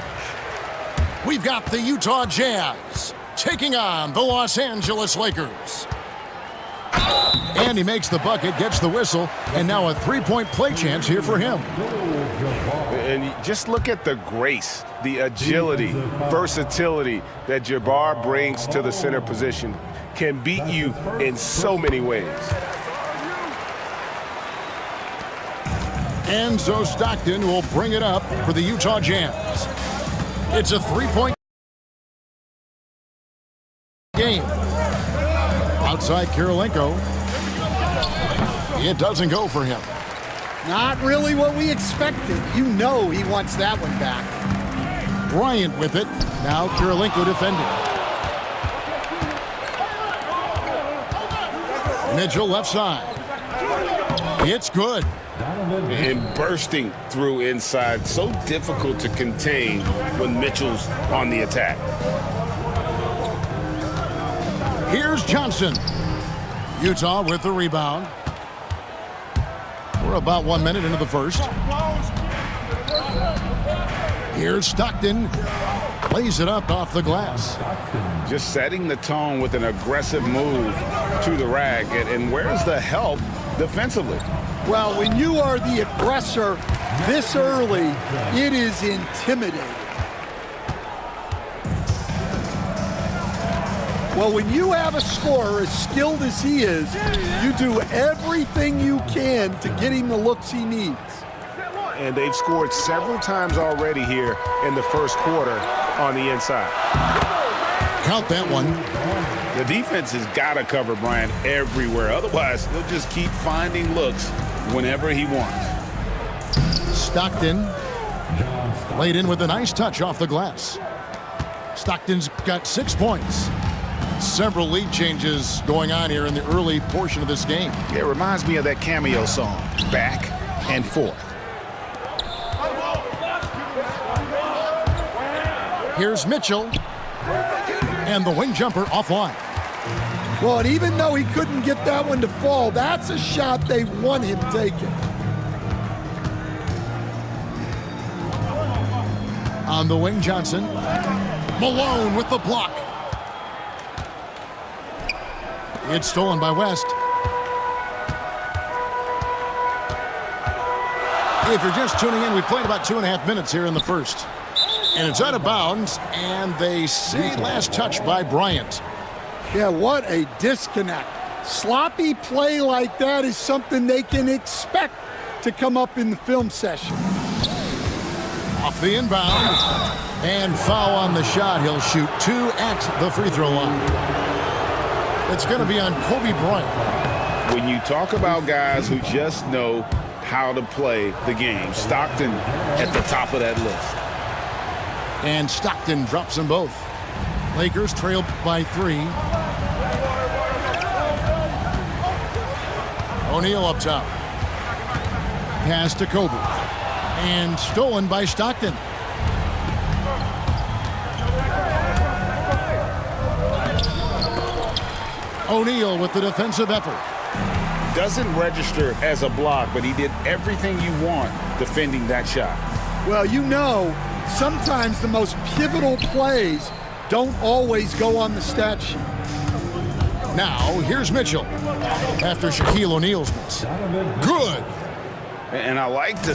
We've got the Utah Jazz taking on the Los Angeles Lakers. And he makes the bucket, gets the whistle, and now a three-point play chance here for him. And just look at the grace, the agility, versatility that Jabbar brings to the center position. Can beat you in so many ways. Enzo Stockton will bring it up for the Utah Jazz. It's a three-point game. Outside Kirilenko. It doesn't go for him. Not really what we expected. You know he wants that one back. Bryant with it. Now Kirilenko defending. Mitchell left side. It's good. And bursting through inside. So difficult to contain when Mitchell's on the attack. Here's Johnson. Utah with the rebound. We're about 1 minute into the first. Here's Stockton. Plays it up off the glass. Just setting the tone with an aggressive move to the rack. And where's the help defensively? Well, when you are the aggressor this early, it is intimidating. Well, when you have a scorer as skilled as he is, you do everything you can to get him the looks he needs. And they've scored several times already here in the first quarter on the inside. Count that one. The defense has got to cover Bryant everywhere. Otherwise, they'll just keep finding looks whenever he wants. Stockton laid in with a nice touch off the glass. Stockton's got 6 points. Several lead changes going on here in the early portion of this game. It reminds me of that Cameo song, Back and Forth. Here's Mitchell. And the wing jumper offline. Well, and even though he couldn't get that one to fall, that's a shot they want him taking. On the wing, Johnson. Malone with the block. It's stolen by West. If you're just tuning in, we played about 2.5 minutes here in the first. And it's out of bounds, and they say last touch by Bryant. Yeah, what a disconnect. Sloppy play like that is something they can expect to come up in the film session. Off the inbound. And foul on the shot. He'll shoot 2 at the free throw line. It's going to be on Kobe Bryant. When you talk about guys who just know how to play the game, Stockton at the top of that list. And Stockton drops them both. Lakers trail by 3. O'Neal up top. Pass to Kobe. And stolen by Stockton. O'Neal with the defensive effort. Doesn't register as a block, but he did everything you want defending that shot. Well, you know, sometimes the most pivotal plays don't always go on the stat sheet. Now, here's Mitchell after Shaquille O'Neal's miss. Good. And I like to